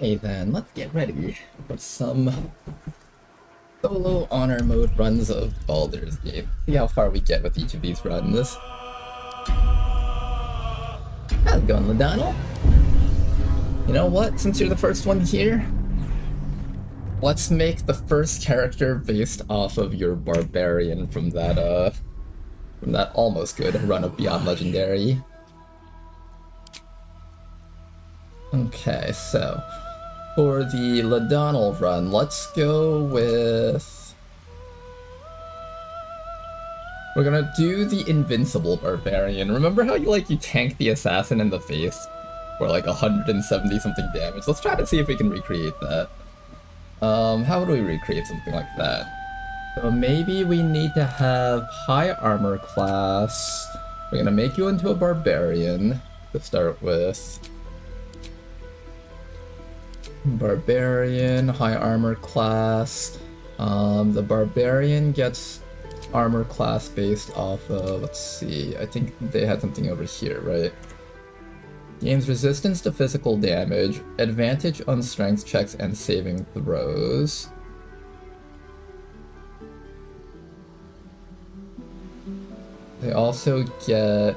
Hey then, let's get ready for some solo honor mode runs of Baldur's Gate. See how far we get with each of these runs. How's it going, Ladano? You know what? Since you're the first one here, let's make the first character based off of your barbarian from that almost good run of Beyond Legendary. Okay, so for the Ladonal run, let's go with... We're gonna do the Invincible Barbarian. Remember how you tank the assassin in the face for like 170 something damage? Let's try to see if we can recreate that. How would we recreate something like that? So maybe we need to have high armor class. We're gonna make you into a barbarian to start with. Barbarian, high armor class. The barbarian gets armor class based off of, let's see, I think they had something over here, right? Gains resistance to physical damage, advantage on strength checks and saving throws. They also get,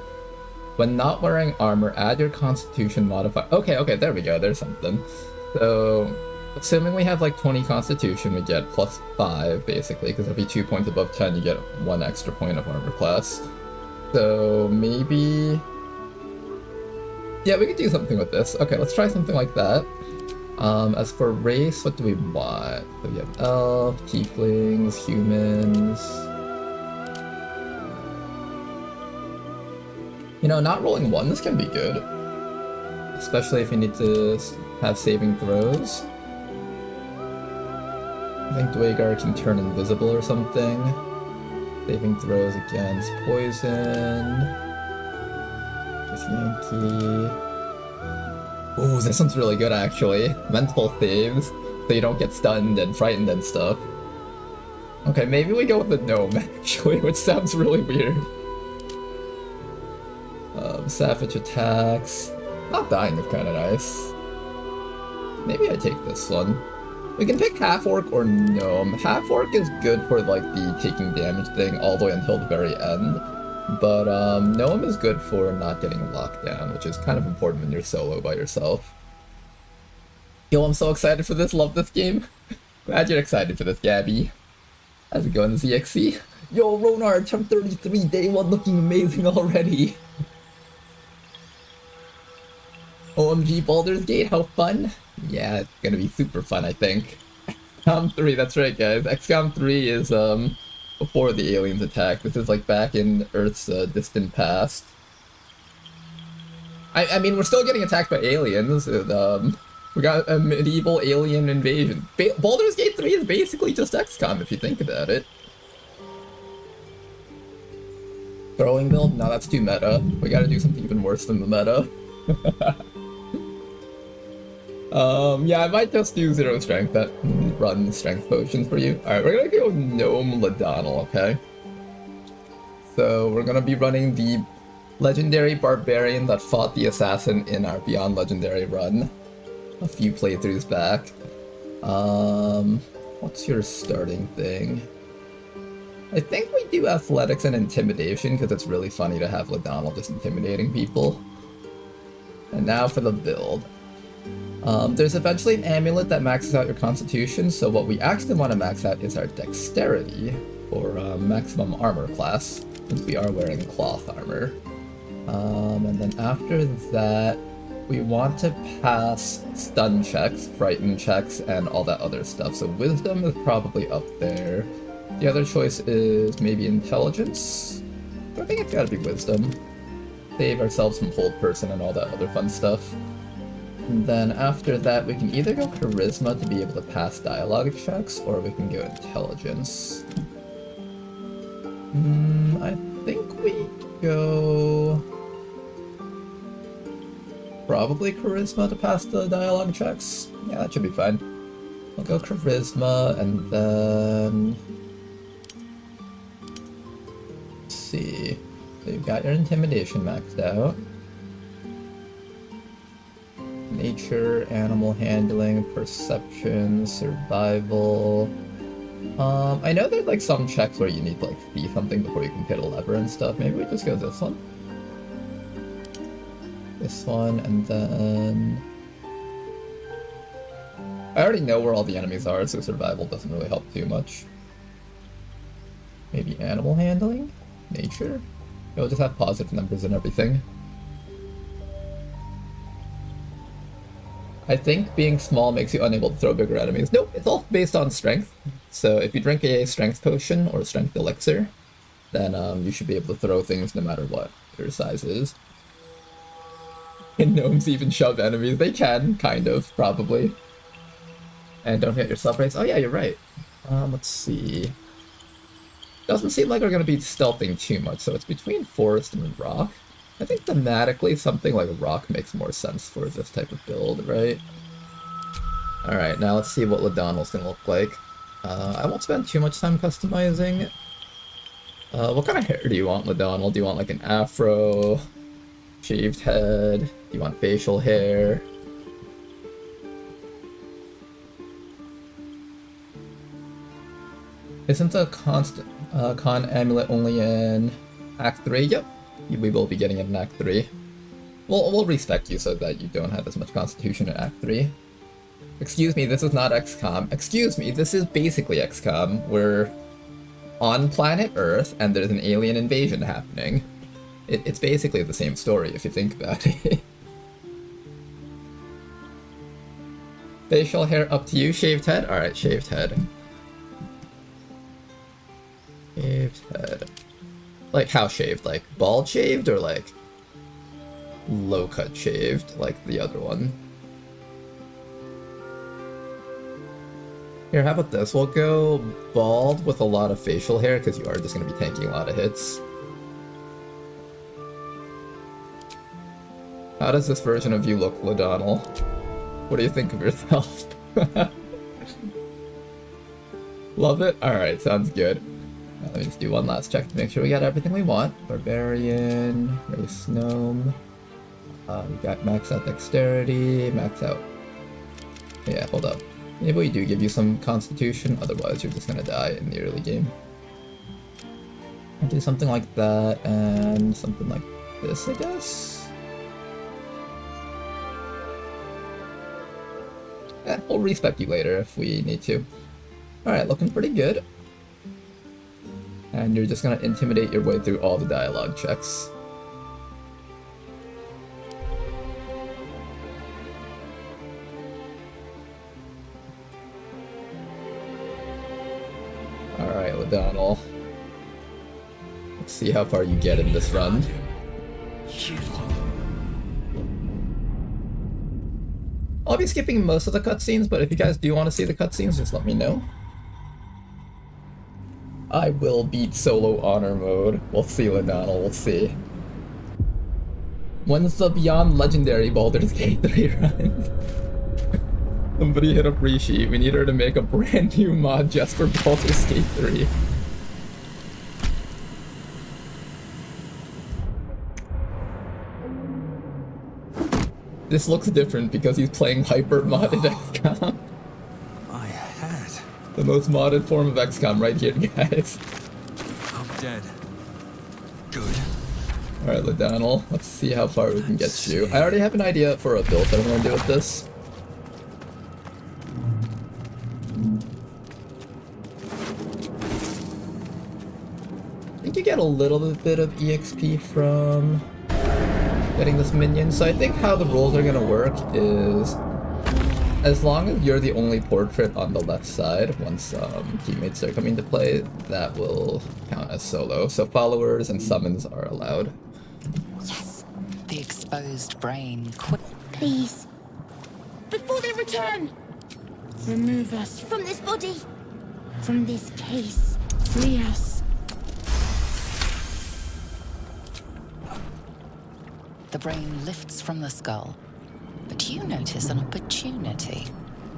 when not wearing armor, add your constitution modifier. Okay, there we go, there's something. So, assuming we have like 20 constitution, we get +5 basically, because every 2 points above 10 you get 1 extra point of armor class. So maybe... yeah, we could do something with this. Okay, let's try something like that. As for race, what do we want? So we have elf, tieflings, humans... You know, not rolling 1, this can be good. Especially if you need to have saving throws. I think Dwagar can turn invisible or something. Saving throws against poison. Just Yankee. Ooh, this one's really good actually. Mental saves, so you don't get stunned and frightened and stuff. Okay, maybe we go with the gnome actually, which sounds really weird. Savage attacks. Not dying is kind of nice. Maybe I take this one. We can pick half-orc or gnome. Half-orc is good for like the taking damage thing all the way until the very end. But gnome is good for not getting locked down, which is kind of important when you're solo by yourself. Yo, I'm so excited for this. Love this game. Glad you're excited for this, Gabby. How's it going, ZXC? Yo, Ronar, Chum 33, day 1 looking amazing already. OMG Baldur's Gate, how fun? Yeah, it's gonna be super fun, I think. XCOM 3, that's right guys. XCOM 3 is before the aliens attack. This is like back in Earth's distant past. I mean, we're still getting attacked by aliens. And, we got a medieval alien invasion. Baldur's Gate 3 is basically just XCOM if you think about it. Throwing build? No, that's too meta. We gotta do something even worse than the meta. Yeah, I might just do 0 strength that run strength potions for you. Alright, we're gonna go Gnome Ladonal, okay? So, we're gonna be running the legendary barbarian that fought the assassin in our Beyond Legendary run a few playthroughs back. What's your starting thing? I think we do athletics and intimidation because it's really funny to have Ladonal just intimidating people. And now for the build. There's eventually an amulet that maxes out your constitution, so what we actually want to max out is our dexterity for maximum armor class, since we are wearing cloth armor. And then after that, we want to pass stun checks, frighten checks, and all that other stuff. So wisdom is probably up there. The other choice is maybe intelligence. I think it's gotta be wisdom. Save ourselves from hold person and all that other fun stuff. And then after that, we can either go charisma to be able to pass dialogue checks, or we can go intelligence. I think we go... probably charisma to pass the dialogue checks. Yeah, that should be fine. We'll go charisma, and then... let's see. So you've got your intimidation maxed out. nature, animal handling, perception, survival. I know there's like some checks where you need to like be something before you can hit a lever and stuff. Maybe we just go this one. This one, and then... I already know where all the enemies are, so survival doesn't really help too much. Maybe animal handling? Nature? It'll just have positive numbers and everything. I think being small makes you unable to throw bigger enemies. Nope, it's all based on strength. So if you drink a strength potion or strength elixir, then you should be able to throw things no matter what your size is. Can gnomes even shove enemies? They can, kind of, probably. And don't hit yourself race. Oh yeah, you're right. Let's see. Doesn't seem like we're going to be stealthing too much, so it's between forest and rock. I think thematically something like rock makes more sense for this type of build, right? Alright, now let's see what Ladonnell's going to look like. I won't spend too much time customizing. What kind of hair do you want, Ladonnell? Do you want like an afro? Shaved head? Do you want facial hair? Isn't the con amulet only in Act 3? Yep. We will be getting it in Act 3. We'll respect you so that you don't have as much constitution in Act 3. Excuse me, this is not XCOM. Excuse me, this is basically XCOM. We're on planet Earth and there's an alien invasion happening. It's basically the same story if you think about it. Facial hair up to you. Shaved head? Alright, shaved head. Shaved head. Like how shaved? Like bald shaved or like low cut shaved like the other one? Here, how about this? We'll go bald with a lot of facial hair because you are just going to be tanking a lot of hits. How does this version of you look, Ladonnell? What do you think of yourself? Love it? Alright, sounds good. Now, let me just do one last check to make sure we got everything we want. Barbarian, race gnome. We got max out dexterity, max out... Yeah, hold up. Maybe we do give you some constitution, otherwise you're just gonna die in the early game. I'll do something like that, and something like this, I guess? We'll respec you later if we need to. Alright, looking pretty good. And you're just gonna intimidate your way through all the dialogue checks. Alright, Ladonnell. Let's see how far you get in this run. I'll be skipping most of the cutscenes, but if you guys do want to see the cutscenes, just let me know. I will beat solo honor mode. We'll see, Ladonnell, we'll see. When's the Beyond Legendary Baldur's Gate 3 run? Somebody hit up Rishi. We need her to make a brand new mod just for Baldur's Gate 3. This looks different because he's playing hyper-modded XCOM. I had. The most modded form of XCOM right here, guys. I'm dead. Good. Alright, Ladonnell, let's see how far we can get you. I already have an idea for a build that I'm going to do with this. I think you get a little bit of EXP from getting this minion. So I think how the rules are going to work is, as long as you're the only portrait on the left side, once teammates are coming to play, that will count as solo. So followers and summons are allowed. Yes, the exposed brain. Please, before they return, remove us from this body, from this case. Free us. The brain lifts from the skull, but you notice an opportunity.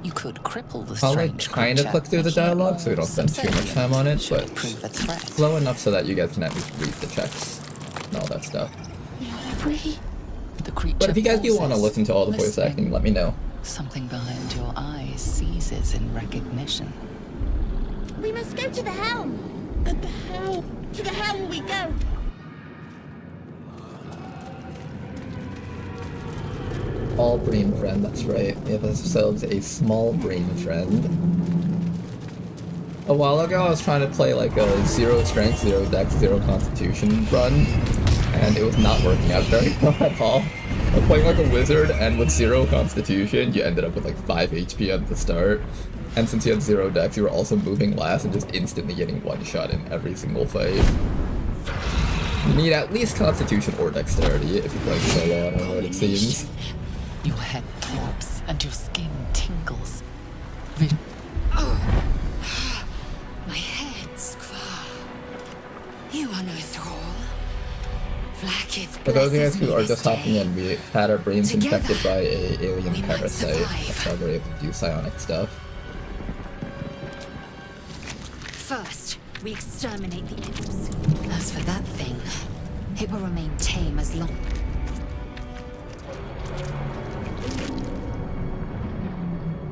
You could cripple the I'll like strange kind of creature, click through the making it dialogue so we don't spend too much time on it, should but prove a threat. slow enough so that you guys can at least read the checks and all that stuff. We are free. The creature But if you guys do want to pauses, listen to all the voice listening. acting, let me know. Something behind your eyes seizes in recognition. We must go to the helm. At the helm. To the helm we go. Small brain friend, that's right. We have ourselves a small brain friend. A while ago, I was trying to play like a 0 strength, 0 dex, 0 constitution run, and it was not working out very well at all. I was playing like a wizard, and with 0 constitution, you ended up with like 5 HP at the start. And since you had 0 dex, you were also moving last and just instantly getting one shot in every single fight. You need at least constitution or dexterity if you're playing solo, I don't know what it seems. Your head throbs and your skin tingles. My head's You are no thrall. For those of you guys who are just hopping in, we had our brains infected by a alien parasite. That's why we're able to do psionic stuff. First, we exterminate the imps. As for that thing, it will remain tame as long.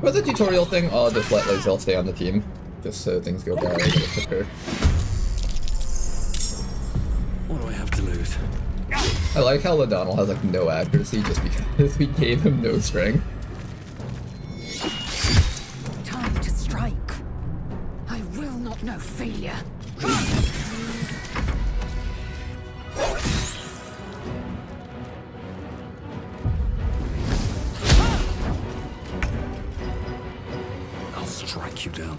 For the tutorial thing, I'll just let Lazel stay on the team, just so things go by a little quicker. What do I have to lose? I like how Ladonal has like no accuracy just because we gave him no strength. Time to strike. I will not know failure. I'll strike you down.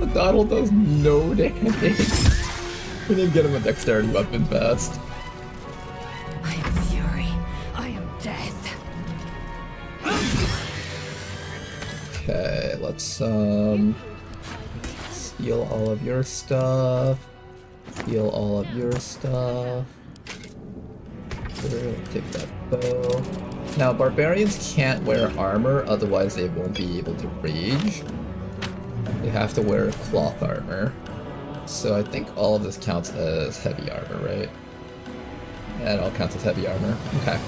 Ladonal does no damage. We need to get him a dexterity weapon fast. I am fury. I am death. Okay, let's steal all of your stuff. Steal all of your stuff. Sure, take that bow. Now, barbarians can't wear armor, otherwise they won't be able to rage. They have to wear cloth armor. So I think all of this counts as heavy armor, right? Yeah, it all counts as heavy armor. Okay.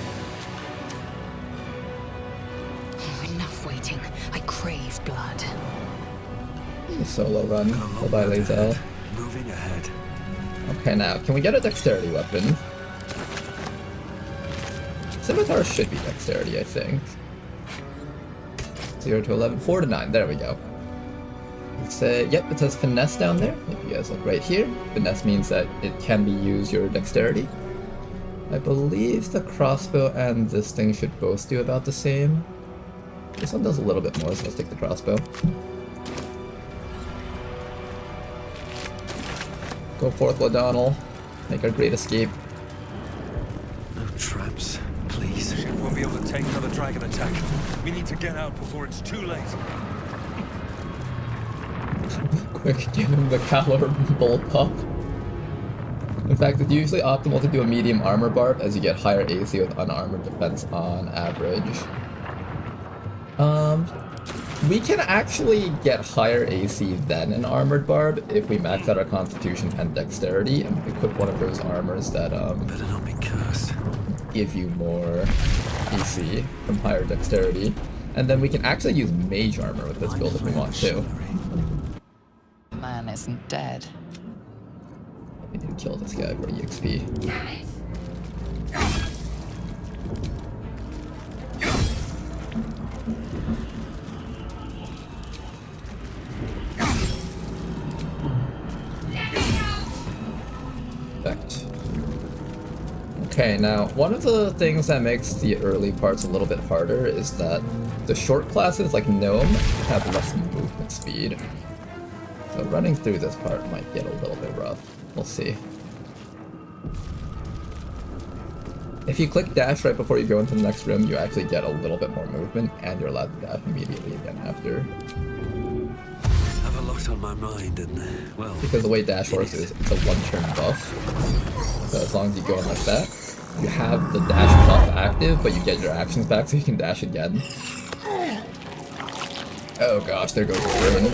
Oh, enough waiting. I crave blood. The solo run. Bye-bye, Lazel. Moving ahead. Okay, now, can we get a dexterity weapon? Scimitar should be dexterity, I think. 0 to 11, 4 to 9, there we go. Yep, it says finesse down there. If you guys look right here, finesse means that it can be used your dexterity. I believe the crossbow and this thing should both do about the same. This one does a little bit more, so let's take the crossbow. Go forth, Ladonal. Make our great escape. No traps, please. Ship won't be able to take another dragon attack. We need to get out before it's too late. Quick, give him the Calor Bolt Pop. In fact, it's usually optimal to do a medium armor barb as you get higher AC with unarmored defense on average. We can actually get higher AC than an armored barb if we max out our constitution and dexterity and equip one of those armors that Better not be cursed. give you more AC from higher dexterity. And then we can actually use mage armor with this build if we want to. The man isn't dead. We need to kill this guy for EXP. Perfect. Okay, now one of the things that makes the early parts a little bit harder is that the short classes like Gnome have less movement speed. So running through this part might get a little bit rough. We'll see. If you click dash right before you go into the next room, you actually get a little bit more movement, and you're allowed to dash immediately again after. I have a lot on my mind, and, well... Because the way dash works is it's a one-turn buff. So as long as you go in like that, you have the dash buff active, but you get your actions back so you can dash again. Oh gosh, there goes the ruin.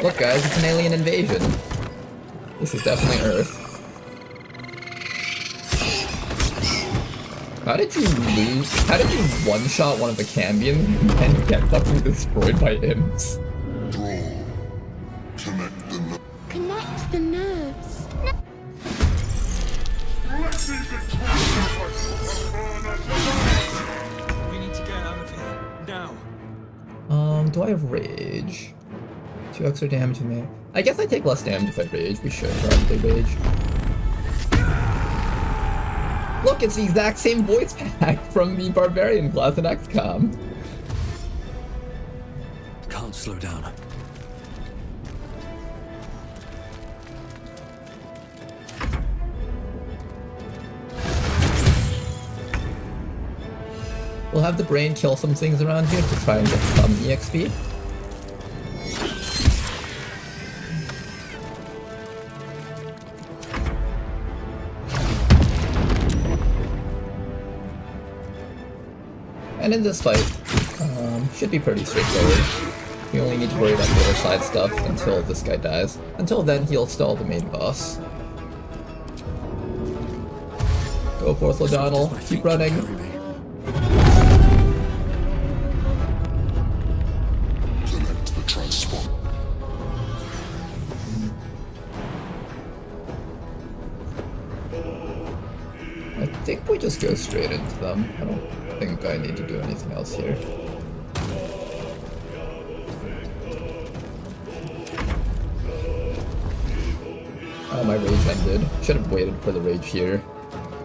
Look guys, it's an alien invasion. This is definitely Earth. How did you lose? How did you one-shot one of the Cambions and get fucking destroyed by imps? Connect the nerves. We need to get out of here. Now. Do I have rage? 2 extra damage in there. I guess I take less damage if I rage. We should probably rage. Look, it's the exact same voice pack from the Barbarian class in XCOM. Can't slow down. We'll have the brain kill some things around here to try and get some EXP. And in this fight, should be pretty straightforward. We only need to worry about the other side stuff until this guy dies. Until then, he'll stall the main boss. Go forth, O'Donnell. Keep running. Connect the transport. I think we just go straight into them. I don't think I need to do anything else here. Oh, my rage ended. Should have waited for the rage here,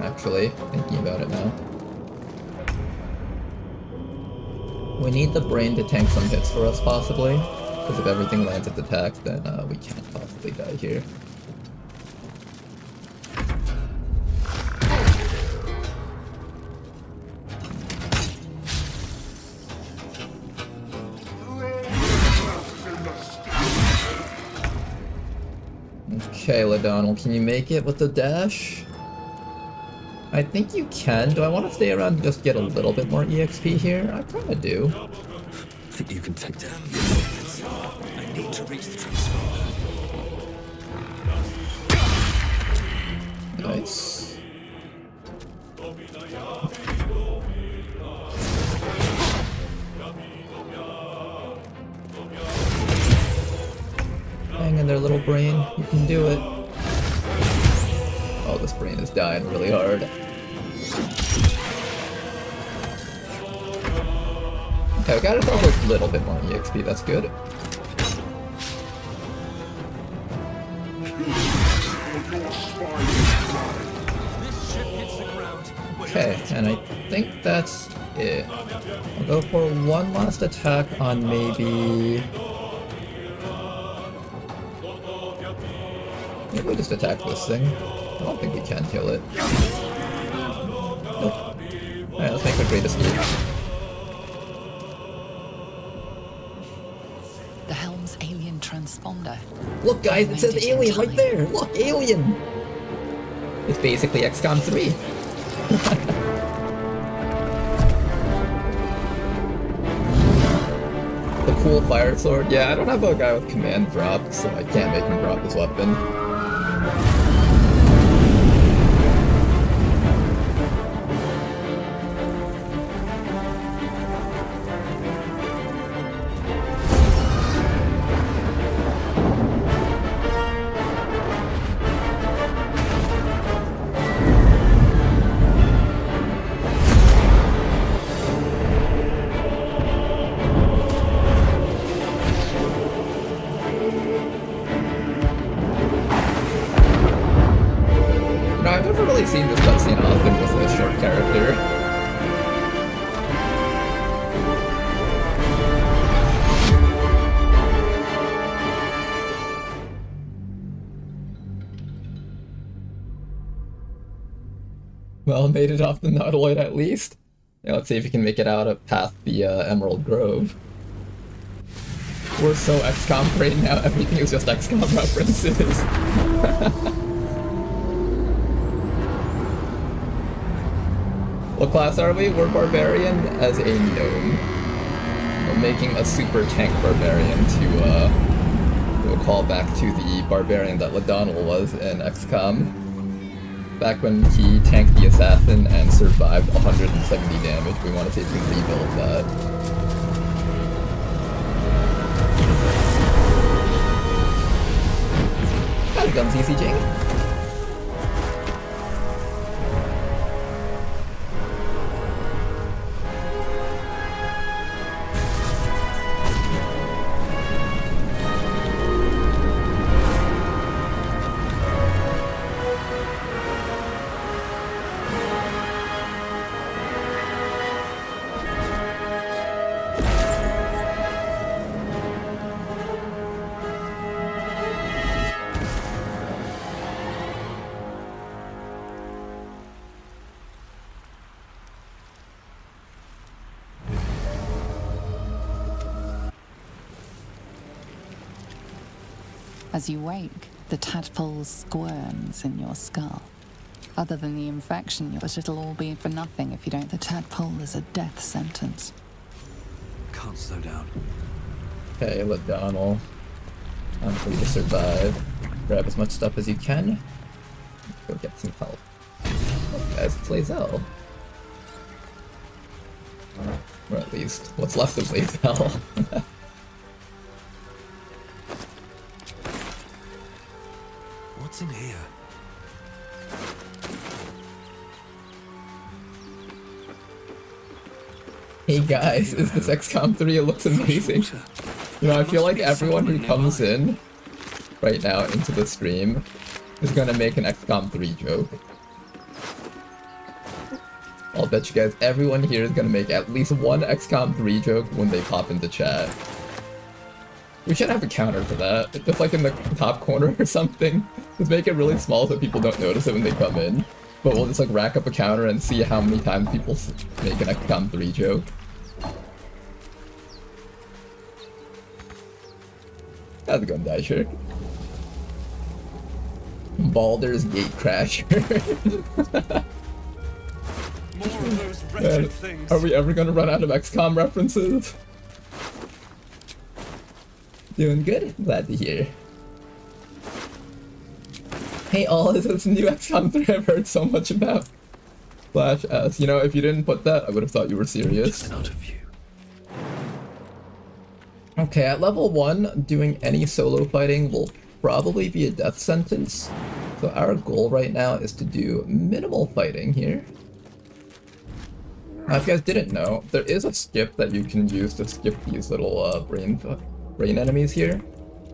actually, thinking about it now. We need the brain to tank some hits for us, possibly, because if everything lands its attack, then we can't possibly die here. Okay, O'Donnell, can you make it with the dash? I think you can. Do I want to stay around and just get a little bit more EXP here? I kinda do. Think you can take down the opponents. I need to reach the transponder. Nice. Hang in there, little brain. You can do it. Oh, this brain is dying really hard. Okay, we got ourselves a little bit more EXP, that's good. This ship hits the ground. Okay, and I think that's it. I'll go for one last attack on maybe... Maybe we just attack this thing. I don't think we can kill it. Nope. Alright, let's make a great escape. The helm's alien transponder. Look guys, it says Made it in alien right time. there! Look, alien! It's basically XCOM 3. The cool fire sword. Yeah, I don't have a guy with command drop, so I can't make him drop his weapon. No, I've never really seen this cutscene often with a short character. Well, made it off the Nautiloid at least. Yeah, let's see if we can make it out past the Emerald Grove. We're so XCOM right now, everything is just XCOM references. What class are we? We're Barbarian as a gnome. We're making a super tank Barbarian to do a call back to the Barbarian that O'Donnell was in XCOM. Back when he tanked the assassin and survived 170 damage, we want to see if we can rebuild that. How's it going, CC Jank? As you wake, the tadpole squirms in your skull. Other than the infection, but it'll all be for nothing if you don't. The tadpole is a death sentence. Can't slow down. Okay, O'Donnell. I'm free to survive. Grab as much stuff as you can. Go get some help. Oh, guys, it's Lae'zel. Or at least, what's left of Lae'zel. What's in here? Hey guys, is this XCOM 3? It looks amazing. You know, I feel like everyone who comes in right now into the stream is gonna make an XCOM 3 joke. I'll bet you guys everyone here is gonna make at least one XCOM 3 joke when they pop into chat. We should have a counter to that, just like in the top corner or something. Just make it really small so people don't notice it when they come in. But we'll just like rack up a counter and see how many times people make an XCOM 3 joke. How's it going, Daisher? Baldur's Gate Crasher. More of those wretched things. Are we ever gonna run out of XCOM references? Doing good? Glad to hear. Hey all, this is new XCOM 3 I've heard so much about. Flash S. You know, if you didn't put that, I would have thought you were serious. Out of view. Okay, at level 1, doing any solo fighting will probably be a death sentence. So our goal right now is to do minimal fighting here. Now, if you guys didn't know, there is a skip that you can use to skip these little brain enemies here.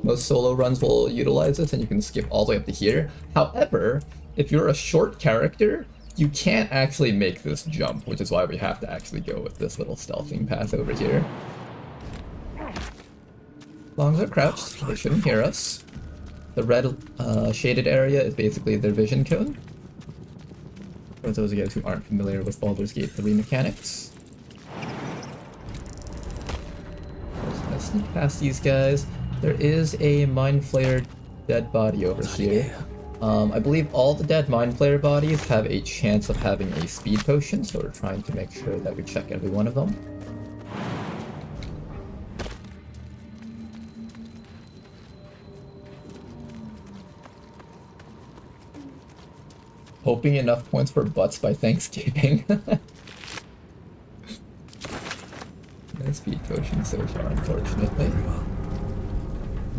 Most solo runs will utilize this and you can skip all the way up to here. However, if you're a short character, you can't actually make this jump, which is why we have to actually go with this little stealthing path over here. As long as they're crouched, they shouldn't hear us. The red shaded area is basically their vision cone. For those of you guys who aren't familiar with Baldur's Gate 3 mechanics. Just gonna sneak past these guys. There is a Mind Flayer dead body over here. I believe all the dead Mind Flayer bodies have a chance of having a speed potion, so we're trying to make sure that we check every one of them. Hoping enough points for butts by Thanksgiving. No speed potion so far, unfortunately.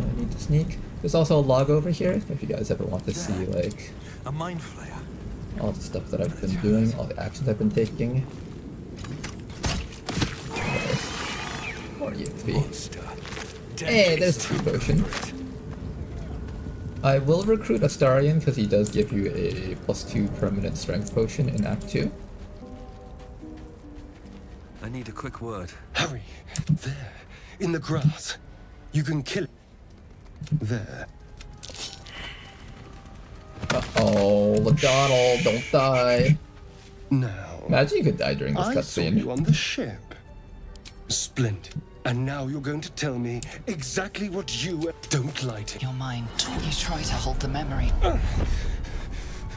I need to sneak. There's also a log over here, if you guys ever want to see, like, A mind flayer. all the stuff that I've been doing, all the actions I've been taking. More EXP. Hey, there's speed potion. I will recruit Astarion because he does give you a +2 permanent strength potion in Act 2. I need a quick word. Hurry! There, in the grass. You can kill it. There. Uh-oh, O'Donnell, don't die. Now, Imagine you could die during this I saw cutscene. you on the ship. Splendid. And now you're going to tell me exactly what you don't lie to. Your mind. You try to hold the memory.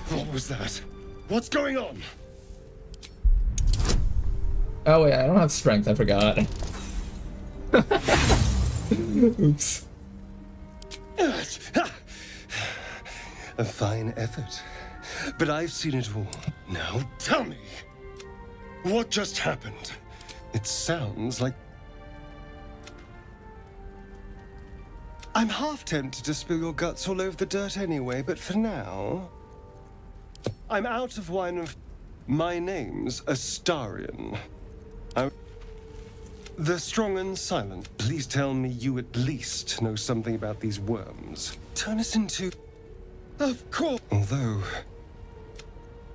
What was that? What's going on? Oh wait, I don't have strength, I forgot. Oops. A fine effort. but I've seen it all. Now tell me, what just happened? It sounds like... I'm half tempted to spill your guts all over the dirt anyway, but for now... I'm out of wine and... My name's Astarion. The strong and silent. Please tell me you at least know something about these worms. Turn us into... Of course. Although...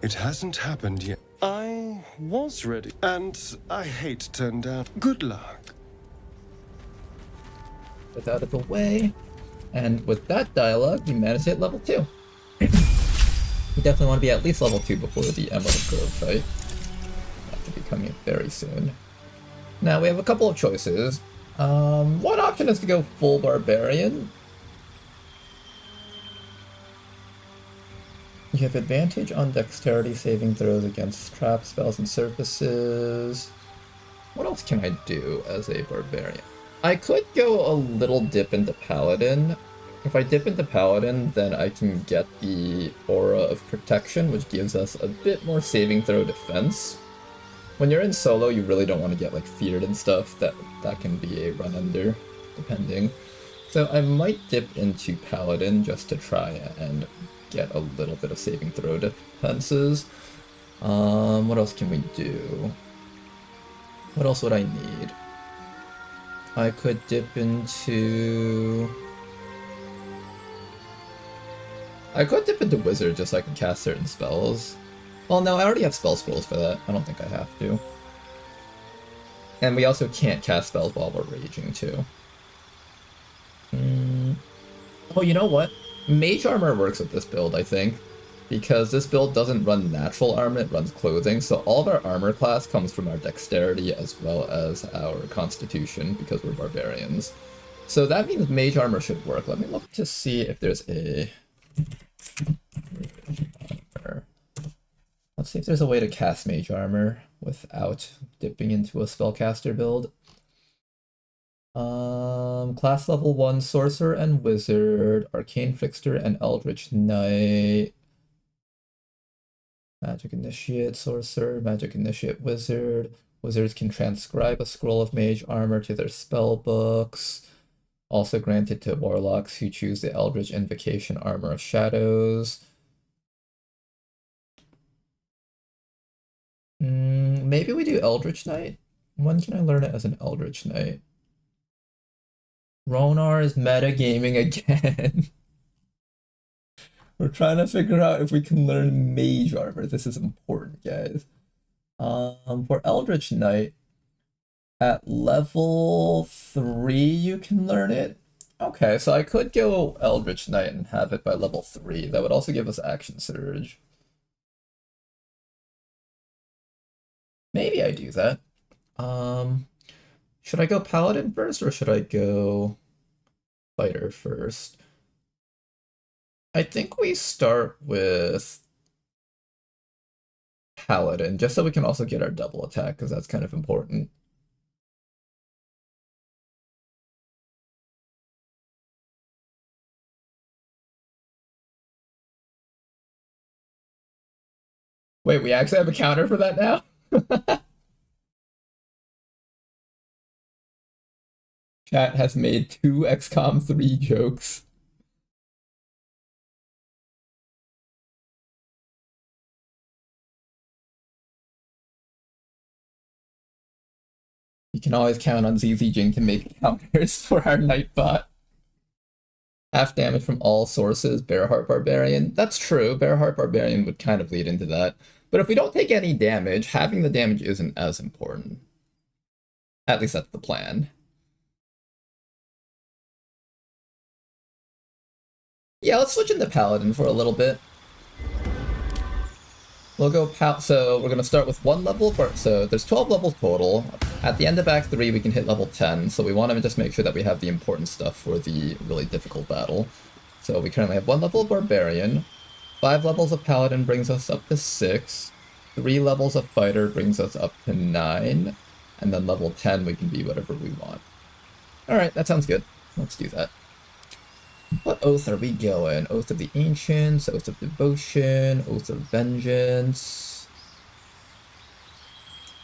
It hasn't happened yet. I was ready, and I hate to turn down. Good luck. Get out of the way. And with that dialogue, we managed to hit level 2. We definitely want to be at least level 2 before the Emerald Grove fight. That should be coming very soon. Now we have a couple of choices. One option is to go full Barbarian. You have advantage on dexterity saving throws against trap spells and surfaces. What else can I do as a Barbarian? I could go a little dip into Paladin. If I dip into Paladin, then I can get the Aura of Protection, which gives us a bit more saving throw defense. When you're in solo, you really don't want to get like feared and stuff. That can be a run under, depending. So I might dip into Paladin just to try and get a little bit of saving throw defenses. What else can we do? What else would I need? I could dip into... Wizard just so I can cast certain spells. Well, no, I already have spell scrolls for that. I don't think I have to. And we also can't cast spells while we're raging, too. Oh, you know what? Mage armor works with this build, I think. Because this build doesn't run natural armor, it runs clothing. So all of our armor class comes from our dexterity as well as our constitution, because we're barbarians. So that means mage armor should work. Let me look to see if there's a... Let's see if there's a way to cast mage armor without dipping into a spellcaster build. Class level 1 sorcerer and wizard, arcane trickster and eldritch knight, magic initiate sorcerer, magic initiate wizard. Wizards can transcribe a scroll of mage armor to their spell books. Also granted to warlocks who choose the eldritch invocation armor of shadows. Maybe we do eldritch knight. When can I learn it as an eldritch knight? Ronar is metagaming again. We're trying to figure out if we can learn mage armor. This is important, guys. For Eldritch Knight, at level 3 you can learn it. Okay, so I could go Eldritch Knight and have it by level 3. That would also give us Action Surge. Maybe I do that. Should I go Paladin first or should I go Fighter first? I think we start with Paladin, just so we can also get our double attack, because that's kind of important. Wait, we actually have a counter for that now? Chat has made 2 XCOM 3 jokes. You can always count on ZZ Jing to make counters for our Nightbot. Half damage from all sources, Bearheart Barbarian. That's true, Bearheart Barbarian would kind of lead into that. But if we don't take any damage, having the damage isn't as important. At least that's the plan. Yeah, let's switch into Paladin for a little bit. We'll go so we're going to start with 1 level so there's 12 levels total. At the end of Act 3 we can hit level 10, so we want to just make sure that we have the important stuff for the really difficult battle. So we currently have 1 level of Barbarian, 5 levels of Paladin brings us up to 6, 3 levels of Fighter brings us up to 9, and then level 10 we can be whatever we want. Alright, that sounds good. Let's do that. What oath are we going? Oath of the Ancients, Oath of Devotion, Oath of Vengeance.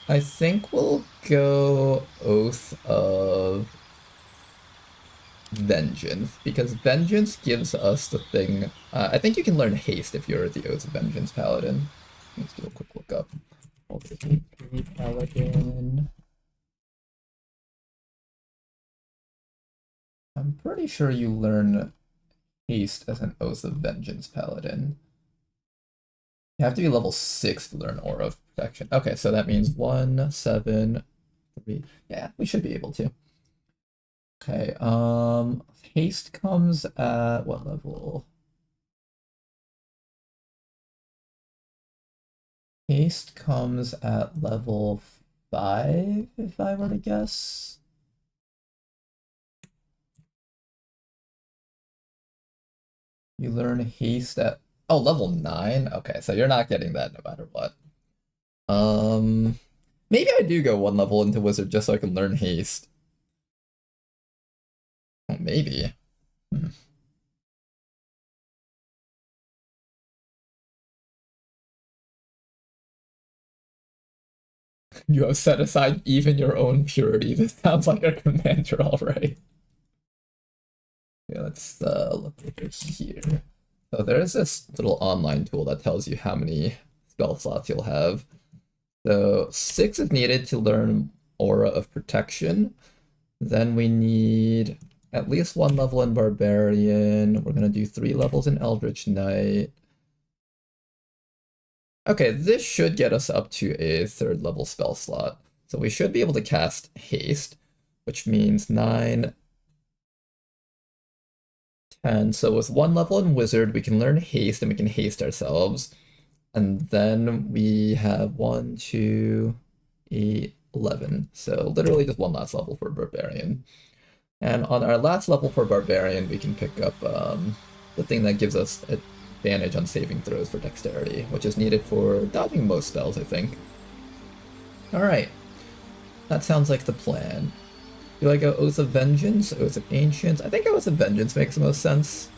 I think we'll go Oath of Vengeance, because Vengeance gives us the thing. I think you can learn Haste if you're the Oath of Vengeance Paladin. Let's do a quick look up. Oath of Victory Paladin. I'm pretty sure you learn Haste as an Oath of Vengeance Paladin. You have to be level 6 to learn Aura of Protection. Okay, so that means 1, 7, 3. Yeah, we should be able to. Okay, haste comes at what level? Haste comes at level 5, if I were to guess. You learn haste at level 9? Okay, so you're not getting that no matter what. Maybe I do go one level into wizard just so I can learn haste. Oh, maybe. You have set aside even your own purity. This sounds like a commander, alright. Yeah, let's look at this here. So there's this little online tool that tells you how many spell slots you'll have. So 6 is needed to learn Aura of Protection. Then we need at least 1 level in Barbarian. We're gonna do 3 levels in Eldritch Knight. Okay, this should get us up to a 3rd level spell slot. So we should be able to cast Haste, which means 9, 10. So with 1 level in Wizard, we can learn Haste and we can haste ourselves. And then we have 1, 2, 8, 11. So literally just 1 last level for Barbarian. And on our last level for Barbarian, we can pick up the thing that gives us advantage on saving throws for Dexterity, which is needed for dodging most spells, I think. Alright. That sounds like the plan. Do I go Oath of Vengeance, Oath of Ancients? I think Oath of Vengeance makes the most sense.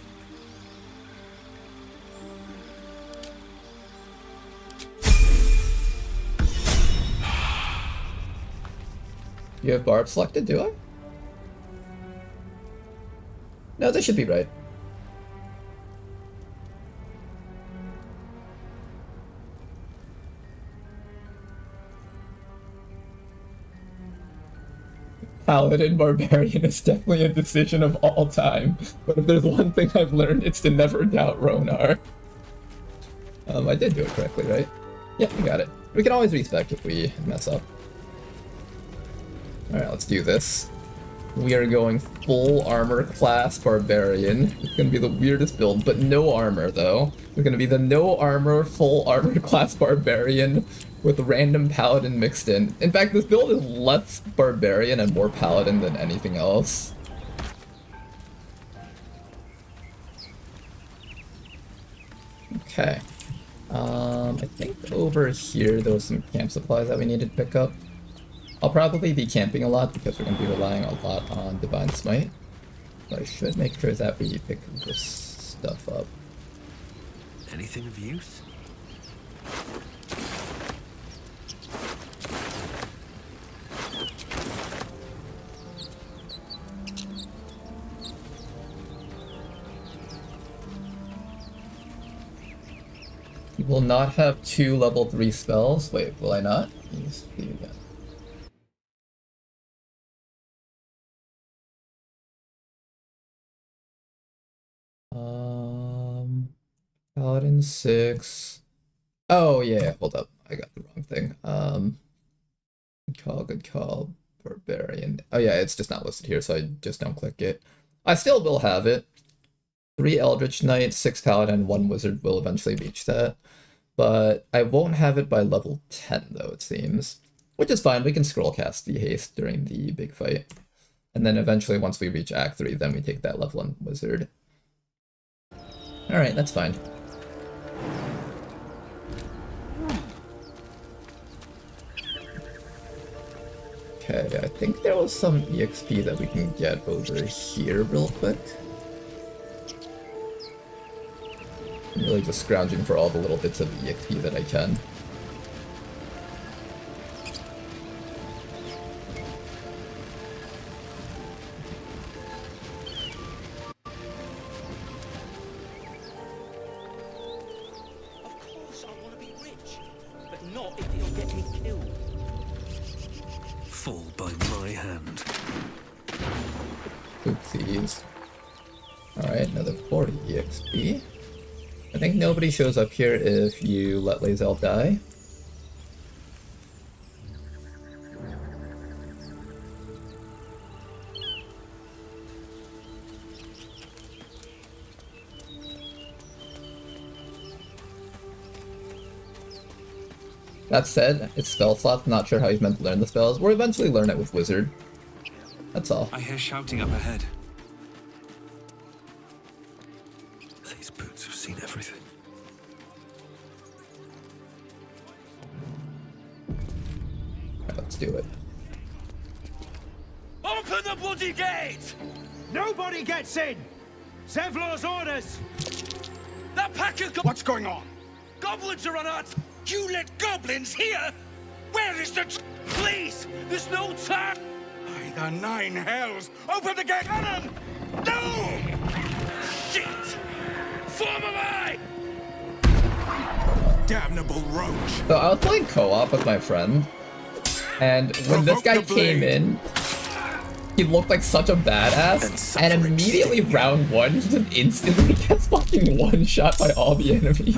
You have Barb selected, do I? No, this should be right. Paladin Barbarian is definitely a decision of all time, but if there's one thing I've learned, it's to never doubt Ronar. I did do it correctly, right? Yeah, we got it. We can always respec if we mess up. Alright, let's do this. We are going full armor class Barbarian. It's gonna be the weirdest build, but no armor though. It's gonna be the no armor, full armor class Barbarian with random Paladin mixed in. In fact, this build is less Barbarian and more Paladin than anything else. Okay. I think over here there was some camp supplies that we needed to pick up. I'll probably be camping a lot because we're going to be relying a lot on Divine Smite. But I should make sure that we pick this stuff up. Anything of use? You will not have 2 level 3 spells. Wait, will I not? Yes, do again. Paladin 6. Oh yeah, hold up. I got the wrong thing. Good call. Barbarian. Oh yeah, it's just not listed here, so I just don't click it. I still will have it. 3 Eldritch Knight, 6 Paladin, 1 Wizard will eventually reach that. But I won't have it by level 10 though, it seems. Which is fine, we can scroll cast the haste during the big fight. And then eventually once we reach Act 3, then we take that level 1 Wizard. Alright, that's fine. Okay, I think there was some EXP that we can get over here real quick. Really just scrounging for all the little bits of EXP that I can. Of course I want to be rich, but not if it'll get me killed. Fall by my hand. Oopsies. Alright, another 40 EXP. I think nobody shows up here if you let Lae'zel die. That said, it's spell slot, not sure how he's meant to learn the spells. We'll eventually learn it with Wizard. That's all. I hear shouting up ahead. These boots have seen everything. Let's do it. Open the bloody gate! Nobody gets in! Zevlor's orders! That pack of What's going on? goblins are on our... You let goblins here? Where is the... Please! There's no time! By the nine hells! Open the gate! Cannon! No! Shit! Form of eye! Damnable roach! So I was playing co-op with my friend, and when this guy came in, he looked like such a badass, and immediately round one, he just instantly gets fucking one-shot by all the enemies.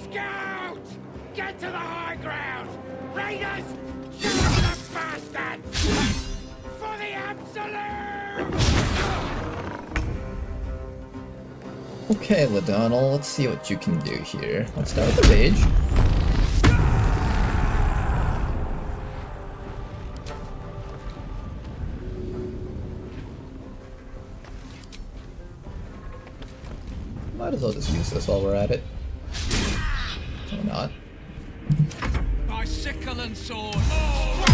Scout! Get to the high ground! Raiders! Shoot the bastards! For the absolute! Okay, Ladonnell, let's see what you can do here. Let's start with the Rage. Might as well just use this while we're at it. Or not. My sickle and sword! Oh,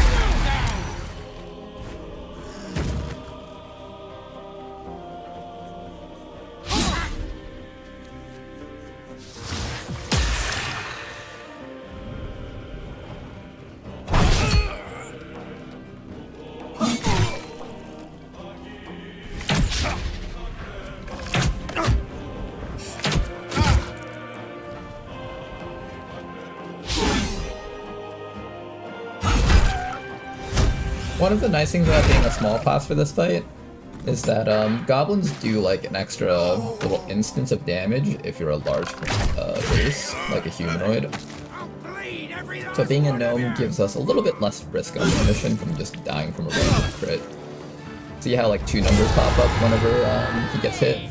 down! One of the nice things about being a small class for this fight is that goblins do like an extra little instance of damage if you're a large base, like a humanoid. So being a gnome gives us a little bit less risk on the mission from just dying from a random crit. See how like 2 numbers pop up whenever he gets hit?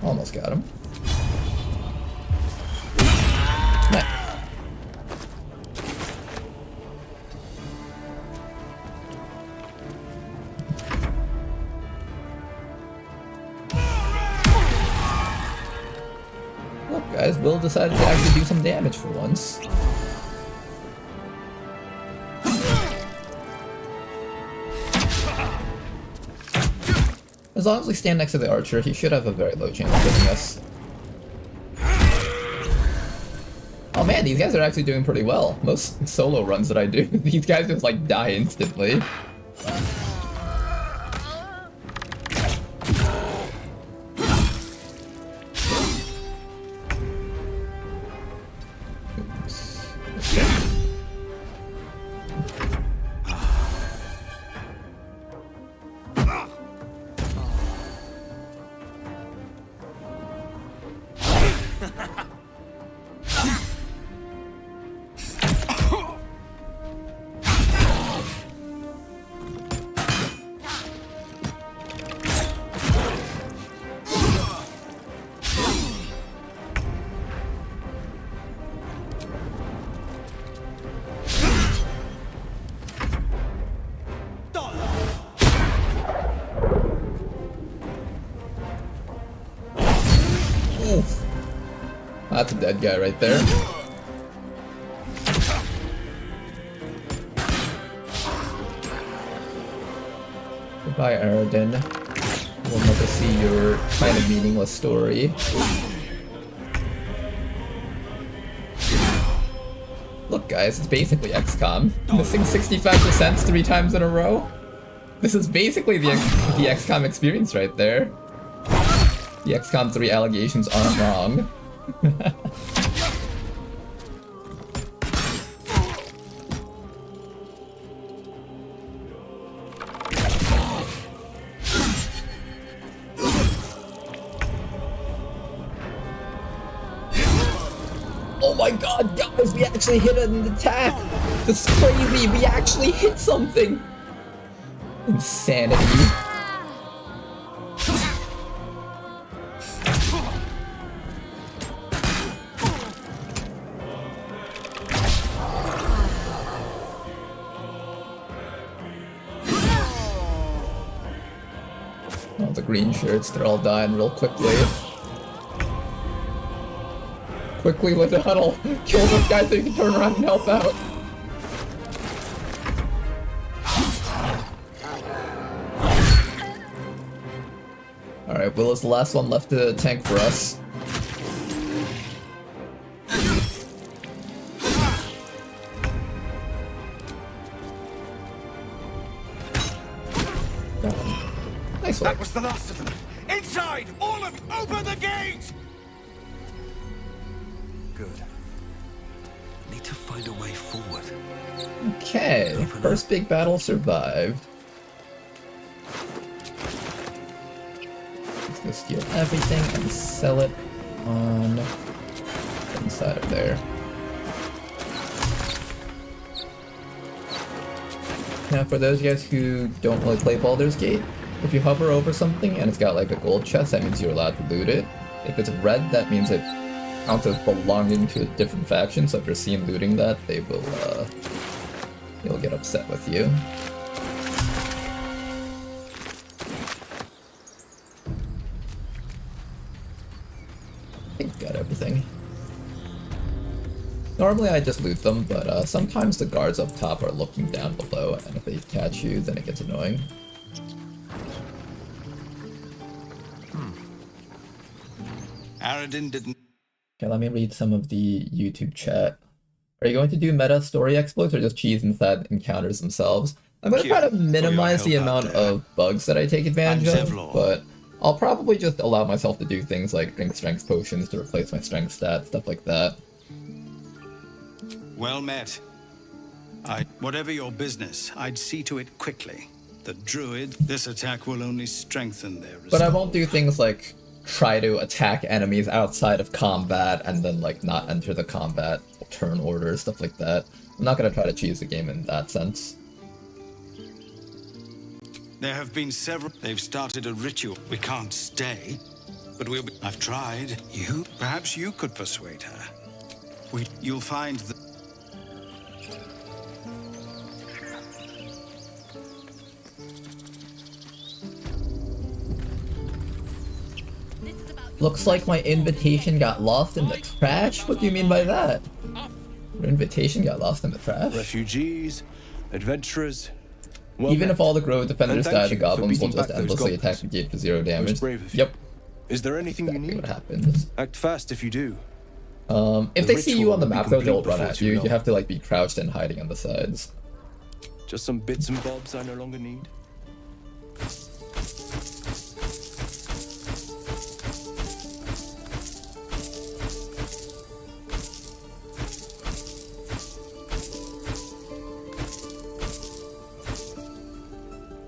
Almost got him. Nice. Look, guys, Will decided to actually do some damage for once. As long as we stand next to the archer, he should have a very low chance of hitting us. Oh man, these guys are actually doing pretty well. Most solo runs that I do, these guys just like die instantly. that's a dead guy right there. Goodbye, Aradin. We'll never see your kind of meaningless story. Look, guys, it's basically XCOM. Missing 65% 3 times in a row. This is basically the XCOM experience right there. The XCOM 3 allegations aren't wrong. Oh my god, guys, we actually hit an attack! This is crazy, we actually hit something! Insanity. Oh, the green shirts, they're all dying real quickly. Quickly, Lidonnell! Kill this guy so you can turn around and help out! Alright, Will is the last one left to tank for us. Nice one. That was the last of them. Inside! All of you! Open the gate! Good. Need to find a way forward. Okay, first big battle survived. Let's go steal everything and sell it on inside of there. Now for those guys who don't really play Baldur's Gate, if you hover over something and it's got like a gold chest, that means you're allowed to loot it. If it's red, that means it counts as belonging to a different faction, so if you're seen looting that, they will, they'll get upset with you. I think we got everything. Normally I just loot them, but sometimes the guards up top are looking down below, and if they catch you, then it gets annoying. Aradin didn't... Okay, let me read some of the YouTube chat. Are you going to do meta story exploits or just cheese inside encounters themselves? I'm going to try to minimize the amount of bugs that I take advantage of, but I'll probably just allow myself to do things like drink strength potions to replace my strength stat, stuff like that. Well met. Whatever your business, I'd see to it quickly. The druid, this attack will only strengthen their resolve. But I won't do things like try to attack enemies outside of combat and then like not enter the combat turn order, stuff like that. I'm not going to try to cheese the game in that sense. There have been several. They've started a ritual. We can't stay, but we'll be... I've tried. You? Perhaps you could persuade her. You'll find the... Looks like my invitation got lost in the trash? What do you mean by that? Your invitation got lost in the trash? Refugees, adventurers... Even if all the Grove defenders die, the goblins will just endlessly attack the gate for 0 damage. Yep. Is there anything you need? What happens. Act fast if you do. If they see you on the map though, they'll run at you. You have to like be crouched and hiding on the sides. Just some bits and bobs I no longer need.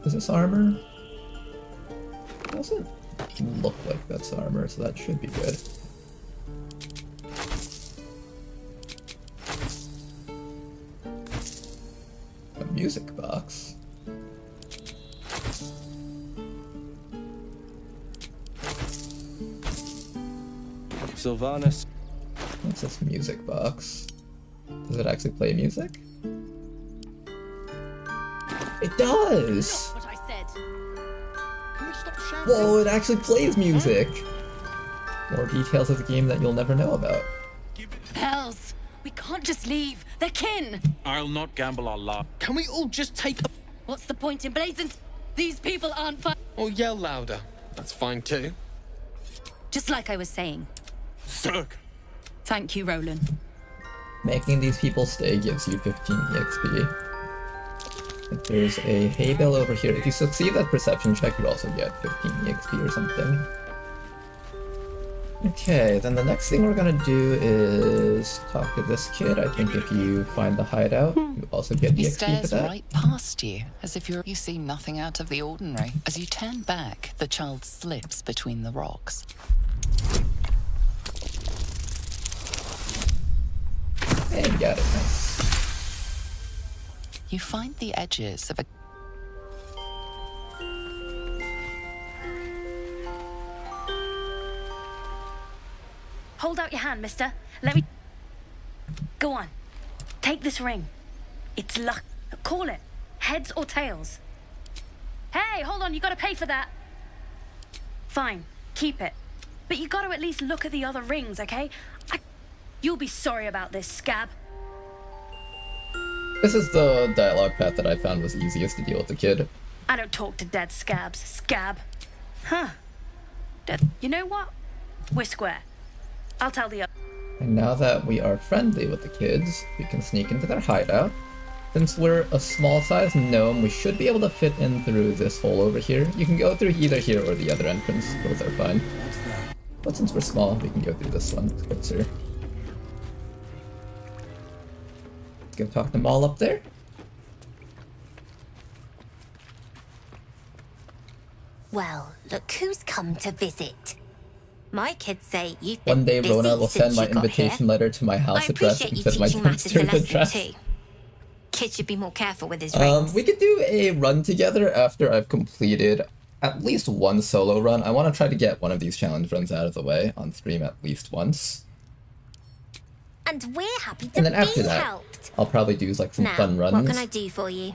Is this armor? It doesn't look like that's armor, so that should be good. A music box. Sylvanas. What's this music box? Does it actually play music? It does! What I said. Can we stop shouting? Whoa, it actually plays music! More details of the game that you'll never know about. Hells! We can't just leave. They're kin! I'll not gamble our life. Can we all just take a... What's the point in blazing? These people aren't fun. Or yell louder. That's fine too. Just like I was saying. Zerg! Thank you, Roland. Making these people stay gives you 15 EXP. If there's a hay bale over here, if you succeed that perception check, you also get 15 EXP or something. Okay, then the next thing we're gonna do is talk to this kid. I think if you find the hideout, you also get He EXP for stares that. right past you, as if you see nothing out of the ordinary. As you turn back, the child slips between the rocks. Hey, you got it, nice. You find the edges of a... Hold out your hand, mister. Let me... Go on. Take this ring. It's luck. Call it. Heads or tails. Hey, hold on. You gotta pay for that. Fine. Keep it. But you gotta at least look at the other rings, okay? You'll be sorry about this, scab. This is the dialogue path that I found was easiest to deal with the kid. I don't talk to dead scabs, scab. Huh. Dead. You know what? We're square. I'll tell the other. And now that we are friendly with the kids, we can sneak into their hideout. Since we're a small-sized gnome, we should be able to fit in through this hole over here. You can go through either here or the other entrance. Both are fine. But since we're small, we can go through this one. It's closer. Go talk them all up there. Well, look who's come to visit. My kids say you've One been day Rona busy will send since my you got invitation here. letter to my house I address appreciate you instead of my teaching Mattis a dumpster lesson address. too. Kid should be more careful with his rings. We could do a run together after I've completed at least one solo run. I want to try to get one of these challenge runs out of the way on stream at least once. And we're happy to And then be after that, helped. I'll probably do like some Now, fun runs. what can I do for you?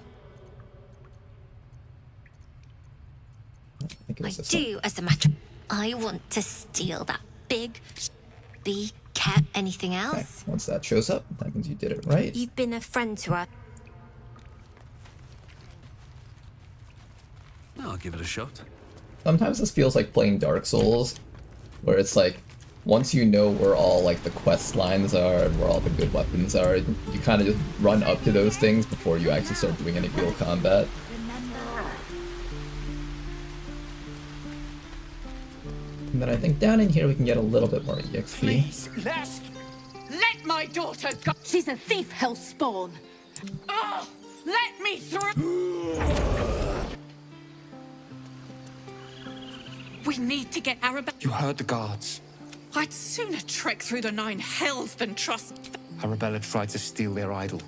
I think it I was this one. do, as a matter. I want to steal that big be cat. Anything else? Okay, once that shows up, that means you did it right. You've been a friend to us. I'll give it a shot. Sometimes this feels like playing Dark Souls, where it's like, once you know where all like the quest lines are and where all the good weapons are, you kind of just run up to those things before you actually start doing any real combat. And then I think down in here we can get a little bit more EXP. Please, let my daughter go. She's a thief, hellspawn. Oh, let me through. We need to get Arabella. You heard the guards. I'd sooner trek through the 9 hells than trust. Arabella tried to steal their idol.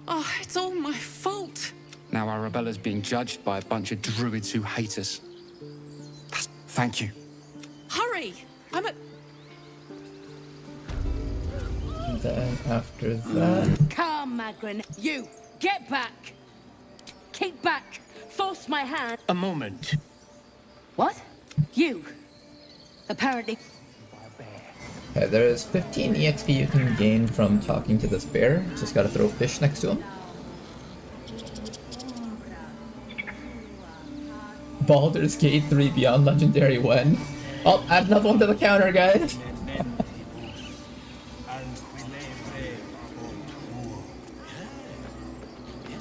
Oh, it's all my fault. Now Arabella's being judged by a bunch of druids who hate us. Thank you. Hurry! I'm at. And then after that... Come, Magrin. You, get back. Keep back. Force my hand. A moment. What? You. Apparently. Okay, there is 15 EXP you can gain from talking to this bear. Just gotta throw fish next to him. Baldur's Gate 3 Beyond Legendary when? Oh, add another one to the counter, guys!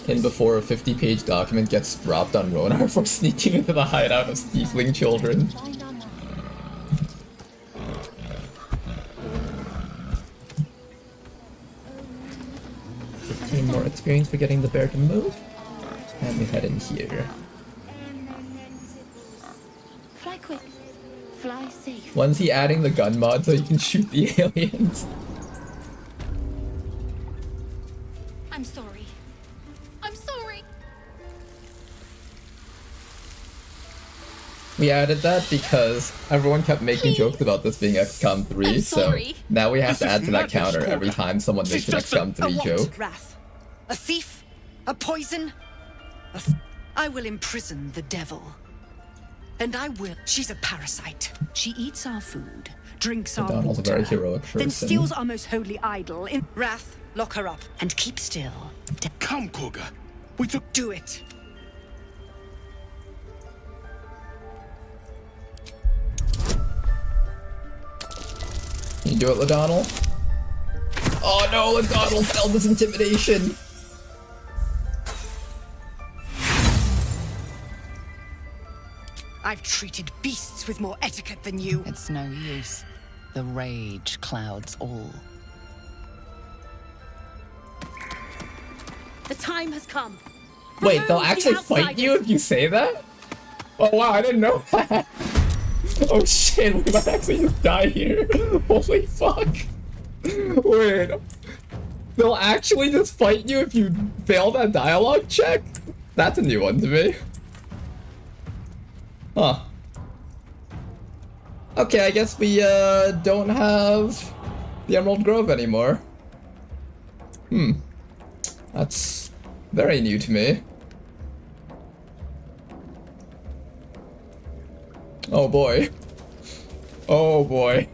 In before a 50-page document gets dropped on Ronar for sneaking into the hideout of tiefling children. 15 more experience for getting the bear to move. And we head in here. Fly quick. Fly safe. When's he adding the gun mod so you can shoot the aliens? I'm sorry. I'm sorry. We added that because everyone kept making jokes about this being XCOM 3, so now we have to add to that counter every time someone makes an XCOM 3 joke. Wrath. A thief? A poison? I will imprison the devil. And I will. She's a parasite. She eats our food, drinks our O'Donnell's a water, very heroic person. then steals our most holy idol. In wrath, lock her up and keep still. Come, Kruger. We took. Do it. Can you do it, O'Donnell? Oh no, O'Donnell failed his intimidation. I've treated beasts with more etiquette than you. It's no use. The rage clouds all. The time has come. Wait, they'll Remove the actually fight outsiders. you if you say that? Oh wow, I didn't know that. Oh shit, we might actually just die here. Holy fuck. Wait. They'll actually just fight you if you fail that dialogue check? That's a new one to me. Huh. Okay, I guess we don't have the Emerald Grove anymore. That's very new to me. Oh boy. Oh boy.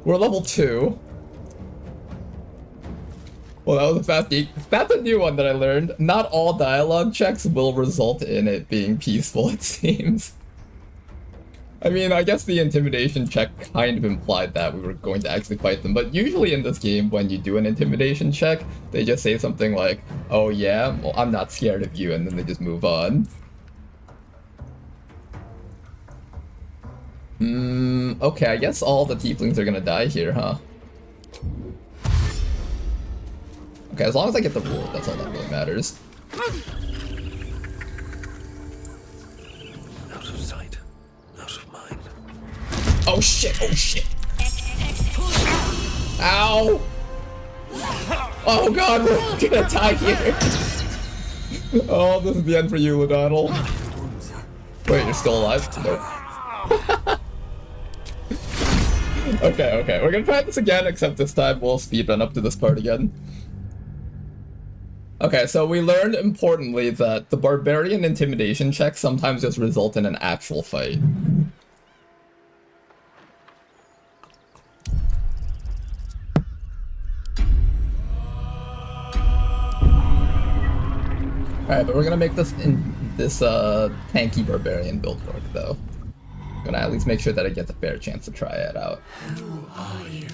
We're level 2. Well, that was a fast geek. That's a new one that I learned. Not all dialogue checks will result in it being peaceful, it seems. I mean, I guess the intimidation check kind of implied that we were going to actually fight them, but usually in this game, when you do an intimidation check, they just say something like, oh yeah, well, I'm not scared of you, and then they just move on. Okay, I guess all the tieflings are gonna die here, huh? Okay, as long as I get the rule, that's all that really matters. Out of sight, out of mind. Oh shit, oh shit! Ow! Oh god, we're gonna die here! Oh, this is the end for you, O'Donnell. Wait, you're still alive? Nope. Okay, we're gonna try this again, except this time we'll speedrun up to this part again. Okay, so we learned importantly that the barbarian intimidation checks sometimes just result in an actual fight. Alright, but we're gonna make this tanky barbarian build work though. I'm gonna at least make sure that I get a fair chance to try it out. Who are you?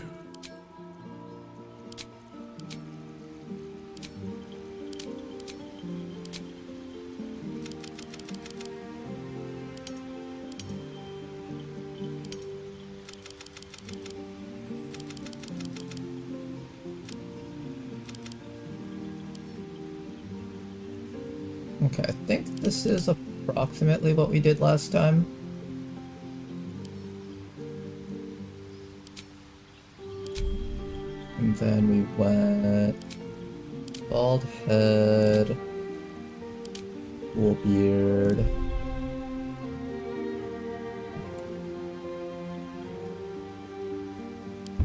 Okay, I think this is approximately what we did last time. And then we went bald head, full beard.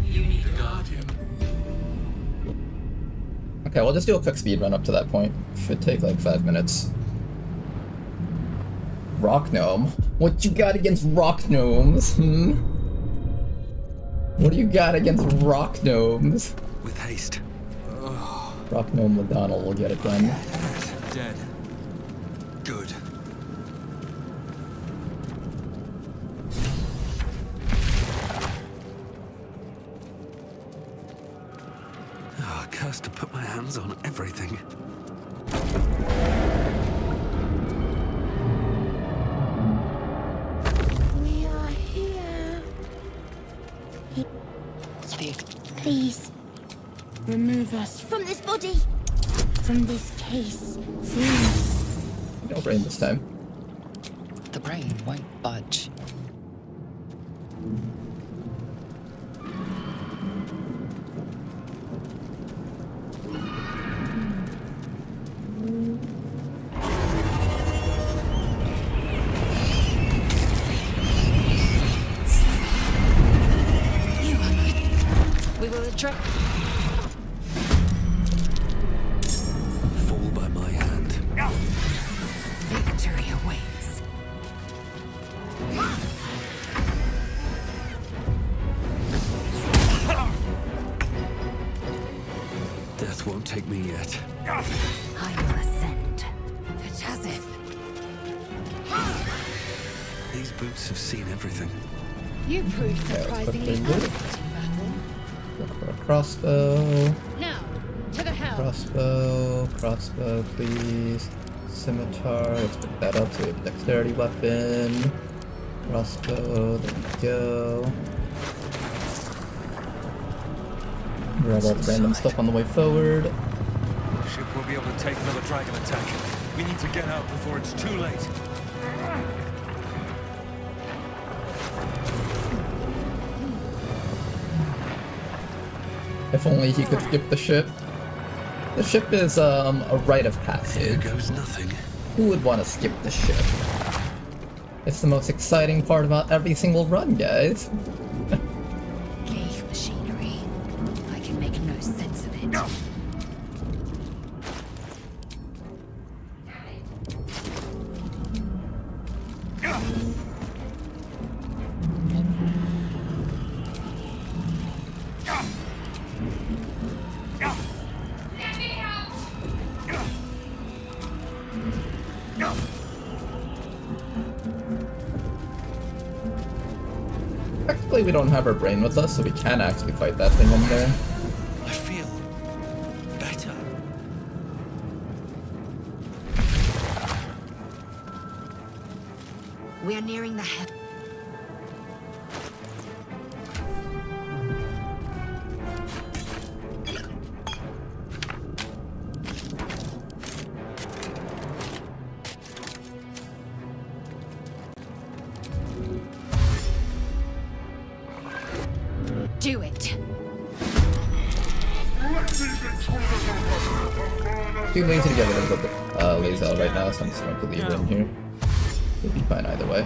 You need a guardian. Okay, we'll just do a quick speed run up to that point. Should take like 5 minutes. Rock gnome? What you got against rock gnomes? What do you got against rock gnomes? With haste. Rock gnome O'Donnell will get it done. Dead. Good. Oh, cursed to put my hands on everything. We are here. Please. Remove us from this body. From this case. Free us. No brain this time. The brain won't budge. We will address. Fall by my hand. Death won't take me yet. I will ascend. Tazith. These boots have seen everything. You proved surprisingly good. eloquent in battle. Go for a crossbow. Now, to the hell. Crossbow, please. Scimitar, let's pick that up to a dexterity weapon. Crossbow, there we go. Grab all the random stuff on the way forward. Ship won't be able to take another dragon attack. We need to get out before it's too late. If only he could skip the ship. The ship is a rite of passage. Here goes nothing. Who would want to skip the ship? It's the most exciting part about every single run, guys. Gauge machinery. I can make no sense of it. No. Technically, we don't have our brain with us, so we can actually fight that thing in there. I feel better. We are nearing the head. Do it. Too lazy to get rid of the Lazel right now, so I'm just going to leave her in here. We'll be fine either way.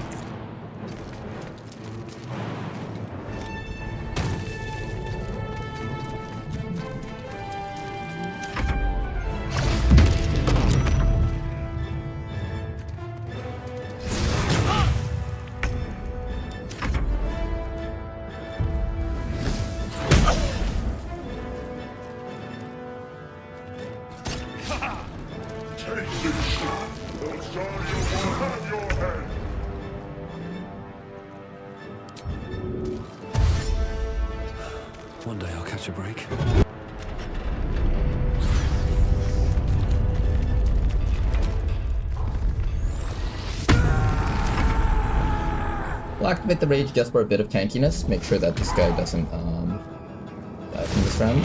One day I'll catch a break. We'll activate the rage just for a bit of tankiness. Make sure that this guy doesn't die from this round.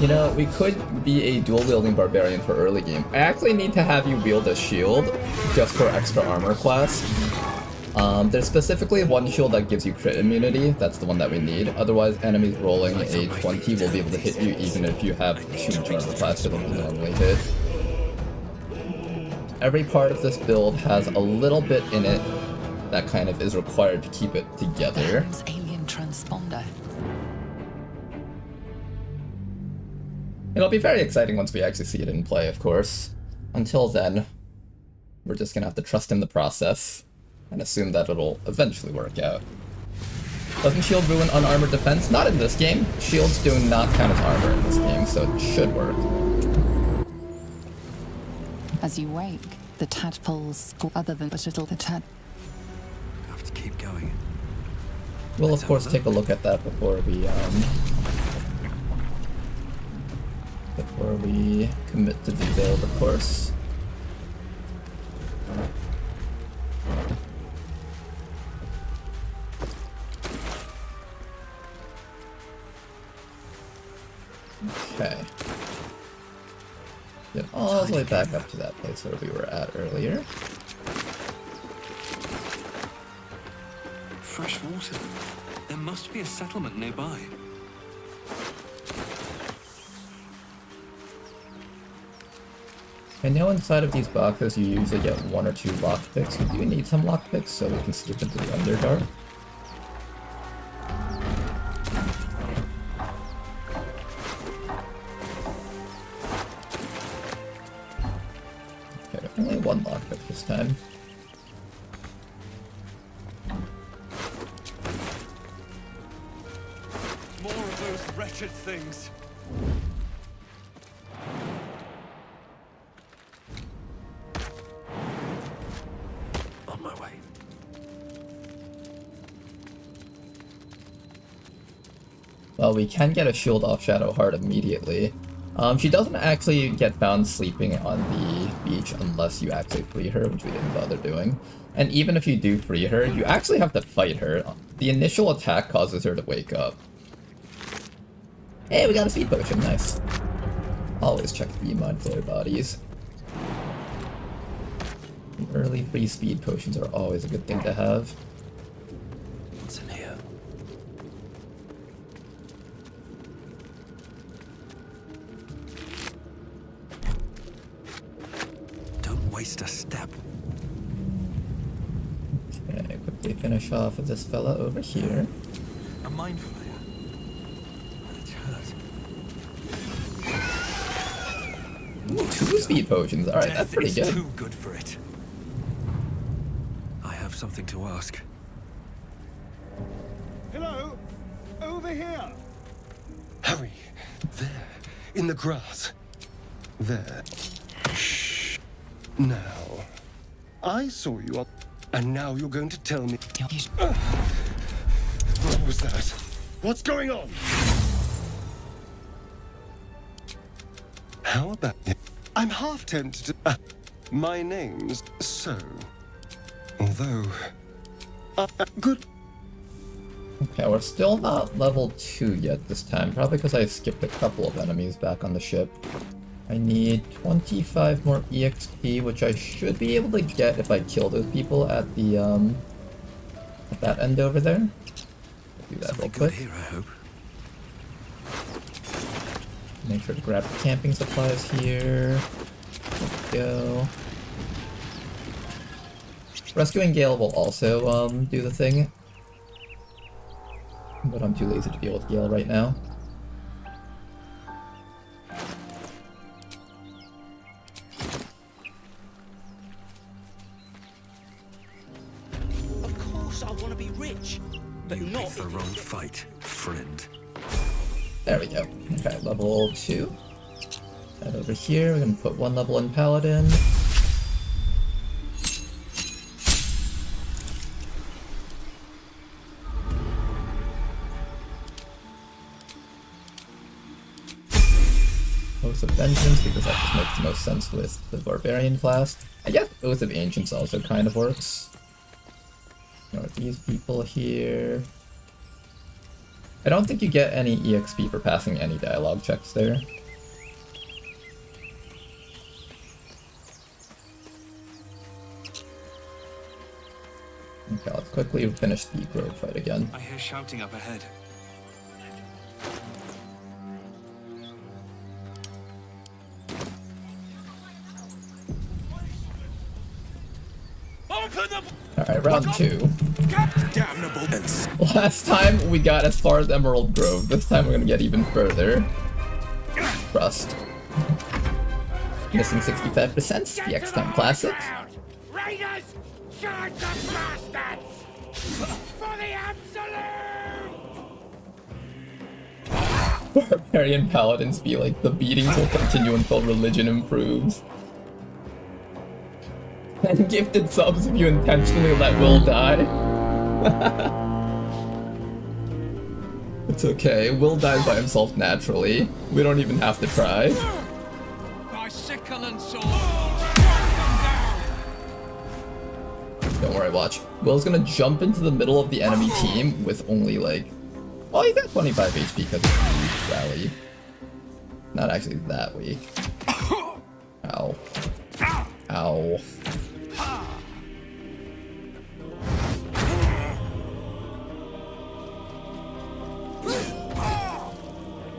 You know, we could be a dual-wielding barbarian for early game. I actually need to have you wield a shield just for extra armor class. There's specifically one shield that gives you crit immunity. That's the one that we need. Otherwise, enemies rolling a 20 will be able to hit you even if you have too much armor class that will normally hit. Every part of this build has a little bit in it that kind of is required to keep it together. Alien transponder. It'll be very exciting once we actually see it in play, of course. Until then, we're just gonna have to trust in the process and assume that it'll eventually work out. Doesn't shield ruin unarmored defense? Not in this game. Shields do not count as armor in this game, so it should work. As you wake, the tadpoles other than the tad. I have to keep going. We'll of course take a look at that before we commit to the build, of course. Okay. Get all the way back up to that place where we were at earlier. Fresh water. There must be a settlement nearby. I know inside of these boxes you usually get 1 or 2 lockpicks. We do need some lockpicks so we can skip into the Underdark. Okay, only 1 lockpick this time. those wretched things. On my way. Well, we can get a shield off Shadowheart immediately. She doesn't actually get found sleeping on the beach unless you actually free her, which we didn't bother doing. And even if you do free her, you actually have to fight her. The initial attack causes her to wake up. Hey, we got a speed potion, nice. Always check the mod for their bodies. The early free speed potions are always a good thing to have. What's in here? Don't waste a step. Okay, quickly finish off with this fella over here. A mind flayer. It's hurt. Ooh, 2 speed potions. Alright, that's pretty good. Too good for it. I have something to ask. Hello? Over here! Hurry! There, in the grass. There. Shh. Now, I saw you up, and now you're going to tell me. What was that? What's going on? How about it? I'm half tempted to. My name's So. Although. Good. Okay, we're still not level 2 yet this time, probably because I skipped a couple of enemies back on the ship. I need 25 more EXP, which I should be able to get if I kill those people at the, at that end over there. Do that real quick. Here, I hope. Make sure to grab the camping supplies here. There we go. Rescuing Gale will also, do the thing. But I'm too lazy to deal with Gale right now. Of course I want to be rich, but You not picked the wrong fight, friend. There we go. Okay, level 2. And over here, we're gonna put 1 level in Paladin. Oath of Vengeance, because that just makes the most sense with the Barbarian class. I guess Oath of Ancients also kind of works. You know, these people here. I don't think you get any EXP for passing any dialogue checks there. Okay, let's quickly finish the Grove fight again. I hear shouting up ahead. Alright, round 2. Damnable. Last time we got as far as Emerald Grove, this time we're gonna get even further. Trust. Missing 65%, the X-Time Classic. Raiders, charge the bastards! For the absolute! Barbarian Paladins be like, the beatings will continue until religion improves. And gifted subs if you intentionally let Will die. It's okay, Will dies by himself naturally. We don't even have to try. My sickle and sword! Don't worry, watch. Will's gonna jump into the middle of the enemy team with only like... Oh, he got 25 HP because of the rally. Not actually that weak. Ow. Ow.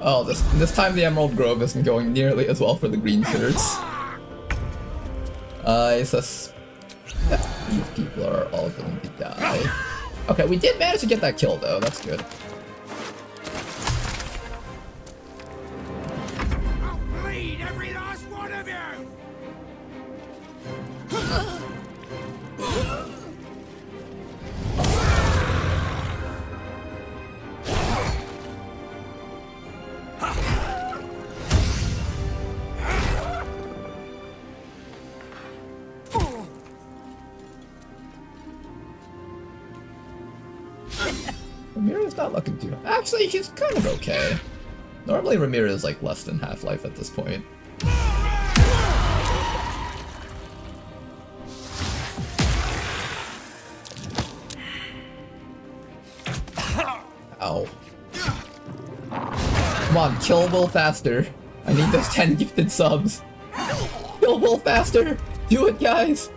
Oh, this time the Emerald Grove isn't going nearly as well for the green shirts. I suspect these people are all going to die. Okay, we did manage to get that kill though, that's good. I'll bleed every last one of you! Ramira's not looking too... Actually, she's kind of okay. Normally Ramira's like less than half-life at this point. Ow. Come on, kill Will faster. I need those 10 gifted subs. Kill Will faster! Do it, guys!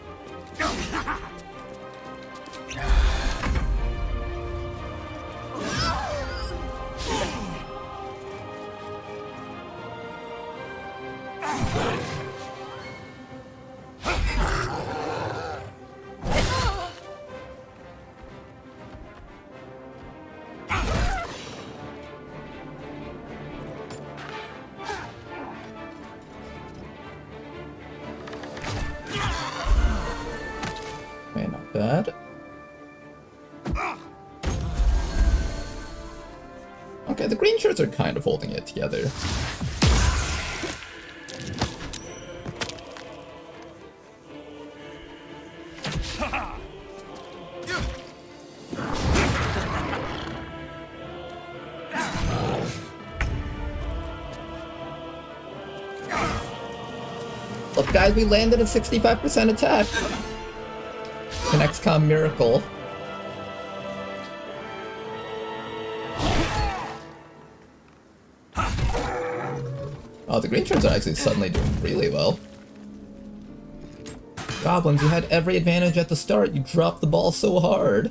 Okay, not bad. Okay, the green shirts are kind of holding it together. Look, guys, we landed a 65% attack. An XCOM miracle. Oh, the green shirts are actually suddenly doing really well. Goblins, you had every advantage at the start. You dropped the ball so hard.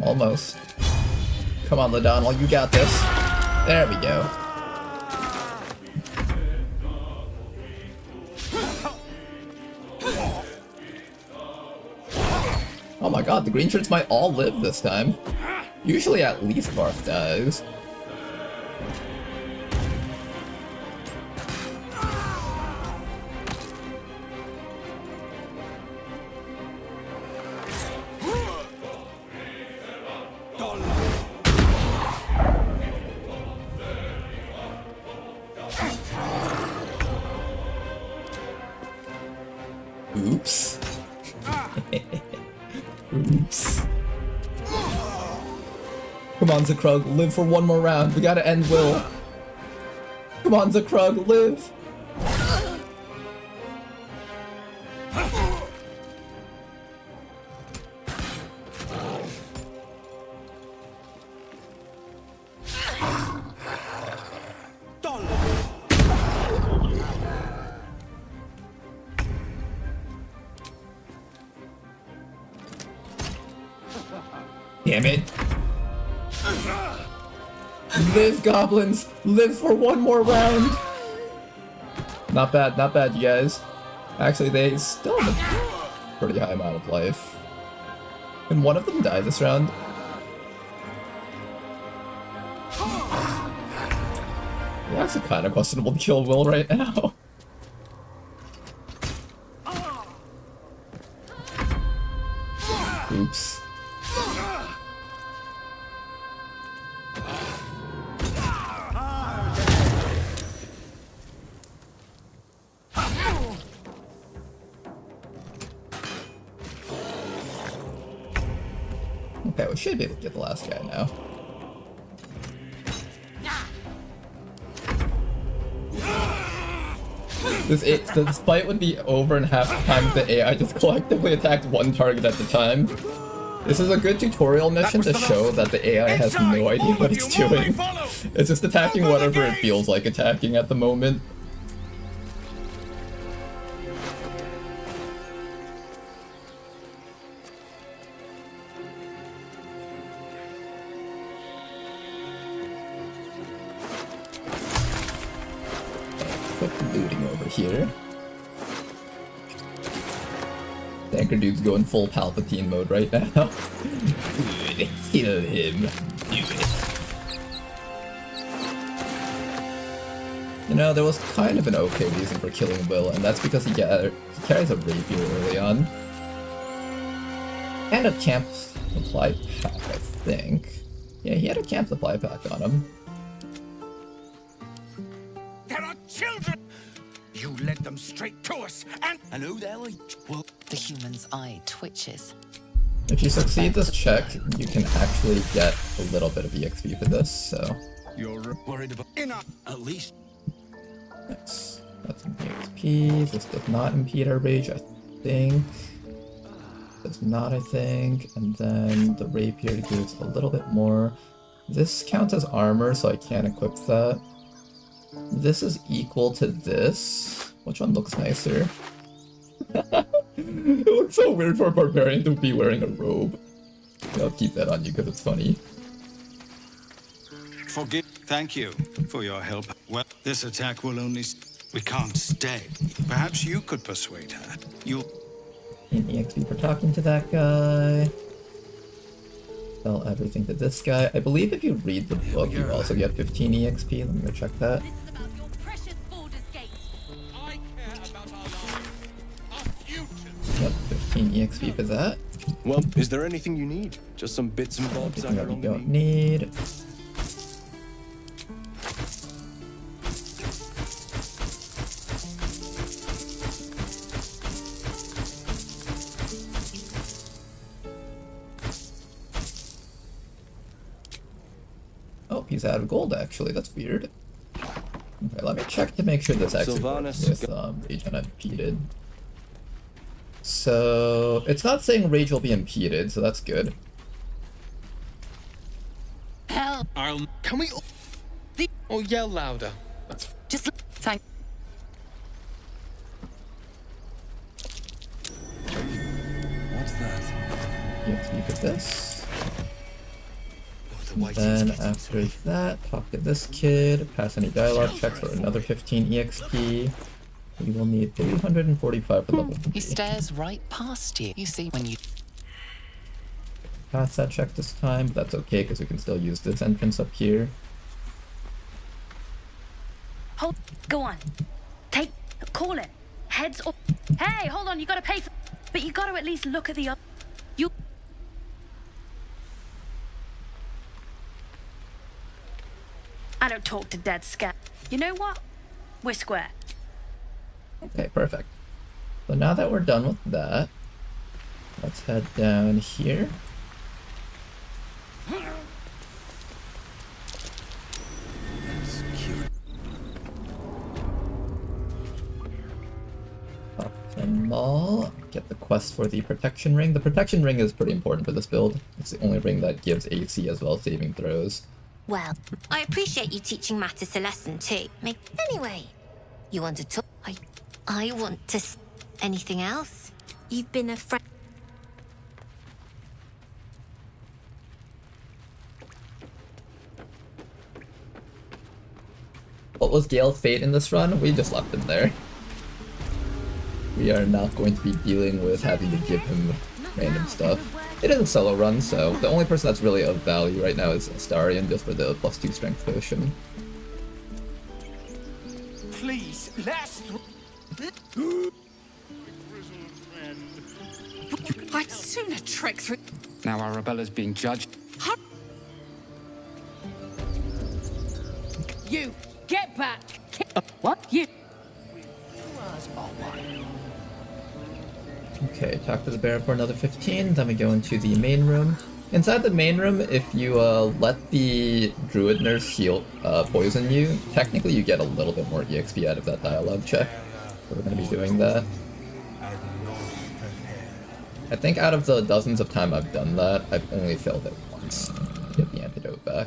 Almost. Come on, Ladonal, you got this. There we go. Oh my god, the green shirts might all live this time. Usually at least Varth dies. Oops. Oops. Come on, Zakrug, live for one more round. We gotta end Will. Come on, Zakrug, live! Damn it. Live, goblins! Live for one more round! Not bad, you guys. Actually, they still have a pretty high amount of life. Can one of them die this round? That's a kind of questionable to kill Will right now. Oops. Okay, we should be able to get the last guy now. This fight would be over in half the time if the AI just collectively attacked one target at a time. This is a good tutorial mission to show that the AI has no idea what it's doing. It's just attacking whatever it feels like attacking at the moment. Put the looting over here. Tanker dude's going full Palpatine mode right now. Good, kill him. Do it. You know, there was kind of an okay reason for killing Will, and that's because he carries a rapier early on. And a supply pack, I think. Yeah, he had a camp supply pack on him. There are children! You led them straight to us, and... Hello there, well... The human's eye twitches. If you succeed this check, you can actually get a little bit of EXP for this, so... You're worried about... Enough! At least... Nice. That's an EXP. This does not impede our rage, I think. Does not, I think. And then the rapier gives a little bit more. This counts as armor, so I can't equip that. This is equal to this. Which one looks nicer? It looks so weird for a barbarian to be wearing a robe. I'll keep that on you because it's funny. Thank you for your help. Well, this attack will only... We can't stay. Perhaps you could persuade her. You'll... An EXP for talking to that guy. Sell everything to this guy. I believe if you read the book, you also get 15 EXP. Let me go check that. This is about your precious Baldur's Gate. I care about our lives, our futures. Yep, 15 EXP for that. Well, is there anything you need? Just some bits and bobs I Everything no that we longer don't need. need. Oh, he's out of gold actually, that's weird. Okay, let me check to make sure this actually works with rage unimpeded. So, it's not saying rage will be impeded, so that's good. Hell, Can we... Or yell louder? just thank. What's that? EXP for this. And then after that, talk to this kid, pass any dialogue checks for another 15 EXP. We will need 345 for level 3. He stares right past you. You see when you... Pass that check this time, but that's okay because we can still use this entrance up here. Hold. Go on. Take. Call it. Heads or. Hey, hold on. You gotta pay for. But you gotta at least look at the. You. I don't talk to dead scat. You know what? We're square. Okay, perfect. So now that we're done with that, let's head down here. Up to the mall, get the quest for the protection ring. The protection ring is pretty important for this build. It's the only ring that gives AC as well as saving throws. Well, I appreciate you teaching Mattis a lesson too. Anyway, you want to talk? I want to. Anything else? You've been a friend. What was Gale's fate in this run? We just left him there. We are not going to be dealing with having to give him random stuff. It is a solo run, so the only person that's really of value right now is Astarion, just for the +2 strength potion. Please, last... I'd sooner trek through... Now Arabella's being judged. You, get back! What? You... Okay, talk to the bear for another 15, then we go into the main room. Inside the main room, if you let the druid nurse heal poison you, technically you get a little bit more EXP out of that dialogue check. So we're going to be doing that. I think out of the dozens of times I've done that, I've only failed it once to get the antidote back.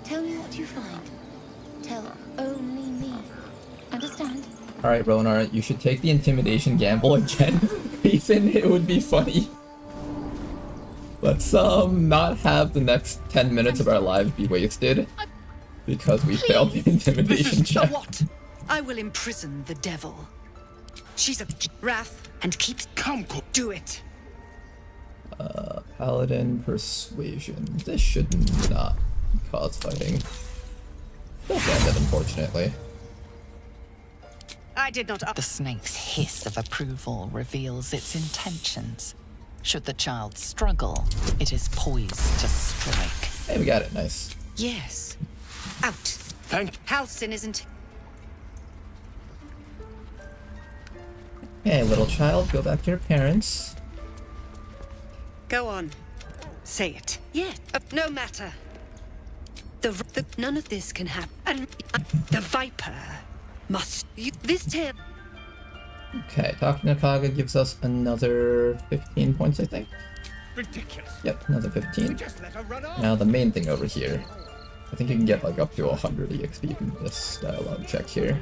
Tell me what you find. Tell only me. Understand? Alright, Ronar, you should take the intimidation gamble again. Ethan, it would be funny. Let's not have the next 10 minutes of our lives be wasted because we failed the intimidation check. What? I will imprison the devil. She's a wrath and keeps... Come, do it. Paladin persuasion. This should not cause fighting. Still banded, unfortunately. I did not. The snake's hiss of approval reveals its intentions. Should the child struggle, it is poised to strike. Hey, we got it. Nice. Yes. Out. Halcyon isn't. Hey, little child, go back to your parents. Go on. Say it. Yeah. No matter. None of this can happen. And the Viper must. This tale. Okay, talking to Kaga gives us another 15 points, I think. Ridiculous. Yep, another 15. Just let her run off. Now the main thing over here. I think you can get like up to 100 EXP from this dialogue check here.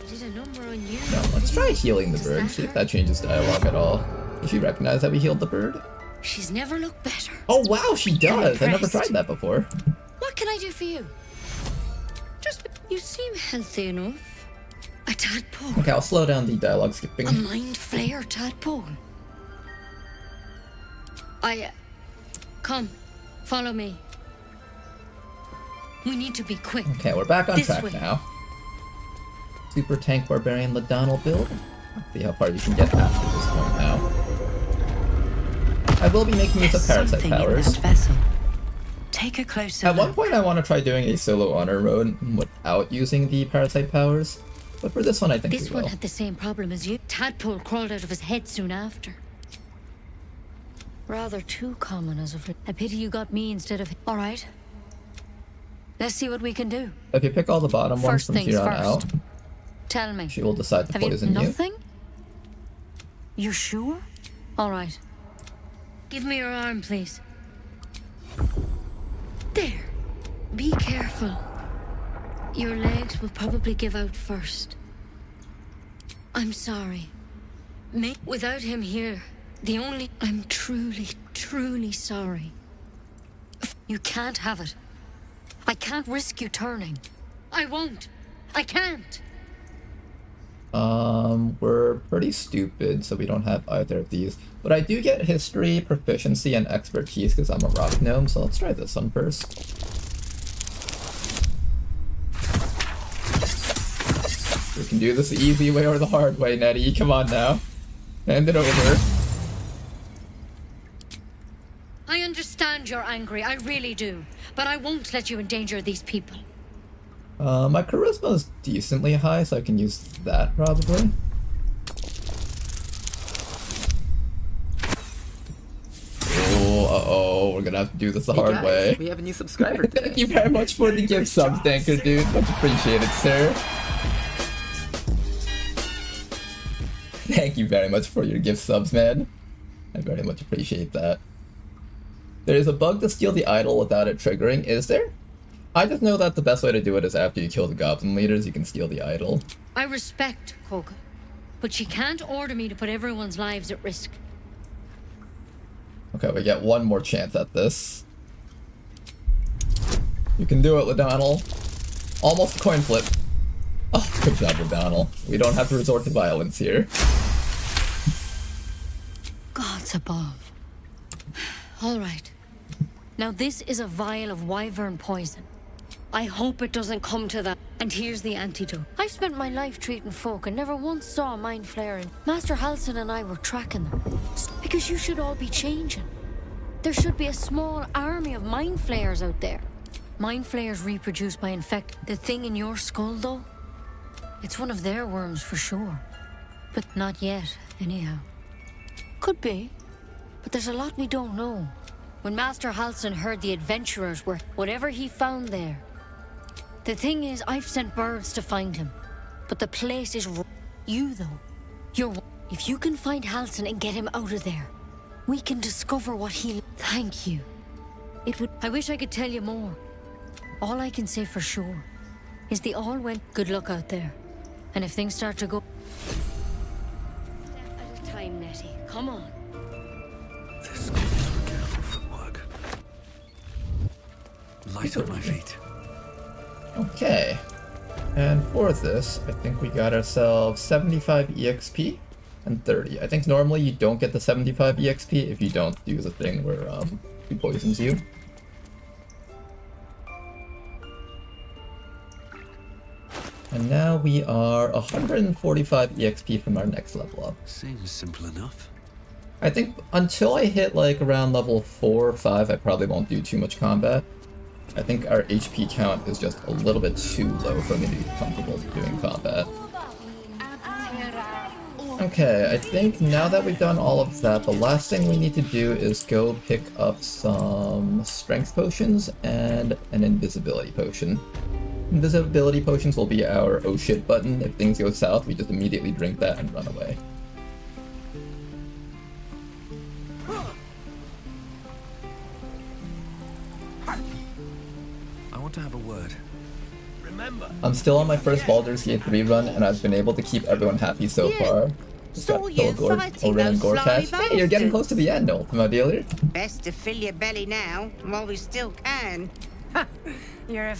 Did a number on you. Now let's try healing the bird, see if that changes dialogue at all. Does she recognize that we healed the bird? She's never looked better. Oh wow, she does! I never impressed. tried that before. What can I do for you? Just, you seem healthy enough. A tadpole. Okay, I'll slow down the dialogue skipping. A mind flayer tadpole. Come, follow me. We need to be quick. Okay, we're back on This track way. now. Super Tank Barbarian Ladonal build. Let's see how far you can get after this point now. I will be making use of Parasite Something in powers. that vessel. Take a closer At one look. point I want to try doing a solo honor mode without using the Parasite powers. But for this one I think This we one will. had the same problem as you. Tadpole crawled out of his head soon after. Rather too common as of. A pity you got me instead of. All right. Let's see what we can do. If you pick all the bottom ones First from things here on first. out, Tell me. she will decide to Have poison you you. nothing? You sure? All right. Give me your arm, please. There. Be careful. Your legs will probably give out first. I'm sorry. Without him here, I'm truly, truly sorry. You can't have it. I can't risk you turning. I won't. I can't. We're pretty stupid, so we don't have either of these. But I do get history, proficiency, and expertise because I'm a rock gnome, so let's try this one first. We can do this the easy way or the hard way, Nettie. Come on now. Hand it over. I understand you're angry, I really do. But I won't let you endanger these people. My charisma is decently high, so I can use that probably. Oh, uh-oh, we're gonna have to do this the hard way. We have a new subscriber. Thank you very much for the gift sub, Danker, dude. Much appreciated, sir. Thank you very much for your gift subs, man. I very much appreciate that. There is a bug to steal the idol without it triggering, is there? I just know that the best way to do it is after you kill the goblin leaders, you can steal the idol. I respect Koga, but she can't order me to put everyone's lives at risk. Okay, we get one more chance at this. You can do it, Ladonal. Almost a coin flip. Oh, good job, Ladonal. We don't have to resort to violence here. Gods above. All right. Now this is a vial of wyvern poison. I hope it doesn't come to that. And here's the antidote. I've spent my life treating folk and never once saw a mind flaring. Master Halcyon and I were tracking them. Because you should all be changing. There should be a small army of mind flayers out there. Mind flayers reproduce by infect. The thing in your skull, though? It's one of their worms for sure. But not yet, anyhow. Could be. But there's a lot we don't know. When Master Halcyon heard the adventurers were whatever he found there. The thing is, I've sent birds to find him. But the place is you, though. If you can find Halcyon and get him out of there, we can discover what he... Thank you. I wish I could tell you more. All I can say for sure is they all went... Good luck out there. And if things start to go... Step at a time, Nettie. Come on. This could be careful footwork. Light on my feet. Okay. And for this, I think we got ourselves 75 EXP and 30. I think normally you don't get the 75 EXP if you don't do the thing where he poisons you. And now we are 145 EXP from our next level up. Seems simple enough. I think until I hit like around level 4 or 5, I probably won't do too much combat. I think our HP count is just a little bit too low for me to be comfortable doing combat. Okay, I think now that we've done all of that, the last thing we need to do is go pick up some strength potions and an invisibility potion. Invisibility potions will be our oh shit button. If things go south, we just immediately drink that and run away. I want to have a word. Remember, I'm still on my first Baldur's Gate 3 run, and I've been able to keep everyone happy so far. We've got Orin and Gorkash. Hey, you're getting close to the end, Ultima dealer. Best to fill your belly now, while we still can. You're a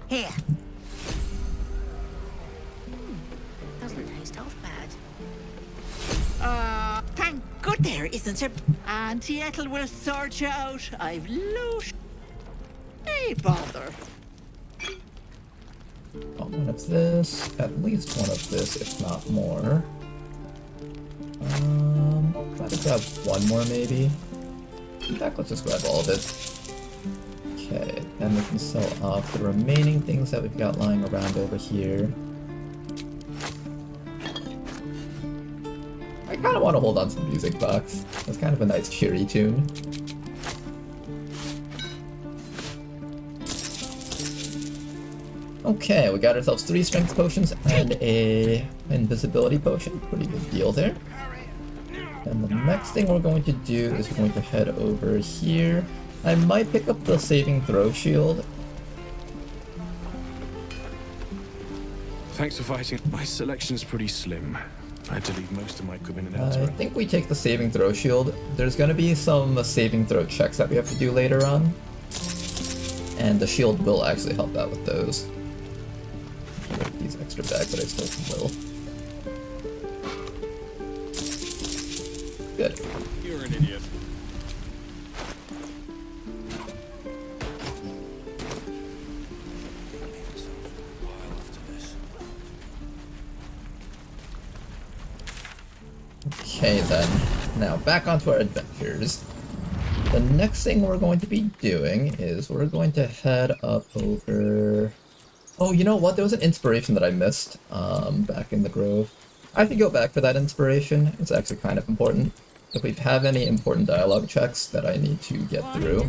Here. Doesn't taste half bad. Thank good there isn't a... Auntie Ethel will sort you out. I've loot. Hey, bother. One of this, at least one of this, if not more. Try to grab one more maybe. In fact, let's just grab all of it. Okay, then we can sell off the remaining things that we've got lying around over here. I kind of want to hold on to the music box. That's kind of a nice cheery tune. Okay, we got ourselves 3 strength potions and a invisibility potion. Pretty good deal there. And the next thing we're going to do is we're going to head over here. I might pick up the saving throw shield. Thanks for fighting. My selection's pretty slim. I had to leave most of my equipment in I elsewhere. think we take the saving throw shield. There's going to be some saving throw checks that we have to do later on. And the shield will actually help out with those. These extra bags, but I still will. Good. You're an idiot. Okay then, now back onto our adventures. The next thing we're going to be doing is we're going to head up over... Oh, you know what? There was an inspiration that I missed back in the Grove. I could go back for that inspiration. It's actually kind of important. If we have any important dialogue checks that I need to get through,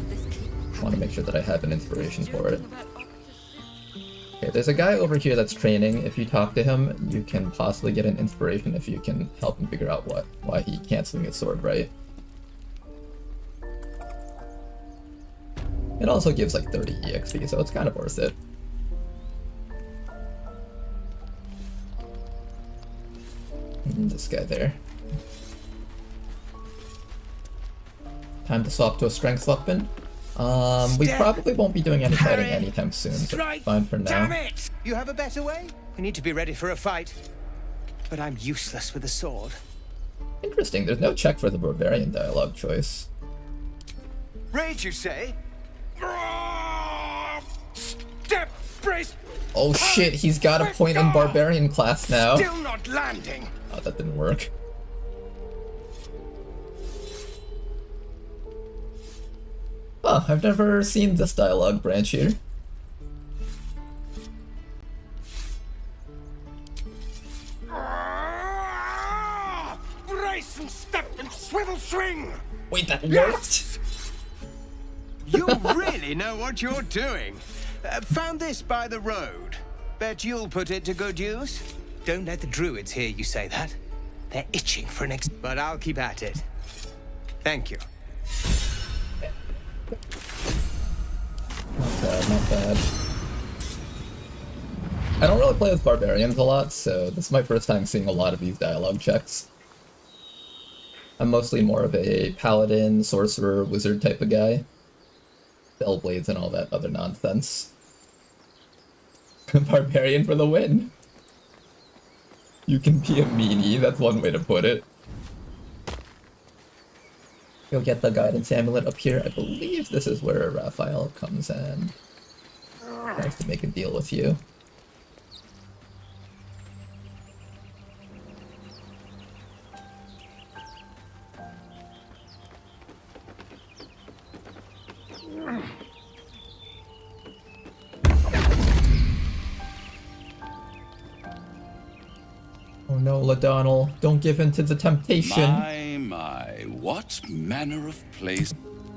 I want to make sure that I have an inspiration for it. Okay, there's a guy over here that's training. If you talk to him, you can possibly get an inspiration if you can help him figure out why he can't swing his sword right. It also gives like 30 EXP, so it's kind of worth it. And this guy there. Time to swap to a strength weapon. We probably won't be doing any fighting anytime soon, so fine for now. Damn it! You have a better way? I need to be ready for a fight. But I'm useless with a sword. Interesting, there's no check for the barbarian dialogue choice. Rage, you say? Step, brace! Oh shit, he's got a point in barbarian class now. Still not landing. Oh, that didn't work. Oh, I've never seen this dialogue branch here. Brace and step and swivel swing! Wait, that worked? You really know what you're doing. Found this by the road. Bet you'll put it to good use. Don't let the druids hear you say that. They're itching for an but I'll keep at it. Thank you. Not bad, not bad. I don't really play with barbarians a lot, so this is my first time seeing a lot of these dialogue checks. I'm mostly more of a paladin, sorcerer, wizard type of guy. Spellblades and all that other nonsense. Barbarian for the win! You can be a meanie, that's one way to put it. You'll get the guidance amulet up here. I believe this is where Raphael comes and tries to make a deal with you. Oh no, Ladonnell, don't give in to the temptation. My, what manner of place?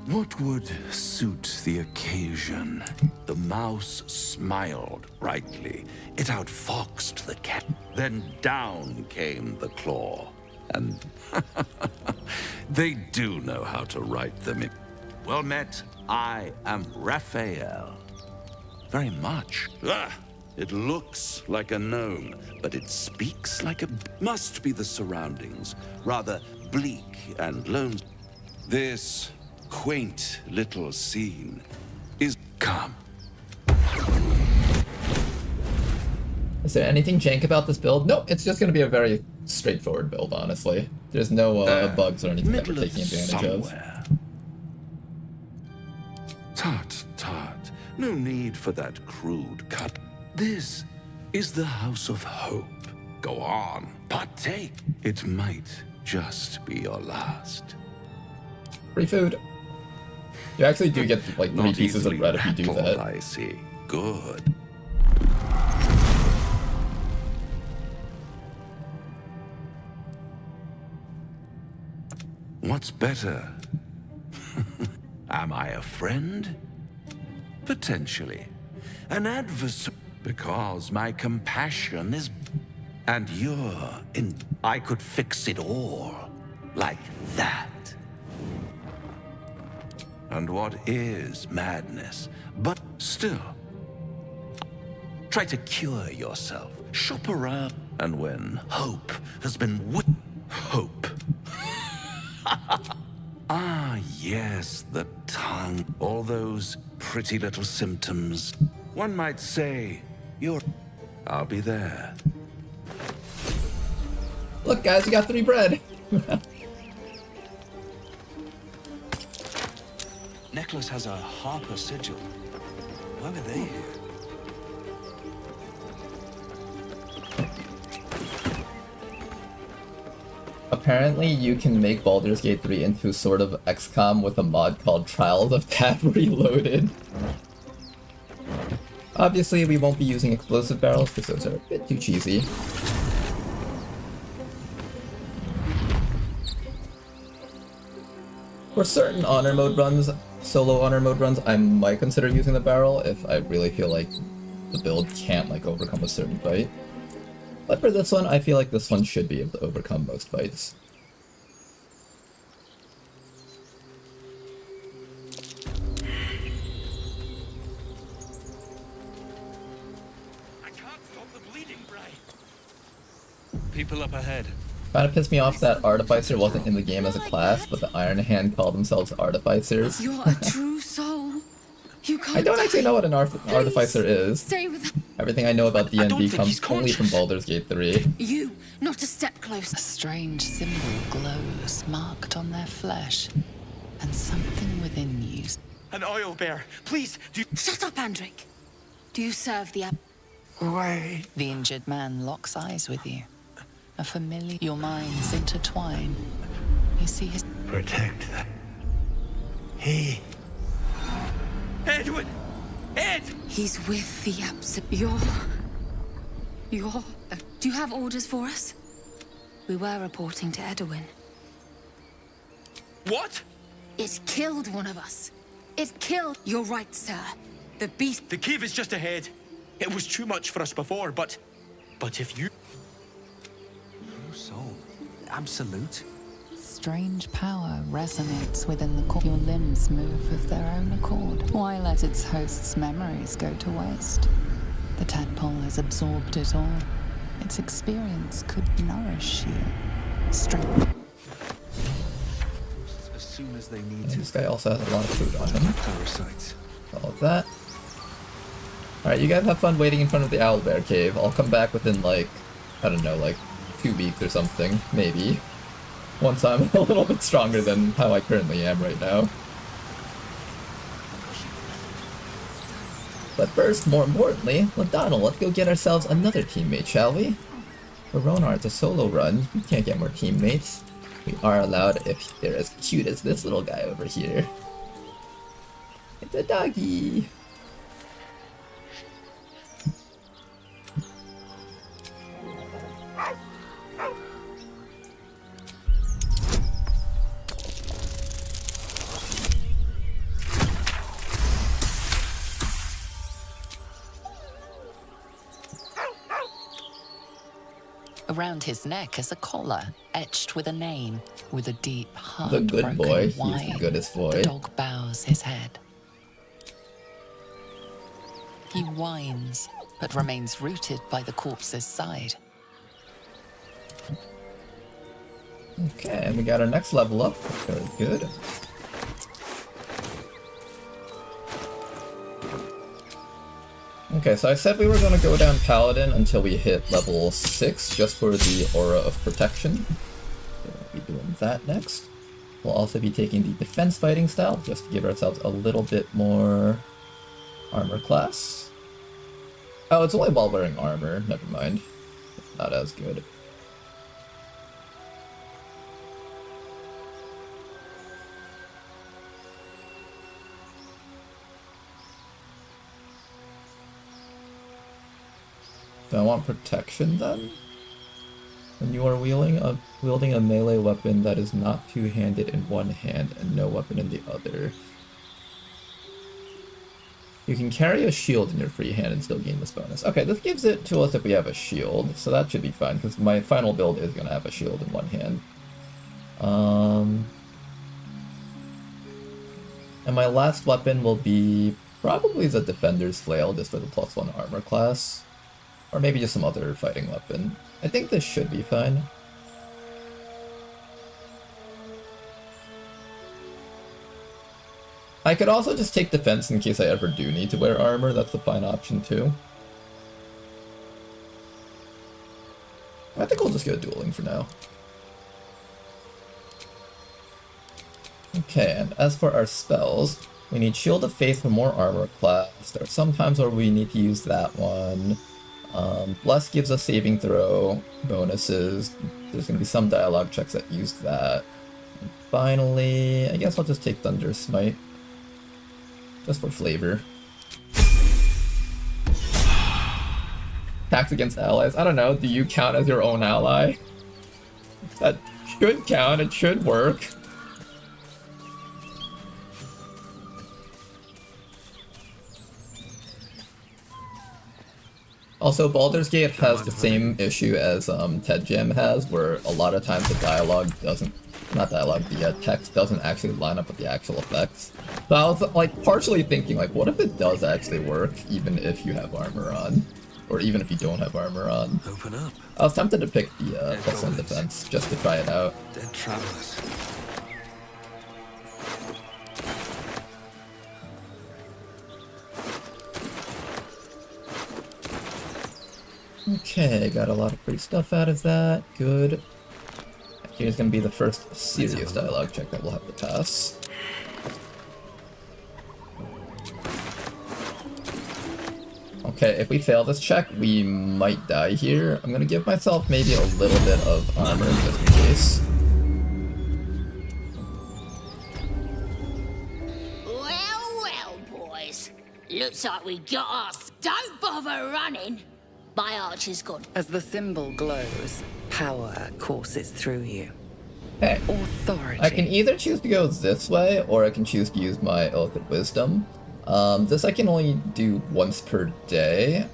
What would suit the occasion? The mouse smiled brightly. It outfoxed the cat. Then down came the claw. And they do know how to write them. Well met, I am Raphael. Very much. It looks like a gnome, but it speaks like a... Must be the surroundings. Rather bleak and lone. This quaint little scene is... Come. Is there anything jank about this build? Nope, it's just going to be a very straightforward build, honestly. There's no bugs or anything that we're taking advantage of. Tut, tut. No need for that crude cut. This is the House of Hope. Go on, partake. It might just be your last. Free food. You actually do get like 3 pieces of bread if you do that. I see. Good. What's better? Am I a friend? Potentially. An adversary. Because my compassion is... And you're in... I could fix it all. Like that. And what is madness? But still... Try to cure yourself. Shop around. And when hope has been... Hope. Ah, yes, the tongue. All those pretty little symptoms. One might say, I'll be there. Look, guys, you got 3 bread. Necklace has a Harper sigil. Why were they here? Apparently, you can make Baldur's Gate 3 into sort of XCOM with a mod called Trials of Tab Reloaded. Obviously, we won't be using explosive barrels because those are a bit too cheesy. For certain honor mode runs, solo honor mode runs, I might consider using the barrel if I really feel like the build can't like overcome a certain fight. But for this one, I feel like this one should be able to overcome most fights. I can't stop the bleeding, Bray. People up ahead. Kinda pissed me off that Artificer wasn't in the game as a class, but the Iron Hand called themselves Artificers. You're a true soul. You can't I don't actually know what an Artificer is. stay with Everything I know about D&D comes only from Baldur's Gate 3. you. Not a step closer. A strange symbol glows, marked on their flesh, and something within you. An oil bear. Please, do you... Shut up, Andric. Do you serve the Wait. The injured man locks eyes with you. A familiar... Your minds intertwine. You see his... Protect that. He... Edwin! Ed! He's with the You're... do you have orders for us? We were reporting to Edwin. What? It killed one of us. It killed... You're right, sir. The beast... The cave is just ahead. It was too much for us before, but if you... Soul. Absolute. Strange power resonates within the core. Your limbs move of their own accord. Why let its host's memories go to waste? The tadpole has absorbed it all. Its experience could nourish you. Strength. As soon as they need And to. this guy also has a lot of food on him. Parasites. All of that. Alright, you guys have fun waiting in front of the owlbear cave. I'll come back within like, I don't know, like 2 weeks or something, maybe. Once I'm a little bit stronger than how I currently am right now. But first, more importantly, Ladonnell, let's go get ourselves another teammate, shall we? For Ronar, it's a solo run. We can't get more teammates. We are allowed if they're as cute as this little guy over here. The doggy. Around his neck is a collar, etched with a name, with a deep, The good heartbroken boy. whine. He's the goodest boy. The dog bows his head. He whines, but remains rooted by the corpse's side. Okay, and we got our next level up. Very good. Okay, so I said we were going to go down Paladin until we hit level 6, just for the Aura of Protection. So we'll be doing that next. We'll also be taking the Defense Fighting style, just to give ourselves a little bit more armor class. Oh, it's only while wearing armor, never mind. Not as good. Do I want protection then? When you are wielding a melee weapon that is not two-handed in one hand and no weapon in the other. You can carry a shield in your free hand and still gain this bonus. Okay, this gives it to us if we have a shield, so that should be fine, because my final build is going to have a shield in one hand. And my last weapon will be probably the Defender's Flail, just for the +1 armor class. Or maybe just some other fighting weapon. I think this should be fine. I could also just take defense in case I ever do need to wear armor. That's a fine option too. I think we'll just go dueling for now. Okay, and as for our spells, we need Shield of Faith for more armor class. There are some times where we need to use that one. Bless gives us saving throw bonuses. There's going to be some dialogue checks that use that. And finally, I guess I'll just take Thunder Smite. Just for flavor. Attacks against allies. I don't know, do you count as your own ally? That should count, it should work. Also, Baldur's Gate has the same issue as Ted Jam has, where a lot of times the dialogue doesn't, the text doesn't actually line up with the actual effects. So I was like partially thinking, like, what if it does actually work, even if you have armor on, or even if you don't have armor on? Open up. I was tempted to pick the +1 defense just to try it out. Dead travelers. Okay, got a lot of free stuff out of that. Good. Here's gonna be the first serious dialogue check that we'll have to pass. Okay, if we fail this check, we might die here. I'm gonna give myself maybe a little bit of armor just in case. Well, boys. Looks like we got us. Don't bother running. My archer's gone. As the symbol glows, power courses through you. Okay. Authority. I can either choose to go this way, or I can choose to use my Oath of Wisdom. This I can only do once per day.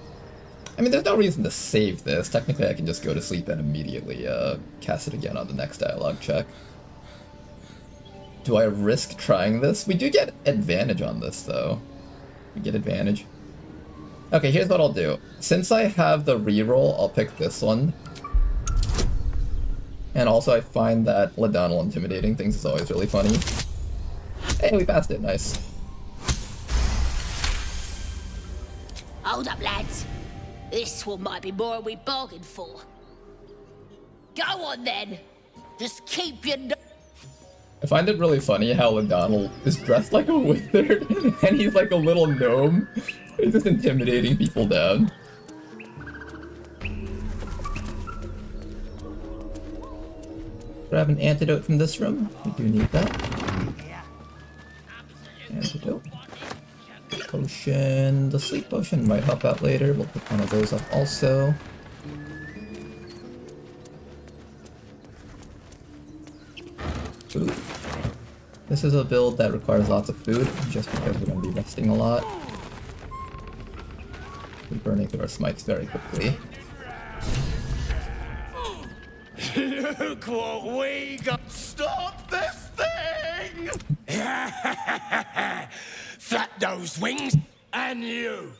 I mean, there's no reason to save this. Technically, I can just go to sleep and immediately cast it again on the next dialogue check. Do I risk trying this? We do get advantage on this, though. We get advantage. Okay, here's what I'll do. Since I have the reroll, I'll pick this one. And also, I find that Ladonal intimidating things is always really funny. Hey, we passed it. Nice. Hold up, lads. This one might be more than we bargained for. Go on, then. Just keep your... I find it really funny how Ladonal is dressed like a wizard, and he's like a little gnome. He's just intimidating people down. Grab an antidote from this room. We do need that. Antidote. potion. The sleep potion might help out later. We'll pick one of those up also. Ooh. This is a build that requires lots of food, just because we're going to be resting a lot. We're burning through our smites very quickly. Look what we got! Stop this thing! Flap those wings! And you!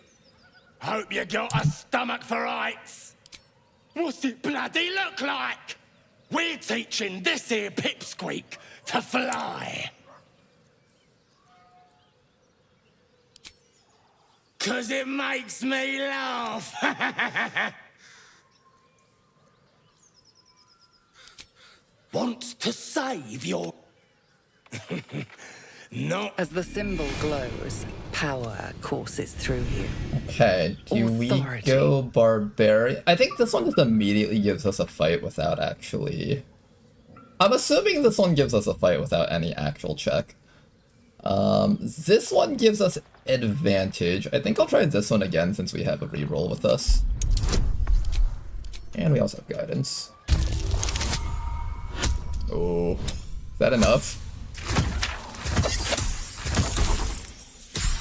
Hope you got a stomach for heights! What's it bloody look like? We're teaching this here pipsqueak to fly! 'Cause it makes me laugh! Wants to save your... Not... As the symbol glows, power courses through you. Okay, do we Authority. go barbarian? I think this one just immediately gives us a fight without actually... I'm assuming this one gives us a fight without any actual check. This one gives us advantage. I think I'll try this one again since we have a reroll with us. And we also have guidance. Oh, is that enough?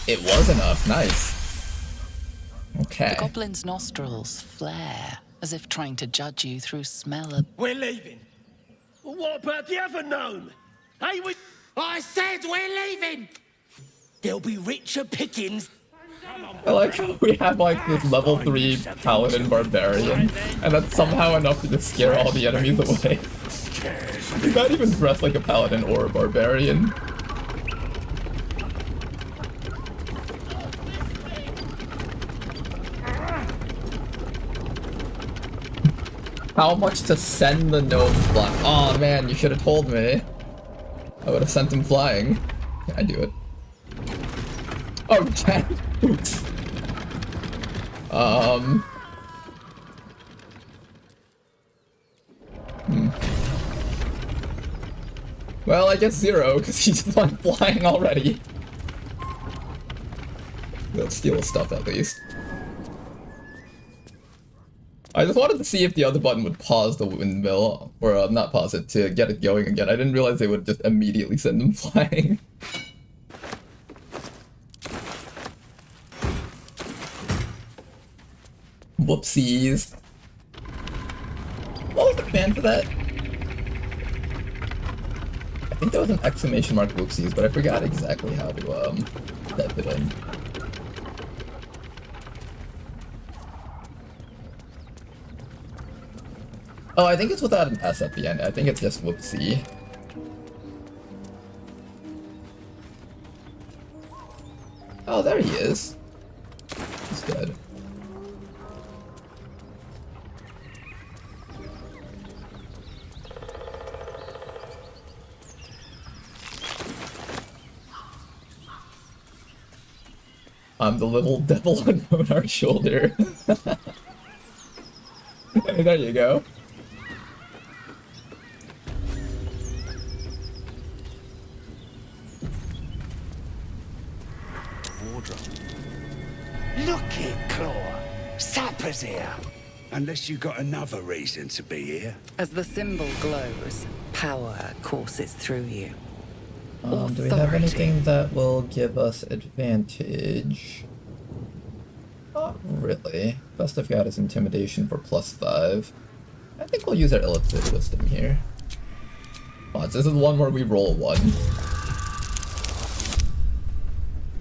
It was enough, nice. Okay. The goblin's nostrils flare, as if trying to judge you through smell of... We're leaving. What about the other gnome? Hey, we... I said we're leaving! There'll be richer pickings. I like how we have like this level 3 paladin barbarian, and that's somehow enough to just scare all the enemies away. He's not even dressed like a paladin or a barbarian. How much to send the gnome flying? Oh man, you should have told me. I would have sent him flying. Can I do it? Oh, Jank! Oops. Well, I guess 0, because he just went flying already. Let's steal his stuff at least. I just wanted to see if the other button would pause the windmill, or not pause it, to get it going again. I didn't realize they would just immediately send him flying. Whoopsies. What was the command for that? I think that was an exclamation mark whoopsies, but I forgot exactly how to type it in. Oh, I think it's without an S at the end. I think it's just whoopsie. Oh, there he is. He's dead. I'm the little devil on our shoulder. Hey, there you go. Look it, Claw. Sapper's here. Unless you got another reason to be here. As the symbol glows, power courses through you. Do we have anything that will give us advantage? Not really. Best I've got is intimidation for +5. I think we'll use our illicit wisdom here. Oh, this is the one where we roll a 1.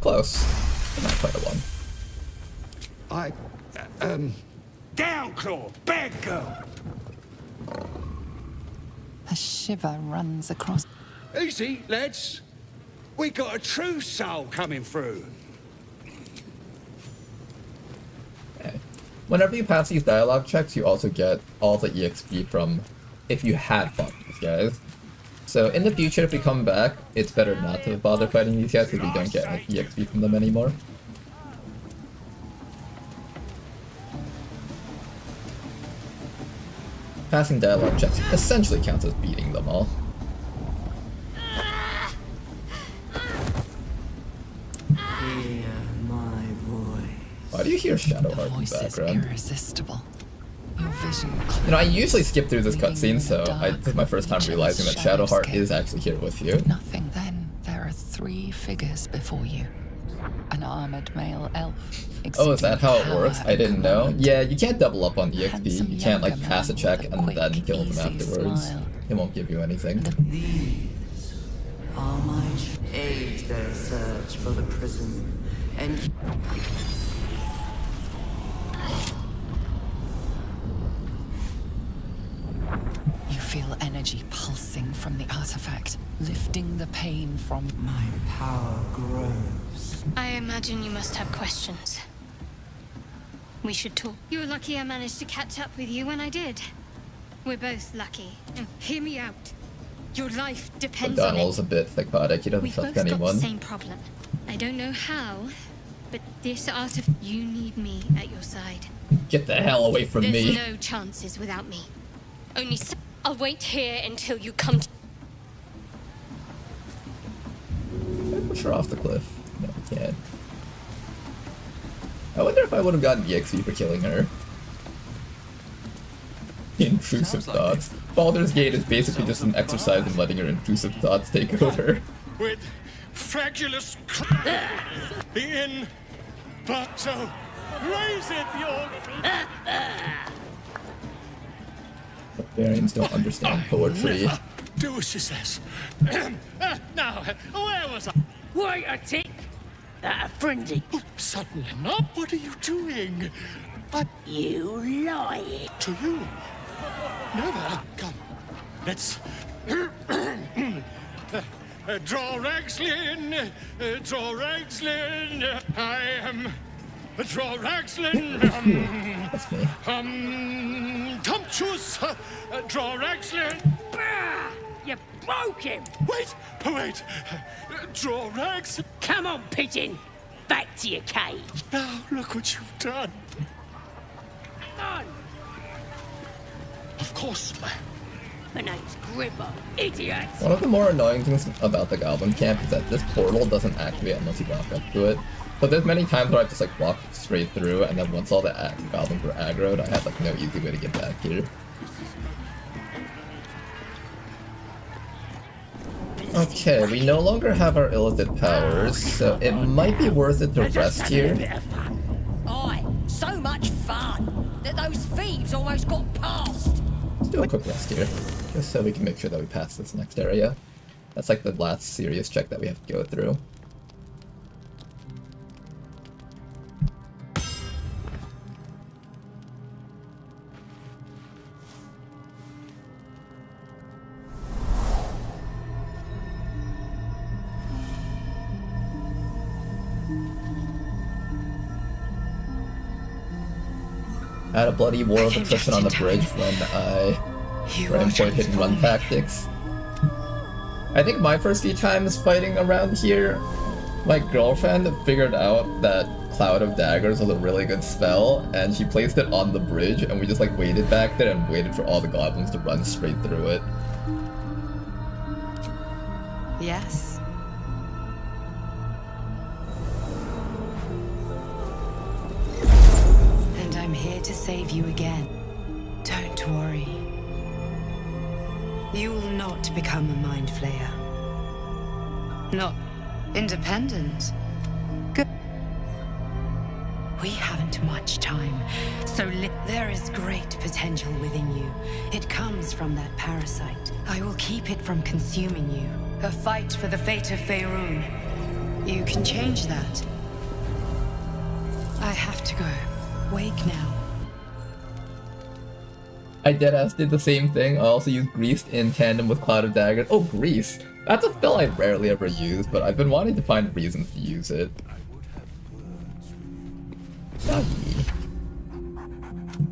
Close. Not quite a 1. Down, Claw! Bad girl! A shiver runs across... Easy, lads. We got a true soul coming through. Okay. Whenever you pass these dialogue checks, you also get all the EXP from if you had fought these guys. So in the future, if we come back, it's better not to bother fighting these guys because we don't get any EXP from them anymore. Passing dialogue checks essentially counts as beating them all. Hear my Why do you hear The Shadowheart in voice the is background? irresistible. Your vision You know, I usually skip through this Leaving cutscene, so this is my first time realizing that Shadowheart is actually here with you. Nothing. Then there are 3 figures before you. An armored male elf. Oh, is that how it power works? I and didn't know. command. Yeah, you can't double up on EXP. Handsome You can't like younger pass a man check with a and quick, then kill them easy afterwards. smile. It won't give you anything. These are my aid their search for the prison, and You feel energy pulsing from the artifact, lifting the pain from my power grows. I imagine you must have questions. We should talk. You're lucky I managed to catch up with you when I did. We're both lucky. And hear me out. Your life depends on it. O'Donnell's a bit psychotic. He doesn't We've trust both got the anyone. same problem. I don't know how, but this you need me at your side. Get the hell away from There's me. no chances without me. Only I'll wait here until you come to... Push her off the cliff. No, we can't. I wonder if I would have gotten EXP for killing her. Intrusive thoughts. Baldur's Gate is basically just an exercise in letting your intrusive thoughts take over. With fragulous in, but so raise it your. Barbarians don't understand poetry. Do as she says. Now, where was I? Wait a tick. Friendly. Suddenly not. What are you doing? You lie. To you. Never. Come. Let's. Draw Ragslin. Draw Ragslin. I am. Draw Ragslin. That's me. Tumptuous. Draw Ragslin. Bah! You broke him. Wait. Draw Rags. Come on, pigeon. Back to your cage. Now look what you've done. On. Of course. My name's Grimmer. Idiot. One of the more annoying things about the Goblin Camp is that this portal doesn't activate unless you walk up to it. But there's many times where I just like walk straight through, and then once all the goblins were aggroed, I had like no easy way to get back here. Okay, we no longer have our illicit powers, so it might be worth it to rest here. Aye, so much fun that those thieves almost got past. Let's do a quick rest here, just so we can make sure that we pass this next area. That's like the last serious check that we have to go through. I had a bloody war of attrition on the bridge when I employed hit and run tactics. I think my first few times fighting around here, my girlfriend figured out that Cloud of Daggers was a really good spell, and she placed it on the bridge, and we just like waited back there and waited for all the goblins to run straight through it. Yes. And I'm here to save you again. Don't worry. You will not become a mind flayer. Not independent. Good. We haven't much time, so there is great potential within you. It comes from that parasite. I will keep it from consuming you. A fight for the fate of Faerun. You can change that. I have to go. Wake now. I deadass did the same thing. I also used Grease in tandem with Cloud of Daggers. Oh, Grease! That's a spell I rarely ever use, but I've been wanting to find reasons to use it. Doggy.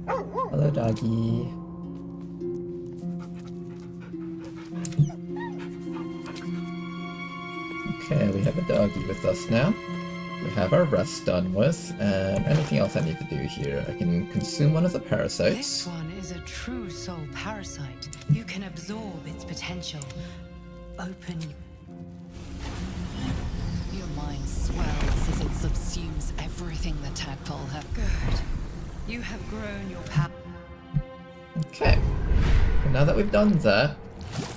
Hello, doggy. Okay, we have a doggy with us now. We have our rest done with, and anything else I need to do here? I can consume one of the parasites. This one is a true soul parasite. You can absorb its potential. Open. Your line swells as it subsumes everything the tadpole has. Good. You have grown your power. Okay. And now that we've done that,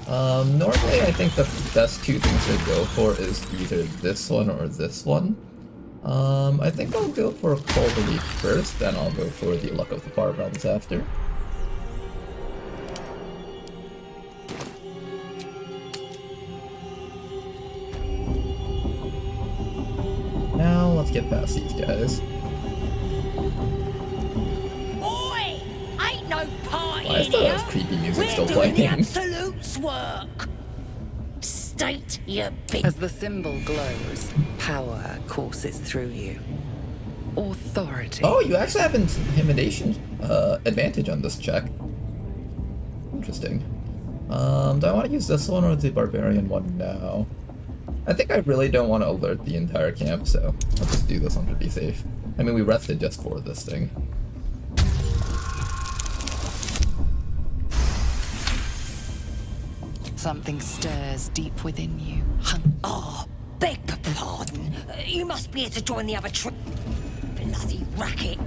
normally I think the best two things to go for is either this one or this one. I think I'll go for Cold Relief first, then I'll go for the Luck of the Far Realms after. Now let's get past these guys. Oi! Ain't no party Why is in that here. creepy music We're still doing the playing? Absolute's work. State your big. As the symbol glows, power courses through you. Authority. Oh, you actually have intimidation advantage on this check. Interesting. Do I want to use this one or the barbarian one now? I think I really don't want to alert the entire camp, so I'll just do this one to be safe. I mean, we rested just for this thing. Something stirs deep within you. Oh, beg pardon. You must be here to join the other bloody racket.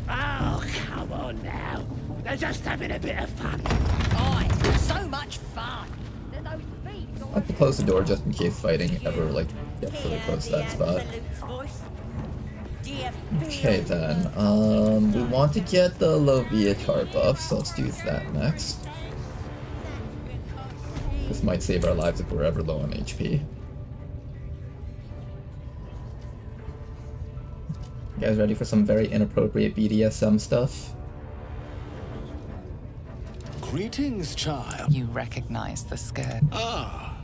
Oh, come on now. They're just having a bit of fun. Aye, so much fun. Those feet. I'll have to close the door just in case fighting ever, like, gets really close to that spot. Okay then, we want to get the Loviatar buff, so let's do that next. This might save our lives if we're ever low on HP. You guys ready for some very inappropriate BDSM stuff? Greetings, child. You recognize the skirt. Ah,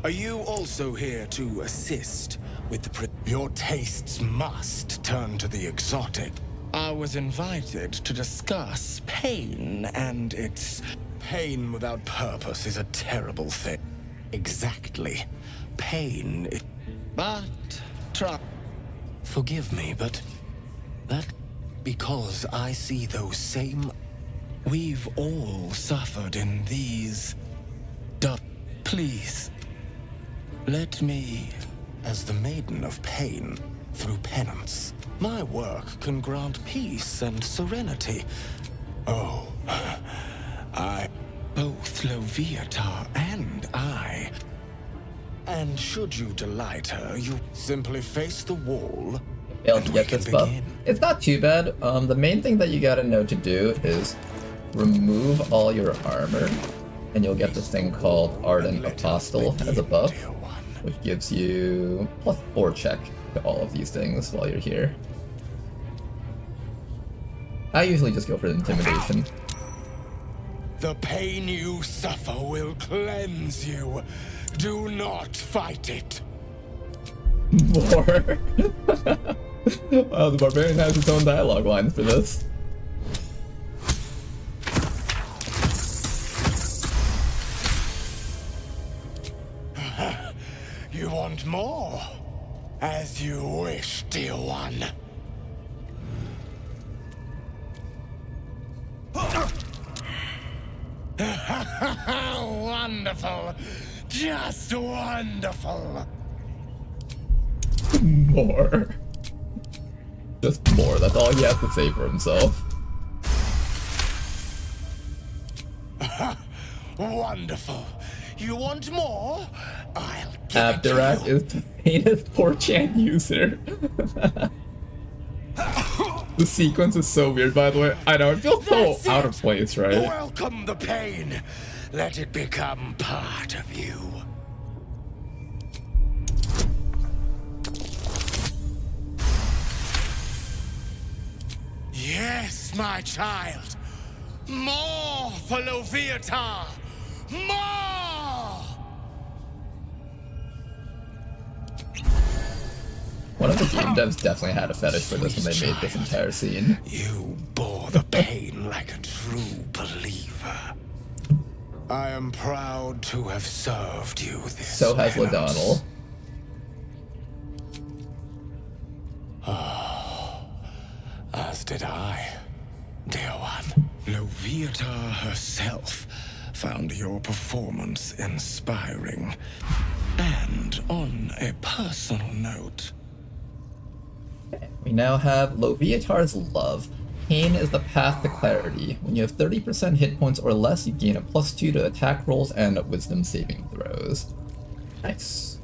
are you also here to assist with the Your tastes must turn to the exotic. I was invited to discuss pain and its... Pain without purpose is a terrible thing. Exactly. Pain is... But... Forgive me, but... That... Because I see those same... We've all suffered in these... Please. Let me, as the Maiden of Pain, through penance, my work can grant peace and serenity. Oh, both Loviatar and I. And should you delight her, you simply face the wall. Failed to get this buff. It's not too bad. The main thing that you gotta know to do is remove all your armor, and you'll get this thing called Ardent Apostle as a buff, which gives you +4 check to all of these things while you're here. I usually just go for the intimidation. The pain you suffer will cleanse you. Do not fight it. More. Wow, the barbarian has its own dialogue lines for this. You want more? As you wish, dear one. Wonderful. Just wonderful. More. Just more, that's all he has to say for himself. Wonderful. You want more? I'll give Abderak it to you. is the faintest 4chan user. The sequence is so weird, by the way. I know, it feels so out of place, right? Welcome the pain. Let it become part of you. Yes, my child. More for Loviatar. More! One of the game devs definitely had a fetish for this when they made this entire scene. You bore the pain like a true believer. I am proud to have served you this So has Ladonnell. Oh, as did I, dear one. Loviatar herself found your performance inspiring. And on a personal note, We now have Loviatar's Love. Pain is the path to clarity. When you have 30% hit points or less, you gain a +2 to attack rolls and wisdom saving throws. Nice.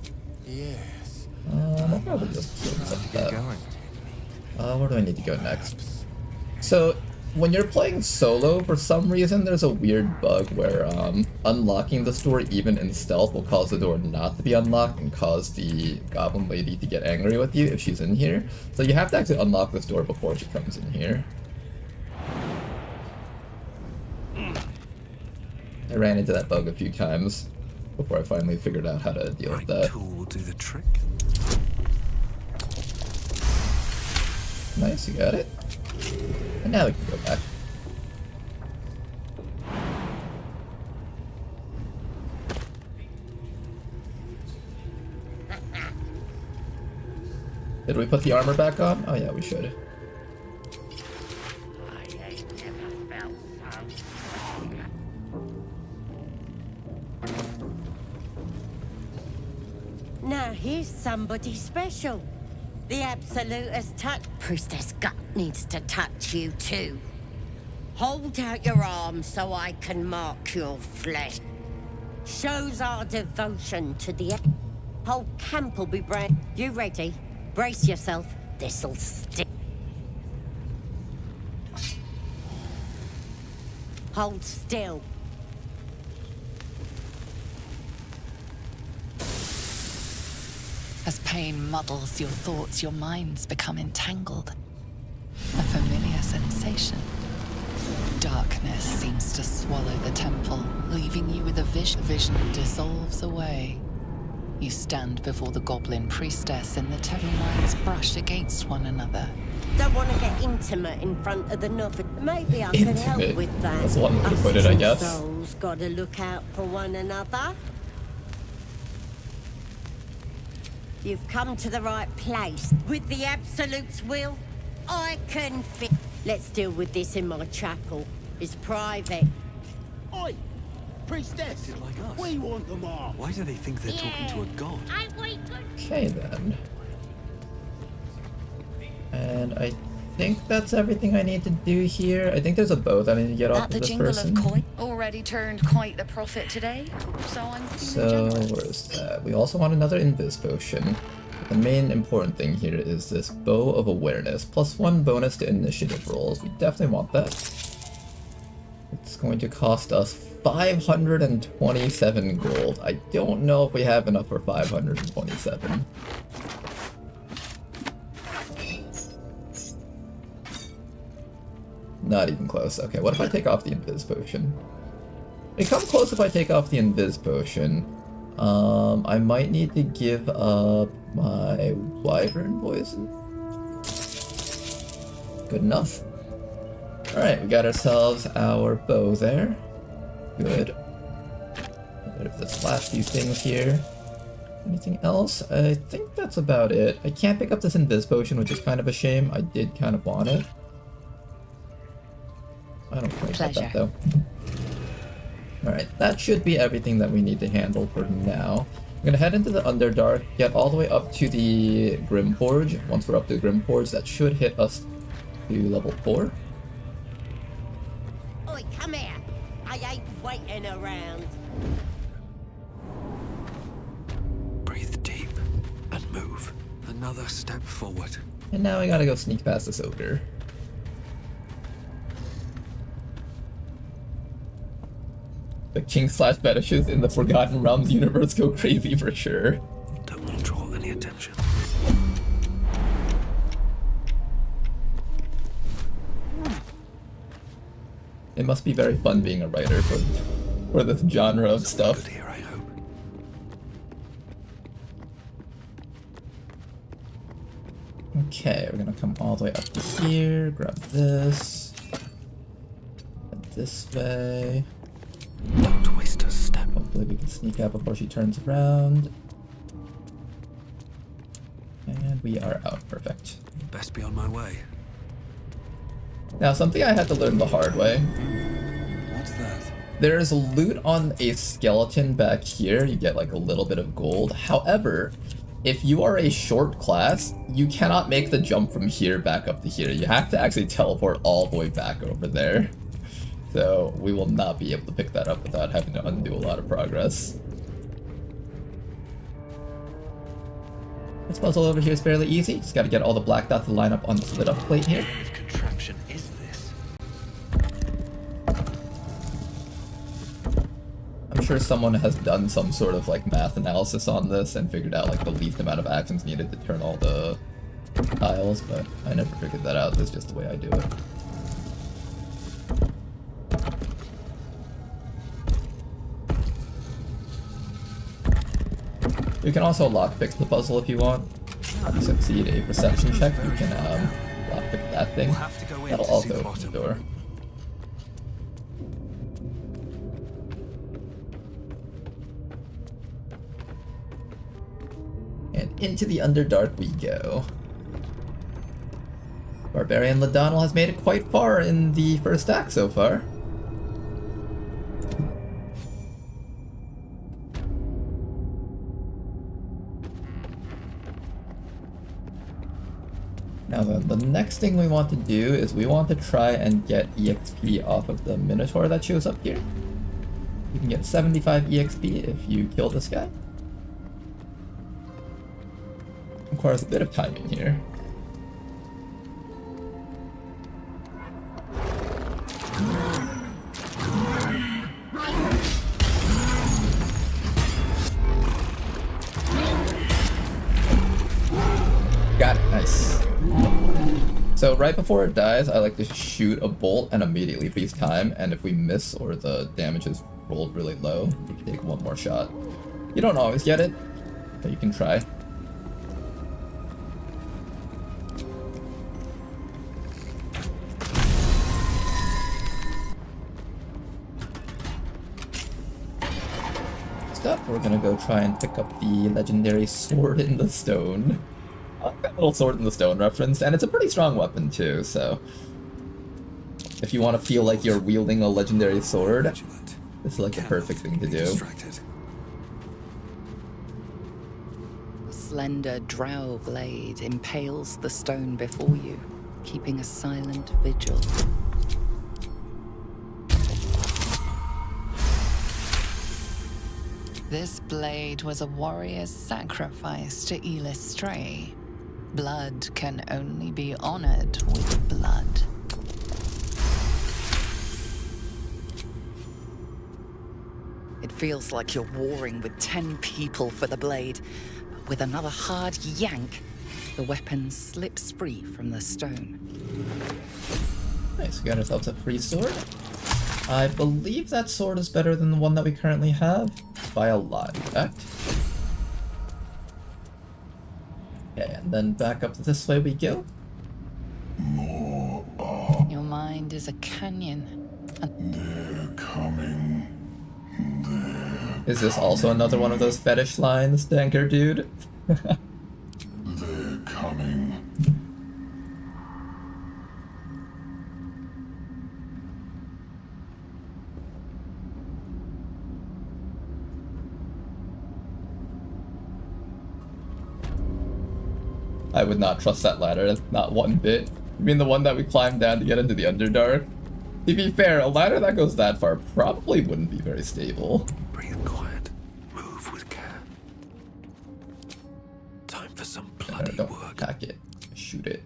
yes. I'll probably just accept that. Where do I need to go next? So, when you're playing solo, for some reason there's a weird bug where unlocking this door even in stealth will cause the door not to be unlocked and cause the goblin lady to get angry with you if she's in here. So you have to actually unlock this door before she comes in here. I ran into that bug a few times before I finally figured out how to deal with that. Tool will do the trick. Nice, you got it. And now we can go back. Did we put the armor back on? Oh yeah, we should. Now here's somebody special. The Absolutist touch. Priestess Gut needs to touch you too. Hold out your arm so I can mark your flesh. Shows our devotion to the whole camp will be brand. You ready? Brace yourself. This'll stick. Hold still. As pain muddles your thoughts, your minds become entangled. A familiar sensation. Darkness seems to swallow the temple, leaving you with a vision. Vision dissolves away. You stand before the goblin priestess and the temple minds brush against one another. Don't want to get intimate in front of the novice. Maybe I can help with that. That's one way to put it, I guess. Souls gotta look out for one another. You've come to the right place. With the Absolute's will, I can fit. Let's deal with this in my chapel. It's private. Oi! Priestess! We want them all! Why do they think they're talking to a god? Okay then. And I think that's everything I need to do here. I think there's a boat I need to get off of The this jingle person. of coin already turned quite the profit today, so I'm feeling So generous. where's that? We also want another invis potion. The main important thing here is this Bow of Awareness, +1 bonus to initiative rolls. We definitely want that. It's going to cost us 527 gold. I don't know if we have enough for 527. Not even close. Okay, what if I take off the invis potion? It come close if I take off the invis potion. I might need to give up my wyvern poison. Good enough. Alright, we got ourselves our bow there. Good. Get rid of this last few things here. Anything else? I think that's about it. I can't pick up this invis potion, which is kind of a shame. I did kind of want it. I don't care about that though. Alright, that should be everything that we need to handle for now. I'm gonna head into the Underdark, get all the way up to the Grimforge. Once we're up to the Grimforge, that should hit us to level 4. Oi, come here. I ain't waiting around. Breathe deep and move. Another step forward. And now we gotta go sneak past this ogre. The king/fetishes in the Forgotten Realms universe go crazy for sure. Don't want to draw any attention. It must be very fun being a writer for this genre of stuff. Good here, I hope. Okay, we're gonna come all the way up to here, grab this. Head this way. Don't waste a step. Hopefully we can sneak out before she turns around. And we are out. Perfect. Best be on my way. Now, something I had to learn the hard way. What's that? There's loot on a skeleton back here. You get like a little bit of gold. However, if you are a short class, you cannot make the jump from here back up to here. You have to actually teleport all the way back over there. So we will not be able to pick that up without having to undo a lot of progress. This puzzle over here is fairly easy. Just gotta get all the black dots to line up on the split up plate here. What contraption is this? I'm sure someone has done some sort of like math analysis on this and figured out like the least amount of actions needed to turn all the tiles, but I never figured that out. That's just the way I do it. You can also lockpick the puzzle if you want. If you succeed a perception check, you can lockpick that thing. That'll also open the door. And into the Underdark we go. Barbarian Ladonal has made it quite far in the first act so far. Now then, the next thing we want to do is we want to try and get EXP off of the Minotaur that shows up here. You can get 75 EXP if you kill this guy. Requires a bit of timing here. Got it, nice. So right before it dies, I like to shoot a bolt and immediately freeze time, and if we miss or the damage is rolled really low, we can take one more shot. You don't always get it, but you can try. Next up, we're gonna go try and pick up the legendary sword in the stone. I like that little sword in the stone reference, and it's a pretty strong weapon too, so if you want to feel like you're wielding a legendary sword, this is like the perfect thing to do. A slender drow blade impales the stone before you, keeping a silent vigil. This blade was a warrior's sacrifice to Elistray. Blood can only be honored with blood. It feels like you're warring with 10 people for the blade. But with another hard yank, the weapon slips free from the stone. Nice, we got ourselves a free sword. I believe that sword is better than the one that we currently have, by a lot, in fact. Okay, and then back up this way we go. Your mind is a canyon. They're coming. Is this also another one of those fetish lines, Danker dude? They're coming. I would not trust that ladder, not one bit. You mean the one that we climbed down to get into the Underdark? To be fair, a ladder that goes that far probably wouldn't be very stable. Breathe quiet. Move with care. Time for some bloody Don't work. attack it. Shoot it.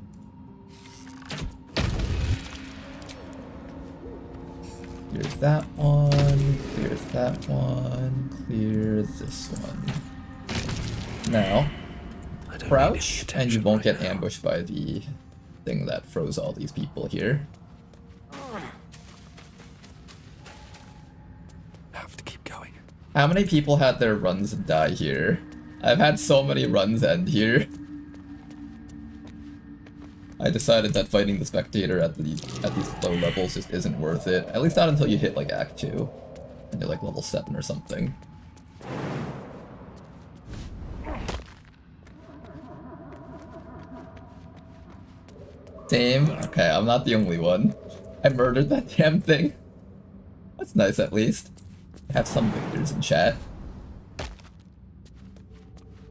Clears that one. Clears that one. Clears this one. Now, crouch, and you won't get ambushed by the thing that froze all these people here. Have to keep going. How many people had their runs die here? I've had so many runs end here. I decided that fighting the spectator at these low levels just isn't worth it. At least not until you hit like Act 2. And you're like level 7 or something. Same? Okay, I'm not the only one. I murdered that damn thing. That's nice at least. Have some victors in chat.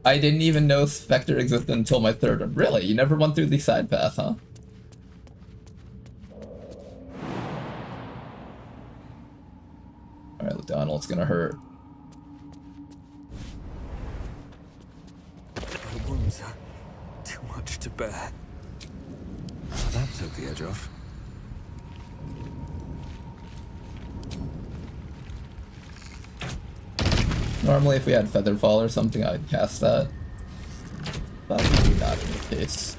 I didn't even know Spectre existed until my third one. Really? You never went through the side path, huh? Alright, Donald's gonna hurt. The wounds are too much to bear. Oh, that took the edge off. Normally if we had Featherfall or something, I'd cast that. But maybe not in this case.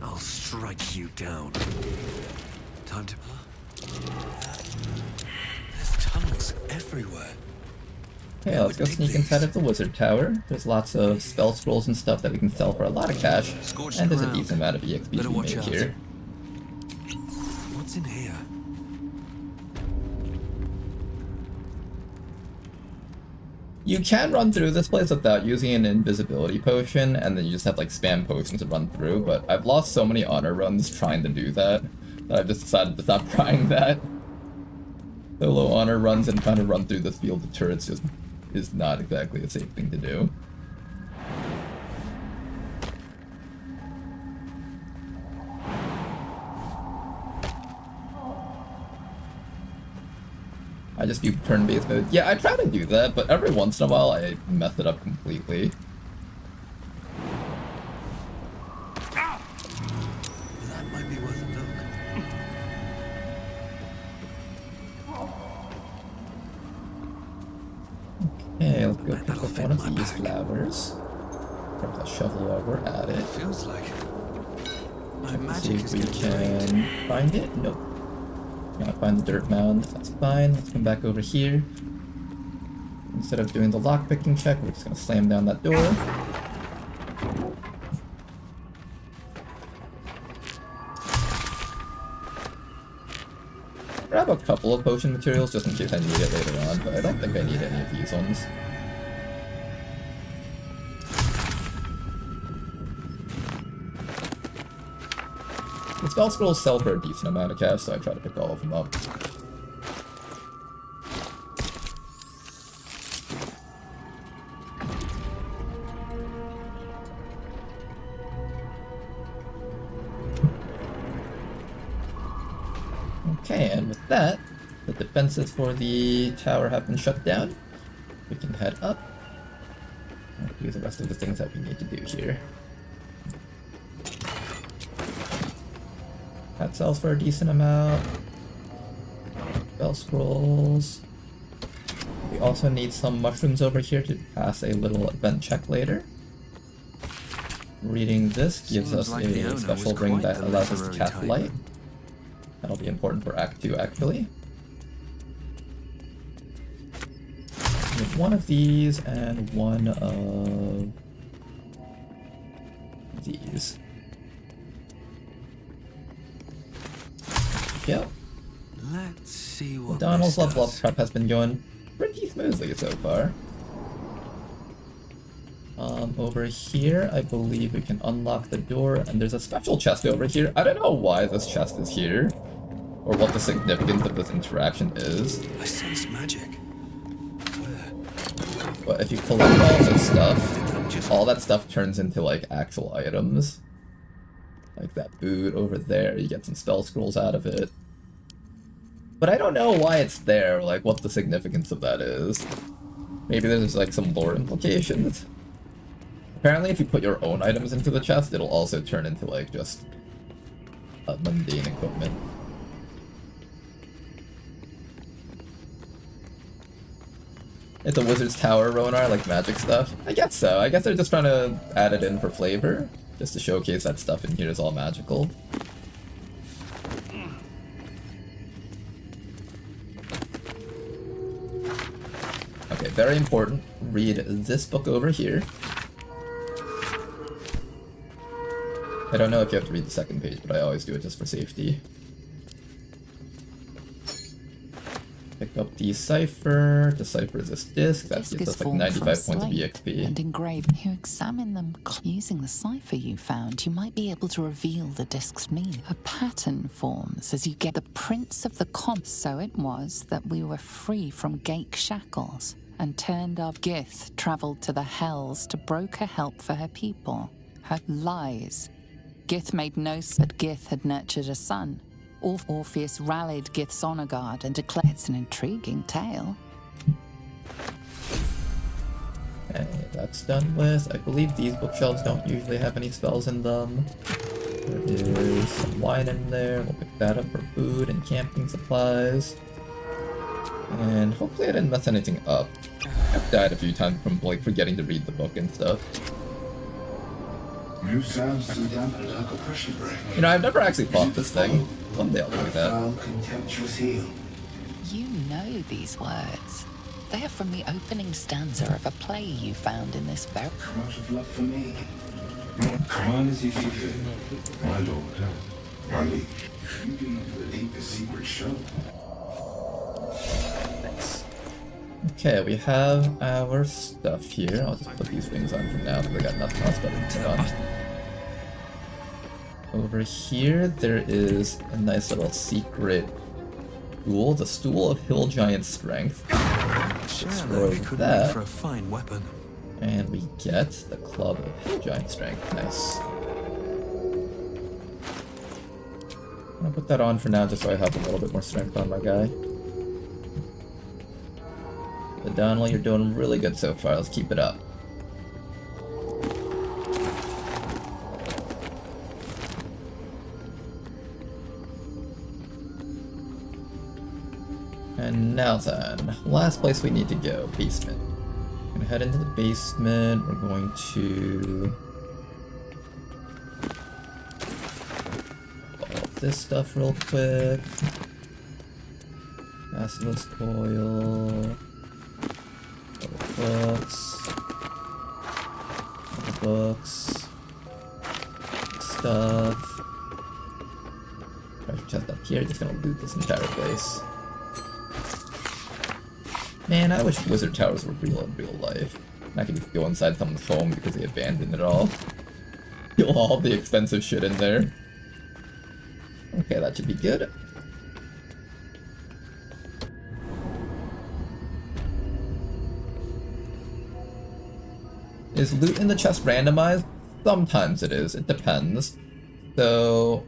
I'll strike you down. Time to... There's tunnels everywhere. Okay, let's go sneak inside of the wizard tower. There's lots of spell scrolls and stuff that we can sell for a lot of cash. And there's a decent amount of EXP to be made here. What's in here? You can run through this place without using an invisibility potion, and then you just have like spam potions to run through, but I've lost so many honor runs trying to do that, that I've just decided to stop trying that. Solo honor runs and trying to run through this field of turrets just is not exactly a safe thing to do. I just do turn-based mode. Yeah, I try to do that, but every once in a while I mess it up completely. That might be worth a look. Okay, let's go pick up one of these flowers. Grab that shovel while we're at it. Feels like my Check to see magic if is we complete. can find it. Nope. Can't find the dirt mound. That's fine. Let's come back over here. Instead of doing the lockpicking check, we're just gonna slam down that door. Grab a couple of potion materials just in case I need it later on, but I don't think I need any of these ones. The spell scrolls sell for a decent amount of cash, so I try to pick all of them up. Okay, and with that, the defenses for the tower have been shut down. We can head up and do the rest of the things that we need to do here. That sells for a decent amount. Spell scrolls. We also need some mushrooms over here to pass a little event check later. Reading this gives us like the owner a was special ring quite that the allows us to literary cast type. light. That'll be important for Act 2 actually. We have one of these and one of these. Yep. Let's see what Donald's this level up does. prep has been going pretty smoothly so far. Over here, I believe we can unlock the door, and there's a special chest over here. I don't know why this chest is here, or what the significance of this interaction is. I sense magic. But if you collect all this stuff, all that stuff turns into like actual items. Like that boot over there, you get some spell scrolls out of it. But I don't know why it's there, like what the significance of that is. Maybe there's like some lore implications. Apparently if you put your own items into the chest, it'll also turn into like just mundane equipment. It's a wizard's tower, Ronar, like magic stuff? I guess so. I guess they're just trying to add it in for flavor, just to showcase that stuff in here is all magical. Okay, very important. Read this book over here. I don't know if you have to read the second page, but I always do it just for safety. Pick up Decipher. Decipher is this disc. That Disc gives is us like formed 95 from points of slate EXP. and engraved. You examine them using the cipher you found. You might be able to reveal the disc's meaning. A pattern forms as you get the prints of the So it was that we were free from Gake shackles and turned our Gith traveled to the Hells to broker help for her people. Her lies. Gith made no that Gith had nurtured a son. Orpheus rallied Gith's honor guard and declared it's an intriguing tale. Okay, that's done with. I believe these bookshelves don't usually have any spells in them. There is some wine in there. We'll pick that up for food and camping supplies. And hopefully I didn't mess anything up. I've died a few times from like forgetting to read the book and stuff. New sounds to dampen like a pressure break. You know, I've never actually fought this thing. One day I'll do that. Contemptuous heel. You know these words. They are from the opening stanza of a play you found in this very... Much of love for me. Come on as you see fit. My lord, my liege. You do not believe the secret show. Nice. Okay, we have our stuff here. I'll just put these wings on for now because I got nothing else better to put on. Over here, there is a nice little secret tool, the Stool of Hill Giant Strength. Destroy that, for a fine weapon. and we get the Club of Hill Giant Strength. Nice. I'm gonna put that on for now just so I have a little bit more strength on my guy. But Donald, you're doing really good so far. Let's keep it up. And now then, last place we need to go, basement. We're gonna head into the basement. We're going to all of this stuff real quick. Basilisk coil. Books. Books. Stuff. Treasure chest up here. Just gonna loot this entire place. Man, I wish wizard towers were real in real life. And I could just go inside someone's home because they abandoned it all. Kill all the expensive shit in there. Okay, that should be good. Is loot in the chest randomized? Sometimes it is, it depends. So,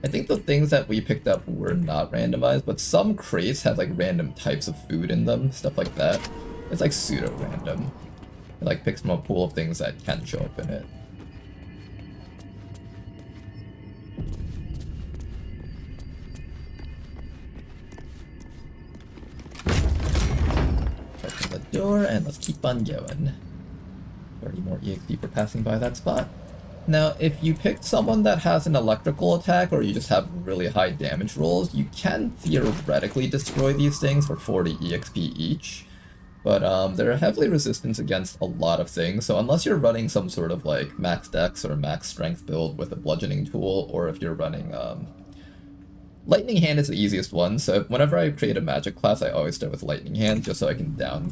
I think the things that we picked up were not randomized, but some crates have like random types of food in them, stuff like that. It's like pseudo-random. It like picks from a pool of things that can show up in it. Open the door and let's keep on going. 30 more EXP for passing by that spot. Now, if you pick someone that has an electrical attack or you just have really high damage rolls, you can theoretically destroy these things for 40 EXP each. But they're heavily resistant against a lot of things, so unless you're running some sort of like max dex or max strength build with a bludgeoning tool, or if you're running Lightning Hand is the easiest one, so whenever I create a magic class I always start with Lightning Hand just so I can down.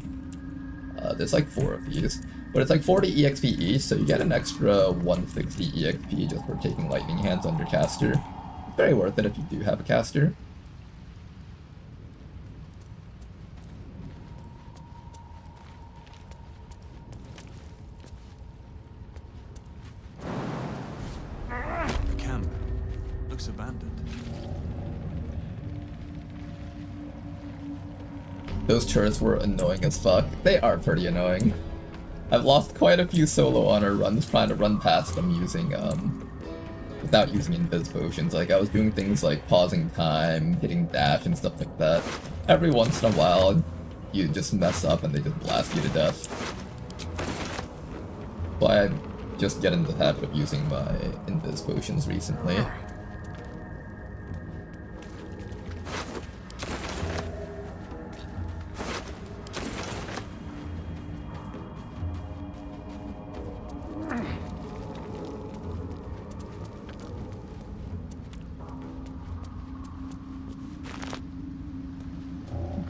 There's like 4 of these. But it's like 40 EXP each, so you get an extra 160 EXP just for taking Lightning Hands under caster. It's very worth it if you do have a caster. The camp looks abandoned. Those turrets were annoying as fuck. They are pretty annoying. I've lost quite a few solo honor runs trying to run past them using, without using invis potions. Like, I was doing things like pausing time, hitting dash, and stuff like that. Every once in a while, you just mess up and they just blast you to death. But I just get into the habit of using my invis potions recently.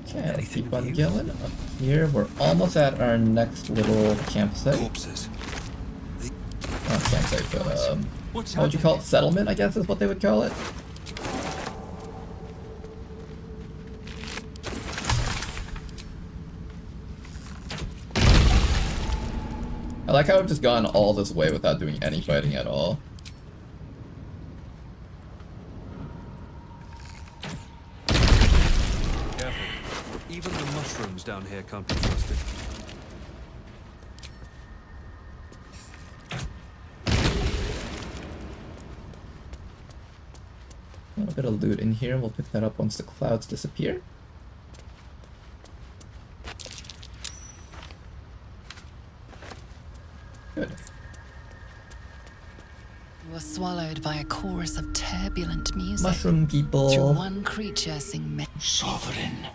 Okay, let's keep on going. Up here, we're almost at our next little campsite. Corpses. Not campsite, but what would you call it? Settlement, I guess is what they would call it. I like how I've just gone all this way without doing any fighting at all. Careful. Even the mushrooms down here can't be trusted. A little bit of loot in here. We'll pick that up once the clouds disappear. Good. You were swallowed by a chorus of turbulent music. Mushroom people. Through one creature sing Sovereign,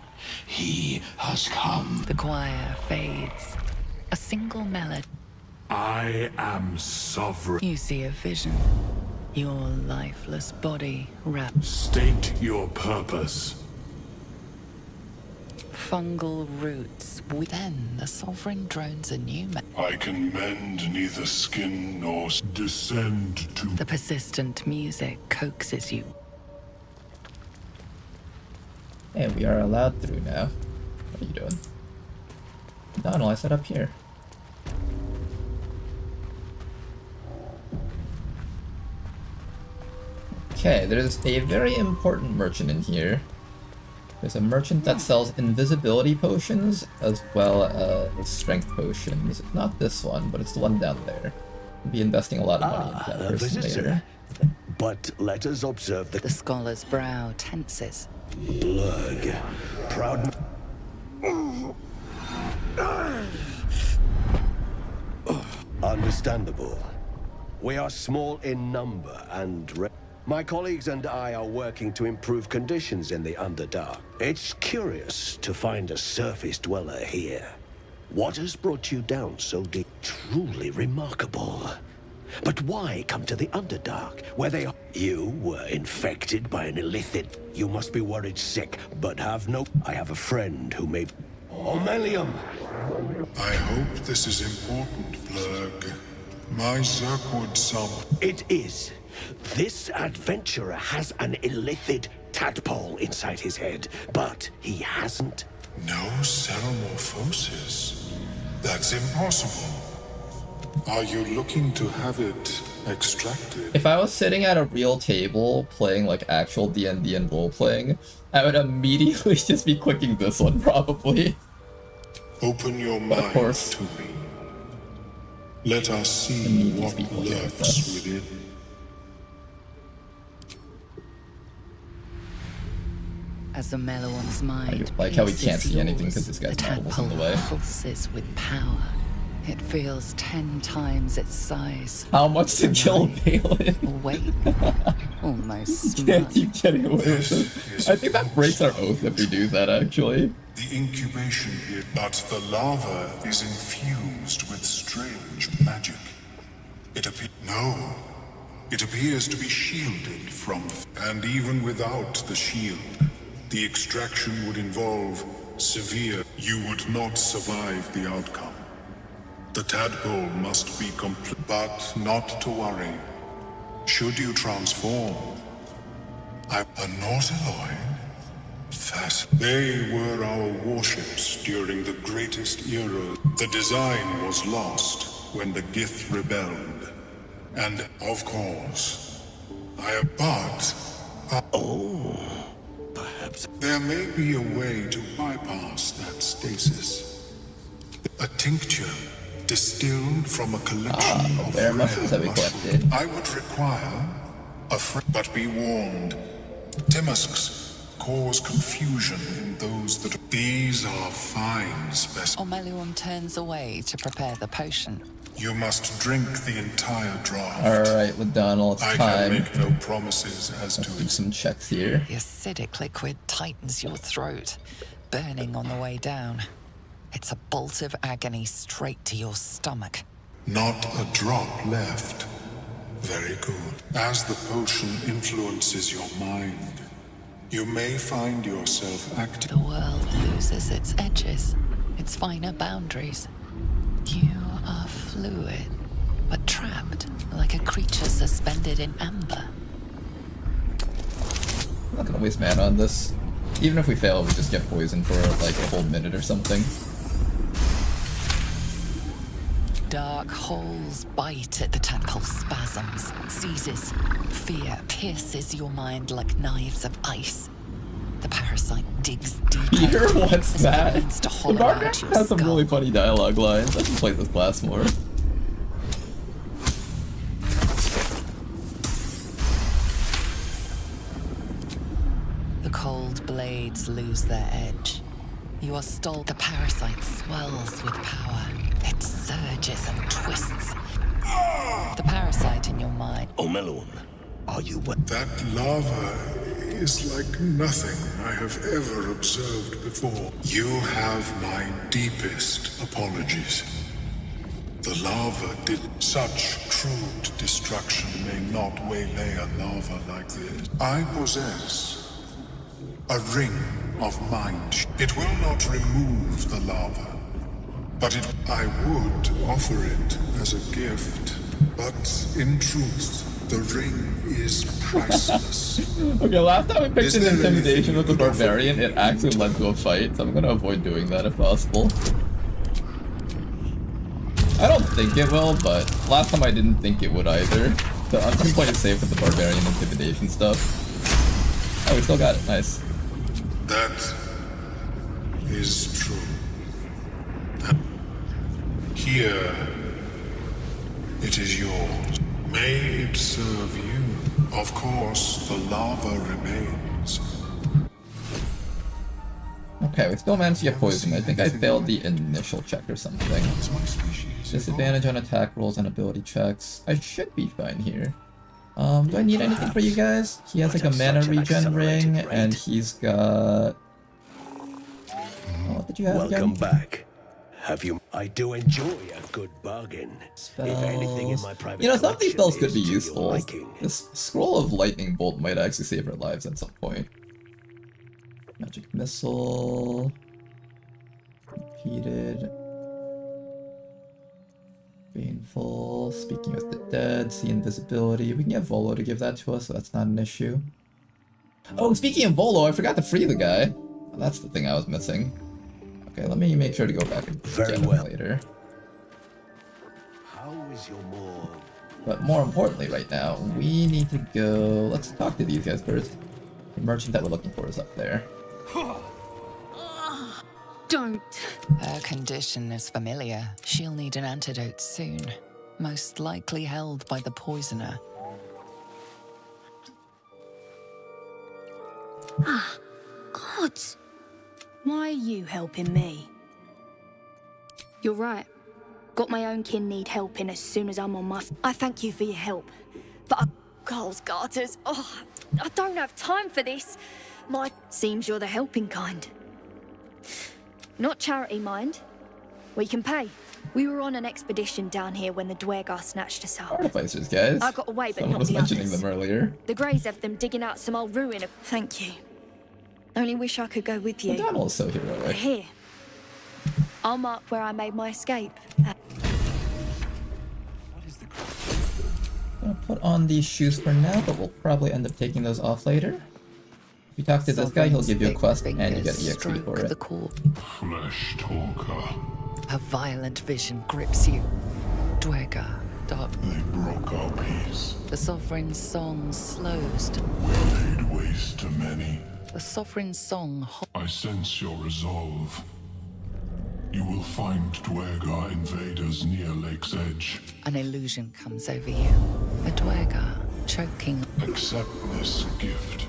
he has come. The choir fades. A single melody. I am sovereign. You see a vision. Your lifeless body wrapped. State your purpose. Fungal roots. Then the sovereign drones a new I can mend neither skin nor descend to. The persistent music coaxes you. Hey, we are allowed through now. What are you doing? Donald, I set up here. Okay, there's a very important merchant in here. There's a merchant that sells invisibility potions as well as strength potions. Not this one, but it's the one down there. I'll be investing a lot of money into that person later. But let us observe The scholar's brow tenses. Blurg, proud. Understandable. We are small in number and my colleagues and I are working to improve conditions in the Underdark. It's curious to find a surface dweller here. What has brought you down so deep? Truly remarkable. But why come to the Underdark, where they are? You were infected by an illithid. You must be worried sick, but have no... I have a friend who may... Omelium! I hope this is important, Blurg. My Zirkwood son. It is. This adventurer has an illithid tadpole inside his head, but he hasn't. No cell morphosis. That's impossible. Are you looking to have it extracted? If I was sitting at a real table playing like actual D&D and role-playing, I would immediately just be clicking this one probably. Open your mind to me. Let us see what lurks within. As the Meloan's mind I like how we can't see anything yours, because this guy's the marbles in the tadpole way. pulses with power. It feels 10 times its size. How much to kill Balin? Wait, almost You can't smart. keep getting away with it. I think that breaks our oath if we do that, actually. The incubation here, but the lava is infused with strange magic. It appears to be shielded from, and even without the shield, the extraction would involve severe. You would not survive the outcome. The tadpole must be complete, but not to worry. Should you transform, a Nautiloid? They were our warships during the greatest era. The design was lost when the Gith rebelled. And, of course, perhaps there may be a way to bypass that stasis. A tincture distilled from a collection of rare mushrooms that we collected. I would require a but be warned, Timusks cause confusion in those that... These are fine specimens. Omelium turns away to prepare the potion. You must drink the entire draught. Alright, Ladonal, it's I time. can make no promises as Let's to do its... some checks here. The acidic liquid tightens your throat, burning on the way down. It's a bolt of agony straight to your stomach. Not a drop left. Very good. As the potion influences your mind, you may find yourself acting. The world loses loses its edges, its finer boundaries. You are fluid, but trapped like a creature suspended in amber. I'm not gonna waste mana on this. Even if we fail, we just get poisoned for like a whole minute or something. Dark holes bite at the tadpole spasms, seizes. Fear pierces your mind like knives of ice. The parasite digs deeper. Peter, what's that? To The Barbarian has some really funny dialogue lines. I should play this class more. The cold blades lose their edge. You are stole. The parasite swells with power. It surges and twists. The parasite in your mind. Omelon, are you what? That lava is like nothing I have ever observed before. You have my deepest apologies. The lava did such crude destruction may not waylay a lava like this. I possess a ring of mind. It will not remove the lava, but I would offer it as a gift. But in truth, the ring is priceless. Okay, last time I picked an intimidation with the Barbarian, it actually led to a fight, so I'm gonna avoid doing that if possible. I don't think it will, but last time I didn't think it would either. So I'm gonna play it safe with the Barbarian intimidation stuff. Oh, we still got it. Nice. That is true. Here, it is yours. May it serve you. Of course, the lava remains. Okay, we still managed to get poisoned. I think I failed the initial check or something. Disadvantage on attack rolls and ability checks. I should be fine here. Do I need anything for you guys? He has like a mana regen ring, and he's got... what did you have Welcome again? back. Have you? I do enjoy a good bargain. Spells. If anything in my private You know, some of these spells could be collection is to your useful. liking. This Scroll of Lightning Bolt might actually save our lives at some point. Magic Missile. Repeated. Baneful. Speaking with the Dead. See Invisibility. We can get Volo to give that to us, so that's not an issue. Oh, speaking of Volo, I forgot to free the guy. That's the thing I was missing. Okay, let me make sure to go back and get him later. How is your more? But more importantly right now, we need to go... Let's talk to these guys first. The merchant that we're looking for is up there. Don't. Her condition is familiar. She'll need an antidote soon. Most likely held by the poisoner. Ah, gods. Why are you helping me? You're right. Got my own kin need helping as soon as I'm on my... I thank you for your help. But Carl's garters. Oh, I don't have time for this. Seems you're the helping kind. Not charity, mind. We can pay. We were on an expedition down here when the Dwergar snatched us up. Artificers, guys. I got away, but Someone not was the mentioning others. them earlier. The Greys have them digging out some old ruin of... Thank you. Only wish I could go with you. O'Donnell is so heroic. Here. I'll mark where I made my escape. I'm gonna put on these shoes for now, but we'll probably end up taking those off later. If you talk to this guy, he'll give you a quest, and you get EXP for it. Flesh Talker. A violent vision grips you. Dwergar, dark. They broke our peace. The Sovereign's song slows to... Laid waste to many. The Sovereign's song... I sense your resolve. You will find Dwergar invaders near Lake's Edge. An illusion comes over you. A Dwergar, choking... Accept this gift.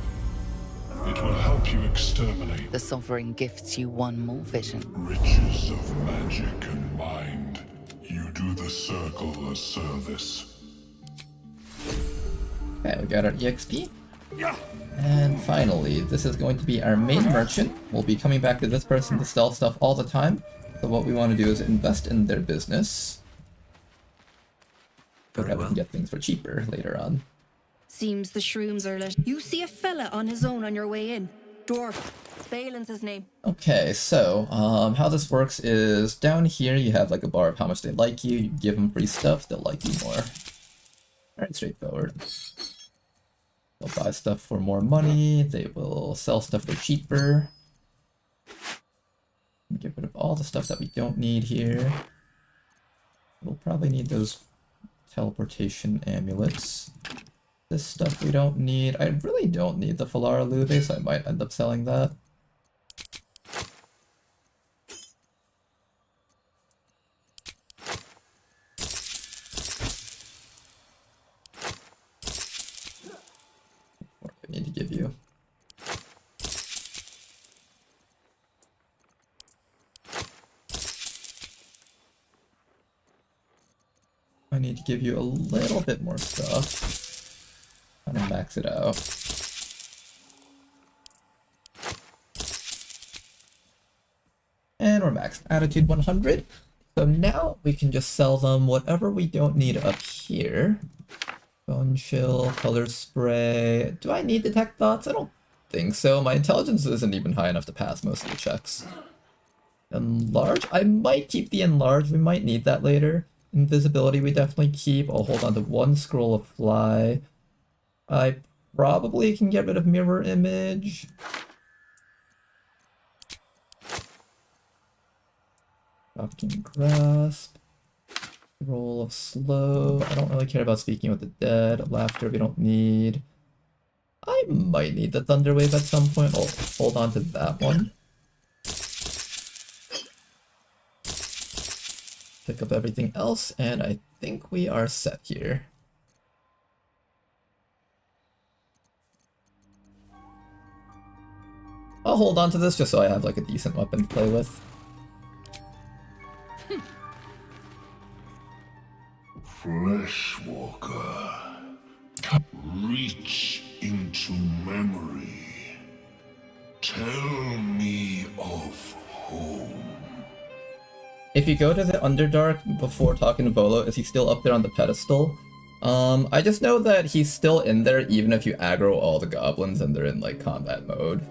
It will help you exterminate The Sovereign gifts you one more vision. riches of magic and mind. You do the circle a service. Okay, we got our EXP. And finally, this is going to be our main merchant. We'll be coming back to this person to sell stuff all the time. So what we want to do is invest in their business. So that we can get things for cheaper later on. Seems the shrooms are lit. You see a fella on his own on your way in. Dwarf. Balin's his name. Okay, so how this works is down here you have like a bar of how much they like you. You give them free stuff, they'll like you more. Alright, straightforward. They'll buy stuff for more money, they will sell stuff for cheaper. Get rid of all the stuff that we don't need here. We'll probably need those teleportation amulets. This stuff we don't need. I really don't need the Falara Luve, so I might end up selling that. What do I need to give you? I need to give you a little bit more stuff. I'm gonna max it out. And we're maxed. Attitude 100. So now we can just sell them whatever we don't need up here. Bone chill, color spray. Do I need detect thoughts? I don't think so. My intelligence isn't even high enough to pass most of the checks. Enlarge? I might keep the enlarge. We might need that later. Invisibility we definitely keep. I'll hold on to one scroll of fly. I probably can get rid of mirror image. Shocking grasp. Roll of slow. I don't really care about speaking with the dead. Laughter we don't need. I might need the thunder wave at some point. I'll hold on to that one. Pick up everything else, and I think we are set here. I'll hold on to this just so I have like a decent weapon to play with. Fleshwalker, reach into memory. Tell me of home. If you go to the Underdark before talking to Volo, is he still up there on the pedestal? I just know that he's still in there even if you aggro all the goblins and they're in like combat mode.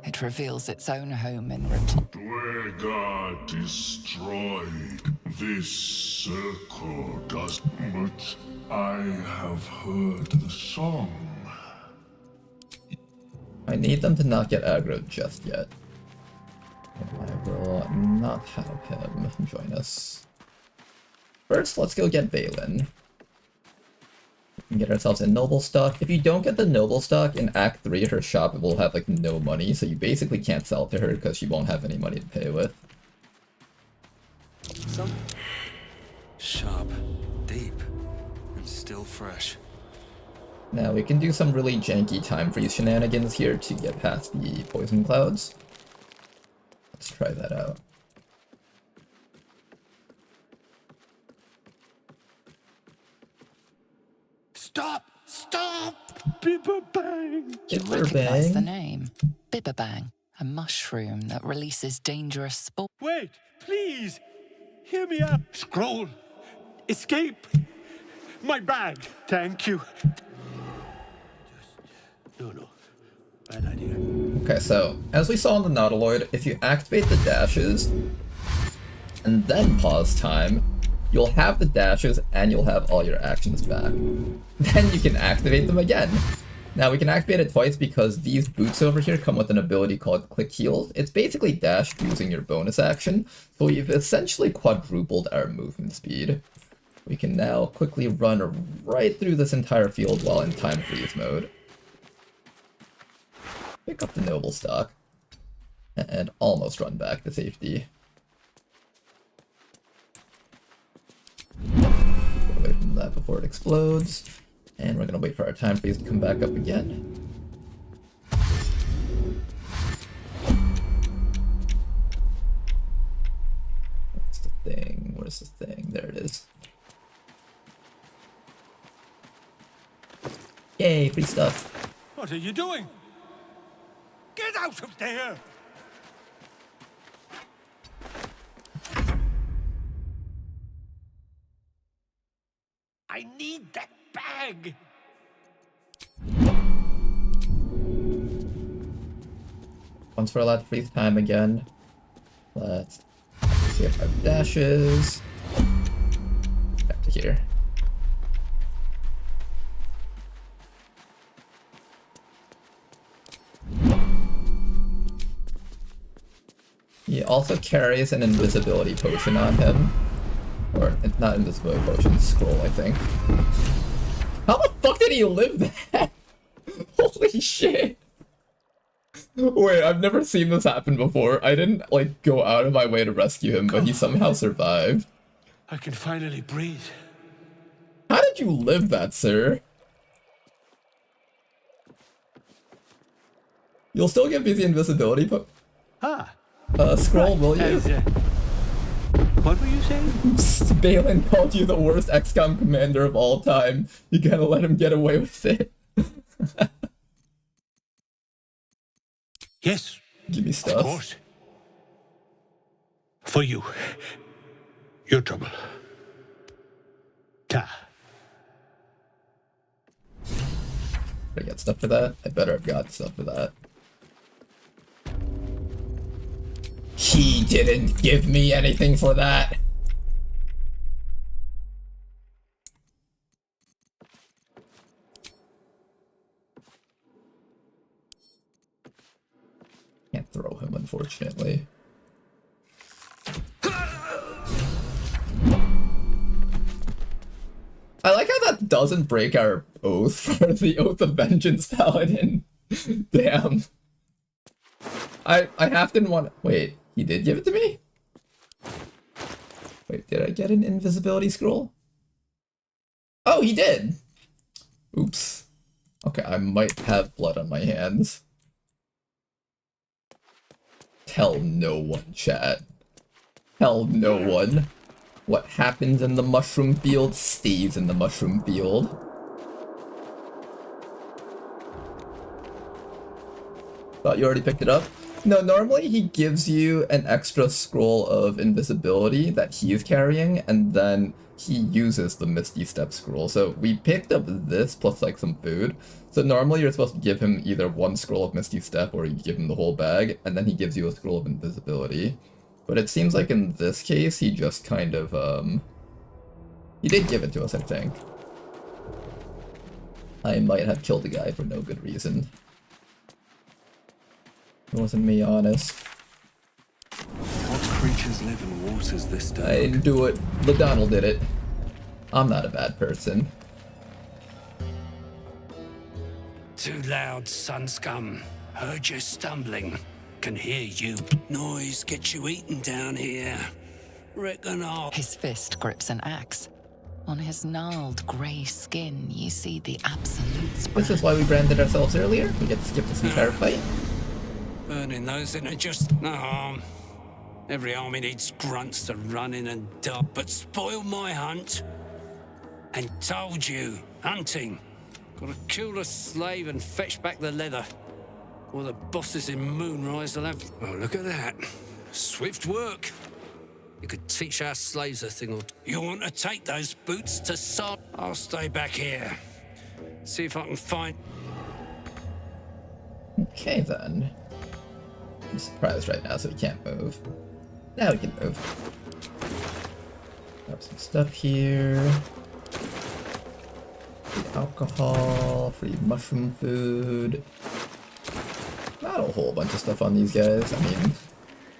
It reveals its own home in return. Dwegar destroyed. This circle does, but I have heard the song. I need them to not get aggroed just yet. I will not have him join us. First, let's go get Balin. We can get ourselves a noble stock. If you don't get the noble stock in Act 3, her shop will have like no money, so you basically can't sell it to her because she won't have any money to pay with. Sharp, deep, and still fresh. Now we can do some really janky time freeze shenanigans here to get past the poison clouds. Let's try that out. Stop! Stop! Bibberbang! You recognize the name. Bibberbang, a mushroom that releases dangerous spores. Wait, please! Hear me out! Scroll! Escape! My bag! Thank you! No. Bad idea. Okay, so, as we saw in the Nautiloid, if you activate the dashes, and then pause time, you'll have the dashes and you'll have all your actions back. Then you can activate them again. Now we can activate it twice because these boots over here come with an ability called Click Heels. It's basically dash using your bonus action, so we've essentially quadrupled our movement speed. We can now quickly run right through this entire field while in time freeze mode. Pick up the noble stock, and almost run back to safety. Get away from that before it explodes, and we're gonna wait for our time freeze to come back up again. What's the thing? Where's the thing? There it is. Yay, free stuff. What are you doing? Get out of there! I need that bag! Once we're allowed to freeze time again. Let's see if our dashes. Back to here. He also carries an invisibility potion on him. Or, it's not invisibility potion, scroll, I think. How the fuck did he live that? Holy shit. Wait, I've never seen this happen before. I didn't, like, go out of my way to rescue him, but he somehow survived. I can finally breathe. How did you live that, sir? You'll still give me the invisibility scroll, will you? What were you saying? Balin called you the worst XCOM commander of all time. You gotta let him get away with it. Yes. Give me stuff. Of course. For you. Your trouble. Ta. Did I get stuff for that? I better have got stuff for that. He didn't give me anything for that. Can't throw him, unfortunately. I like how that doesn't break our oath for the Oath of Vengeance Paladin. Damn. I half didn't want to... Wait, he did give it to me? Wait, did I get an invisibility scroll? Oh, he did! Oops. Okay, I might have blood on my hands. Tell no one, chat. Tell no one. What happens in the mushroom field stays in the mushroom field. Thought you already picked it up? No, normally he gives you an extra scroll of invisibility that he's carrying, and then he uses the Misty Step scroll. So we picked up this plus like some food. So normally you're supposed to give him either one scroll of Misty Step or you give him the whole bag, and then he gives you a scroll of invisibility. But it seems like in this case, he just kind of, he did give it to us, I think. I might have killed the guy for no good reason. It wasn't me, honest. What creatures live in waters this dark? I didn't do it. LaDonald did it. I'm not a bad person. Too loud, sun scum. Heard you stumbling. Can hear you. Noise gets you eaten down here. Reckon I'll... His fist grips an axe. On his gnarled grey skin, you see the absolute spread. This is why we branded ourselves earlier. We get to skip this entire fight. Burning those into just no harm. Every army needs grunts to run in and die, but spoil my hunt. And told you, hunting. Gotta kill the slave and fetch back the leather. Or the bosses in Moonrise will have... Oh, look at that. Swift work. You could teach our slaves a thing or two. You want to take those boots to Sod? I'll stay back here. See if I can find... Okay, then. I'm surprised right now, so we can't move. Now we can move. Grab some stuff here. Free alcohol, free mushroom food. Not a whole bunch of stuff on these guys. I mean,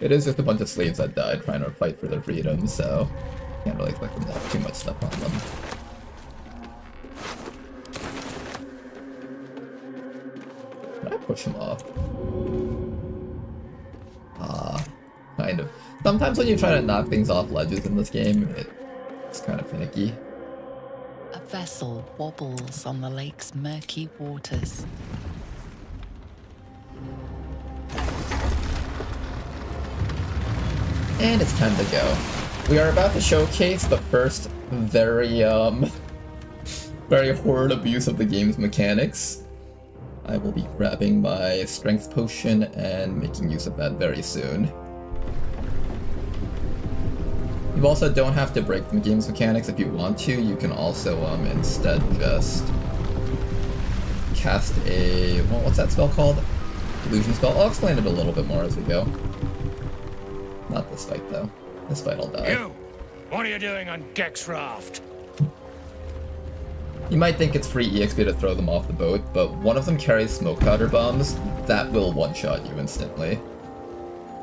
it is just a bunch of slaves that died trying to fight for their freedom, so can't really expect them to have too much stuff on them. Can I push him off? Kind of. Sometimes when you try to knock things off ledges in this game, it's kind of finicky. A vessel wobbles on the lake's murky waters. And it's time to go. We are about to showcase the first very horrid abuse of the game's mechanics. I will be grabbing my strength potion and making use of that very soon. You also don't have to break the game's mechanics if you want to. You can also instead just cast a... Well, what's that spell called? illusion spell. I'll explain it a little bit more as we go. Not this fight, though. This fight I'll die. You! What are you doing on Gek's raft? You might think it's free EXP to throw them off the boat, but one of them carries smoke powder bombs that will one-shot you instantly.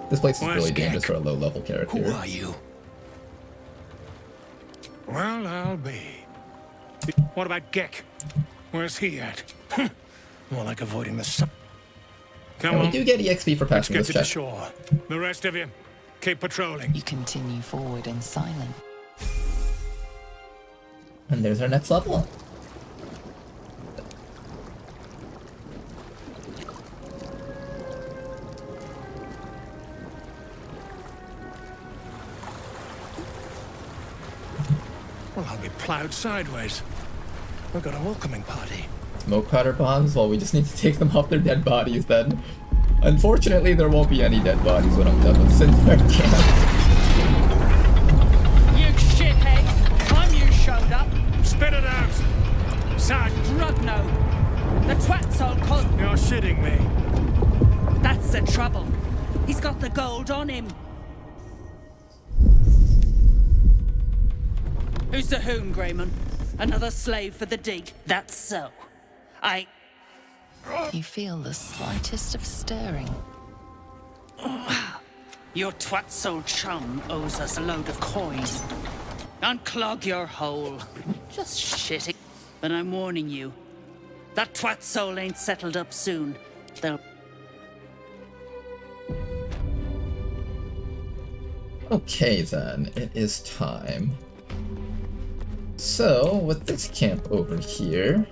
This place is really dangerous for a low-level character. Who are you? Well, I'll be. What about Gek? Where's he at? More like avoiding the sun. Come on. We do get EXP for passing Let's this get check. to the shore. The rest of you, keep patrolling. You continue forward in silence. And there's our next level up. Well, I'll be plowed sideways. We've got a welcoming party. Smoke powder bombs? Well, we just need to take them off their dead bodies then. Unfortunately, there won't be any dead bodies when I'm done with Cinder Camp. You shithead! Time you showed up! Spit it out! Sag! Drugno! The twat's all called. You're shitting me. That's the trouble. He's got the gold on him. Who's the hoon, Grayman? Another slave for the dig? That's so. You feel the slightest of stirring. Your twat's old chum owes us a load of coin. Unclog your hole. Just shit it. But I'm warning you. That twat soul ain't settled up soon. They'll... Okay then, it is time. So, with this camp over here,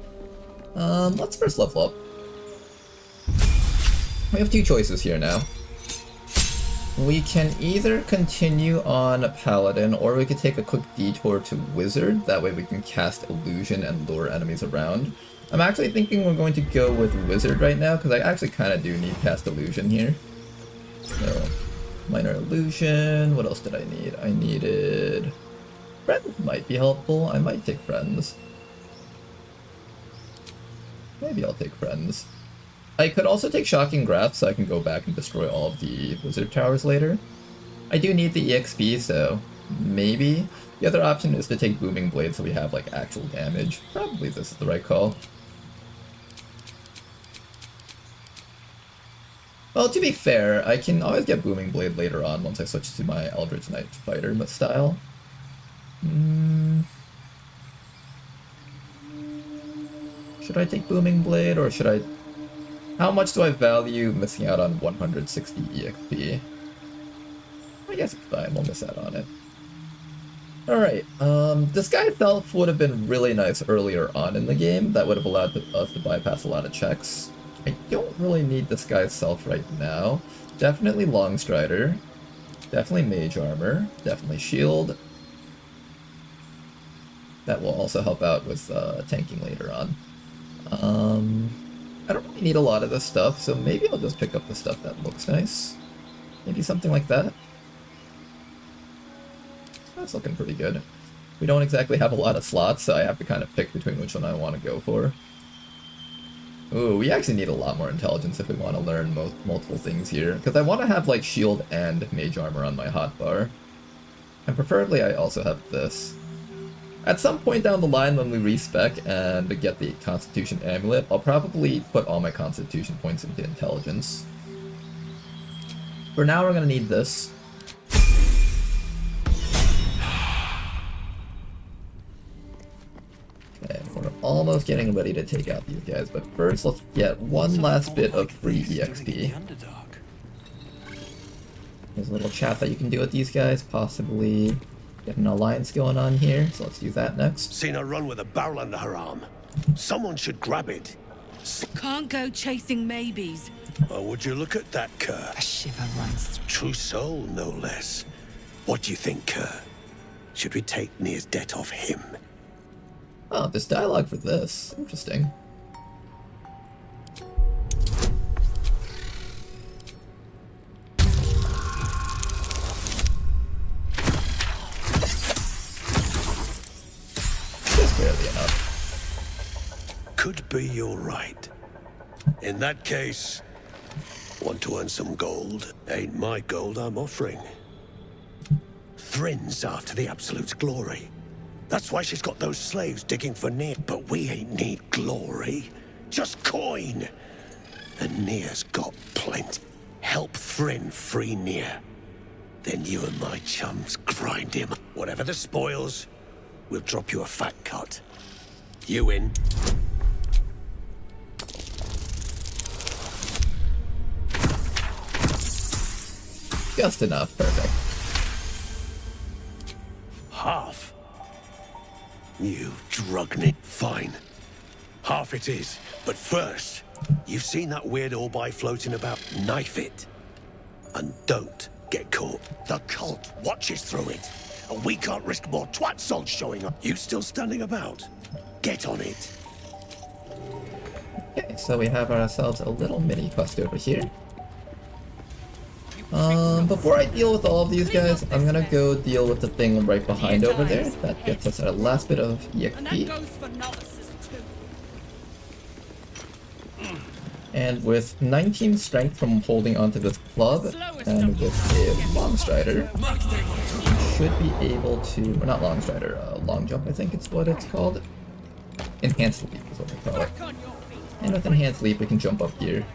let's first level up. We have two choices here now. We can either continue on Paladin, or we could take a quick detour to Wizard. That way we can cast Illusion and lure enemies around. I'm actually thinking we're going to go with Wizard right now, because I actually kind of do need cast Illusion here. So, Minor Illusion, what else did I need? I needed... Friends might be helpful. I might take Friends. Maybe I'll take Friends. I could also take Shocking Grasp so I can go back and destroy all of the Wizard Towers later. I do need the EXP, so maybe. The other option is to take Booming Blade so we have like actual damage. Probably this is the right call. Well, to be fair, I can always get Booming Blade later on once I switch to my Eldritch Knight fighter style. Should I take Booming Blade, or should I... How much do I value missing out on 160 EXP? I guess it's fine, we'll miss out on it. Alright, Disguise Self would have been really nice earlier on in the game. That would have allowed us to bypass a lot of checks. I don't really need Disguise Self right now. Definitely Longstrider. Definitely Mage Armor. Definitely Shield. That will also help out with tanking later on. I don't really need a lot of this stuff, so maybe I'll just pick up the stuff that looks nice. Maybe something like that. That's looking pretty good. We don't exactly have a lot of slots, so I have to kind of pick between which one I want to go for. Ooh, we actually need a lot more intelligence if we want to learn multiple things here, because I want to have like shield and mage armor on my hotbar. And preferably I also have this. At some point down the line when we respec and get the Constitution Amulet, I'll probably put all my Constitution points into Intelligence. For now, we're going to need this. Okay, we're almost getting ready to take out these guys, but first let's get one last bit of free EXP. There's a little chat that you can do with these guys, possibly get an alliance going on here, so let's do that next. Seen her run with a barrel under her arm. Someone should grab it. Can't go chasing maybes. Or would you look at that, Kerr? A shiver runs. True soul, no less. What do you think, Kerr? Should we take Nir's debt off him? Oh, there's dialogue for this. Interesting. Just barely enough. Could be you're right. In that case, Want to earn some gold? Ain't my gold I'm offering. Thrin's after the Absolute's glory. That's why she's got those slaves digging for Near. But we ain't need glory, just coin. And Near's got plenty. Help Thrin free Near. Then you and my chums grind him. Whatever the spoils, we'll drop you a fat cut. You in? Just enough, perfect. Half? You drugnet. Fine. Half it is. But first, you've seen that weird orb floating about. Knife it. And don't get caught. The cult watches through it. And we can't risk more twat souls showing up. You still standing about? Get on it. Okay, so we have ourselves a little mini quest over here. Before I deal with all of these guys, I'm gonna go deal with the thing right behind over there. That gets us our last bit of EXP. And with 19 strength from holding onto this club, and with a long strider, we should be able to, or not long strider, long jump I think it's what it's called. Enhanced leap is what they call it. And with enhanced leap we can jump up here.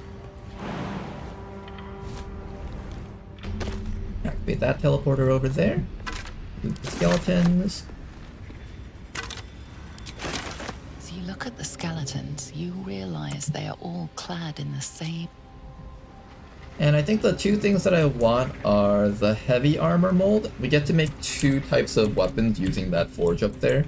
Activate that teleporter over there. Loot the skeletons. As you look at the skeletons, you realize they are all clad in the same. And I think the two things that I want are the heavy armor mold. We get to make 2 types of weapons using that forge up there.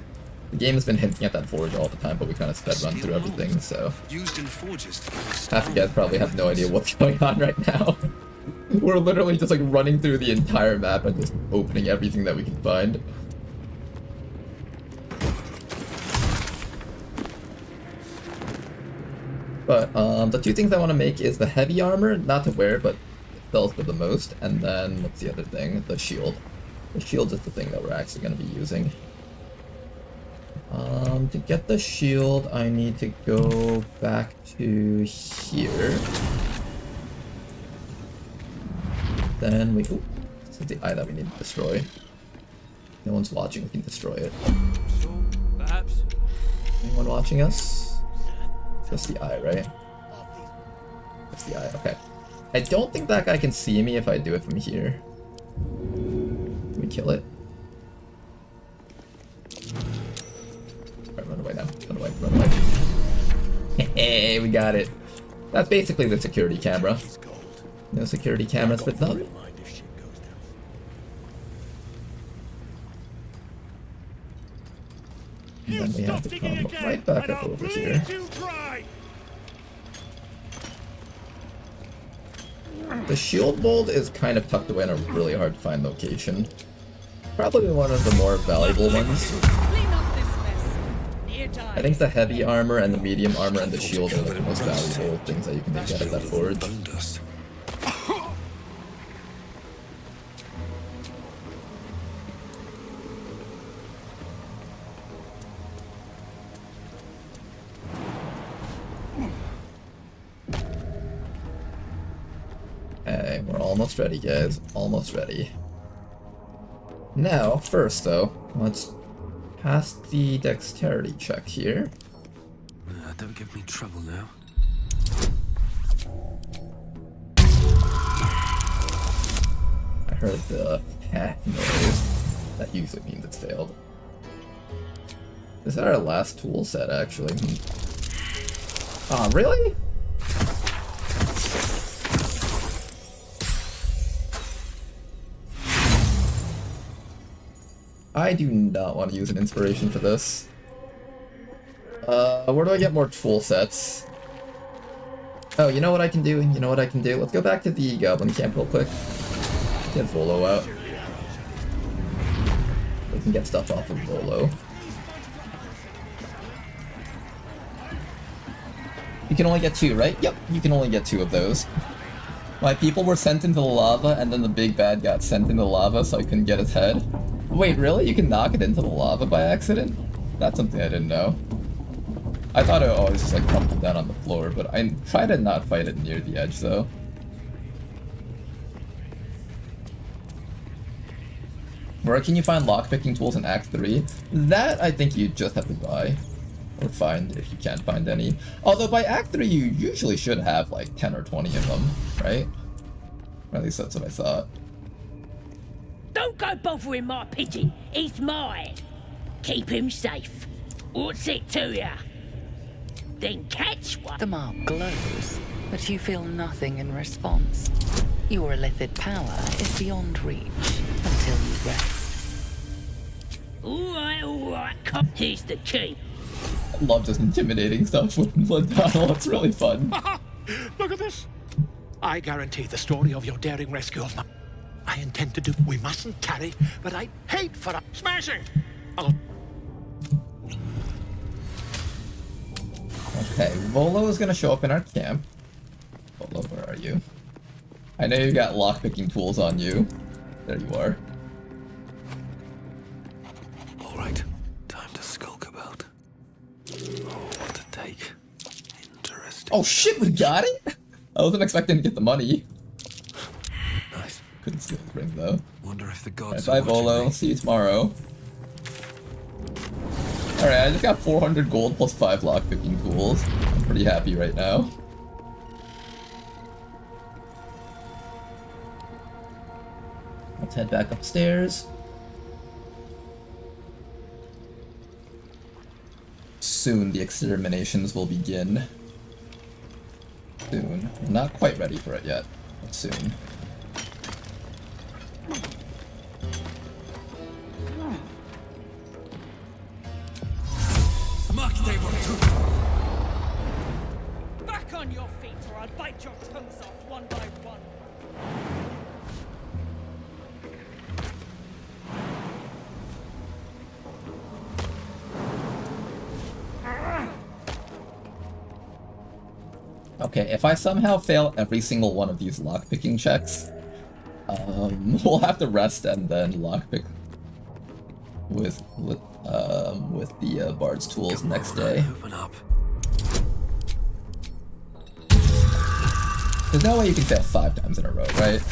The game has been hinting at that forge all the time, but we kind of sped run through everything, so... Used in forges. Half of you guys probably have no idea what's going on right now. We're literally just like running through the entire map and just opening everything that we can find. But the 2 things I want to make is the heavy armor, not to wear, but it sells for the most, and then what's the other thing? The shield. The shield is the thing that we're actually going to be using. To get the shield, I need to go back to here. Then we... Ooh, this is the eye that we need to destroy. No one's watching, we can destroy it. Perhaps. Anyone watching us? Just the eye, right? Just the eye, okay. I don't think that guy can see me if I do it from here. Can we kill it? Alright, run away now. Run away, run away. Hey, we got it. That's basically the security camera. No security cameras for them. And then we have to come right back up over here. The shield mold is kind of tucked away in a really hard to find location. Probably one of the more valuable ones. I think the heavy armor and the medium armor and the shield are like the most valuable things that you can make out of that forge. Okay, we're almost ready, guys. Almost ready. Now, first though, let's pass the dexterity check here. Don't give me trouble now. I heard the noise. That usually means it's failed. This is our last tool set, actually. Aw, really? I do not want to use an inspiration for this. Where do I get more tool sets? Oh, you know what I can do? You know what I can do? Let's go back to the Goblin Camp real quick. Get Volo out. We can get stuff off of Volo. You can only get 2, right? Yep, you can only get 2 of those. My people were sent into the lava, and then the big bad got sent into the lava, so I couldn't get his head. Wait, really? You can knock it into the lava by accident? That's something I didn't know. I thought it always just like crumpled down on the floor, but I try to not fight it near the edge, though. Where can you find lockpicking tools in Act 3? That I think you just have to buy. Or find if you can't find any. Although by Act 3 you usually should have like 10 or 20 of them, right? Or at least that's what I thought. Don't go bothering my pigeon. He's mine. Keep him safe. What's it to ya? Then catch one. The mark glows, but you feel nothing in response. Your illithid power is beyond reach until you rest. All right, here's the key. I love just intimidating stuff with Donald. It's really fun. Look at this. I guarantee the story of your daring rescue of my... I intend to do... We mustn't tarry, but I hate for a... Smashing! Okay, Volo is gonna show up in our camp. Volo, where are you? I know you got lockpicking tools on you. There you are. Alright, time to skulk about. Oh, what to take. Interesting. Oh shit, we got it? I wasn't expecting to get the money. Nice. Couldn't steal the ring though. Wonder if the gods Alright, are bye watching Volo. me. See you tomorrow. Alright, I just got 400 gold plus 5 lockpicking tools. I'm pretty happy right now. Let's head back upstairs. Soon the exterminations will begin. Soon. I'm not quite ready for it yet, but soon. Back on your feet or I'll bite your toes off one by one. Okay, if I somehow fail every single one of these lockpicking checks, we'll have to rest and then lockpick with the Bard's tools next day. Open up. There's no way you can fail 5 times in a row, right?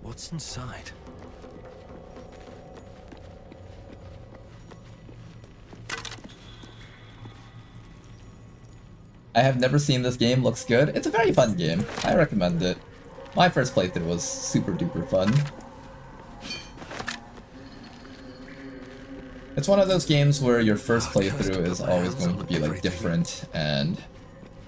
What's inside? I have never seen this game. Looks good. It's a very fun game. I recommend it. My first playthrough was super duper fun. It's one of those games where your first playthrough is always going to be like different, and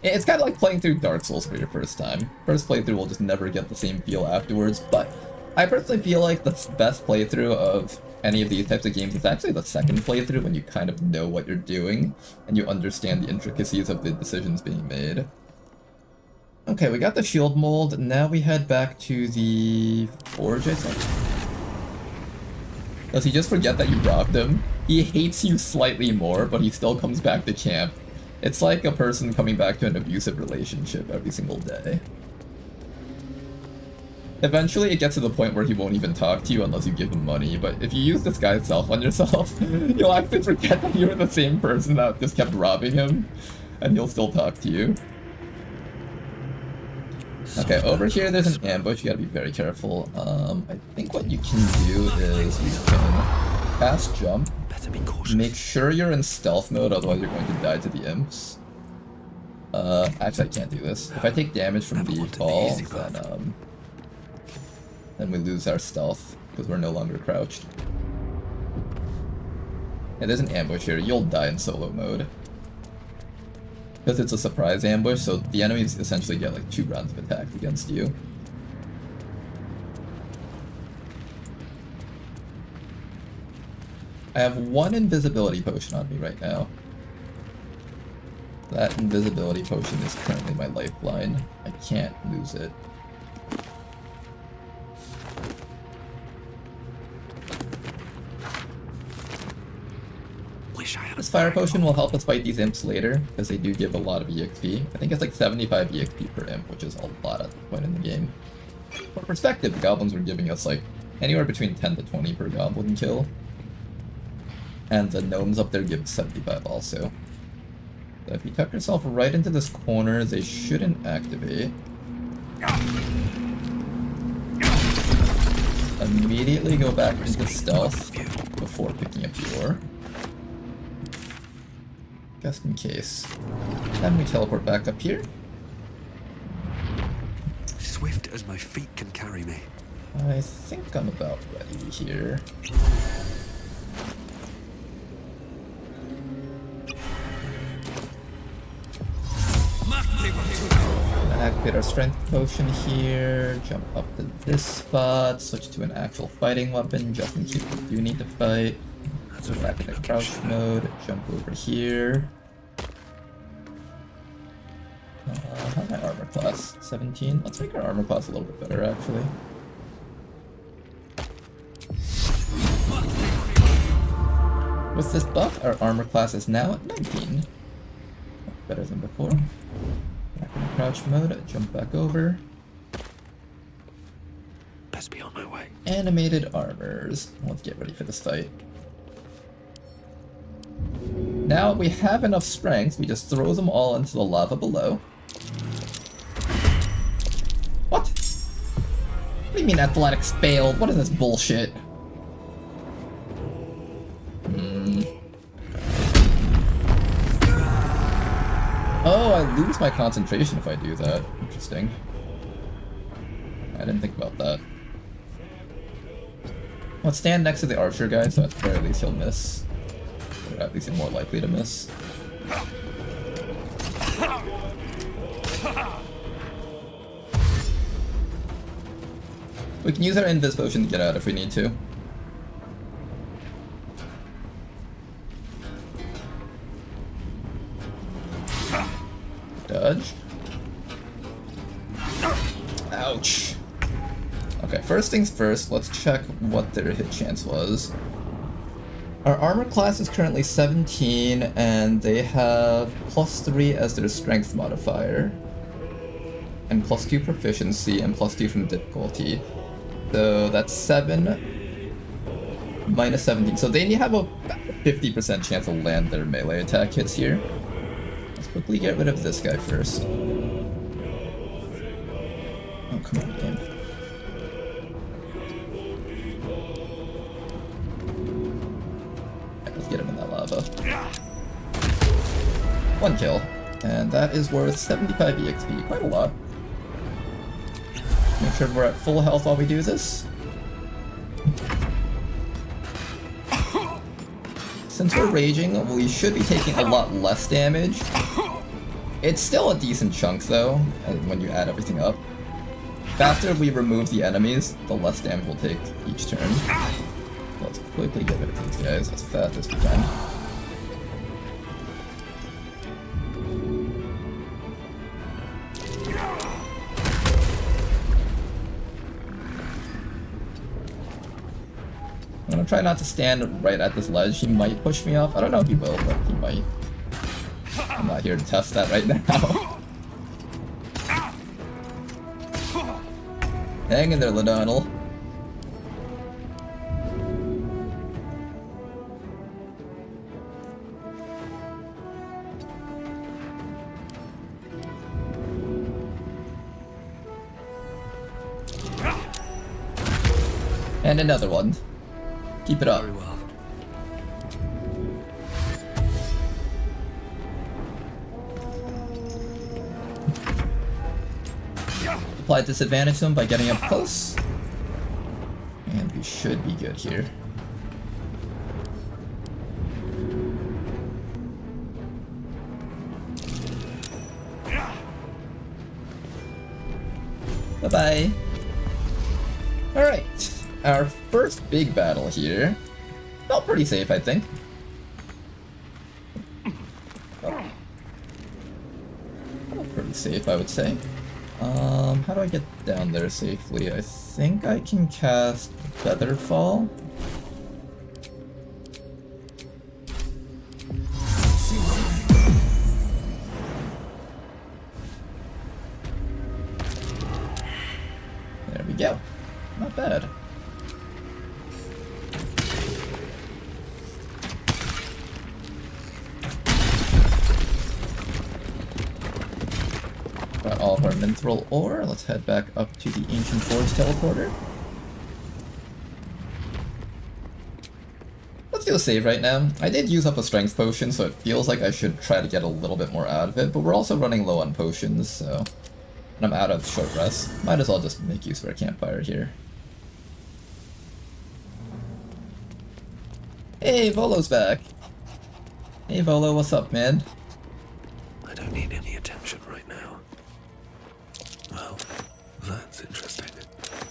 it's kind of like playing through Dark Souls for your first time. First playthrough will just never get the same feel afterwards, but I personally feel like the best playthrough of any of these types of games is actually the second playthrough, when you kind of know what you're doing and you understand the intricacies of the decisions being made. Okay, we got the shield mold. Now we head back to the forge, I think. Does he just forget that you dropped him? He hates you slightly more, but he still comes back to camp. It's like a person coming back to an abusive relationship every single day. Eventually it gets to the point where he won't even talk to you unless you give him money, but if you use this guy's self on yourself, you'll actually forget that you're the same person that just kept robbing him, and he'll still talk to you. Okay, over here there's an ambush, you gotta be very careful. I think what you can do is you can fast jump. Better be cautious. Make sure you're in stealth mode, otherwise you're going to die to the imps. Actually I can't do this. If I take damage from the fall, then we lose our stealth, because we're no longer crouched. And there's an ambush here, you'll die in solo mode. Because it's a surprise ambush, so the enemies essentially get like 2 rounds of attack against you. I have 1 invisibility potion on me right now. That invisibility potion is currently my lifeline. I can't lose it. This fire potion will help us fight these imps later, because they do give a lot of EXP. I think it's like 75 EXP per imp, which is a lot at the point in the game. For perspective, the goblins were giving us like anywhere between 10 to 20 per goblin kill. And the gnomes up there give 75 also. So if you tuck yourself right into this corner, they shouldn't activate. Immediately go back into stealth before picking up the ore. Just in case. Then we teleport back up here. Swift as my feet can carry me. I think I'm about ready here. Activate our strength potion here, jump up to this spot, switch to an actual fighting weapon just in case we do need to fight. So back into crouch mode, jump over here. How's my armor class? 17? Let's make our armor class a little bit better actually. With this buff, our armor class is now at 19. Better than before. Back in crouch mode, jump back over. Best be on my way. Animated armors. Let's get ready for this fight. Now we have enough strength, we just throw them all into the lava below. What? What do you mean athletics failed? What is this bullshit? Oh, I lose my concentration if I do that. Interesting. I didn't think about that. Let's stand next to the archer guy, so at the very least he'll miss. Or at least he's more likely to miss. We can use our invis potion to get out if we need to. Dodge. Ouch. Okay, first things first, let's check what their hit chance was. Our armor class is currently 17, and they have +3 as their strength modifier, and +2 proficiency, and +2 from difficulty. So that's 7 minus 17. So they have a 50% chance to land their melee attack hits here. Let's quickly get rid of this guy first. Oh, come on, game. Let's get him in that lava. 1 kill. And that is worth 75 EXP, quite a lot. Make sure we're at full health while we do this. Since we're raging, we should be taking a lot less damage. It's still a decent chunk though, when you add everything up. Faster we remove the enemies, the less damage we'll take each turn. So let's quickly get rid of these guys as fast as we can. I'm gonna try not to stand right at this ledge. He might push me off. I don't know if he will, but he might. I'm not here to test that right now. Hang in there, Ladonal. And another one. Keep it up. Very well. Apply disadvantage to him by getting up close. And we should be good here. Bye-bye. Alright. Our first big battle here. Felt pretty safe, I think. Felt pretty safe, I would say. How do I get down there safely? I think I can cast Featherfall. There we go. Not bad. Mithril ore. Let's head back up to the Ancient Forge teleporter. Let's do a save right now. I did use up a strength potion, so it feels like I should try to get a little bit more out of it, but we're also running low on potions, so... And I'm out of short rest. Might as well just make use of our campfire here. Hey, Volo's back! Hey Volo, what's up, man? I don't need any attention right now. Well, that's interesting.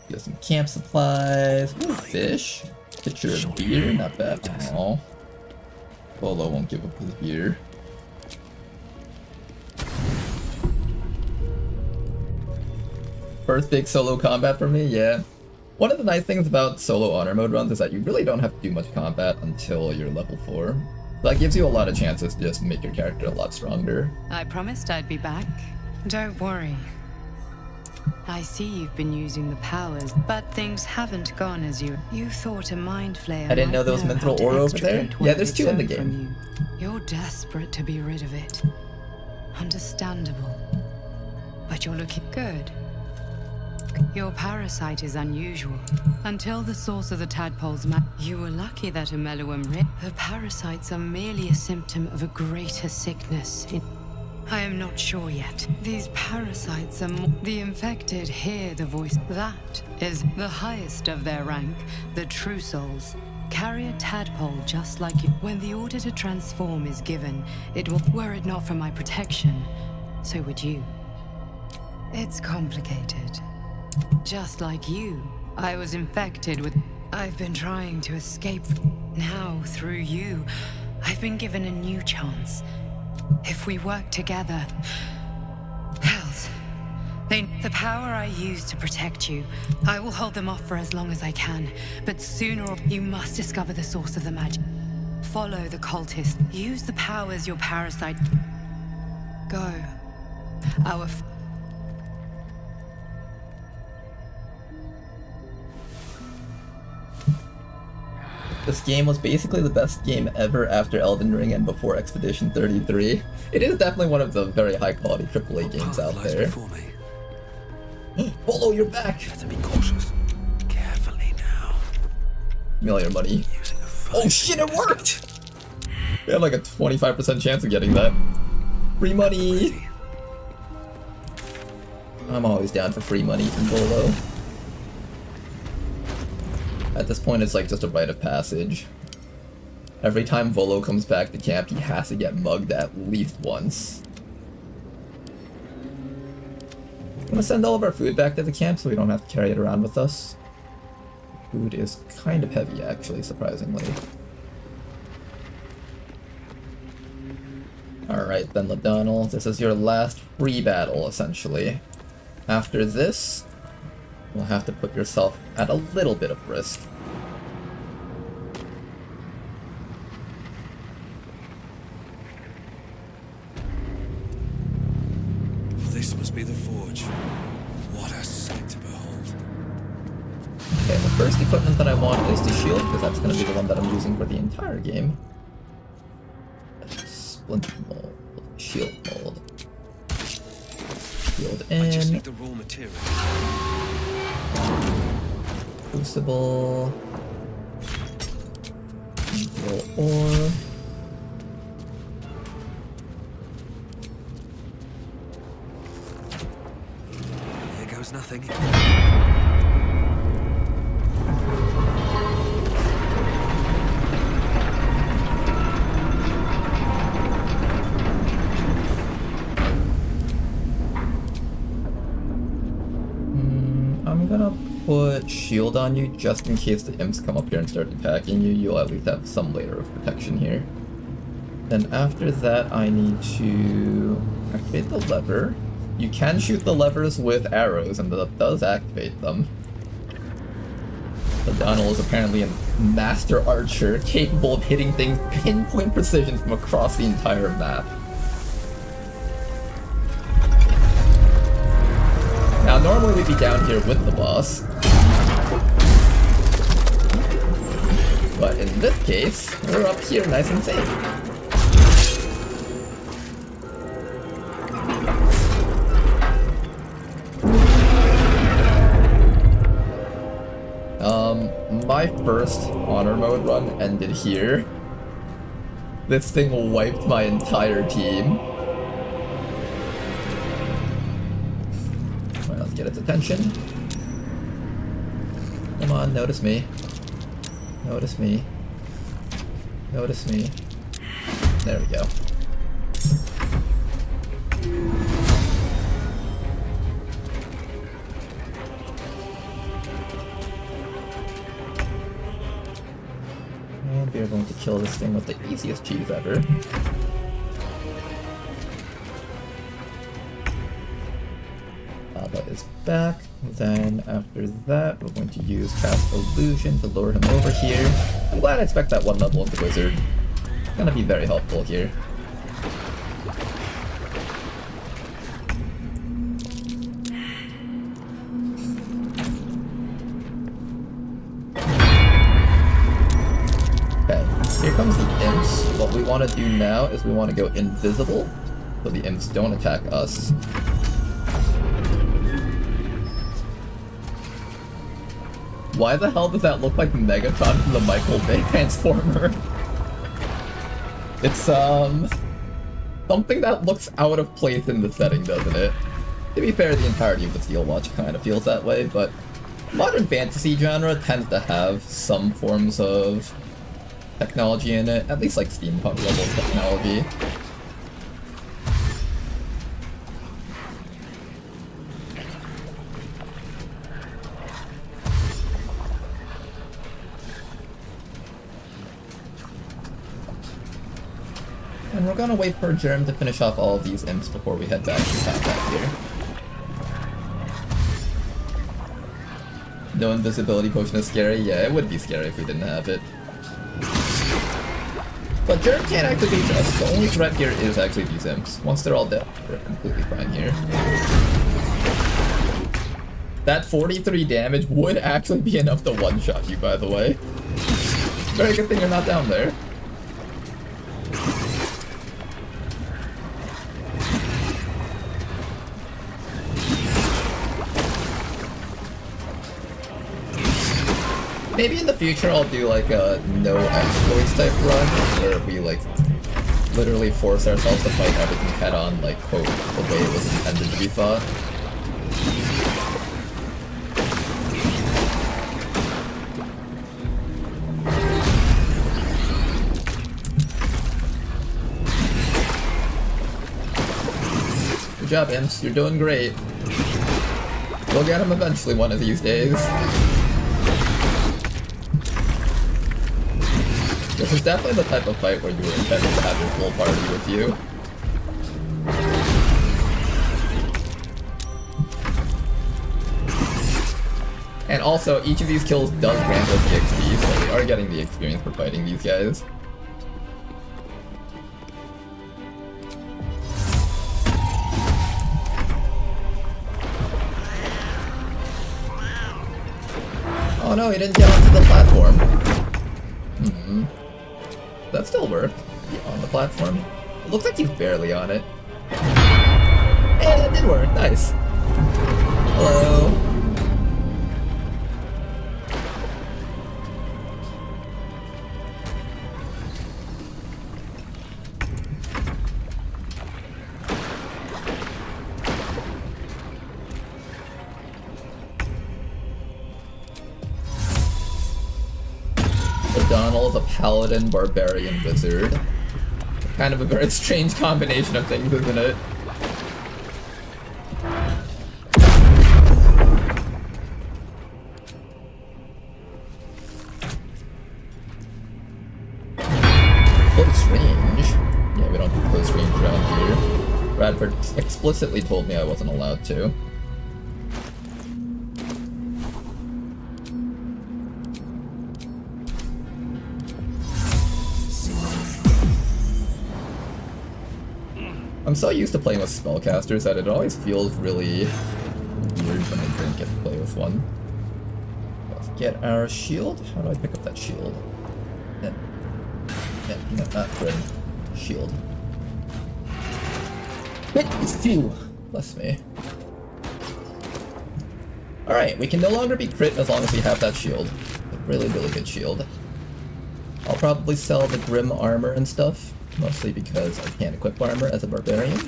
Got some camp supplies. Ooh, fish. Pitcher of beer, not bad at all. Volo won't give up his beer. First big solo combat for me, yeah. One of the nice things about solo honor mode runs is that you really don't have to do much combat until you're level 4. That gives you a lot of chances to just make your character a lot stronger. I promised I'd be back. Don't worry. I see you've been using the powers, but things haven't gone as you thought. A mind flayer. I didn't know there was Mithril ore over there. Yeah, there's 2 in the game. You're desperate to be rid of it. Understandable. But you're looking good. Your parasite is unusual. Until the source of the tadpoles you were lucky that the parasites are merely a symptom of a greater sickness. I am not sure yet. These parasites are the infected hear the voice. That is the highest of their rank, the true souls. Carry a tadpole just like you. When the order to transform is given, it will. Were it not for my protection, so would you. It's complicated. Just like you, I was infected with... I've been trying to escape. Now, through you, I've been given a new chance. If we work together... Hells. The power I use to protect you, I will hold them off for as long as I can. But sooner or... You must discover the source of the magic. Follow the cultist. Use the powers your parasite... Go. Our... This game was basically the best game ever after Elden Ring and before Expedition 33. It is definitely one of the very high quality AAA games out there. Volo, you're back! Better be cautious. Carefully now. Million money. Oh shit, it worked! We had like a 25% chance of getting that. Free money! I'm always down for free money from Volo. At this point, it's like just a rite of passage. Every time Volo comes back to camp, he has to get mugged at least once. I'm gonna send all of our food back to the camp so we don't have to carry it around with us. Food is kind of heavy, actually, surprisingly. Alright then, Ladonal, this is your last free battle, essentially. After this, you'll have to put yourself at a little bit of risk. This must be the forge. What a sight to behold. Okay, the first equipment that I want is the shield, because that's going to be the one that I'm using for the entire game. Splinter mold, shield mold. Shield in. I just need the raw material. Crucible. Ore. Here goes nothing. I'm gonna put shield on you just in case the imps come up here and start attacking you. You'll at least have some layer of protection here. Then after that, I need to activate the lever. You can shoot the levers with arrows, and that does activate them. But Donald is apparently a master archer, capable of hitting things pinpoint precision from across the entire map. Now, normally we'd be down here with the boss. But in this case, we're up here nice and safe. my first honor mode run ended here, this thing wiped my entire team. Alright, let's get its attention. Come on, notice me. Notice me. Notice me. There we go. And we are going to kill this thing with the easiest cheese ever. Abba is back. Then after that, we're going to use Cast Illusion to lure him over here. I'm glad I expect that one level of the wizard. It's gonna be very helpful here. Here comes the imps. What we want to do now is we want to go invisible, so the imps don't attack us. Why the hell does that look like Megatron from the Michael Bay Transformer? It's, something that looks out of place in the setting, doesn't it? To be fair, the entirety of the Steel Watch kind of feels that way, but modern fantasy genre tends to have some forms of technology in it, at least like steampunk level technology. And we're gonna wait for Germ to finish off all of these imps before we head back to combat here. No invisibility potion is scary? Yeah, it would be scary if we didn't have it. But Germ can't actually beat us. The only threat here is actually these imps. Once they're all dead, we're completely fine here. That 43 damage would actually be enough to one-shot you, by the way. Very good thing you're not down there. Maybe in the future I'll do like a no exploits type run, where we like literally force ourselves to fight everything head on, like quote, the way it was intended to be fought. Good job, imps, you're doing great. We'll get him eventually one of these days. This is definitely the type of fight where you were intended to have your full party with you. And also, each of these kills does grant us the XP, so we are getting the experience for fighting these guys. Oh no, he didn't get onto the platform. That still work. On the platform. It looks like he's barely on it. Hey, that did work. Nice. Hello. O'Donnell is a paladin, barbarian, wizard. Kind of a very strange combination of things, isn't it? Close range? Yeah, we don't do close range around here. Bradford explicitly told me I wasn't allowed to. I'm so used to playing with spellcasters that it always feels really weird when I don't get to play with one. Let's get our shield. How do I pick up that shield? Yeah, no, not friend. Shield. Phew! Bless me. Alright, we can no longer be crit as long as we have that shield. Really, really good shield. I'll probably sell the Grim armor and stuff, mostly because I can't equip armor as a barbarian.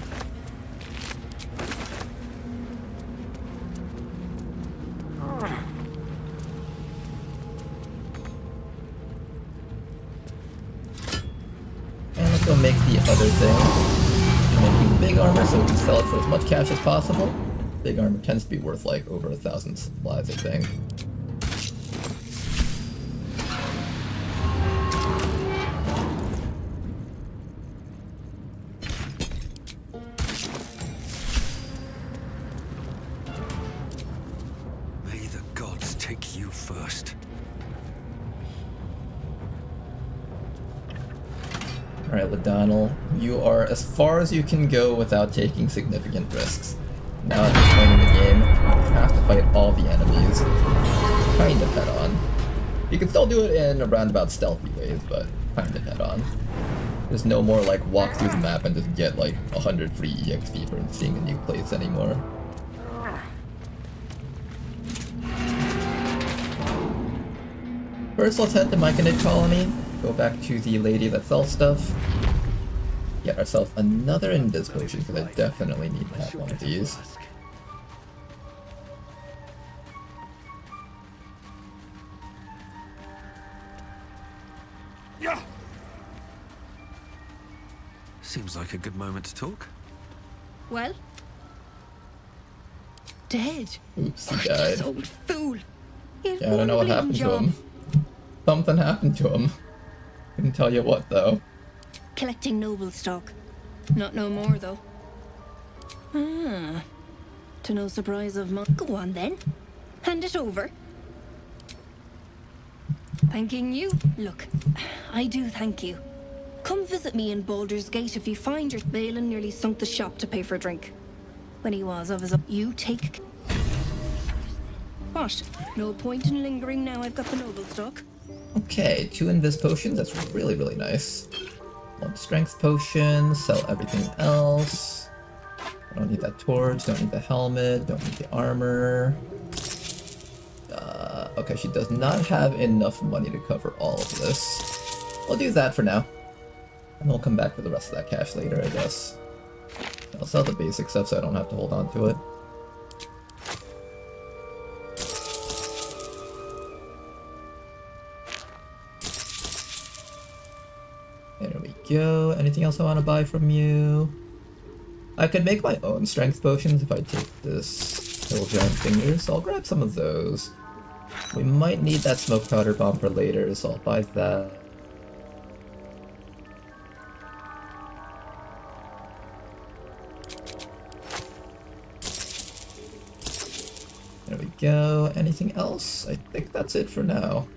And let's go make the other thing. Making big armor so we can sell it for as much cash as possible. Big armor tends to be worth like over 1,000 supplies, I think. May the gods take you first. Alright, Ladonal, you are as far as you can go without taking significant risks. Now at this point in the game, you have to fight all the enemies kind of head-on. You can still do it in a roundabout stealthy ways, but kind of head-on. There's no more like walk through the map and just get like 100 free EXP for seeing a new place anymore. First, let's head to Myconid Colony, go back to the lady that sells stuff, get ourselves another Invis potion, because I definitely need to have one of these. Seems like a good moment to talk. Well? Dead. Oops, he died. This old fool. Yeah, I don't know what happened to him. Something happened to him. Couldn't tell you what, though. Collecting noble stock. Not no more, though. Ah. To no surprise of mine. Go on, then. Hand it over. Thanking you. Look, I do thank you. Come visit me in Baldur's Gate if you find your Balin nearly sunk the shop to pay for a drink. When he was of his own. You take... What? No point in lingering now I've got the noble stock. Okay, 2 Invis potions, that's really, really nice. 1 strength potion, sell everything else. I don't need that torch, don't need the helmet, don't need the armor. Okay, she does not have enough money to cover all of this. I'll do that for now. And we'll come back for the rest of that cash later, I guess. I'll sell the basic stuff so I don't have to hold on to it. There we go. Anything else I want to buy from you? I could make my own strength potions if I take this little giant fingers, so I'll grab some of those. We might need that smoke powder bomb for later, so I'll buy that. There we go. Anything else? I think that's it for now.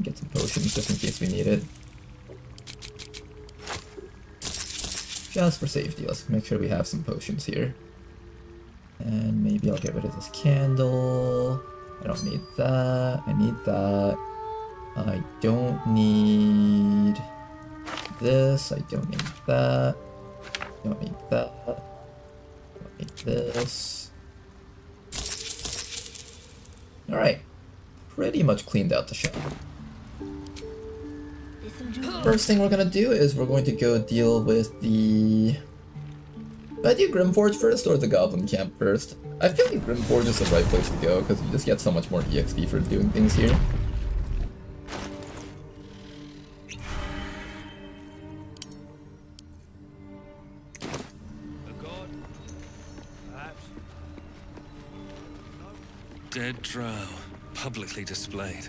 Get some potions just in case we need it. Just for safety, let's make sure we have some potions here. And maybe I'll get rid of this candle. I don't need that. I need that. I don't need this. I don't need that. Don't need that. Don't need this. Alright. Pretty much cleaned out the shop. First thing we're gonna do is we're going to go deal with the... Should I do Grimforge first or the Goblin Camp first? I feel like Grimforge is the right place to go because you just get so much more EXP for doing things here. Dead drow, publicly displayed.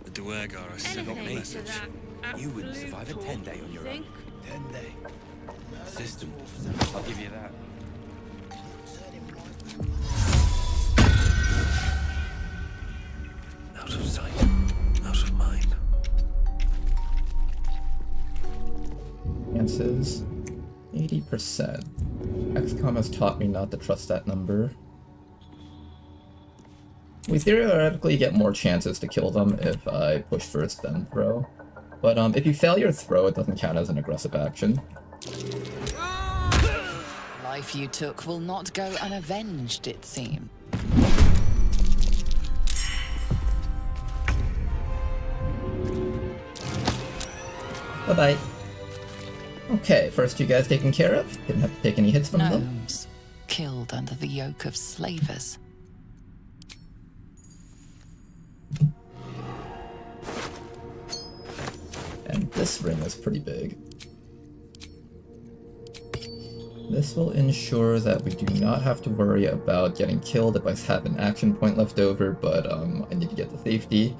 The Duergar are sending a message. You wouldn't survive a 10-day on your own. 10-day. System. I'll give you that. Out of sight, out of mind. Chances 80%. XCOM has taught me not to trust that number. We theoretically get more chances to kill them if I push first then throw. But if you fail your throw, it doesn't count as an aggressive action. Life you took will not go unavenged, it seems. Bye-bye. Okay, first you guys taken care of. Didn't have to take any hits from them. Gnomes, killed under the yoke of slavers. And this ring is pretty big. This will ensure that we do not have to worry about getting killed if I have an action point left over, but I need to get to safety.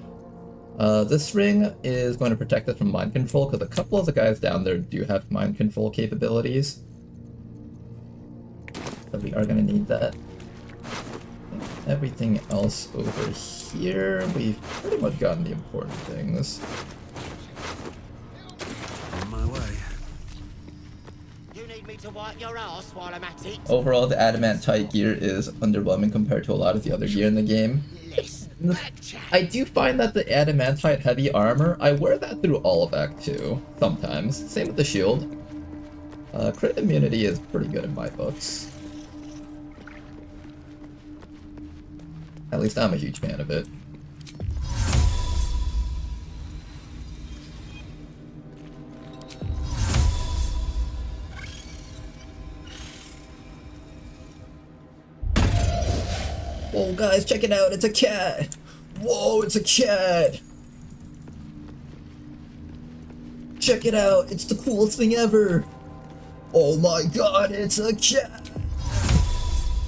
This ring is going to protect us from mind control, because a couple of the guys down there do have mind control capabilities. So we are going to need that. Everything else over here, we've pretty much gotten the important things. On my way. You need me to wipe your ass while I'm at it? Overall, the adamantite gear is underwhelming compared to a lot of the other gear in the game. I do find that the adamantite heavy armor, I wear that through all of Act 2, sometimes. Same with the shield. Crit immunity is pretty good in my books. At least I'm a huge fan of it. Whoa, guys, check it out, it's a cat! Whoa, it's a cat! Check it out, it's the coolest thing ever! Oh my god, it's a cat!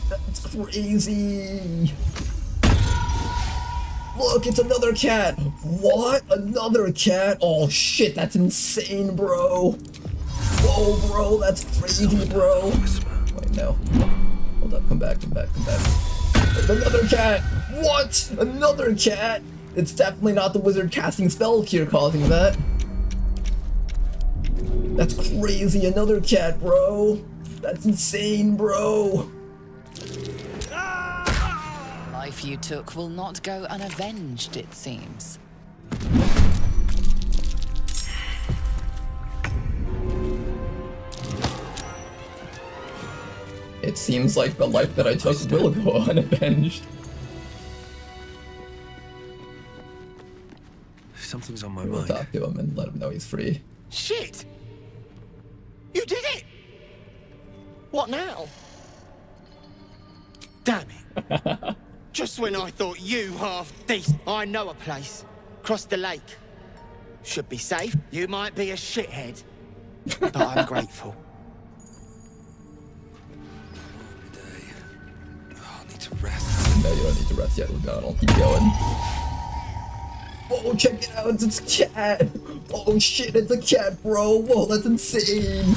That's crazy! Look, it's another cat! What? Another cat? Oh shit, that's insane, bro! Whoa, bro, that's crazy, bro! Wait, no. Hold up, come back. Another cat! What? Another cat? It's definitely not the wizard casting spell here causing that. That's crazy, another cat, bro. That's insane, bro. Life you took will not go unavenged, it seems. It seems like the life that I took will go unavenged. Something's on my We'll mind. talk to him and let him know he's free. Shit! You did it! What now? Damn it. Just when I thought you half decent. I know a place. Across the lake. Should be safe. You might be a shithead, but I'm grateful. No, you don't need to rest yet, O'Donnell. Keep going. Oh, check it out, it's a cat! Oh shit, it's a cat, bro! Whoa, that's insane!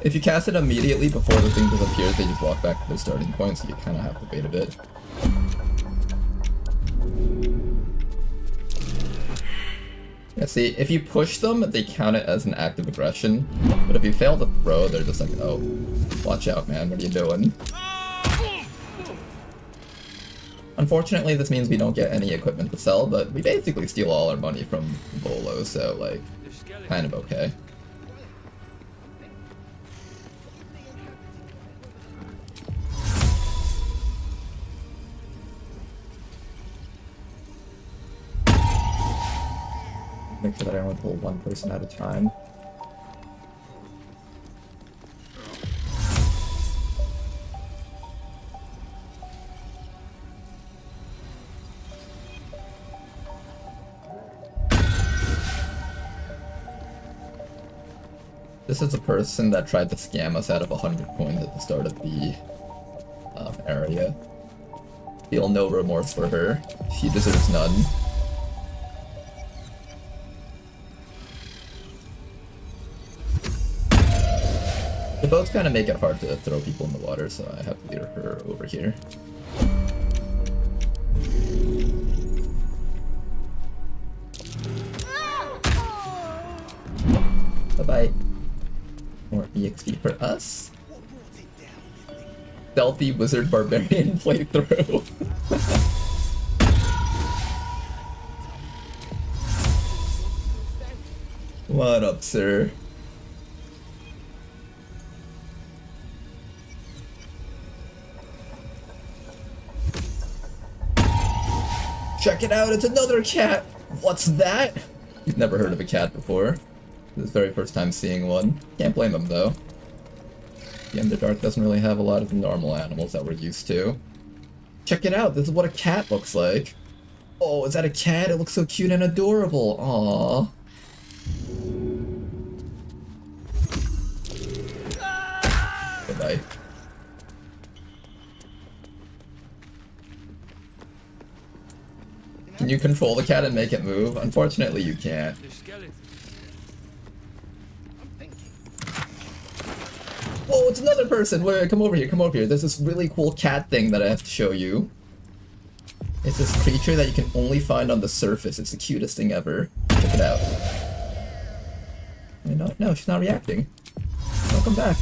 If you cast it immediately before the thing disappears, they just walk back to the starting point, so you kind of have to wait a bit. Yeah, see, if you push them, they count it as an act of aggression, but if you fail to throw, they're just like, oh, watch out, man, what are you doing? Unfortunately, this means we don't get any equipment to sell, but we basically steal all our money from Volo, so, like, kind of okay. Make sure that I only pull one person at a time. This is a person that tried to scam us out of 100 coins at the start of the area. Feel no remorse for her. She deserves none. The boats kind of make it hard to throw people in the water, so I have to lead her over here. Bye-bye. More EXP for us. Stealthy Wizard Barbarian playthrough. What up, sir? Check it out, it's another cat! What's that? You've never heard of a cat before. This is the very first time seeing one. Can't blame him, though. The Underdark doesn't really have a lot of the normal animals that we're used to. Check it out, this is what a cat looks like. Oh, is that a cat? It looks so cute and adorable. Aww. Goodbye. Can you control the cat and make it move? Unfortunately, you can't. Oh, it's another person! Wait, come over here, come over here. There's this really cool cat thing that I have to show you. It's this creature that you can only find on the surface. It's the cutest thing ever. Check it out. No, she's not reacting. Welcome back.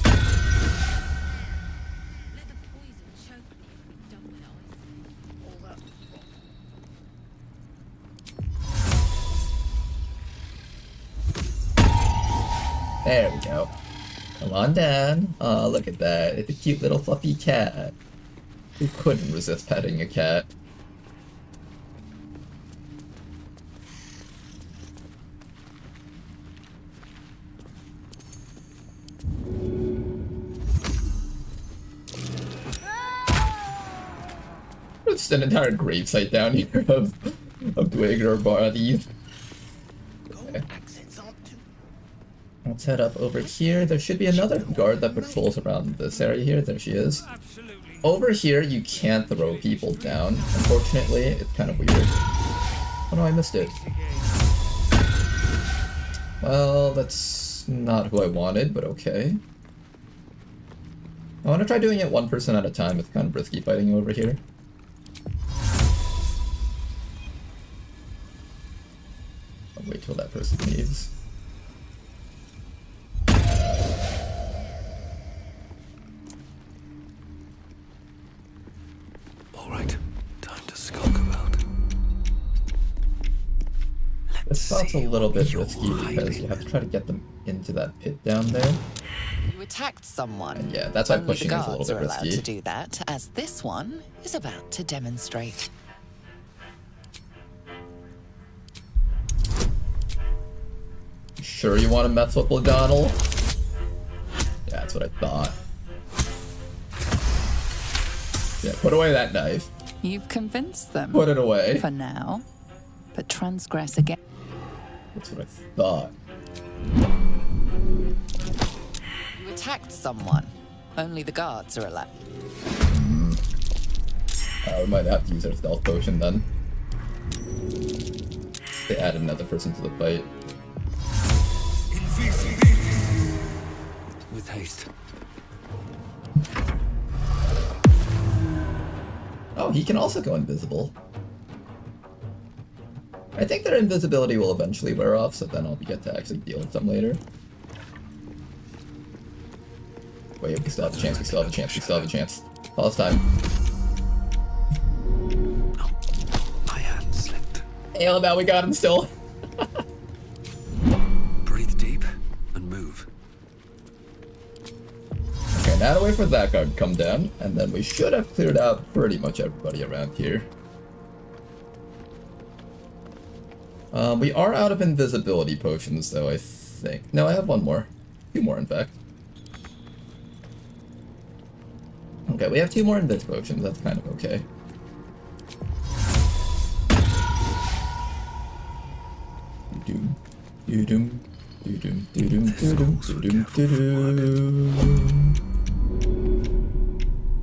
There we go. Come on down. Oh, look at that. It's a cute little fluffy cat. Who couldn't resist petting a cat? Just an entire gravesite down here of Dweger bodies. Okay. Let's head up over here. There should be another guard that patrols around this area here. There she is. Over here, you can't throw people down. Unfortunately, it's kind of weird. Oh no, I missed it. Well, that's not who I wanted, but okay. I want to try doing it one person at a time. It's kind of risky fighting over here. I'll wait till that person leaves. Alright, time to skulk about. This spot's a little bit risky because you have to try to get them into that pit down there. You attacked someone. And yeah, that's why Only pushing the is a little guards bit are allowed risky. to do that, as this one is about to demonstrate. Sure you want to mess with O'Donnell? Yeah, that's what I thought. Yeah, put away that knife. You've convinced them. Put it away. For now. But transgress again. That's what I thought. You attacked someone. Only the guards are allowed. We might have to use our stealth potion then. They add another person to the fight. With haste. Oh, he can also go invisible. I think their invisibility will eventually wear off, so then I'll get to actually deal with them later. Wait, we still have a chance, we still have a chance, we still have a chance. Pause time. Oh, my hand slipped. Hey, now we got him still. Breathe deep and move. Okay, now to wait for that guard to come down, and then we should have cleared out pretty much everybody around here. We are out of invisibility potions, though, I think. No, I have one more. Two more, in fact. Okay, we have two more invis potions. That's kind of okay. Doom, doom, doom, doom, doom, doom, doom.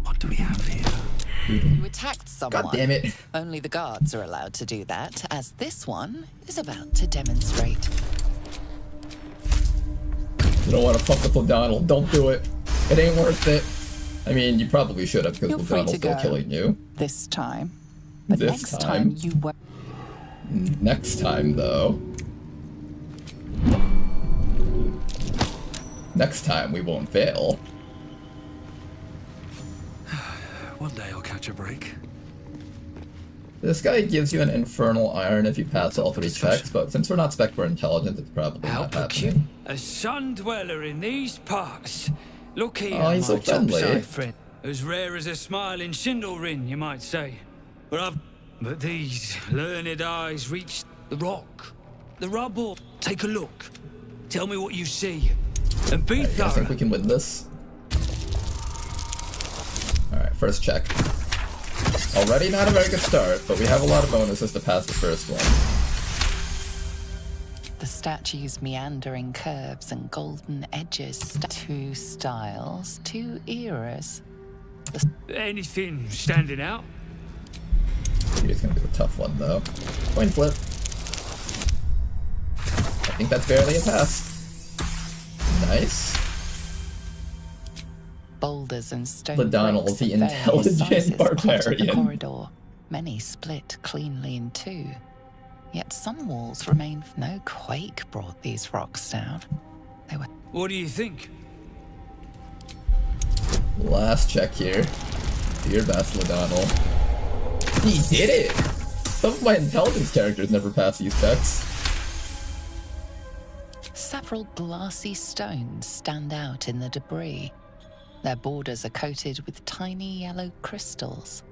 What do we have here? You attacked someone. God damn it. Only the guards are allowed to do that, as this one is about to demonstrate. You don't want to fuck with O'Donnell. Don't do it. It ain't worth it. I mean, you probably should have, because O'Donnell's still killing you. This time. But This next time? time you won't. Next time, though. Next time, we won't fail. One day I'll catch a break. This guy gives you an infernal iron if you pass all 3 checks, but since we're not spec for intelligence, it's probably not happening. A sun dweller in these parts. Look here, Oh, he's so my friendly. topside friend. As rare as a smiling Schindlerin, you might say. But I've But these learned eyes reach the rock, the rubble. Take a look. Tell me what you see. And be Alright, you guys think we can win this? Alright, first check. Already not a very good start, but we have a lot of bonuses to pass the first one. The statue's meandering curves and golden edges. Two styles, two eras. Anything standing out? Here's gonna be the tough one, though. Coin flip. I think that's barely a pass. Nice. Boulders and stone Ladonald, bricks the of various intelligent sizes cluttered the barbarian. corridor. Many split cleanly in two. Yet some walls remain. No quake brought these rocks down. They were. What do you think? Last check here. Do your best, Ladonald. He did it! Some of my intelligence characters never pass these checks. Several glassy stones stand out in the debris. Their borders are coated with tiny yellow crystals.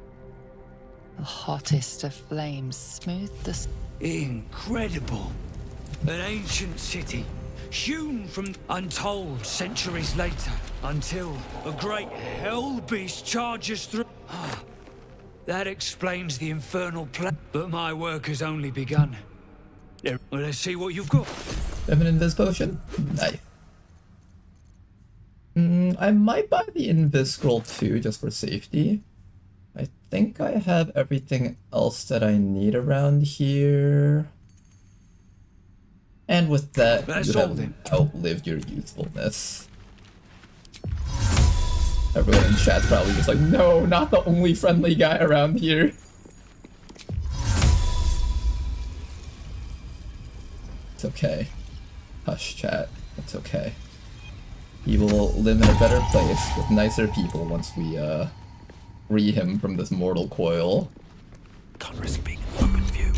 The hottest of flames smooth the... Incredible. An ancient city, hewn from untold centuries later, until a great hell beast charges through. That explains the infernal plague, but my work has only begun. Well, let's see what you've got. Have an invis potion? Nice. I might buy the invis scroll too, just for safety. I think I have everything else that I need around here. And with that, That's you all have then. outlived your usefulness. Everyone in chat's probably just like, no, not the only friendly guy around here. It's okay. Hush, chat. It's okay. He will live in a better place with nicer people once we, free him from this mortal coil. Can't risk being in open view.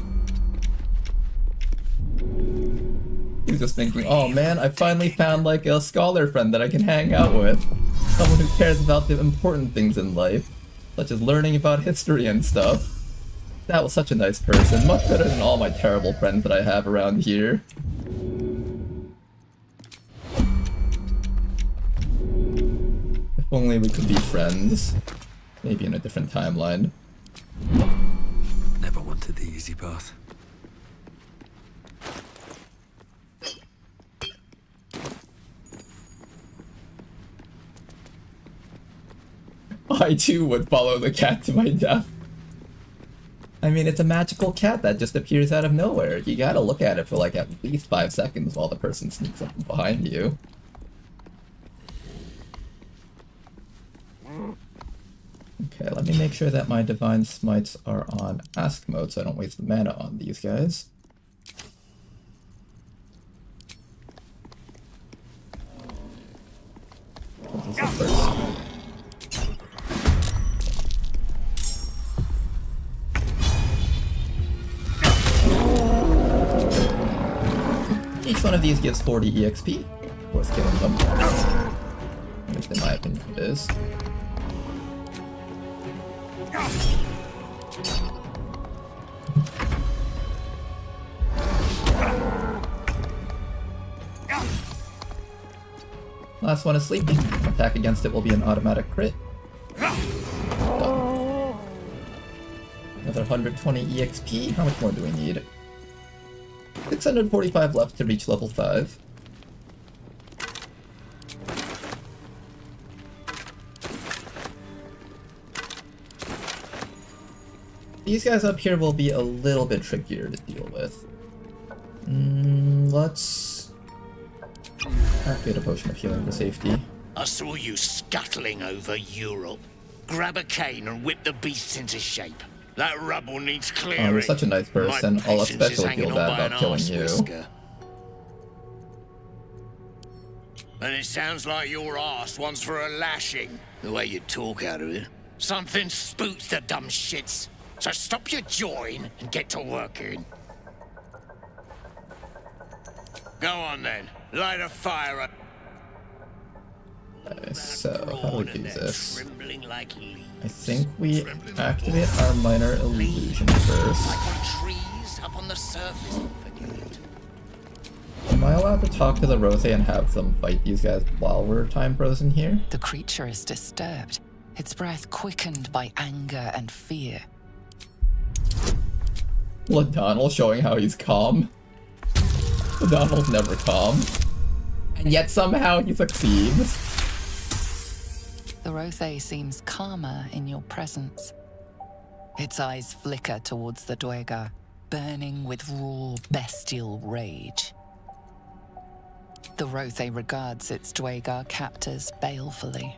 He's just thinking, oh man, I finally found like a scholar friend that I can hang out with. Someone who cares about the important things in life, such as learning about history and stuff. That was such a nice person, much better than all my terrible friends that I have around here. If only we could be friends. Maybe in a different timeline. Never wanted the easy path. I too would follow the cat to my death. I mean, it's a magical cat that just appears out of nowhere. You gotta look at it for like at least 5 seconds while the person sneaks up behind you. Okay, let me make sure that my Divine Smites are on Ask mode so I don't waste the mana on these guys. This is the first. Each one of these gives 40 EXP. Worth killing them. At least in my opinion it is. Last one is sleeping. Attack against it will be an automatic crit. Done. Another 120 EXP. How much more do we need? 645 left to reach level 5. These guys up here will be a little bit trickier to deal with. Let's activate a potion of healing for safety. I saw you scuttling over Europe. Grab a cane and whip the beasts into shape. That rubble needs clearing. Oh, you're such a nice person. My I'll patience is especially hanging feel on bad by about an killing arse you. whisker. And it sounds like your ass wants for a lashing, the way you talk out of it. Something spooks the dumb shits. So stop your jawing and get to working. Go on then, light a fire up. Okay, so how do we do this? Trembling like leaves. I think we activate our minor illusion first. Like on trees up on the surface. Forget it. Am I allowed to talk to the Rothe and have them fight these guys while we're time frozen here? The creature is disturbed, its breath quickened by anger and fear. O'Donnell showing how he's calm. O'Donnell's never calm. And yet somehow he succeeds. The Rothe seems calmer in your presence. Its eyes flicker towards the Dwegar, burning with raw, bestial rage. The Rothe regards its Dwegar captors balefully.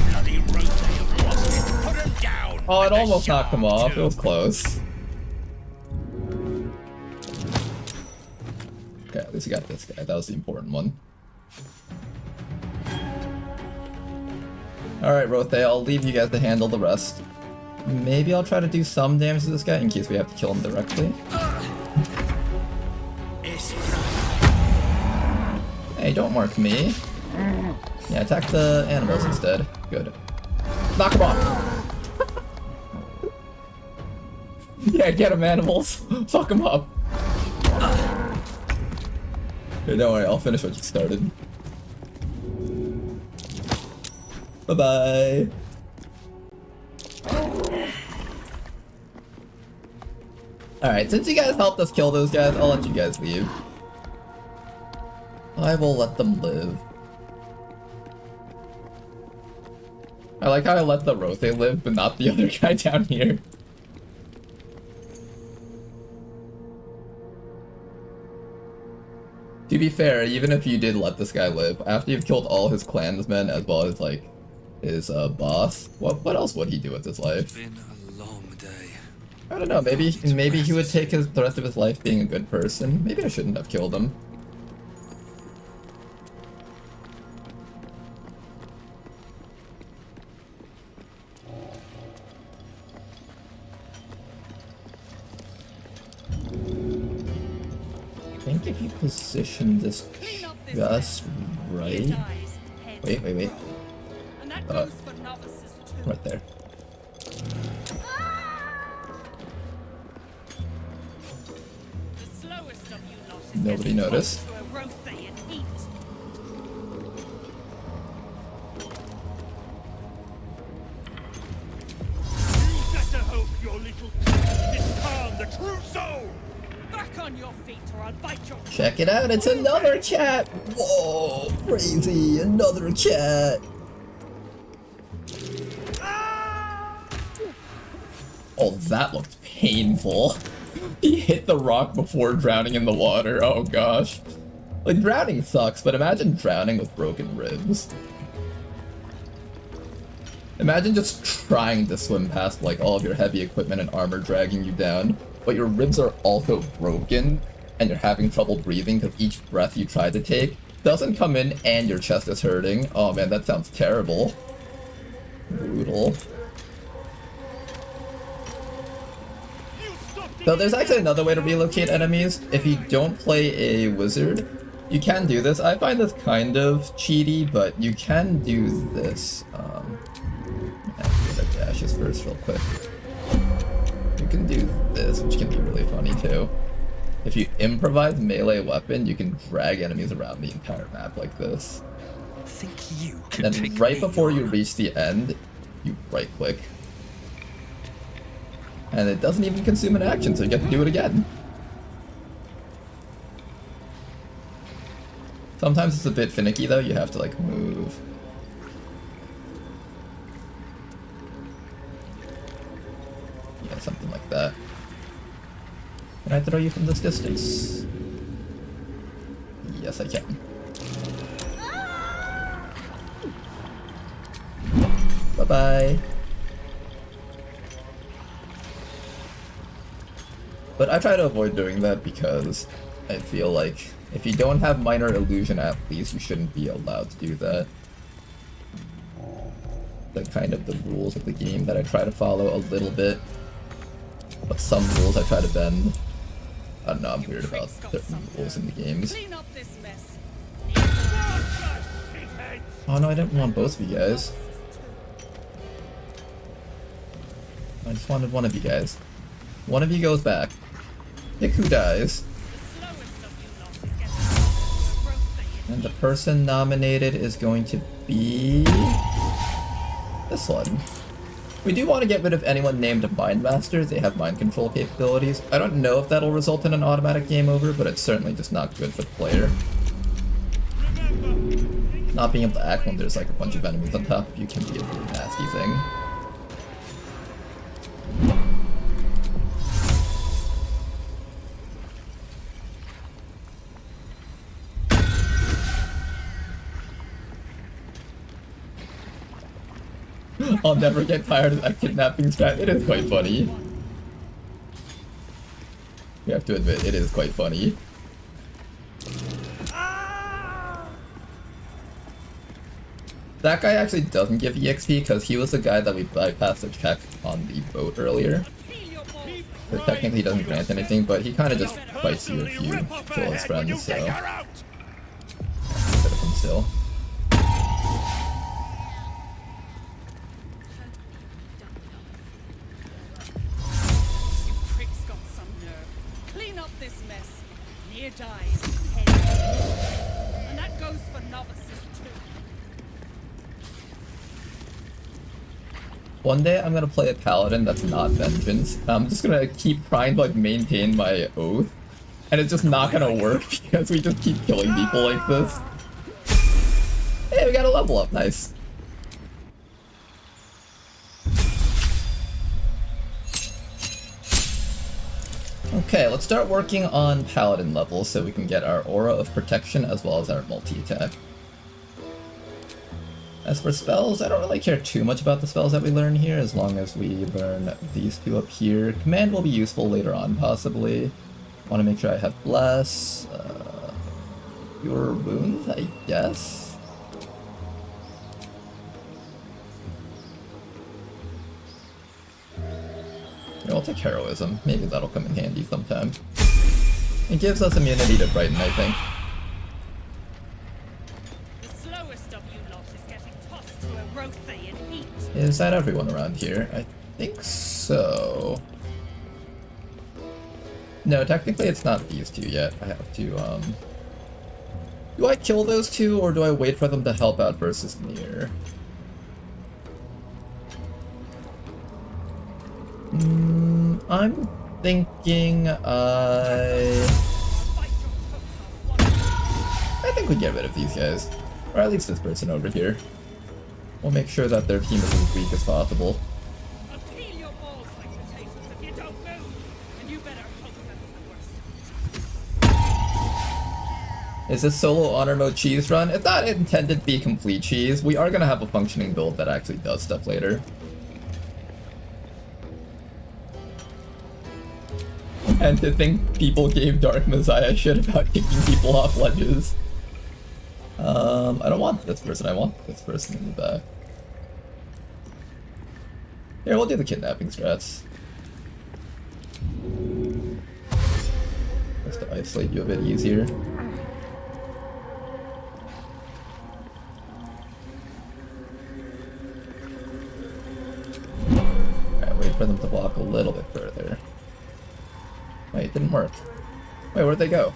Bloody Rothe have lost it. Put him down. Oh, it And the almost knocked him off. too. It was close. Okay, at least we got this guy. That was the important one. Alright, Rothe, I'll leave you guys to handle the rest. Maybe I'll try to do some damage to this guy in case we have to kill him directly. Hey, don't mark me. Yeah, attack the animals instead. Good. Knock him off! Yeah, get him, animals! Fuck him up! Here, don't worry, I'll finish what you started. Bye-bye! Alright, since you guys helped us kill those guys, I'll let you guys leave. I will let them live. I like how I let the Rothe live, but not the other guy down here. To be fair, even if you did let this guy live, after you've killed all his clansmen as well as, like, his boss, what else would he do with his life? It's been a long day. I don't know, maybe he would take the rest of his life being a good person. Maybe I shouldn't have killed him. I think if you position this just right... Wait. Right there. Nobody noticed. Better hope your little discern the true soul. Back on your feet or I'll bite your... Check it out, it's another cat! Whoa, crazy, another cat! Oh, that looked painful. He hit the rock before drowning in the water, oh gosh. Like, drowning sucks, but imagine drowning with broken ribs. Imagine just trying to swim past, like, all of your heavy equipment and armor dragging you down, but your ribs are also broken, and you're having trouble breathing because each breath you try to take doesn't come in and your chest is hurting. Oh man, that sounds terrible. Brutal. So there's actually another way to relocate enemies. If you don't play a wizard, you can do this. I find this kind of cheaty, but you can do this. Get our dashes first real quick. You can do this, which can be really funny too. If you improvise melee weapon, you can drag enemies around the entire map like this. Think you And then right before you reach the end, you right click. And it doesn't even consume an action, so you get to do it again. Sometimes it's a bit finicky though, you have to like move. Yeah, something like that. Can I throw you from this distance? Yes, I can. Bye-bye. But I try to avoid doing that because I feel like if you don't have minor illusion at least, you shouldn't be allowed to do that. Like kind of the rules of the game that I try to follow a little bit. But some rules I try to bend. I don't know, I'm weird about certain rules in the games. Clean up this mess. Oh no, I didn't want both of you guys. I just wanted one of you guys. One of you goes back. Pick who dies. And the person nominated is going to be this one. We do want to get rid of anyone named Mind Master. They have mind control capabilities. I don't know if that'll result in an automatic game over, but it's certainly just not good for the player. Not being able to act when there's like a bunch of enemies on top of you can be a really nasty thing. I'll never get tired of that kidnapping strat. It is quite funny. You have to admit, it is quite funny. That guy actually doesn't give EXP because he was the guy that we bypassed the check on the boat earlier. So technically he doesn't grant anything, but he kind of just fights you if you kill his friends, so... Yeah, get rid of him still. And that goes for novices too. One day I'm gonna play a paladin that's not vengeance. I'm just gonna keep trying to like maintain my oath, and it's just not gonna work because we just keep killing people like this. Hey, we got a level up, nice. Okay, let's start working on paladin levels so we can get our aura of protection as well as our multi-attack. As for spells, I don't really care too much about the spells that we learn here as long as we learn these two up here. Command will be useful later on, possibly. Want to make sure I have Bless. Cure Wounds, I guess? Yeah, I'll take Heroism. Maybe that'll come in handy sometime. It gives us immunity to Frighten, I think. The slowest of you lot is getting tossed to a Rothay and eat. Is that everyone around here? I think so. No, technically it's not these two yet. I have to, do I kill those two, or do I wait for them to help out versus Nier? I'm thinking I think we get rid of these guys. Or at least this person over here. We'll make sure that their team is as weak as possible. Is this solo honor mode cheese run? It's not intended to be complete cheese. We are gonna have a functioning build that actually does stuff later. And to think people gave Dark Messiah shit about kicking people off ledges. I don't want this person, I want this person in the back. Here, we'll do the kidnapping strats. Just to isolate you a bit easier. Alright, wait for them to walk a little bit further. Wait, it didn't work. Wait, where'd they go?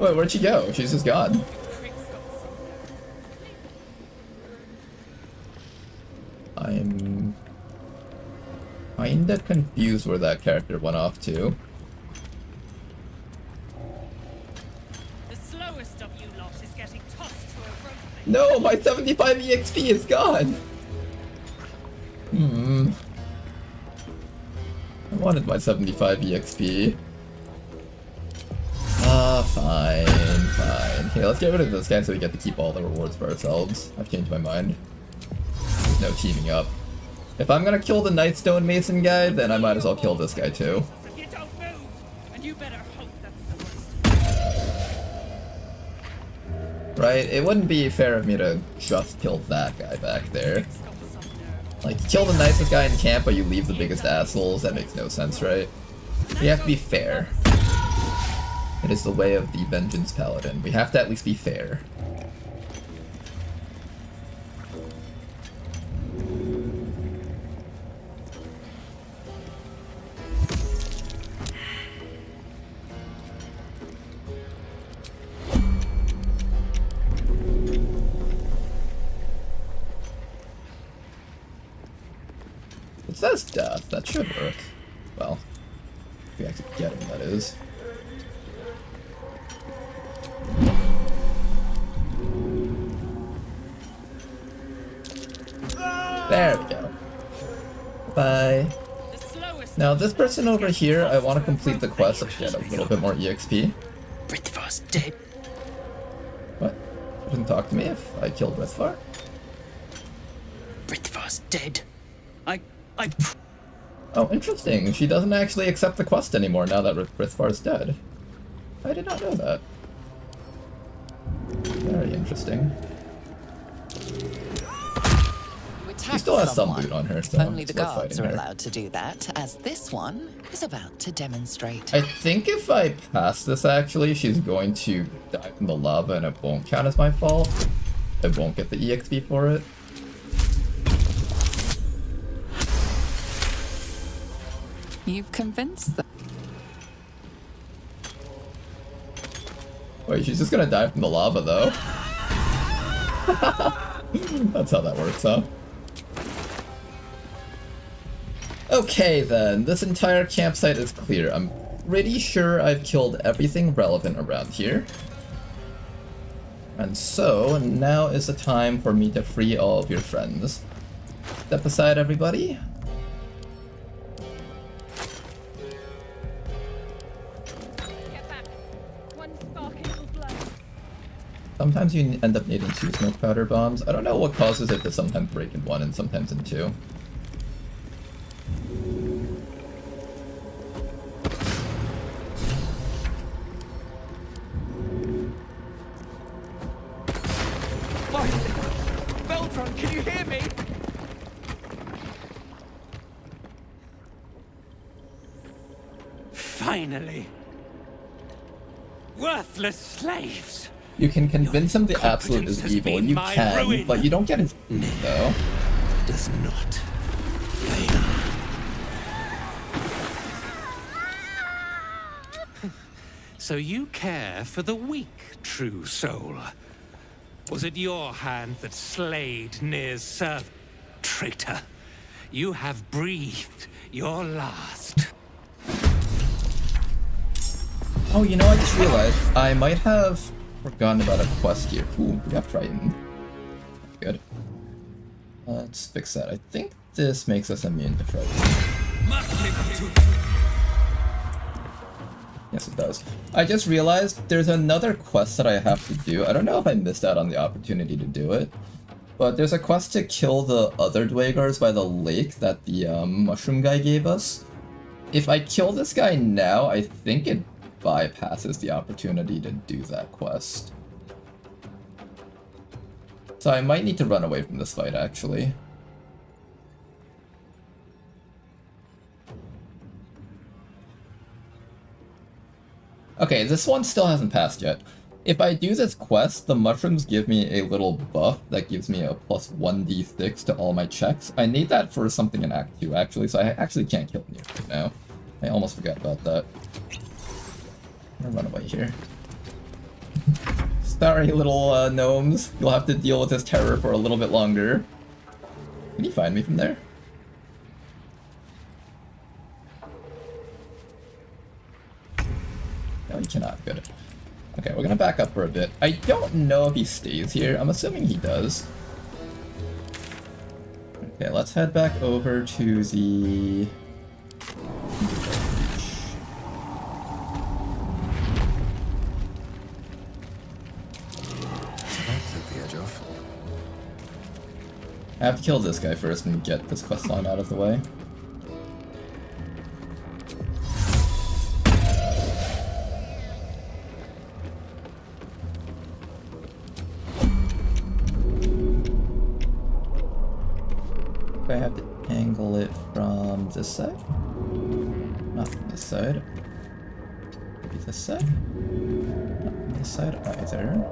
Wait, where'd she go? She's just gone. I'm kinda confused where that character went off to. The slowest of you lot is getting tossed to a Rothay. No, my 75 EXP is gone! I wanted my 75 EXP. Fine, fine. Here, let's get rid of this guy so we get to keep all the rewards for ourselves. I've changed my mind. There's no teaming up. If I'm gonna kill the Night Stone Mason guy, then I might as well kill this guy too. If you don't move, and you better hope that's the worst. Right? It wouldn't be fair of me to just kill that guy back there. Like, you kill the nicest guy in camp, but you leave the biggest assholes. That makes no sense, right? We have to be fair. It is the way of the Vengeance Paladin. We have to at least be fair. says death. That should work. Well, if we actually get him, that is. There we go. Bye. Now, this person over here, I want to complete the quest to get a little bit more EXP. Britvar's dead. What? You didn't talk to me if I killed Britvar? Britvar's dead. I Oh, interesting. She doesn't actually accept the quest anymore now that Britvar's dead. I did not know that. Very interesting. She still has some loot on her, so Only the it's worth guards fighting are her. allowed to do that, as this one is about to demonstrate. I think if I pass this, actually, she's going to dive in the lava and it won't count as my fault. I won't get the EXP for it. You've convinced them. Wait, she's just gonna dive from the lava, though. That's how that works, huh? Okay, then. This entire campsite is clear. I'm pretty sure I've killed everything relevant around here. And so, now is the time for me to free all of your friends. Step aside, everybody. Sometimes you end up needing 2 smoke powder bombs. I don't know what causes it to sometimes break in 1 and sometimes in 2. Beltron, can you hear me? Finally. Worthless slaves. You can convince him the absolute is has evil. been You my can, ruin. but you don't get his though. Does not. So you care for the weak, true soul? Was it your hand that slayed Nir's servant? Traitor, you have breathed your last. Oh, you know, I just realized I might have forgotten about a quest here. Ooh, we got Triton. Good. Let's fix that. I think this makes us immune to Triton. Yes, it does. I just realized there's another quest that I have to do. I don't know if I missed out on the opportunity to do it, but there's a quest to kill the other Dwagars by the lake that the mushroom guy gave us. If I kill this guy now, I think it bypasses the opportunity to do that quest. So I might need to run away from this fight, actually. Okay, this one still hasn't passed yet. If I do this quest, the mushrooms give me a little buff that gives me a plus 1d6 to all my checks. I need that for something in Act 2, actually, so I actually can't kill him right now. I almost forgot about that. I'm gonna run away here. Sorry, little gnomes. You'll have to deal with this terror for a little bit longer. Can you find me from there? No, you cannot. Good. Okay, we're gonna back up for a bit. I don't know if he stays here. I'm assuming he does. Okay, let's head back over to the... I have to kill this guy first and get this quest line out of the way. I have to angle it from this side? Not from this side. Maybe this side? Not from this side either.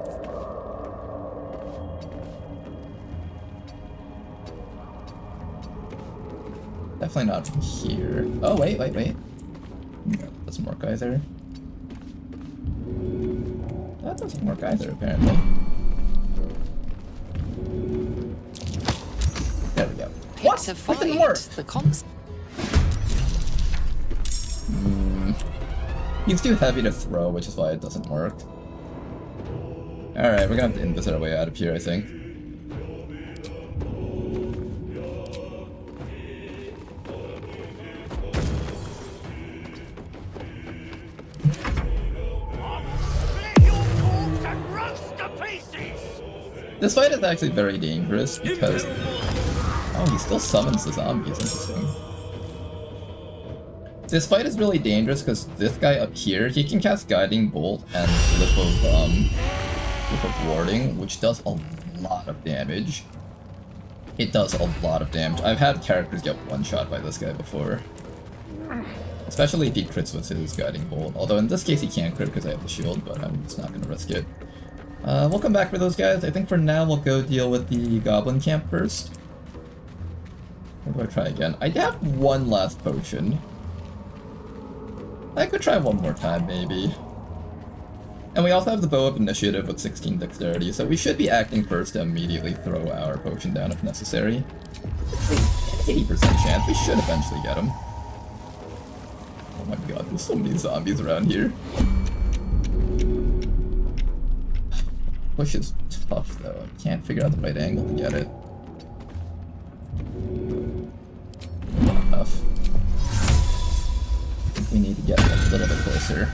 Definitely not from here. Oh, wait. No, that doesn't work either. That doesn't work either, apparently. There we go. What? That didn't work! He's too heavy to throw, which is why it doesn't work. Alright, we're gonna have to invis our way out of here, I think. This fight is actually very dangerous because... Oh, he still summons the zombies, interesting. This fight is really dangerous because this guy up here, he can cast Guiding Bolt and Flip of Warding, which does a lot of damage. It does a lot of damage. I've had characters get one-shot by this guy before. Especially if he crits with his Guiding Bolt. Although in this case he can't crit because I have the shield, but I'm just not going to risk it. We'll come back for those guys. I think for now we'll go deal with the Goblin Camp first. Or do I try again? I have one last potion. I could try one more time, maybe. And we also have the Bow of Initiative with 16 Dexterity, so we should be acting first to immediately throw our potion down if necessary. 80% chance, we should eventually get him. Oh my god, there's so many zombies around here. Push is tough though, I can't figure out the right angle to get it. Not enough. I think we need to get a little bit closer.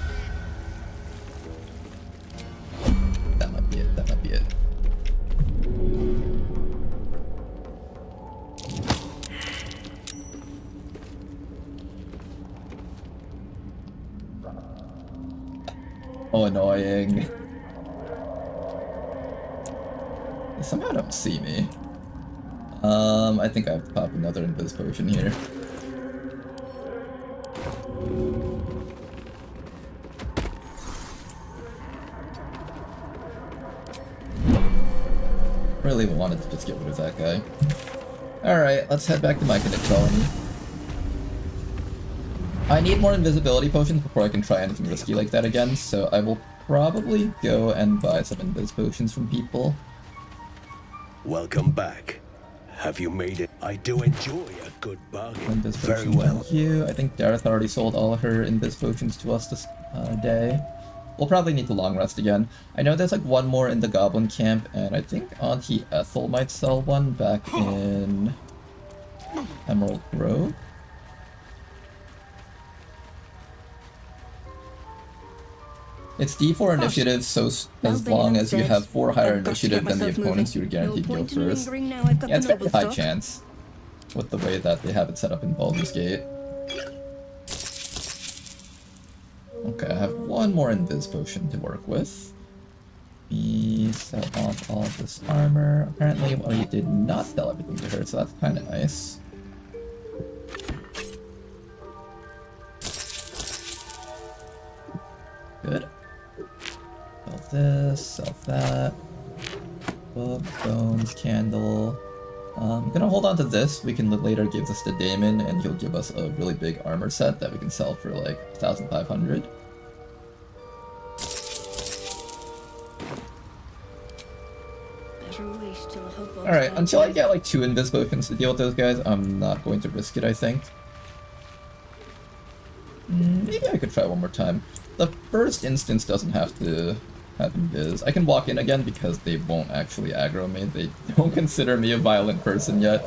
That might be it, that might be it. Oh, annoying. They somehow don't see me. I think I have to pop another Invis potion here. Really wanted to just get rid of that guy. Alright, let's head back to my Kinetic Colony. I need more invisibility potions before I can try anything risky like that again, so I will probably go and buy some Invis potions from people. Welcome back. Have you made it? I do enjoy a good bargain. Invis Very potions, well. thank you. I think Dareth already sold all her Invis potions to us this day. We'll probably need to long rest again. I know there's like one more in the Goblin Camp, and I think Auntie Ethel might sell one back in Emerald Grove. It's D4 initiative, so as long as you have 4 higher initiative than the opponents, you're guaranteed go first. Yeah, it's a very high chance with the way that they have it set up in Baldur's Gate. Okay, I have one more Invis potion to work with. We sell off all of this armor. Apparently, well, you did not sell everything to her, so that's kind of nice. Good. Sell this, sell that. Book, bones, candle. I'm gonna hold on to this. We can later give this to Damon, and he'll give us a really big armor set that we can sell for like 1,500. Alright, until I get like 2 Invis potions to deal with those guys, I'm not going to risk it, I think. Maybe I could try one more time. The first instance doesn't have to have Invis. I can walk in again because they won't actually aggro me. They don't consider me a violent person yet.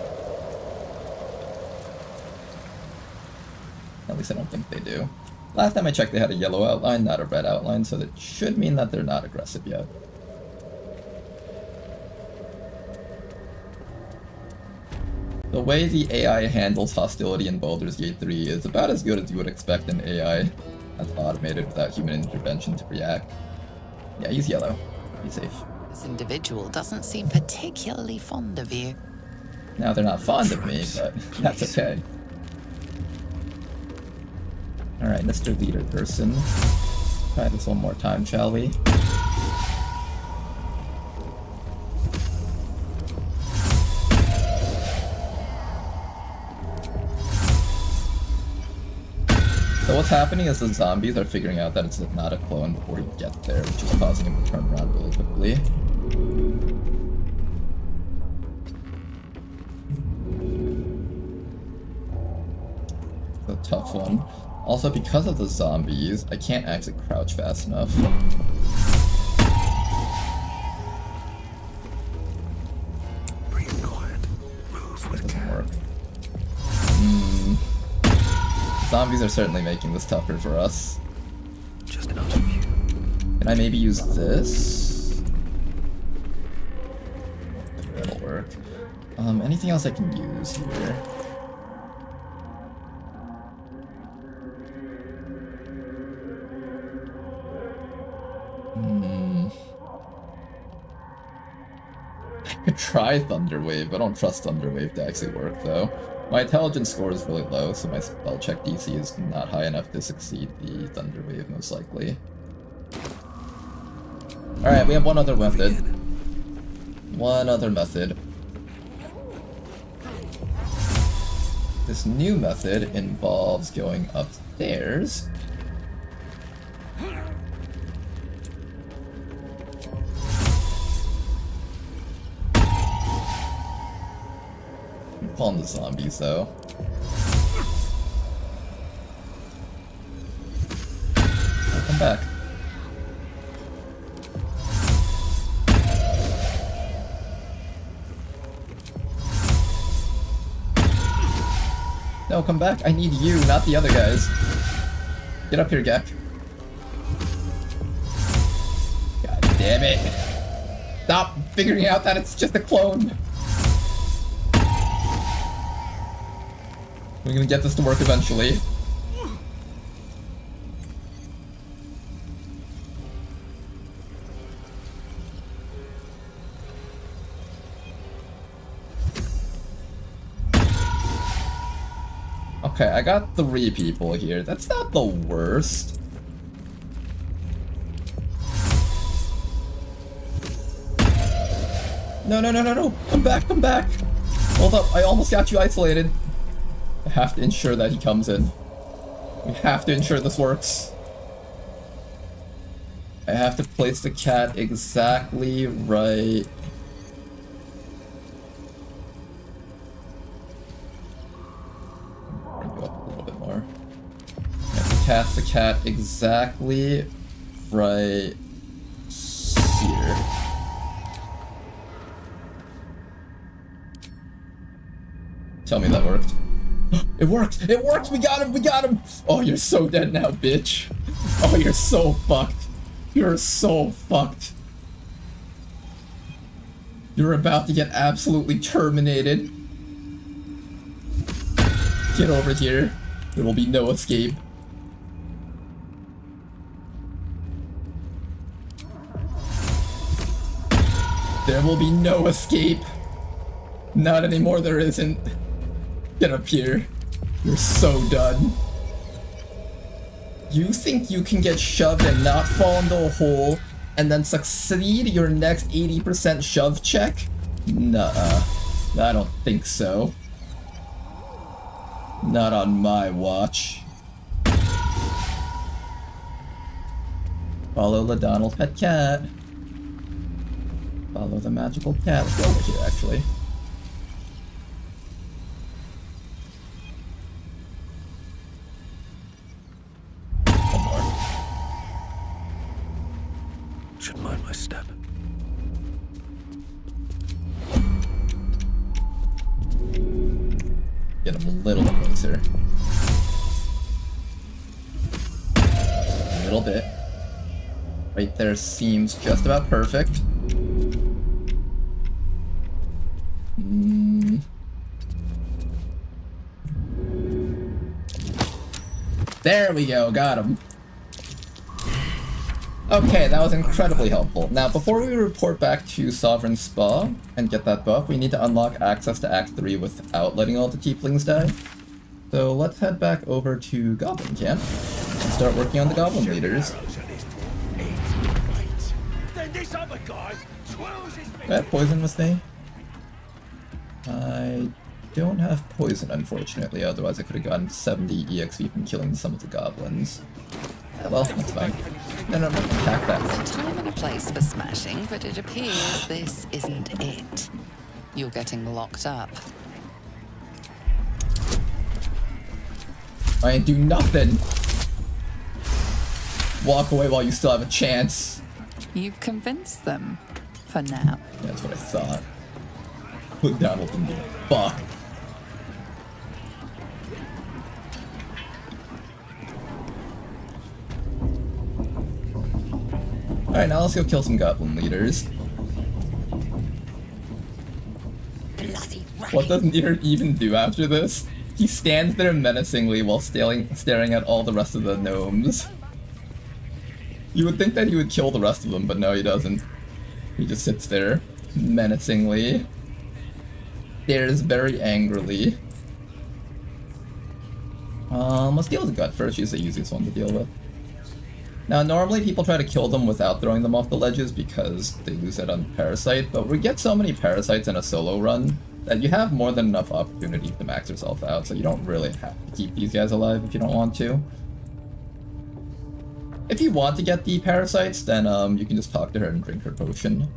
At least I don't think they do. Last time I checked they had a yellow outline, not a red outline, so that should mean that they're not aggressive yet. The way the AI handles hostility in Baldur's Gate 3 is about as good as you would expect an AI that's automated without human intervention to react. Yeah, he's yellow. He's safe. This individual doesn't seem particularly fond of you. Now they're not fond of me, but that's okay. Alright, Mr. Leader person. Try this one more time, shall we? So what's happening is the zombies are figuring out that it's not a clone before you get there, which is causing him to turn around really quickly. It's a tough one. Also, because of the zombies, I can't actually crouch fast enough. Breathe quiet. Move with Doesn't work. Zombies are certainly making this tougher for us. Just enough of you. Can I maybe use this? That'll work. Anything else I can use here? I could try Thunderwave. I don't trust Thunderwave to actually work, though. My intelligence score is really low, so my spell check DC is not high enough to succeed the Thunderwave, most likely. Alright, we have one other method. One other method. This new method involves going upstairs. I'm calling the zombies, though. Come back. No, come back. I need you, not the other guys. Get up here, Gek. God damn it. Stop figuring out that it's just a clone. We're gonna get this to work eventually. Okay, I got 3 people here. That's not the worst. No, no, no, no, no! Come back, come back! Hold up, I almost got you isolated. I have to ensure that he comes in. We have to ensure this works. I have to place the cat exactly right. Go up a little bit more. I have to cast the cat exactly right here. Tell me that worked. It worked! It worked! We got him! We got him! Oh, you're so dead now, bitch. Oh, you're so fucked. You're so fucked. You're about to get absolutely terminated. Get over here. There will be no escape. There will be no escape. Not anymore, there isn't. Get up here. You're so done. You think you can get shoved and not fall into a hole and then succeed your next 80% shove check? Nuh-uh. I don't think so. Not on my watch. Follow the Donald pet cat. Follow the magical cat. Let's go over here, actually. Should mind my step. Get him a little closer. A little bit. Right there seems just about perfect. There we go, got him. Okay, that was incredibly helpful. Now, before we report back to Sovereign Spa and get that buff, we need to unlock access to Act 3 without letting all the tieflings die. So let's head back over to Goblin Camp and start working on the Goblin leaders. Do I have poison with me? I don't have poison, unfortunately, otherwise I could have gotten 70 EXP from killing some of the goblins. Well, that's fine. No, I'm not gonna attack that. There's a time and a place for smashing, but it appears this isn't it. You're getting locked up. I ain't do nothing. Walk away while you still have a chance. You've convinced them. For now. Yeah, that's what I thought. Put down with the fuck. Alright, now let's go kill some goblin leaders. What does Nier even do after this? He stands there menacingly while staring at all the rest of the gnomes. You would think that he would kill the rest of them, but no, he doesn't. He just sits there menacingly. Stares very angrily. Let's deal with the gut first. She's the easiest one to deal with. Now, normally people try to kill them without throwing them off the ledges because they lose it on Parasite, but we get so many Parasites in a solo run that you have more than enough opportunity to max yourself out, so you don't really have to keep these guys alive if you don't want to. If you want to get the Parasites, then you can just talk to her and drink her potion.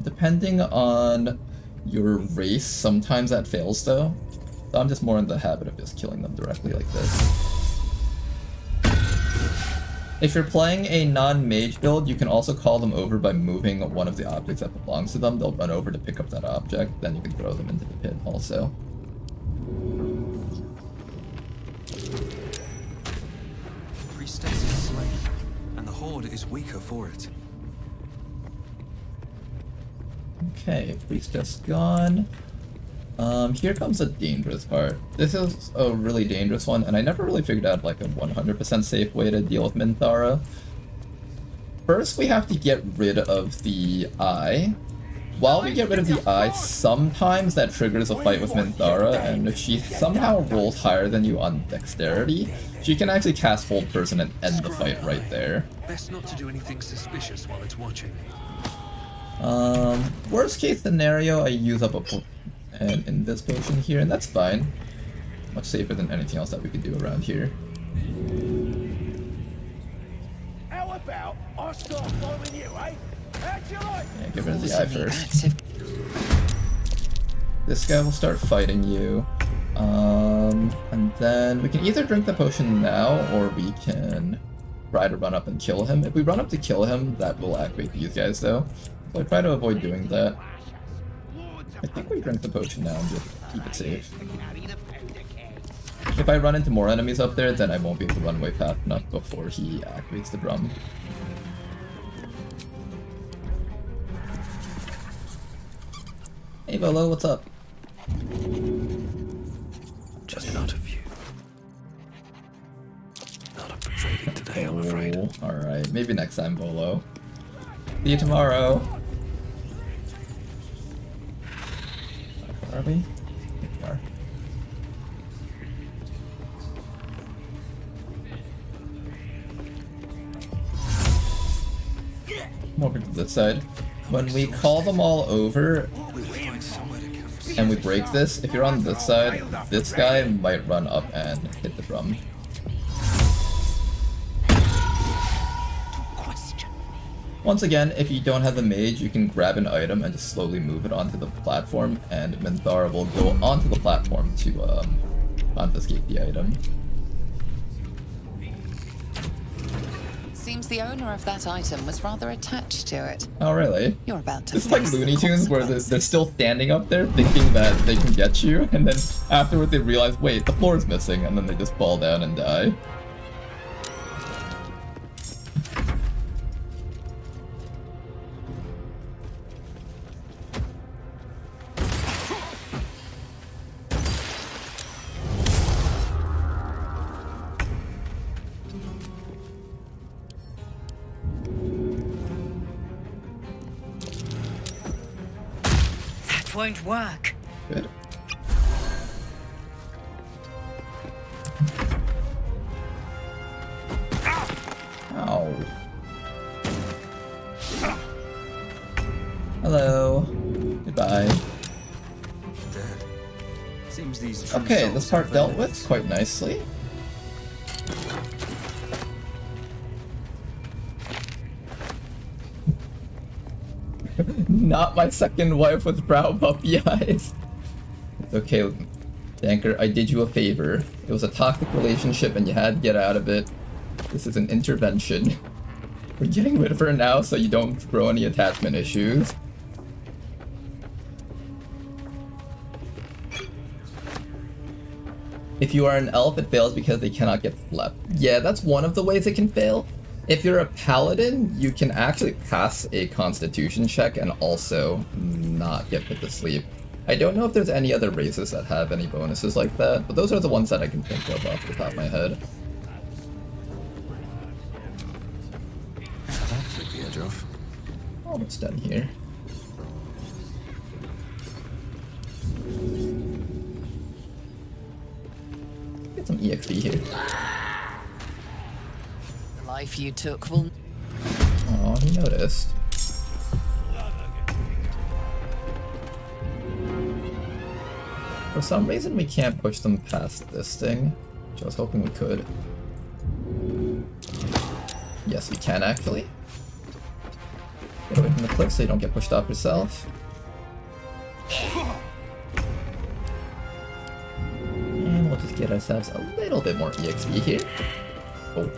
Depending on your race, sometimes that fails though. So I'm just more in the habit of just killing them directly like this. If you're playing a non-mage build, you can also call them over by moving one of the objects that belongs to them. They'll run over to pick up that object, then you can throw them into the pit also. Priestess is slain, and the Horde is weaker for it. Okay, Priestess gone. Here comes a dangerous part. This is a really dangerous one, and I never really figured out like a 100% safe way to deal with Minthara. First, we have to get rid of the eye. While we get rid of the eye, sometimes that triggers a fight with Minthara, and if she somehow rolls higher than you on dexterity, she can actually cast Hold Person and end the fight right there. Best not to do anything suspicious while it's watching. Worst case scenario, I use up an Invis potion here, and that's fine. Much safer than anything else that we could do around here. How about I start following you, eh? How'd you like? Yeah, get rid of the eye first. This guy will start fighting you. And then we can either drink the potion now, or we can try to run up and kill him. If we run up to kill him, that will activate these guys though. So I try to avoid doing that. I think we drink the potion now and just keep it safe. If I run into more enemies up there, then I won't be able to run away fast enough before he activates the drum. Hey Volo, what's up? Just not a view. Not up for trading today, I'm afraid. Alright, maybe next time, Volo. See you tomorrow. Where are we? Here we are. Come over to this side. When we call them all over and we break this, if you're on this side, this guy might run up and hit the drum. Once again, if you don't have the mage, you can grab an item and just slowly move it onto the platform, and Minthara will go onto the platform to confiscate the item. Seems the owner of that item was rather attached to it. Oh really? You're about to. It's like Looney Tunes where they're still standing up there thinking that they can get you, and then afterward they realize, wait, the floor is missing, and then they just fall down and die. Won't work. Good. Ow. Hello. Goodbye. Dead. Seems these Okay, this part dealt with quite nicely. Not my second wife with brow puppy eyes. It's okay. Janker, I did you a favor. It was a toxic relationship and you had to get out of it. This is an intervention. We're getting rid of her now so you don't grow any attachment issues. If you are an elf, it fails because they cannot get slept. Yeah, that's one of the ways it can fail. If you're a paladin, you can actually pass a constitution check and also not get put to sleep. I don't know if there's any other races that have any bonuses like that, but those are the ones that I can think of off the top of my head. Take the edge off. Almost done here. Get some EXP here. The life you took will... Oh, he noticed. For some reason we can't push them past this thing, which I was hoping we could. Yes, we can actually. Get away from the cliff so you don't get pushed off yourself. And we'll just get ourselves a little bit more EXP here. Oh.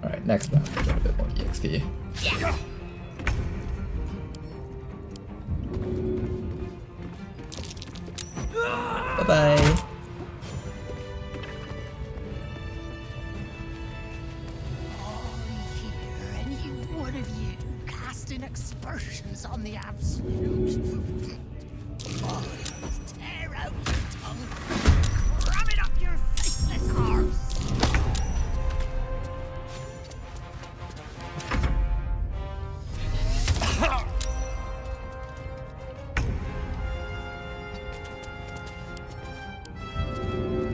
Alright, next round we'll get a bit more EXP. Bye-bye. And you, one of you, casting expressions on the absolute. Tear out your tongue, cram it up your faceless arse.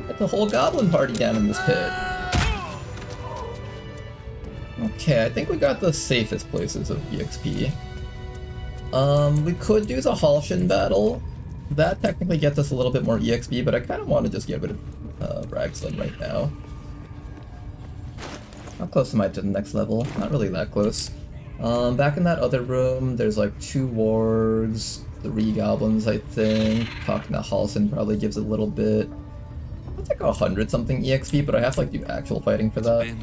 Get the whole goblin party down in this pit. Okay, I think we got the safest places of EXP. We could do the Halshin battle. That technically gets us a little bit more EXP, but I kind of want to just get rid of Ragslin right now. How close am I to the next level? Not really that close. Back in that other room, there's like 2 wargs, 3 goblins, I think. Talking to Halshin probably gives a little bit. That's like 100 something EXP, but I have to like do actual fighting for that.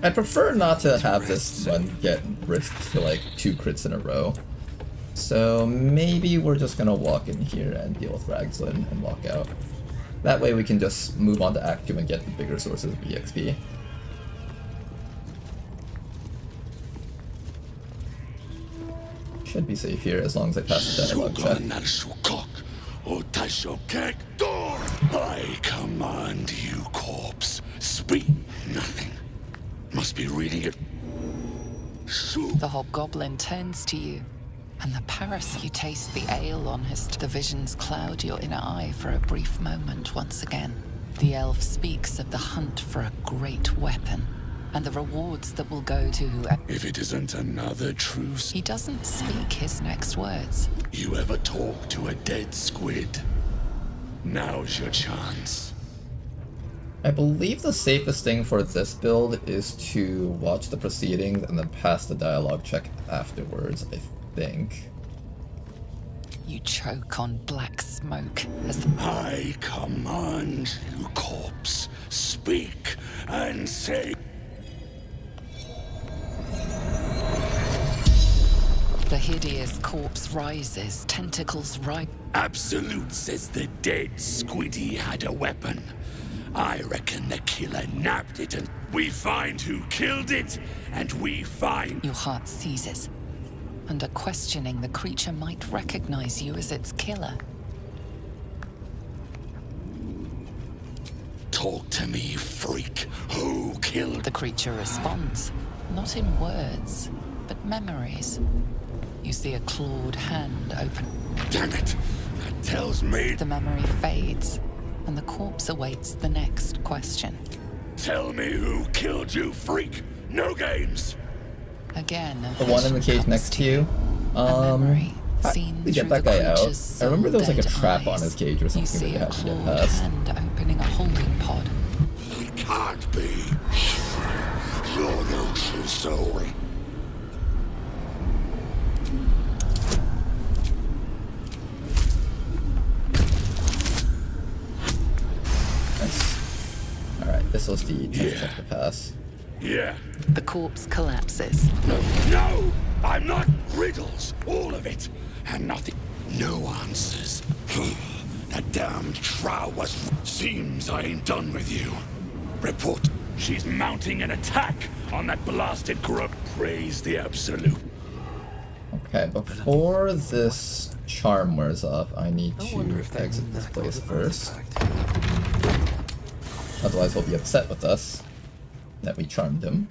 I'd prefer not to have this one get risked to like 2 crits in a row. So maybe we're just gonna walk in here and deal with Ragslin and walk out. That way we can just move on to Act 2 and get the bigger sources of EXP. Should be safe here as long as I pass the dialogue check. I command you, corpse. Speak nothing. Must be reading it. The hobgoblin turns to you, and the parasite you taste the ale on his... The visions cloud your inner eye for a brief moment once again. The elf speaks of the hunt for a great weapon, and the rewards that will go to whoever... If it isn't another truce... He doesn't speak his next words. You ever talk to a dead squid? Now's your chance. I believe the safest thing for this build is to watch the proceedings and then pass the dialogue check afterwards, I think. You choke on black smoke as the... I command you, corpse. Speak and say... The hideous corpse rises, tentacles right... Absolute says the dead squiddy had a weapon. I reckon the killer nabbed it and we find who killed it, and we find... Your heart seizes. Under questioning, the creature might recognize you as its killer. Talk to me, freak. Who killed... The creature responds, not in words, but memories. You see a clawed hand open. Damn it! That tells me... The memory fades, and the corpse awaits the next question. Tell me who killed you, freak! No games! Again, the one in the cage next to you. We get that guy out. I remember there was like a trap on his cage or something that you had to get past. Hand opening a holding pod. It can't be. You're no true soul. This was the check to pass. Yeah. The corpse collapses. No! I'm not riddles. All of it. And nothing. No answers. That damned trow was... Seems I ain't done with you. Report. She's mounting an attack on that blasted grub. Praise the Absolute. Okay, before this charm wears off, I need to exit this place first. Otherwise he'll be upset with us that we charmed him.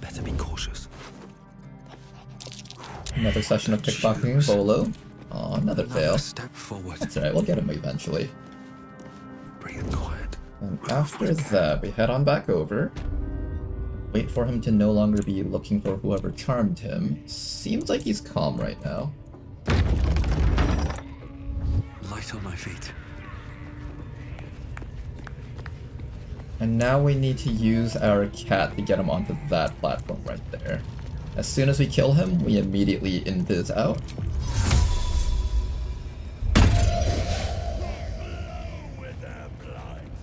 Better be cautious. Another session of pickpocketing Bolo. Oh, another fail. Step forward. That's alright, we'll get him eventually. Breathe quiet. And after that, we head on back over. Wait for him to no longer be looking for whoever charmed him. Seems like he's calm right now. Light on my feet. And now we need to use our cat to get him onto that platform right there. As soon as we kill him, we immediately invis out.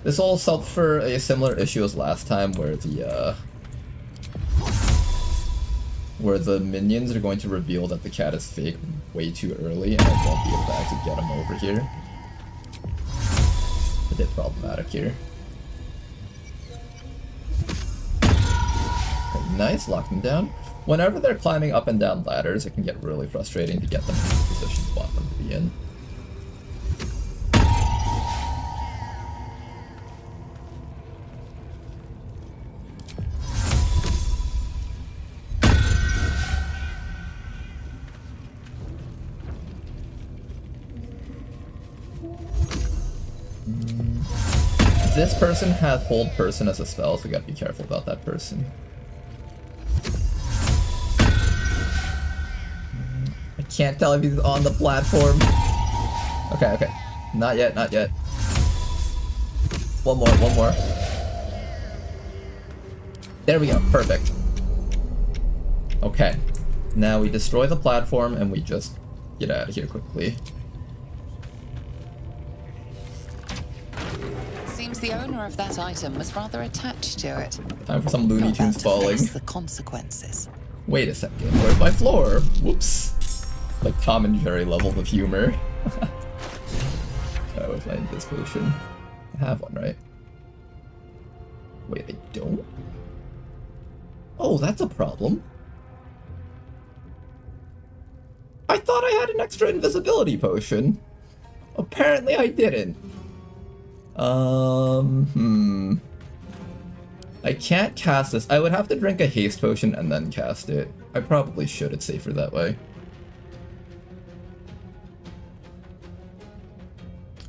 This will solve for a similar issue as last time, where the minions are going to reveal that the cat is fake way too early, and I won't be able to actually get him over here. A bit problematic here. Okay, nice, lock them down. Whenever they're climbing up and down ladders, it can get really frustrating to get them in the position you want them to be in. This person has hold person as a spell, so we gotta be careful about that person. I can't tell if he's on the platform. Okay, okay. Not yet, not yet. One more, one more. There we go, perfect. Okay. Now we destroy the platform and we just get out of here quickly. Seems the owner of that item was rather attached to it. Time for some Looney Tunes falling. The consequences. Wait a second, where's my floor? Whoops. Like Tom and Jerry level of humor. Oh, where's my invis potion? I have one, right? Wait, I don't? Oh, that's a problem. I thought I had an extra invisibility potion. Apparently I didn't. I can't cast this. I would have to drink a haste potion and then cast it. I probably should. It's safer that way.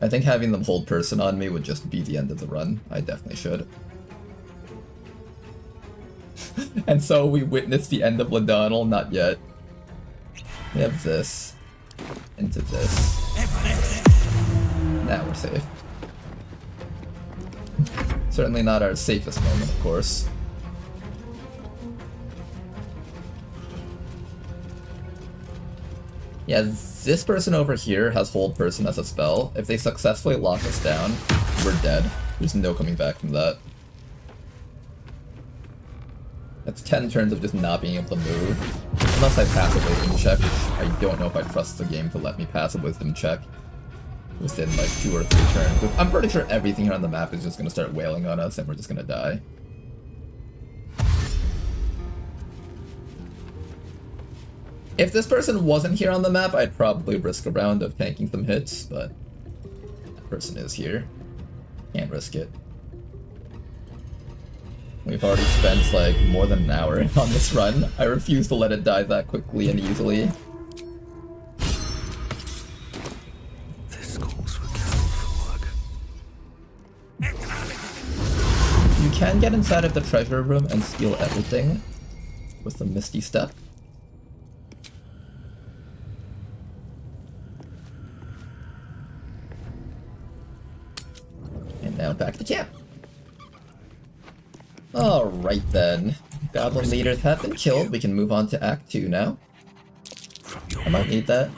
I think having them hold person on me would just be the end of the run. I definitely should. And so we witness the end of Ladonal. Not yet. We have this. Into this. Now we're safe. Certainly not our safest moment, of course. Yeah, this person over here has hold person as a spell. If they successfully lock us down, we're dead. There's no coming back from that. That's 10 turns of just not being able to move. Unless I pass a wisdom check, which I don't know if I trust the game to let me pass a wisdom check within like 2 or 3 turns. I'm pretty sure everything here on the map is just gonna start wailing on us and we're just gonna die. If this person wasn't here on the map, I'd probably risk a round of tanking some hits, but that person is here. Can't risk it. We've already spent like more than an hour on this run. I refuse to let it die that quickly and easily. This calls for careful work. You can get inside of the treasure room and steal everything with the Misty Step. And now back to camp. Alright then. Goblin leaders have been killed. We can move on to Act 2 now. I might need that.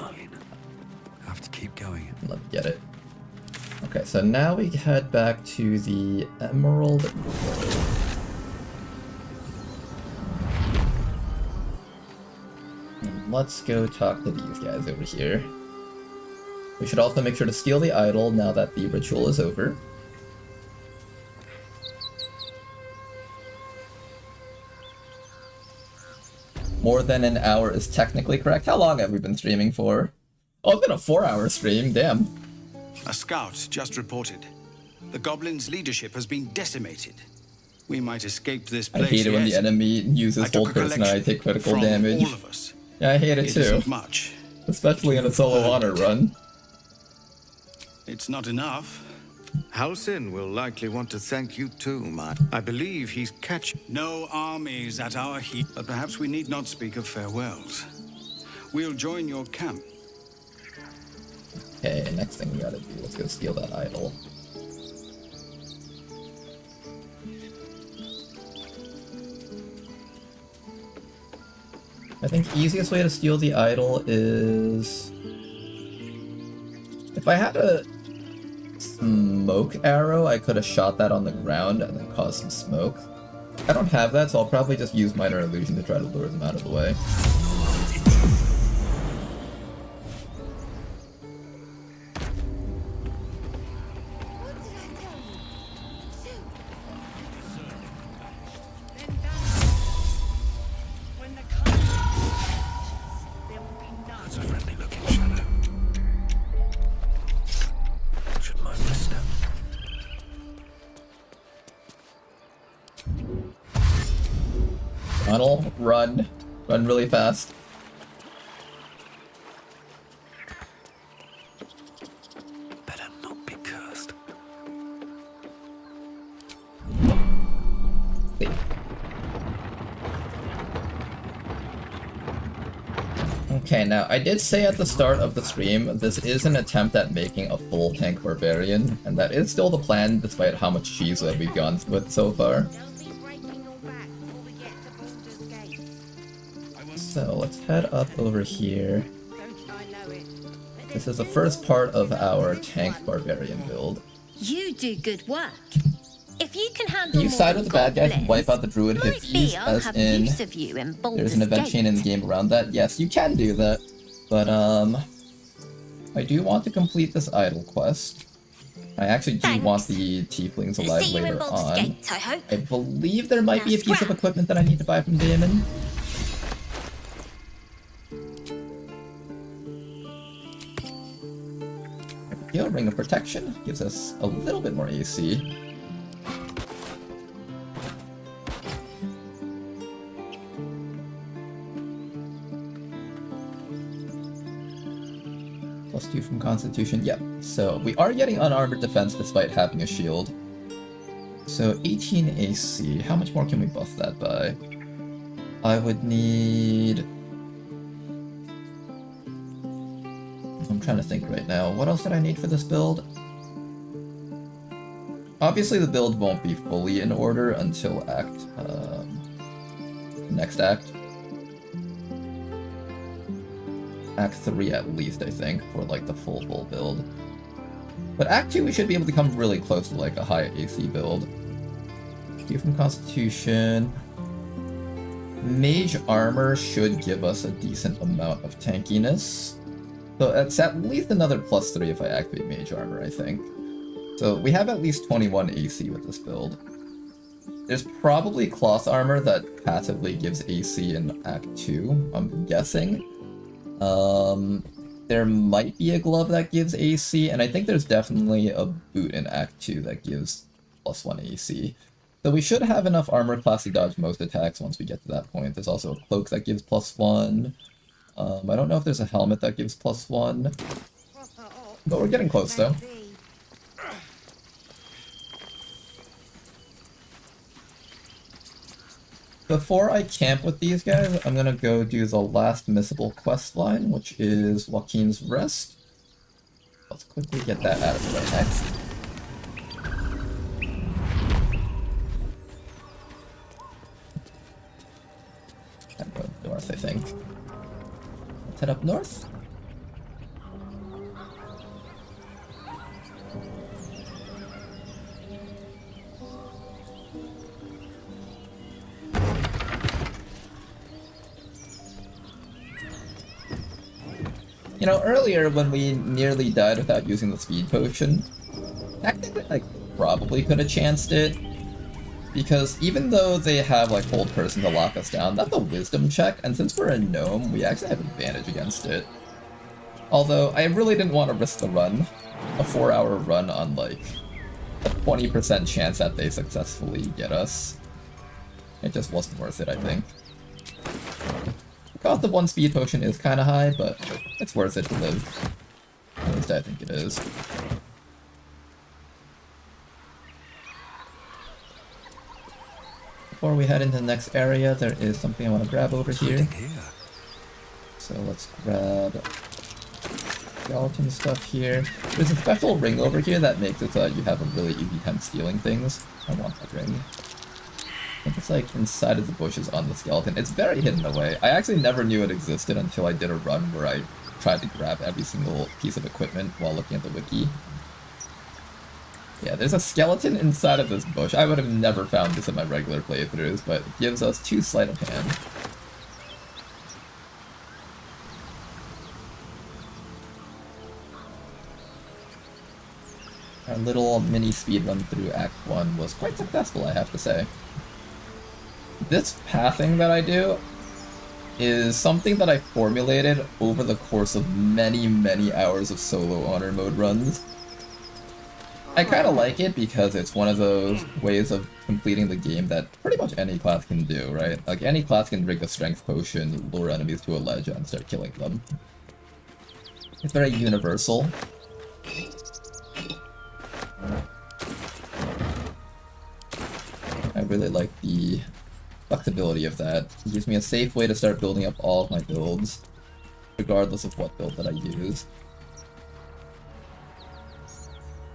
Have to keep going. Let me get it. Okay, so now we head back to the Emerald Grove. And let's go talk to these guys over here. We should also make sure to steal the idol now that the ritual is over. More than an hour is technically correct. How long have we been streaming for? Oh, it's been a 4-hour stream, damn. A scout just reported. The goblins' leadership has been decimated. We might escape this place. I hate it when the enemy uses hold person and I take critical damage. All of us. Yeah, I hate it too. Isn't much. Especially in a solo honor run. It's not enough. Halsin will likely want to thank you too, I believe he's catching. No armies at our heat, but perhaps we need not speak of farewells. We'll join your camp. Okay, next thing we gotta do, let's go steal that idol. I think the easiest way to steal the idol is... If I had a smoke arrow, I could have shot that on the ground and then caused some smoke. I don't have that, so I'll probably just use Minor Illusion to try to lure them out of the way. That's a friendly looking shadow. Shouldn't mind my step. Tunnel, run. Run really fast. Better not be cursed. Okay, now I did say at the start of the stream, this is an attempt at making a full tank barbarian, and that is still the plan despite how much cheese that we've gone with so far. So let's head up over here. This is the first part of our tank barbarian build. You do good work. If you can handle You more side with the bad guys and goblins, wipe out the druid might hippies, be I'll as have in use of you in Baldur's there's an event Gate. chain in the game around that. Yes, you can do that, but I do want to complete this idol quest. I actually do want the tieflings alive See you in later Baldur's on. Gate, I hope. I believe there might be a Now piece of scrap. equipment that I need to buy from Damon. There we go, Ring of Protection gives us a little bit more AC. +2 from Constitution, yep. So we are getting unarmored defense despite having a shield. So 18 AC, how much more can we buff that by? I would need... I'm trying to think right now, what else did I need for this build? Obviously the build won't be fully in order until next act. Act 3 at least, I think, for like the full build. But Act 2 we should be able to come really close to like a high AC build. 2 from Constitution. Mage Armor should give us a decent amount of tankiness. So it's at least another +3 if I activate Mage Armor, I think. So we have at least 21 AC with this build. There's probably Cloth Armor that passively gives AC in Act 2, I'm guessing. There might be a glove that gives AC, and I think there's definitely a boot in Act 2 that gives +1 AC. So we should have enough armor class to dodge most attacks once we get to that point. There's also a cloak that gives +1. I don't know if there's a helmet that gives +1. But we're getting close though. Before I camp with these guys, I'm gonna go do the last missable quest line, which is Joaquin's Rest. Let's quickly get that out of the way next. I'm going north, I think. Let's head up north. You know, earlier when we nearly died without using the speed potion, technically, I probably could have chanced it. Because even though they have, like, hold person to lock us down, that's a wisdom check, and since we're a gnome, we actually have advantage against it. Although, I really didn't want to risk the run. A 4-hour run on, like, a 20% chance that they successfully get us. It just wasn't worth it, I think. The cost of 1 speed potion is kinda high, but it's worth it to live. At least I think it is. Before we head into the next area, there is something I want to grab over here. So let's grab skeleton stuff here. There's a special ring over here that makes it so that you have a really easy time stealing things. I want that ring. I think it's like inside of the bushes on the skeleton. It's very hidden away. I actually never knew it existed until I did a run where I tried to grab every single piece of equipment while looking at the wiki. Yeah, there's a skeleton inside of this bush. I would have never found this in my regular playthroughs, but it gives us 2 sleight of hand. Our little mini speed run through Act 1 was quite successful, I have to say. This pathing that I do is something that I formulated over the course of many, many hours of solo honor mode runs. I kind of like it because it's one of those ways of completing the game that pretty much any class can do, right? Like, any class can drink a strength potion, lure enemies to a ledge, and start killing them. It's very universal. I really like the flexibility of that. It gives me a safe way to start building up all of my builds, regardless of what build that I use.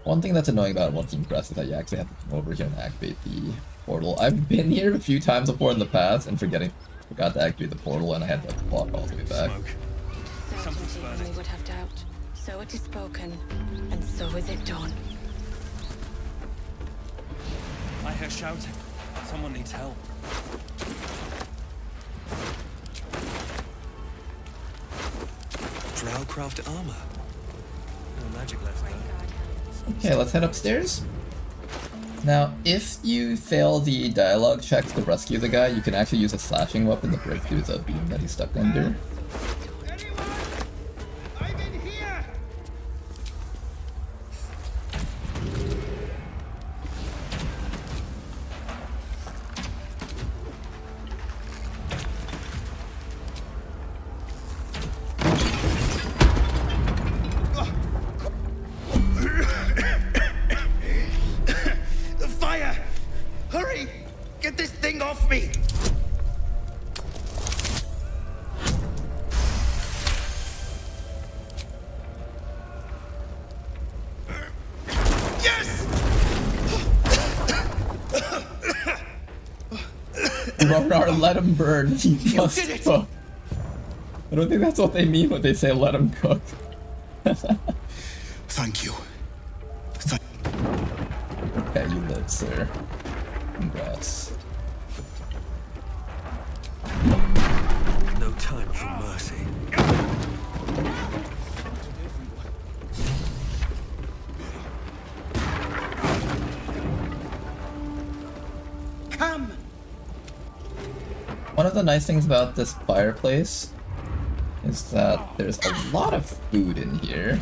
One thing that's annoying about Working Press is that you actually have to come over here and activate the portal. I've been here a few times before in the past and forgot to activate the portal, and I had to walk all the way back. Certainty only would have doubt. So it is spoken, and so is it done. I hear shouting. Someone needs help. Drowcraft armor. No magic left there. Okay, let's head upstairs. Now, if you fail the dialogue checks to rescue the guy, you can actually use a slashing weapon to break through the beam that he's stuck under. Let him burn. He must cook. I don't think that's what they mean when they say let him cook. Thank you. Okay, you live, sir. Congrats. No time for mercy. Come! One of the nice things about this fireplace is that there's a lot of food in here.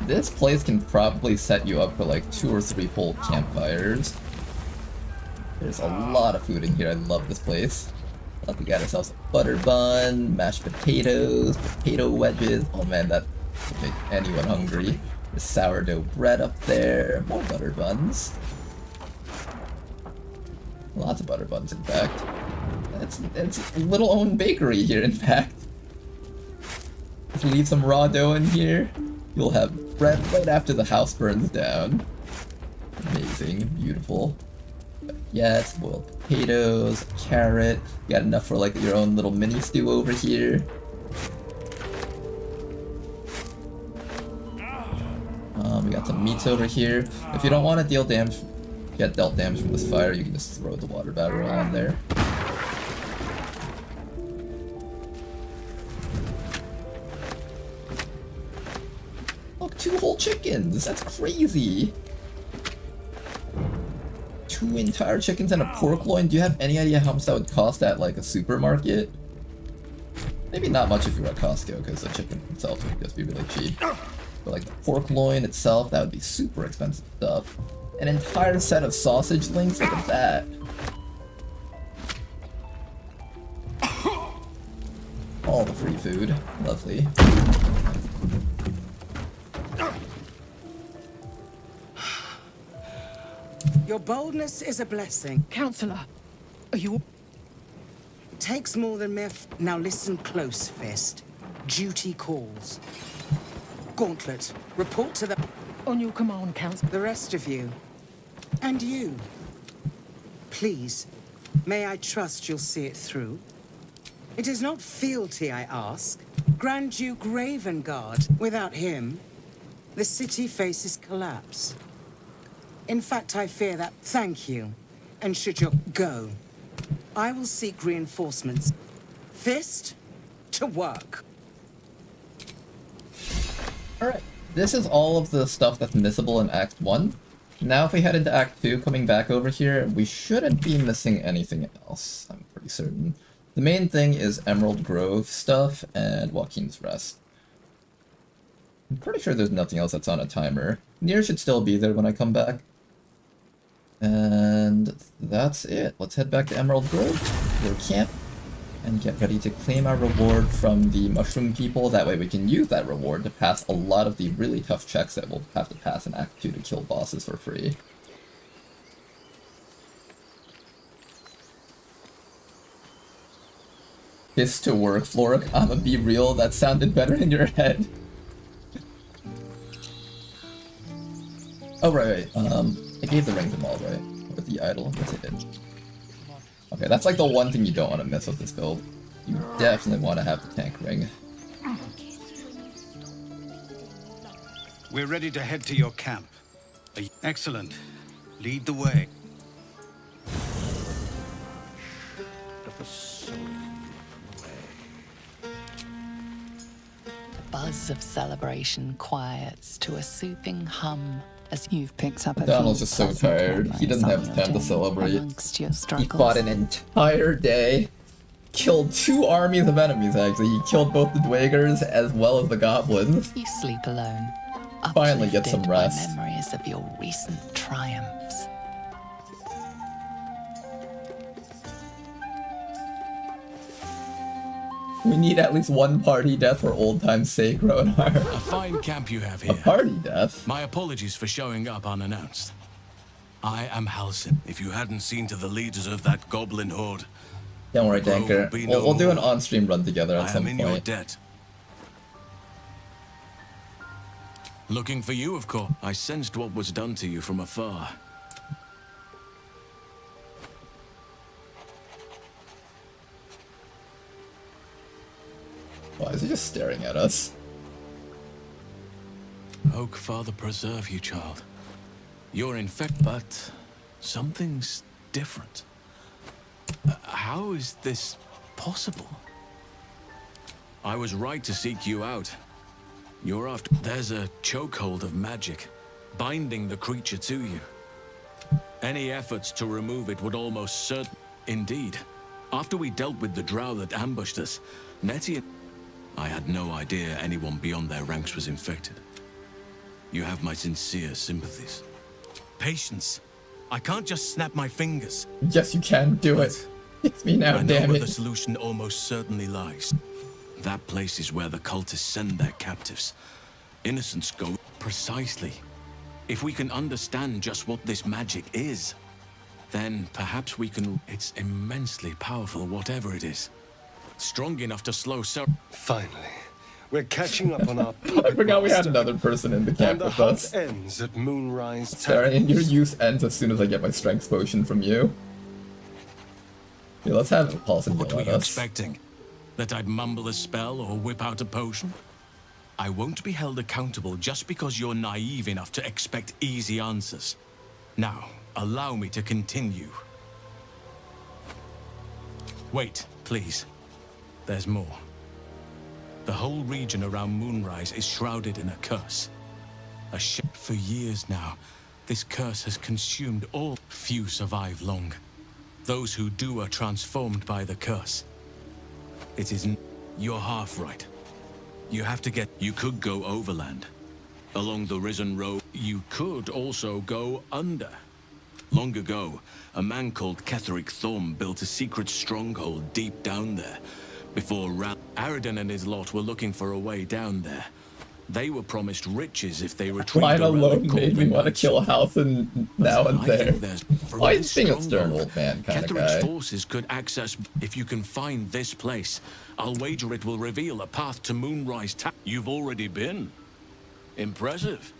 This place can probably set you up for like 2 or 3 full campfires. There's a lot of food in here. I love this place. We got ourselves a butter bun, mashed potatoes, potato wedges. Oh man, that would make anyone hungry. There's sourdough bread up there, more butter buns. Lots of butter buns, in fact. It's a little own bakery here, in fact. Just leave some raw dough in here. You'll have bread right after the house burns down. Amazing, beautiful. Yes, boiled potatoes, carrot. You got enough for like your own little mini stew over here. We got some meats over here. If you don't want to get dealt damage from this fire, you can just throw the water barrel on there. 2 whole chickens. That's crazy. 2 entire chickens and a pork loin. Do you have any idea how much that would cost at like a supermarket? Maybe not much if you were at Costco, because the chicken itself would just be really cheap. But like the pork loin itself, that would be super expensive stuff. An entire set of sausage links, look at that. All the free food, lovely. Your boldness is a blessing. Counselor, are you... Takes more than mere... Now listen close, Fist. Duty calls. Gauntlet, report to the... On your command, Counselor. The rest of you. And you. Please, may I trust you'll see it through? It is not fealty I ask. Grand Duke Ravengard. Without him, the city faces collapse. In fact, I fear that. Thank you. And should you go, I will seek reinforcements. Fist, to work. Alright, this is all of the stuff that's missable in Act 1. Now if we head into Act 2, coming back over here, we shouldn't be missing anything else, I'm pretty certain. The main thing is Emerald Grove stuff and Joaquin's Rest. I'm pretty sure there's nothing else that's on a timer. Nier should still be there when I come back. And that's it. Let's head back to Emerald Grove, their camp, and get ready to claim our reward from the Mushroom People. That way we can use that reward to pass a lot of the really tough checks that we'll have to pass in Act 2 to kill bosses for free. This to work, Floric. I'ma be real, that sounded better in your head. Oh, right. I gave the ring to Maul, right? With the idol. Yes, I did. Okay, that's like the one thing you don't want to miss with this build. You definitely want to have the tank ring. We're ready to head to your camp. Excellent. Lead the way. The buzz of celebration quiets to a soothing hum as you've picked up a Donald's just so tired. He doesn't have time to celebrate. He fought an entire day. Killed 2 armies of enemies, actually. He killed both the Dwagers as well as the goblins. You sleep alone. Finally get some rest. Memories of your recent triumphs. We need at least one party death for old time's sake, Ronar. A fine camp you have here. A party death? My apologies for showing up unannounced. I am Halsin. If you hadn't seen to the leaders of that goblin horde... Don't worry, Danker. We'll do an on-stream run together at some point. I am in your debt. Looking for you, of course. I sensed what was done to you from afar. Why is he just staring at us? Oak Father preserve you, child. You're infected, but something's different. How is this possible? I was right to seek you out. You're after... There's a chokehold of magic, binding the creature to you. Any efforts to remove it would almost certain... Indeed. After we dealt with the drow that ambushed us, Nettie and... I had no idea anyone beyond their ranks was infected. You have my sincere sympathies. Patience. I can't just snap my fingers. Yes, you can. Do it. It's me now, I know damn where it. the solution almost certainly lies. That place is where the cultists send their captives. Innocents go precisely. If we can understand just what this magic is, then perhaps we can... It's immensely powerful, whatever it is. Strong enough to slow Finally, we're catching up on our I forgot we had another person in the camp with us. ends at Moonrise Sorry, and your use ends as soon as I get my strength potion from you. Yeah, let's have a pulse and What go were at you us. expecting? That I'd mumble a spell or whip out a potion? I won't be held accountable just because you're naive enough to expect easy answers. Now, allow me to continue. Wait, please. There's more. The whole region around Moonrise is shrouded in a curse. For years now, this curse has consumed all. Few survive long. Those who do are transformed by the curse. It isn't. You're half right. You have to get. You could go overland, along the Risen Road. You could also go under. Long ago, a man called Ketheric Thorm built a secret stronghold deep down there. Before Aradin and his lot were looking for a way down there. They were promised riches if they retrieved Line a relic alone called made the me want to Night's kill a Soul. house and now and I there. think there's- from Why this is being a stern stronghold, old man kind of Ketheric's guy? forces could access. If you can find this place, I'll wager it will reveal a path to Moonrise Tower. You've already been. Impressive.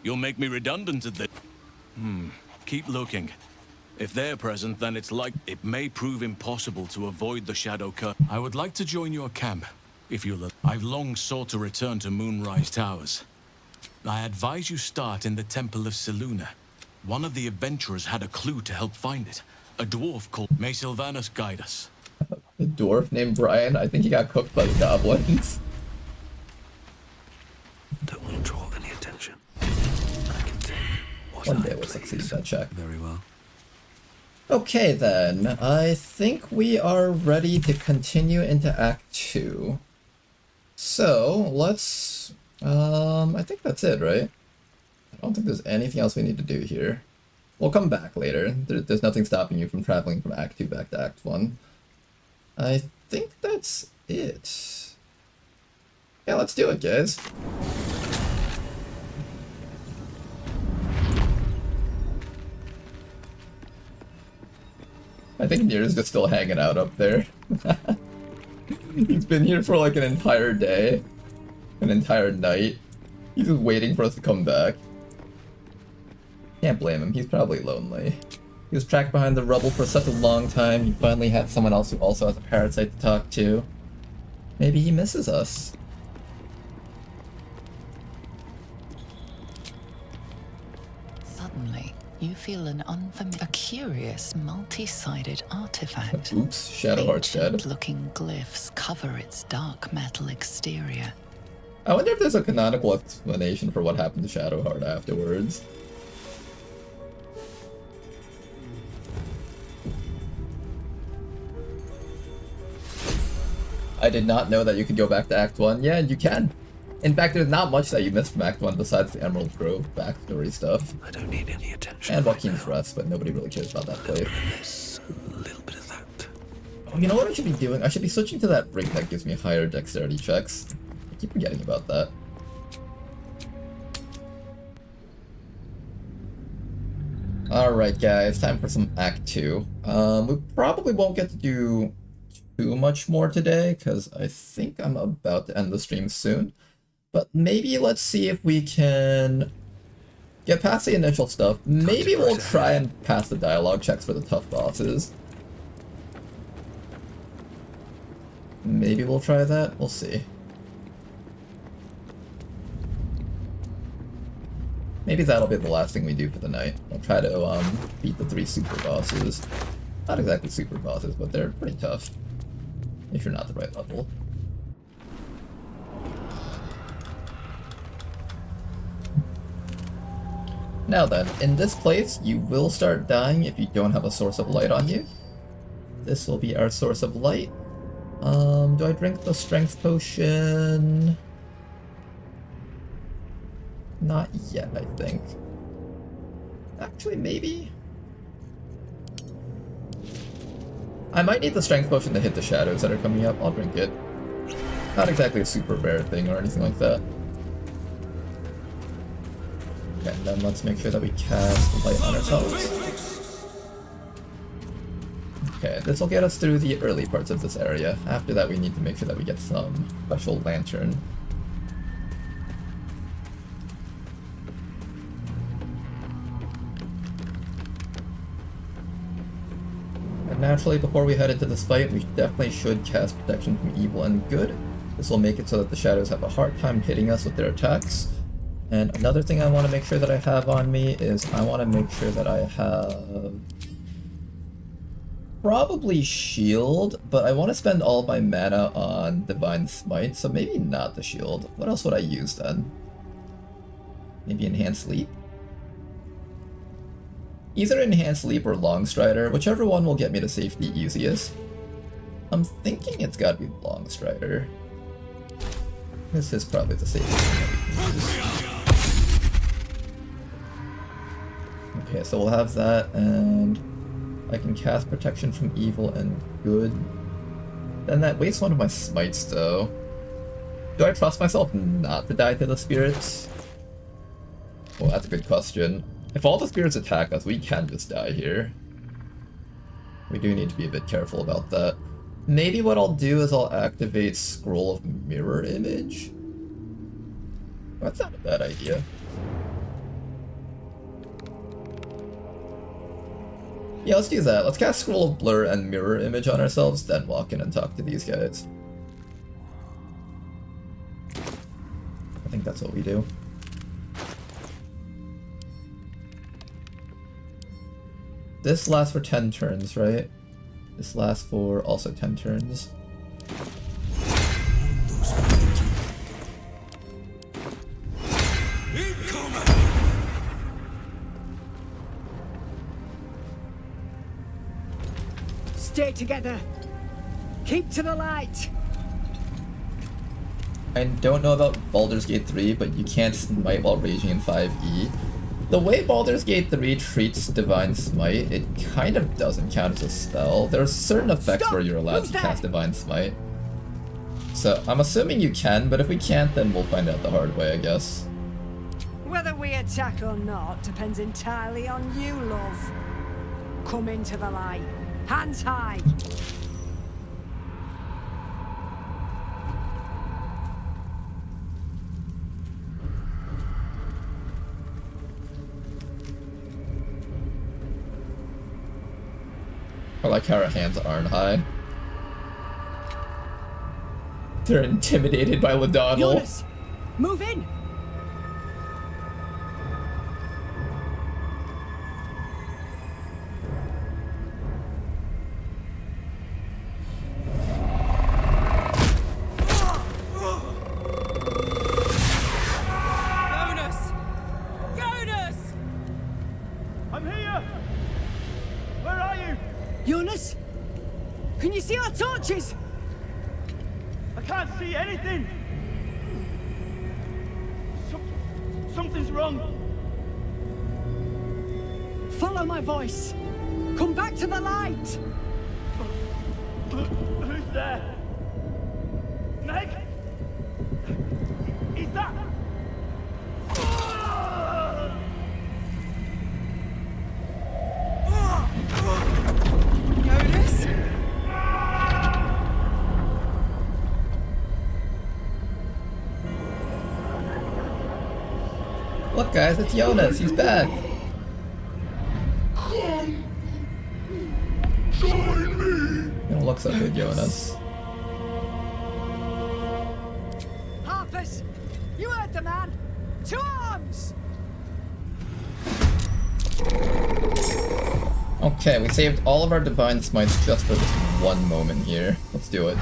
You'll make me redundant at this. Keep looking. If they're present, then it's like it may prove impossible to avoid the Shadow Curse. I would like to join your camp, if you'll. I've long sought to return to Moonrise Towers. I advise you start in the Temple of Selûne. One of the adventurers had a clue to help find it. A dwarf called. May Sylvanus guide us. A dwarf named Brian? I think he got cooked by the goblins. Don't want to draw any attention. I can take what One I day we'll please. succeed at that check. Very well. Okay then, I think we are ready to continue into Act 2. So, let's... I think that's it, right? I don't think there's anything else we need to do here. We'll come back later. There's nothing stopping you from traveling from Act 2 back to Act 1. I think that's it. Yeah, let's do it, guys. I think Nir's just still hanging out up there. He's been here for like an entire day. An entire night. He's just waiting for us to come back. Can't blame him, he's probably lonely. He was trapped behind the rubble for such a long time, he finally had someone else who also has a parasite to talk to. Maybe he misses us. Suddenly, you feel a curious, multi-sided artifact. Oops, Shadowheart's dead. Ancient-looking glyphs cover its dark metal exterior. I wonder if there's a canonical explanation for what happened to Shadowheart afterwards. I did not know that you could go back to Act 1. Yeah, you can. In fact, there's not much that you missed from Act 1 besides the Emerald Grove backstory stuff. I don't need any attention. And Joaquin's Rest, but nobody really cares about that place. A little bit of that. Oh, you know what I should be doing? I should be switching to that ring that gives me higher dexterity checks. I keep forgetting about that. Alright guys, time for some Act 2. We probably won't get to do too much more today, because I think I'm about to end the stream soon. But maybe let's see if we can get past the initial stuff. Maybe we'll try and pass the dialogue checks for the tough bosses. Maybe we'll try that, we'll see. Maybe that'll be the last thing we do for the night. I'll try to beat the 3 super bosses. Not exactly super bosses, but they're pretty tough. If you're not the right level. Now then, in this place, you will start dying if you don't have a source of light on you. This will be our source of light. Do I drink the strength potion? Not yet, I think. Actually, maybe? I might need the strength potion to hit the shadows that are coming up. I'll drink it. Not exactly a super rare thing or anything like that. Okay, and then let's make sure that we cast light on ourselves. Okay, this will get us through the early parts of this area. After that, we need to make sure that we get some special lantern. Naturally, before we head into this fight, we definitely should cast Protection from Evil and Good. This will make it so that the shadows have a hard time hitting us with their attacks. And another thing I want to make sure that I have on me is I want to make sure that I have... probably Shield, but I want to spend all of my mana on Divine Smite, so maybe not the Shield. What else would I use then? Maybe Enhanced Leap? Either Enhanced Leap or Long Strider, whichever one will get me to safety easiest. I'm thinking it's gotta be Long Strider. This is probably the safest one. Okay, so we'll have that, and I can cast Protection from Evil and Good. Then that wastes one of my smites, though. Do I trust myself not to die to the spirits? Well, that's a good question. If all the spirits attack us, we can just die here. We do need to be a bit careful about that. Maybe what I'll do is I'll activate Scroll of Mirror Image. That's not a bad idea. Yeah, let's do that. Let's cast Scroll of Blur and Mirror Image on ourselves, then walk in and talk to these guys. I think that's what we do. This lasts for 10 turns, right? This lasts for also 10 turns. Stay together. Keep to the light. I don't know about Baldur's Gate 3, but you can't smite while raging in 5e. The way Baldur's Gate 3 treats Divine Smite, it kind of doesn't count as a spell. There are certain effects where you're allowed to cast Divine Smite. So I'm assuming you can, but if we can't, then we'll find out the hard way, I guess. Whether we attack or not depends entirely on you, love. Come into the light. Hands high. I like how our hands aren't high. They're intimidated by Ladonal. Jonas, move in. Jonas? Can you see our torches? I can't see anything. Something's wrong. Follow my voice. Come back to the light. Who's there? Meg? Is that? Jonas? Look guys, it's Jonas, he's back. Join me. You don't look so good, Jonas. Harpers, you heard the man. To arms! Okay, we saved all of our Divine Smites just for this one moment here. Let's do it.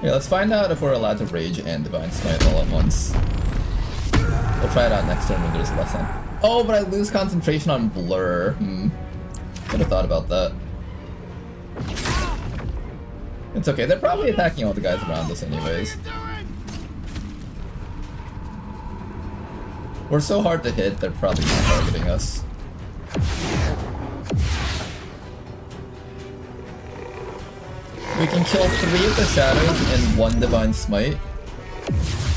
Yeah, let's find out if we're allowed to Rage and Divine Smite all at once. We'll try it out next turn when there's less on. Oh, but I lose concentration on Blur. Should have thought about that. It's okay, they're probably attacking all the guys around us anyways. We're so hard to hit, they're probably not targeting us. We can kill 3 of the shadows in 1 Divine Smite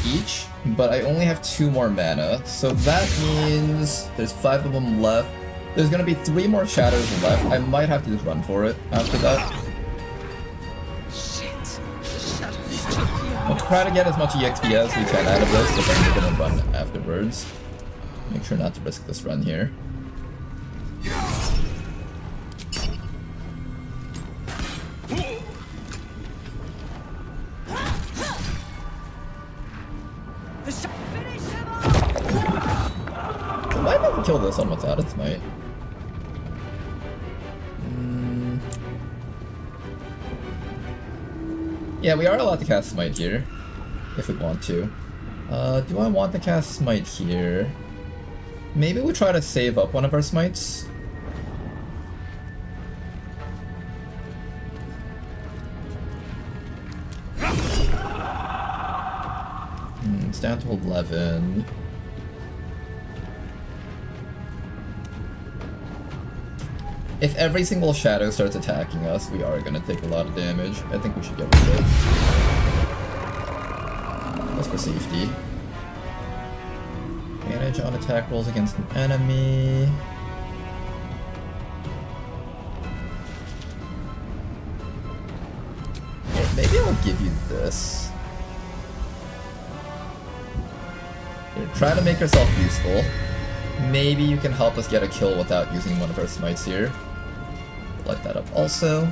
each, but I only have 2 more mana, so that means there's 5 of them left. There's gonna be 3 more shadows left. I might have to just run for it after that. We'll try to get as much EXP as we can out of this, but then we're gonna run afterwards. Make sure not to risk this run here. I might be able to kill this on without its might. Yeah, we are allowed to cast Smite here. if we want to. Do I want to cast Smite here? Maybe we try to save up one of our Smites. It's down to 11. If every single shadow starts attacking us, we are gonna take a lot of damage. I think we should get rid of it. Just for safety. Advantage on attack rolls against an enemy. Okay, maybe I'll give you this. Here, try to make yourself useful. Maybe you can help us get a kill without using one of our smites here. Light that up also.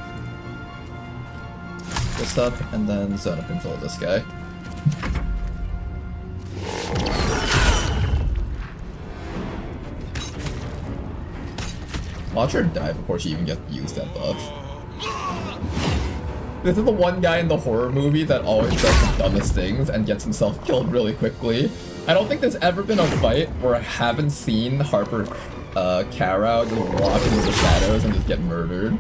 This up, and then zone of control this guy. Watch her die before she even gets to use that buff. This is the one guy in the horror movie that always does the dumbest things and gets himself killed really quickly. I don't think there's ever been a fight where I haven't seen Harper Carrow just walk into the shadows and just get murdered.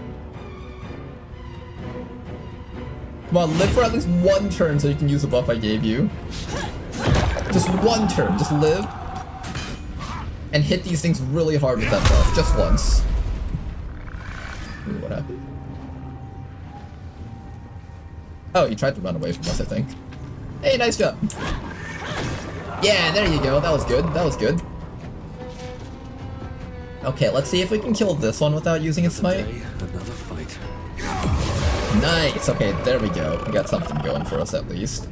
Come on, live for at least one turn so you can use the buff I gave you. Just one turn, just live. And hit these things really hard with that buff, just once. Ooh, what happened? Oh, he tried to run away from us, I think. Hey, nice job. Yeah, there you go. That was good. That was good. Okay, let's see if we can kill this one without using a smite. Another fight. Nice. Okay, there we go. We got something going for us at least.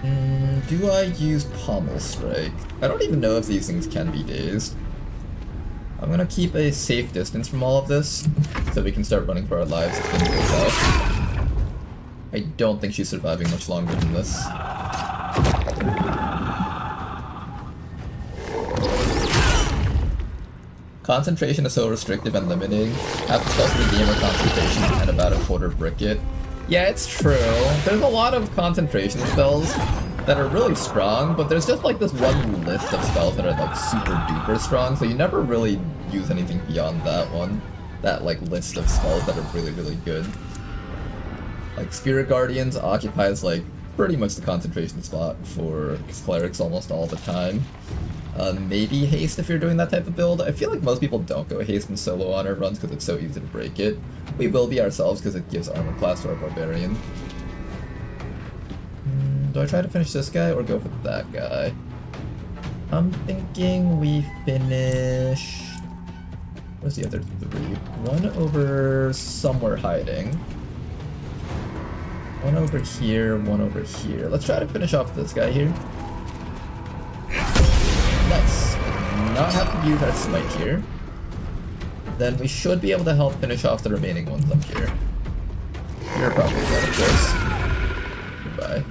Do I use Pommel Strike? I don't even know if these things can be dazed. I'm gonna keep a safe distance from all of this, so we can start running for our lives if things go south. I don't think she's surviving much longer than this. Concentration is so restrictive and limiting. Half the spells in the game are concentration and about a quarter bricket. Yeah, it's true. There's a lot of concentration spells that are really strong, but there's just like this one list of spells that are like super duper strong, so you never really use anything beyond that one. That like list of spells that are really, really good. Like Spirit Guardians occupies like pretty much the concentration spot for clerics almost all the time. Maybe haste if you're doing that type of build. I feel like most people don't go haste in solo honor runs because it's so easy to break it. We will be ourselves because it gives armor class to our barbarian. Do I try to finish this guy or go for that guy? I'm thinking we finish... Where's the other three? One over somewhere hiding. One over here, one over here. Let's try to finish off this guy here. Nice. Not have to use our smite here. Then we should be able to help finish off the remaining ones up here. You're probably dead, of course. Goodbye.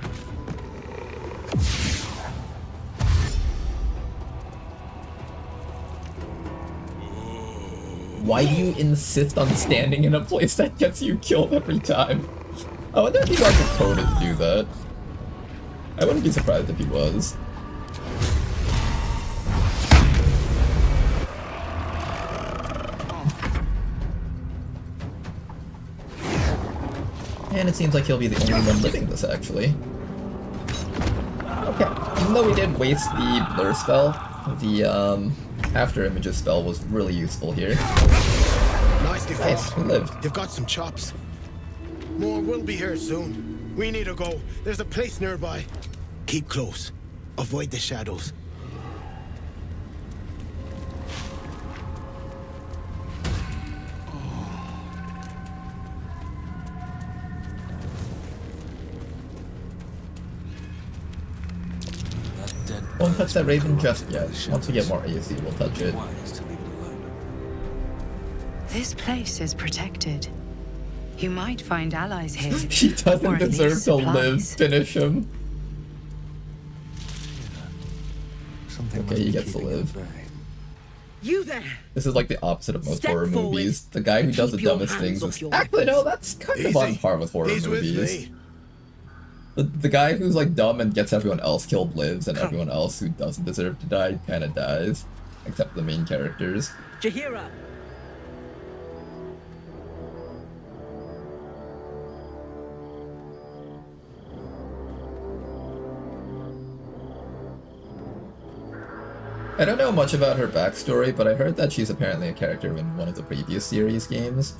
Why do you insist on standing in a place that gets you killed every time? I wonder if he got coded to do that. I wouldn't be surprised if he was. And it seems like he'll be the only one living this, actually. Okay, even though we did waste the blur spell, the after images spell was really useful here. Nicely fought. Nice, we lived. You've got some chops. More will be here soon. We need to go. There's a place nearby. Keep close. Avoid the shadows. Won't touch that raven just yet. Once we get more AC, we'll touch it. This place is protected. You might find allies here. He doesn't or at deserve least to live. supplies. Finish him. Okay, he gets to live. You there! This is like the opposite of most Step horror forward movies. The guy who does the keep your dumbest hands things off is your actually no, weapons. that's kind of on par with horror He's with movies. me. The guy who's like dumb and gets everyone else killed lives, and everyone else who doesn't deserve to die kind of dies, except the main characters. Jahira! I don't know much about her backstory, but I heard that she's apparently a character in one of the previous series games.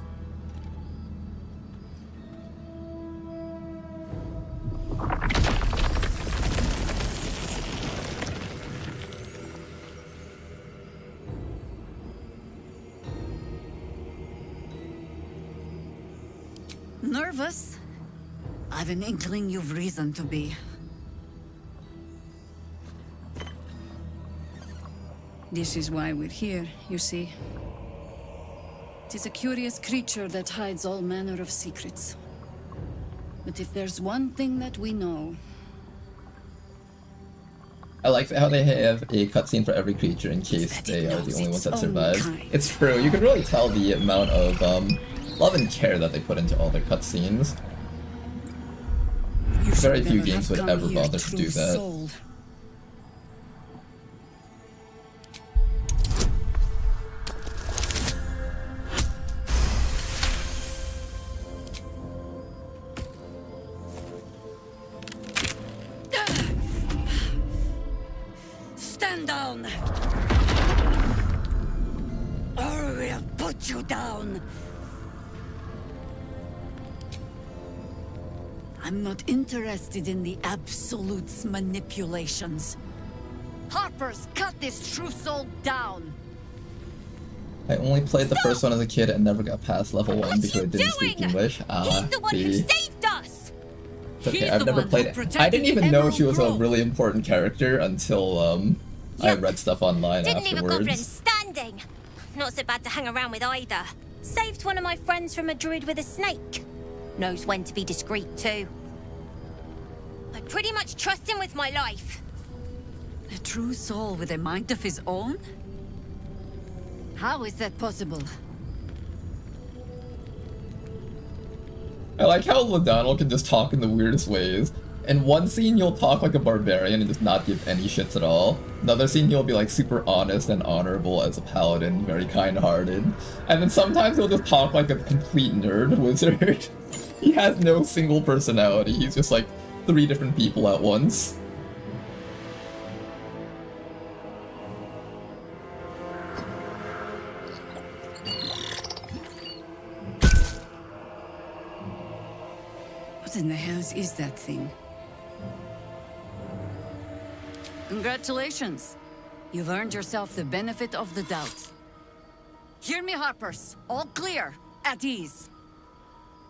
Nervous? I've an inkling you've reason to be. This is why we're here, you see. It is a curious creature that hides all manner of secrets. But if there's one thing that we know... I like how they have a cutscene for every creature in case they are the only ones that survive. It's true, you can really tell the amount of love and care that they put into all their cutscenes. Very few games would ever bother to do that. Stand down! Or we'll put you down! I'm not interested in the Absolute's manipulations. Harpers, cut this true soul down! I only played the first one as a kid and never got past level 1 because I didn't speak English. He's the one who saved us! It's okay, I've never played it. I didn't even know she was a really important character until I read stuff online Didn't leave a goblin afterwards. standing. Not so bad to hang around with either. Saved one of my friends from a druid with a snake. Knows when to be discreet too. I pretty much trust him with my life. A true soul with a mind of his own? How is that possible? I like how Ladonal can just talk in the weirdest ways. In one scene, you'll talk like a barbarian and just not give any shits at all. Another scene, you'll be like super honest and honorable as a paladin, very kind-hearted. And then sometimes he'll just talk like a complete nerd wizard. He has no single personality, he's just like 3 different people at once. What in the hells is that thing? Congratulations. You've earned yourself the benefit of the doubt. Hear me, Harpers. All clear. At ease.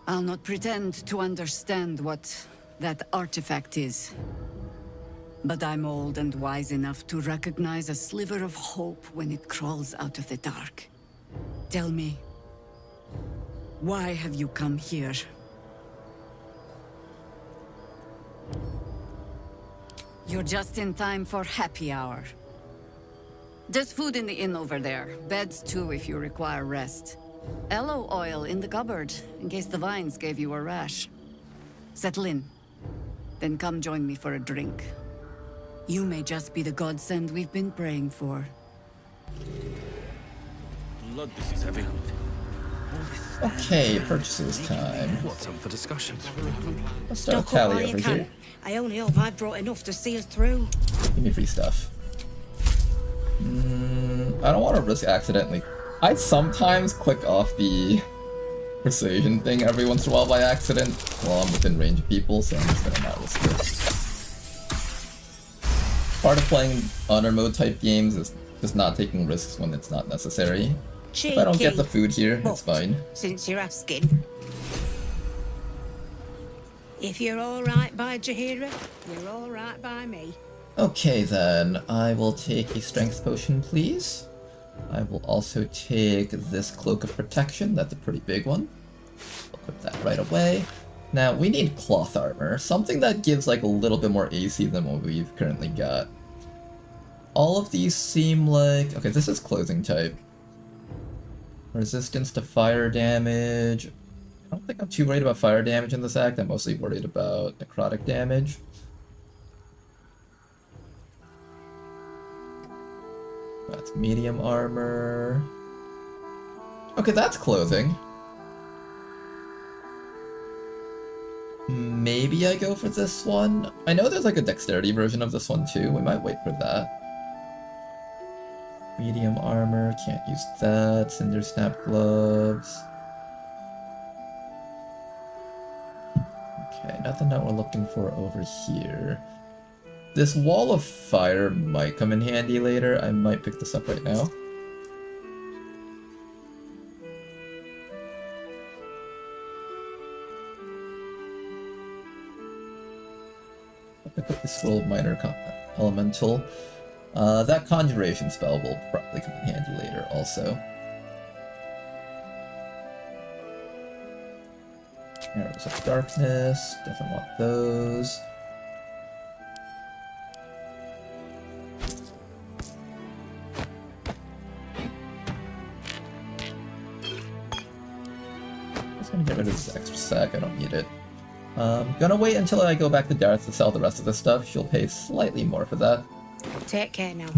I'll not pretend to understand what that artifact is. But I'm old and wise enough to recognize a sliver of hope when it crawls out of the dark. Tell me, why have you come here? You're just in time for happy hour. There's food in the inn over there. Beds too if you require rest. Aloe oil in the cupboard, in case the vines gave you a rash. Settle in. Then come join me for a drink. You may just be the godsend we've been praying for. Blood, this is heavy. Okay, purchases time. What's up for discussion? Let's start with Stock up while Tally you over can. here. I only hope I've brought enough to see us through. Give me free stuff. I don't want to risk accidentally. I sometimes click off the persuasion thing every once in a while by accident while I'm within range of people, so I'm just gonna not risk it. Part of playing honor mode type games is just not taking risks when it's not necessary. If I don't get the food here, it's fine. Since you're asking. If you're all right by Jahira, you're all right by me. Okay then, I will take a strength potion, please. I will also take this cloak of protection, that's a pretty big one. I'll equip that right away. Now, we need cloth armor, something that gives like a little bit more AC than what we've currently got. All of these seem like... okay, this is clothing type. Resistance to fire damage, I don't think I'm too worried about fire damage in this act. I'm mostly worried about necrotic damage. That's medium armor. Okay, that's clothing. Maybe I go for this one. I know there's like a dexterity version of this one too. We might wait for that. Medium armor, can't use that. Cinder snap gloves. Okay, nothing that we're looking for over here. This wall of fire might come in handy later. I might pick this up right now. I'll pick up the Scroll of Minor Elemental. That Conjuration spell will probably come in handy later also. Arrows of Darkness, definitely want those. Just gonna get rid of this extra sack, I don't need it. Gonna wait until I go back to Dareth to sell the rest of this stuff. She'll pay slightly more for that. Take care now.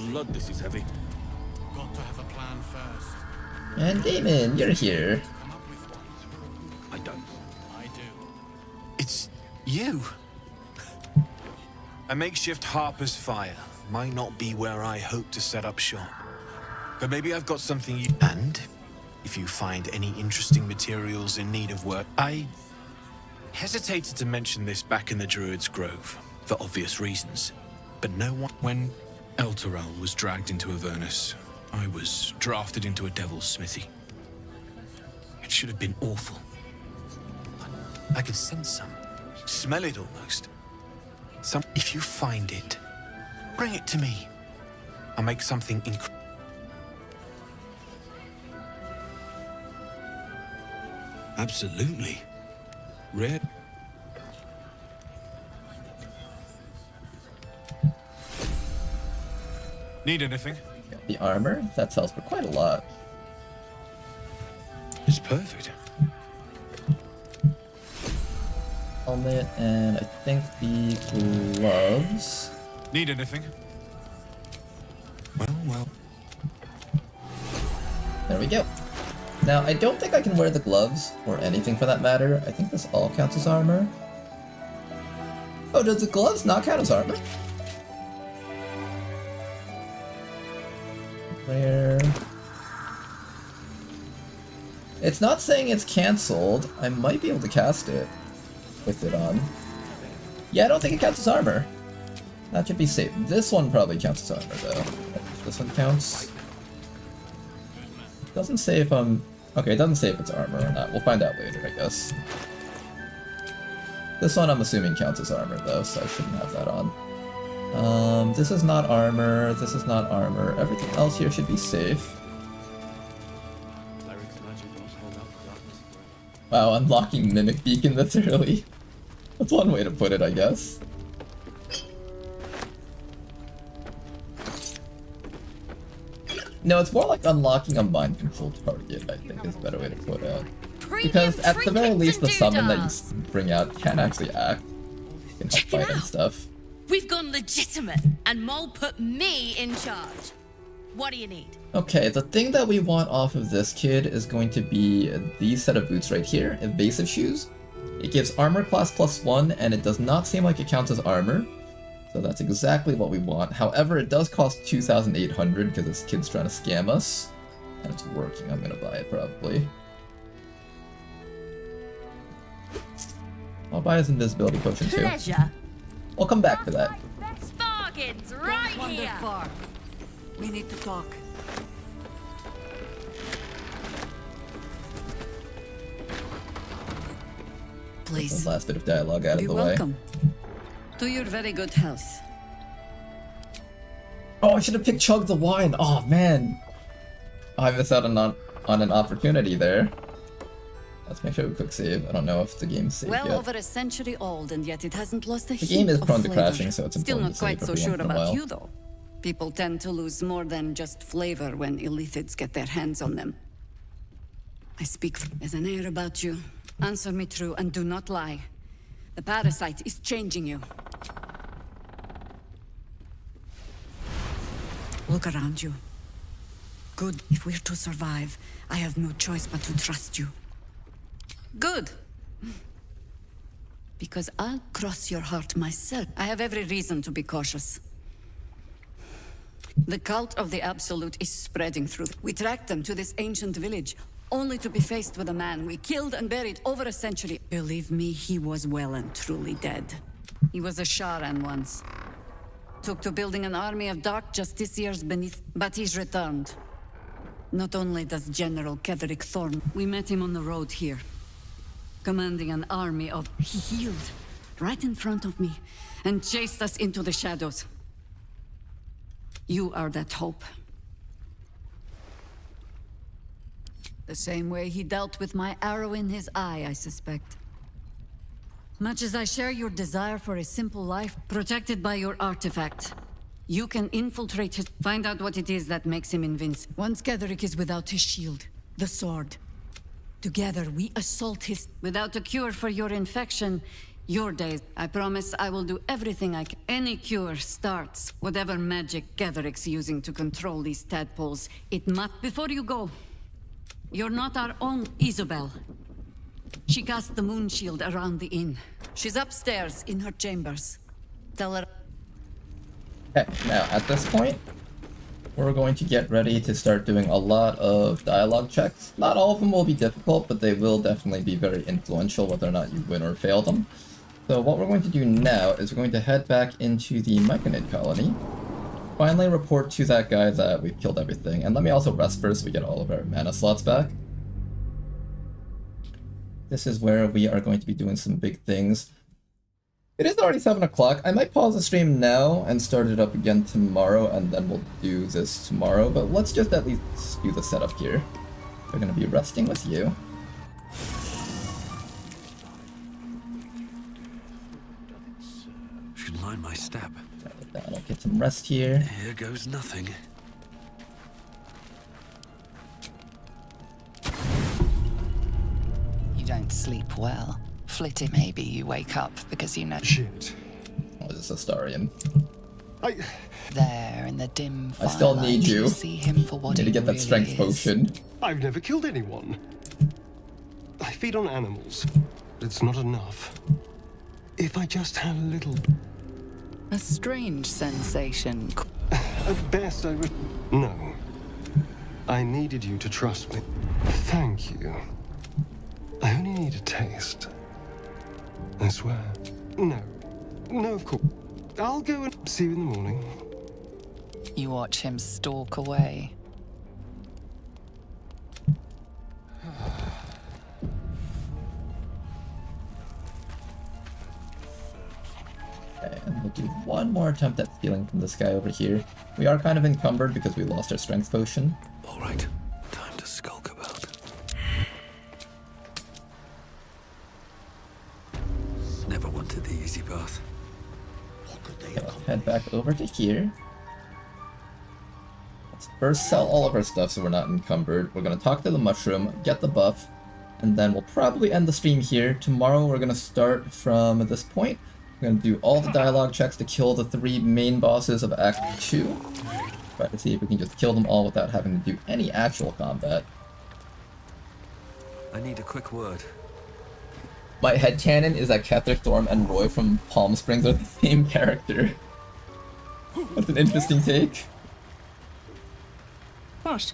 Blood, this is heavy. Got to have a plan first. And Damon, you're here. I don't. I do. It's you. A makeshift Harper's Fire might not be where I hope to set up shop. But maybe I've got something you... And if you find any interesting materials in need of work... I hesitated to mention this back in the Druid's Grove, for obvious reasons. But no one... When Elturel was dragged into Avernus, I was drafted into a devil's smithy. It should have been awful. I can sense some. Smell it almost. If you find it, bring it to me. I'll make something incredible. Absolutely. Red. Need anything? The armor? That sells for quite a lot. It's perfect. Helmet, and I think the gloves. Need anything? Well. There we go. Now, I don't think I can wear the gloves, or anything for that matter. I think this all counts as armor. Oh, does the gloves not count as armor? Where? It's not saying it's cancelled. I might be able to cast it with it on. Yeah, I don't think it counts as armor. That should be safe. This one probably counts as armor, though. This one counts. It doesn't say if I'm... Okay, it doesn't say if it's armor or not. We'll find out later, I guess. This one I'm assuming counts as armor, though, so I shouldn't have that on. This is not armor. This is not armor. Everything else here should be safe. Wow, unlocking Mimic Beacon this early. That's one way to put it, I guess. No, it's more like unlocking a mind-controlled target, I think is a better way to put it. Because at the very least, the summon that you bring out can actually act. You can help fight and stuff. We've gone legitimate, and Mole put me in charge. What do you need? Okay, the thing that we want off of this kid is going to be these set of boots right here, evasive shoes. It gives armor class +1, and it does not seem like it counts as armor. So that's exactly what we want. However, it does cost 2,800 because this kid's trying to scam us. And it's working. I'm gonna buy it probably. I'll buy his invisibility potion too. Pleasure. I'll come back to that. Bargains right here. Far. We need to talk. Please. The last bit of dialogue out of Be the welcome. To your very good health. Oh, I should have picked Chug the Wine. Oh man, I missed out on an opportunity there. Let's make sure we quick save. I don't know if the game's saved Well yet. over a century old, and yet it hasn't lost a The hint game is of prone to flavor. crashing, so it's Still important not to quite save so every sure once in a about while. you, though. People tend to lose more than just flavor when illithids get their hands on them. I speak as an air about you. Answer me true and do not lie. The parasite is changing you. Look around you. Good. If we're to survive, I have no choice but to trust you. Good. Because I'll cross your heart myself. I have every reason to be cautious. The cult of the Absolute is spreading through. We tracked them to this ancient village, only to be faced with a man we killed and buried over a century. Believe me, he was well and truly dead. He was a Sharan once. Took to building an army of dark justiciars beneath, but he's returned. Not only does General Ketherick Thorn, we met him on the road here, commanding an army of... He healed, right in front of me, and chased us into the shadows. You are that hope. The same way he dealt with my arrow in his eye, I suspect. Much as I share your desire for a simple life, protected by your artifact, you can infiltrate his... Find out what it is that makes him invincible. Once Ketherick is without his shield, the sword. Together, we assault his... Without a cure for your infection, your days. I promise I will do everything I can. Any cure starts, whatever magic Ketherick's using to control these tadpoles. It must... Before you go, you're not our own Isabel. She cast the moon shield around the inn. She's upstairs in her chambers. Tell her... Okay, now at this point, we're going to get ready to start doing a lot of dialogue checks. Not all of them will be difficult, but they will definitely be very influential whether or not you win or fail them. So what we're going to do now is we're going to head back into the Myconid colony. Finally report to that guy that we've killed everything. And let me also rest first so we get all of our mana slots back. This is where we are going to be doing some big things. It is already 7 o'clock. I might pause the stream now and start it up again tomorrow, and then we'll do this tomorrow. But let's just at least do the setup here. We're going to be resting with you. Should line my step. I'll get some rest here. Here goes nothing. You don't sleep well. Flitty, maybe you wake up because you know... Shit. Oh, is this Astarion? There in the dim I still need you. See him for what I need to get that strength potion. I've never killed anyone. I feed on animals, but it's not enough. If I just had a little... A strange sensation. At best, I would... No. I needed you to trust me. Thank you. I only need a taste. I swear. No. No, of course. I'll go and see you in the morning. You watch him stalk away. Okay, and we'll do one more attempt at stealing from this guy over here. We are kind of encumbered because we lost our strength potion. Alright, time to skulk about. Never wanted the easy path. Okay, let's head back over to here. Let's first sell all of our stuff so we're not encumbered. We're going to talk to the mushroom, get the buff, and then we'll probably end the stream here. Tomorrow we're going to start from this point. We're going to do all the dialogue checks to kill the 3 main bosses of Act 2. Try to see if we can just kill them all without having to do any actual combat. I need a quick word. My headcanon is that Ketherick Thorm and Roy from Palm Springs are the same character. That's an interesting take. What?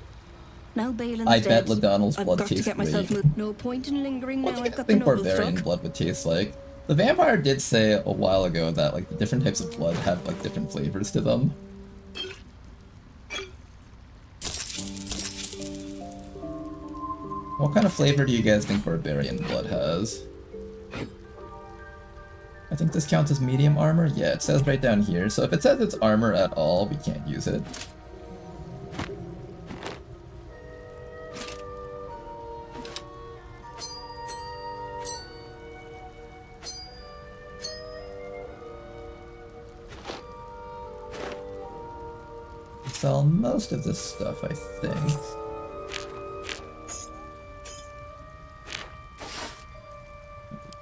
No Balin's I dead. bet Ladonnell's I've blood got to tastes get myself great. moved. No point in lingering What now. do you I've got the think noble barbarian stock. blood would taste like? The vampire did say a while ago that like the different types of blood have like different flavors to them. What kind of flavor do you guys think barbarian blood has? I think this counts as medium armor? Yeah, it says right down here. So if it says it's armor at all, we can't use it. sell most of this stuff, I think.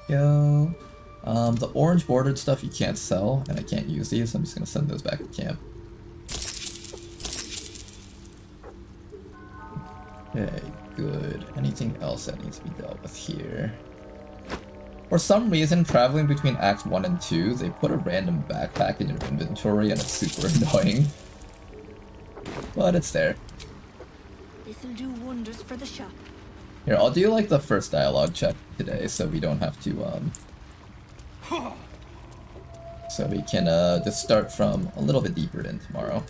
There we go. The orange bordered stuff you can't sell, and I can't use these, so I'm just gonna send those back to camp. Okay, good. Anything else that needs to be dealt with here? For some reason, traveling between Acts 1 and 2, they put a random backpack in your inventory and it's super annoying. But it's there. This'll do wonders for the shop. Here, I'll do like the first dialogue check today so we don't have to, so we can just start from a little bit deeper in tomorrow.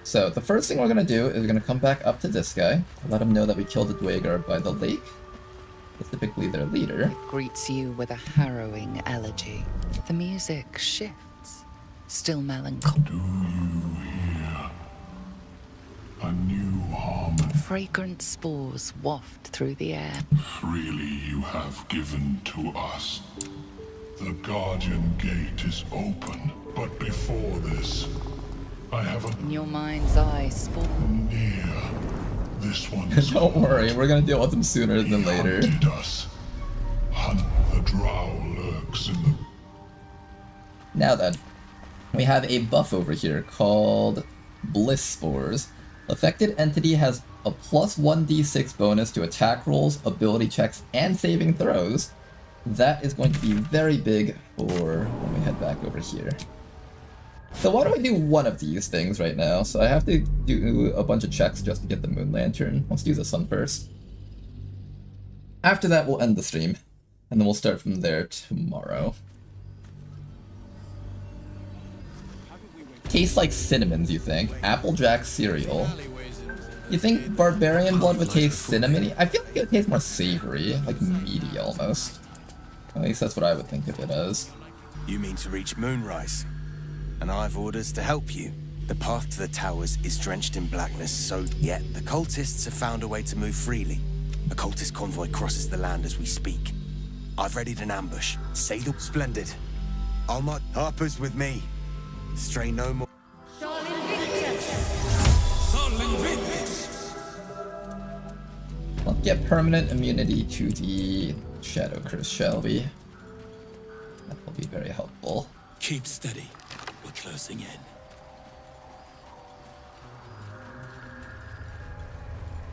So the first thing we're gonna do is we're gonna come back up to this guy, let him know that we killed the Dwegar by the lake. It's typically their leader. Greets you with a harrowing elegy. The music shifts, still melancholy. Do you hear a new harmony? Fragrant spores waft through the air. Freely you have given to us. The Guardian Gate is open, but before this, I have a... In your mind's eye, spawn. Near. This one is... Don't worry, we're gonna deal with them sooner than later. Us. Hunt the drow lurks in the... Now then, we have a buff over here called Bliss Spores. Affected entity has a plus 1d6 bonus to attack rolls, ability checks, and saving throws. That is going to be very big for when we head back over here. So why don't we do one of these things right now? So I have to do a bunch of checks just to get the Moon Lantern. Let's do this one first. After that, we'll end the stream. And then we'll start from there tomorrow. Tastes like cinnamons, you think? Applejack cereal. You think barbarian blood would taste cinnamony? I feel like it would taste more savory, like meaty almost. At least that's what I would think of it as. You mean to reach Moonrise? And I've orders to help you. The path to the towers is drenched in blackness, so yet the cultists have found a way to move freely. A cultist convoy crosses the land as we speak. I've readied an ambush. Say the... Splendid. I'll mark Harper's with me. Stray no more. Let's get permanent immunity to the Shadow Curse, shall we? That will be very helpful. Keep steady. We're closing in.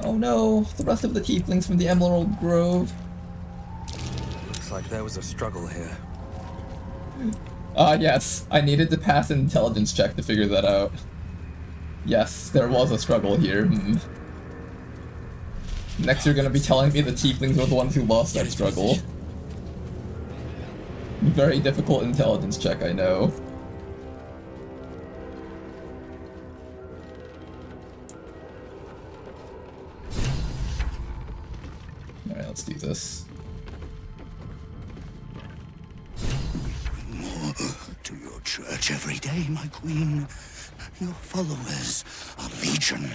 Oh no, the rest of the tieflings from the Emerald Grove. Looks like there was a struggle here. Yes, I needed to pass an intelligence check to figure that out. Yes, there was a struggle here. Next you're gonna be telling me the tieflings were the ones who lost that struggle. Very difficult intelligence check, I know. Alright, let's do this. To your church every day, my queen. Your followers are legion.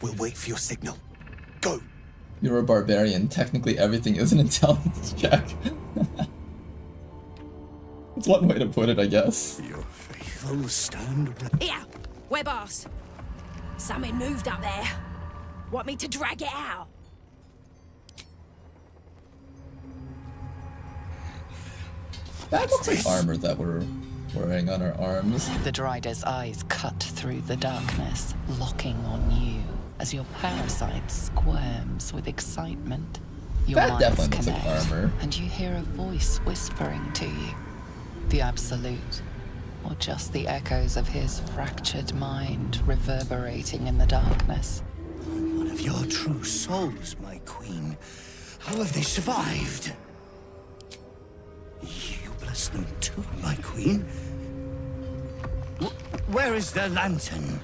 We'll wait for your signal. Go! You're a barbarian. Technically everything is an intelligence check. That's one way to put it, I guess. Your faithful stand... Here! We're boss. Something moved up there. Want me to drag it out? That looks like armor that we're wearing on our arms. The Drider's eyes cut through the darkness, locking on you as your parasite squirms with excitement. Your That minds definitely looks like connect, armor. and you hear a voice whispering to you. The Absolute, or just the echoes of his fractured mind reverberating in the darkness. One of your true souls, my queen. How have they survived? You bless them too, my queen. Where is their lantern?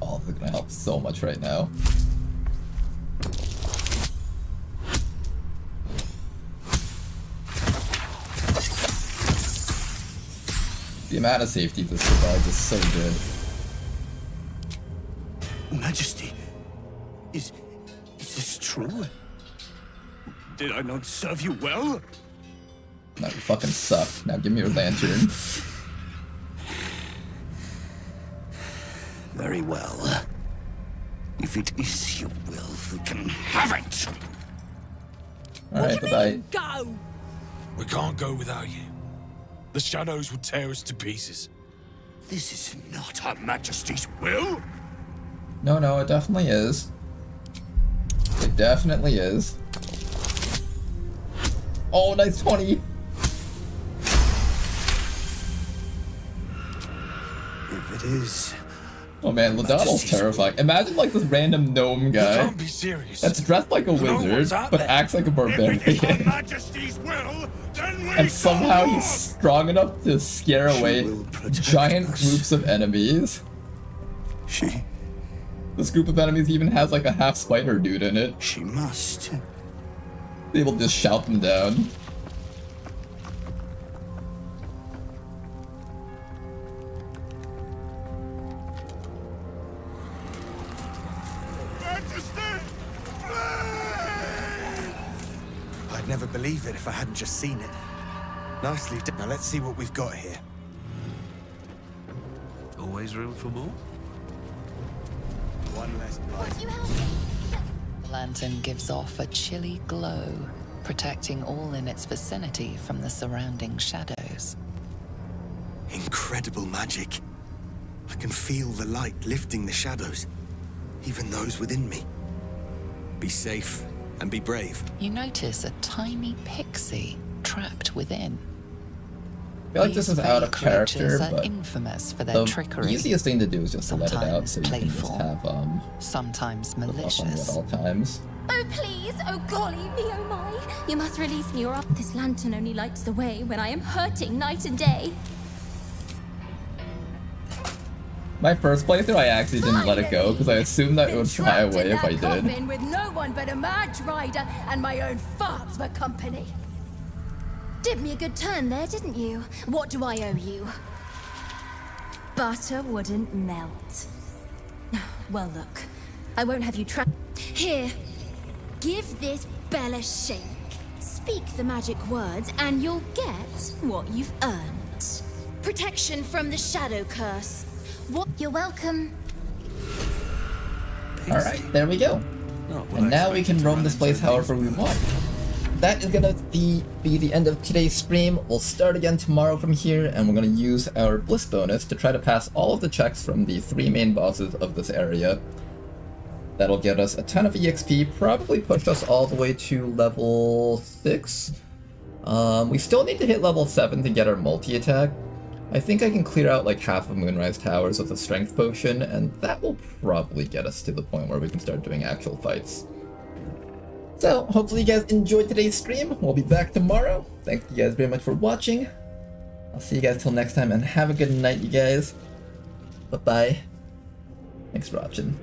Oh, they're gonna help so much right now. The amount of safety this provides is so good. Majesty, is this true? Did I not serve you well? No, you fucking suck. Now give me your lantern. Very well. If it is your will, we can have it! Alright, bye-bye. Go! We can't go without you. The shadows would tear us to pieces. This is not Her Majesty's will! No, it definitely is. It definitely is. Oh, nice 20! If it is... Oh man, Ladonnell's terrifying. Imagine like this random gnome guy can't be serious. that's dressed like a wizard, but acts like a barbarian. And somehow he's strong enough to scare away giant groups of enemies. This group of enemies even has like a half spider dude in it. She must. They will just shout them down. I'd never believe it if I hadn't just seen it. Nicely done. Now let's see what we've got here. Always room for more? One less blight. The lantern gives off a chilly glow, protecting all in its vicinity from the surrounding shadows. Incredible magic. I can feel the light lifting the shadows, even those within me. Be safe and be brave. You notice a tiny pixie trapped within. I feel like this is out of character, Creatures are but infamous for their the trickery. easiest thing to do is just to let it out, so you can just playful, have sometimes the buff on you malicious. at all times. Oh, please! Oh, golly me, oh my! You must release me or this lantern only lights the way when I am hurting night and day. My first playthrough, I actually didn't let it go because I assumed that it would fly away if I did. Coffin with no one but a March Rider and my own farts for company. Did me a good turn there, didn't you? What do I owe you? Butter wouldn't melt. Well, look, I won't have you try. Here, give this bell a shake. Speak the magic words, and you'll get what you've earned. Protection from the shadow curse. What? You're welcome. Alright, there we go. And now we can roam this place however we want. That is gonna be the end of today's stream. We'll start again tomorrow from here, and we're gonna use our Bliss bonus to try to pass all of the checks from the 3 main bosses of this area. That'll get us a ton of EXP, probably push us all the way to level 6. We still need to hit level 7 to get our multi-attack. I think I can clear out like half of Moonrise Towers with a strength potion, and that will probably get us to the point where we can start doing actual fights. So, hopefully you guys enjoyed today's stream. We'll be back tomorrow. Thank you guys very much for watching. I'll see you guys till next time, and have a good night, you guys. Bye-bye. Thanks for watching.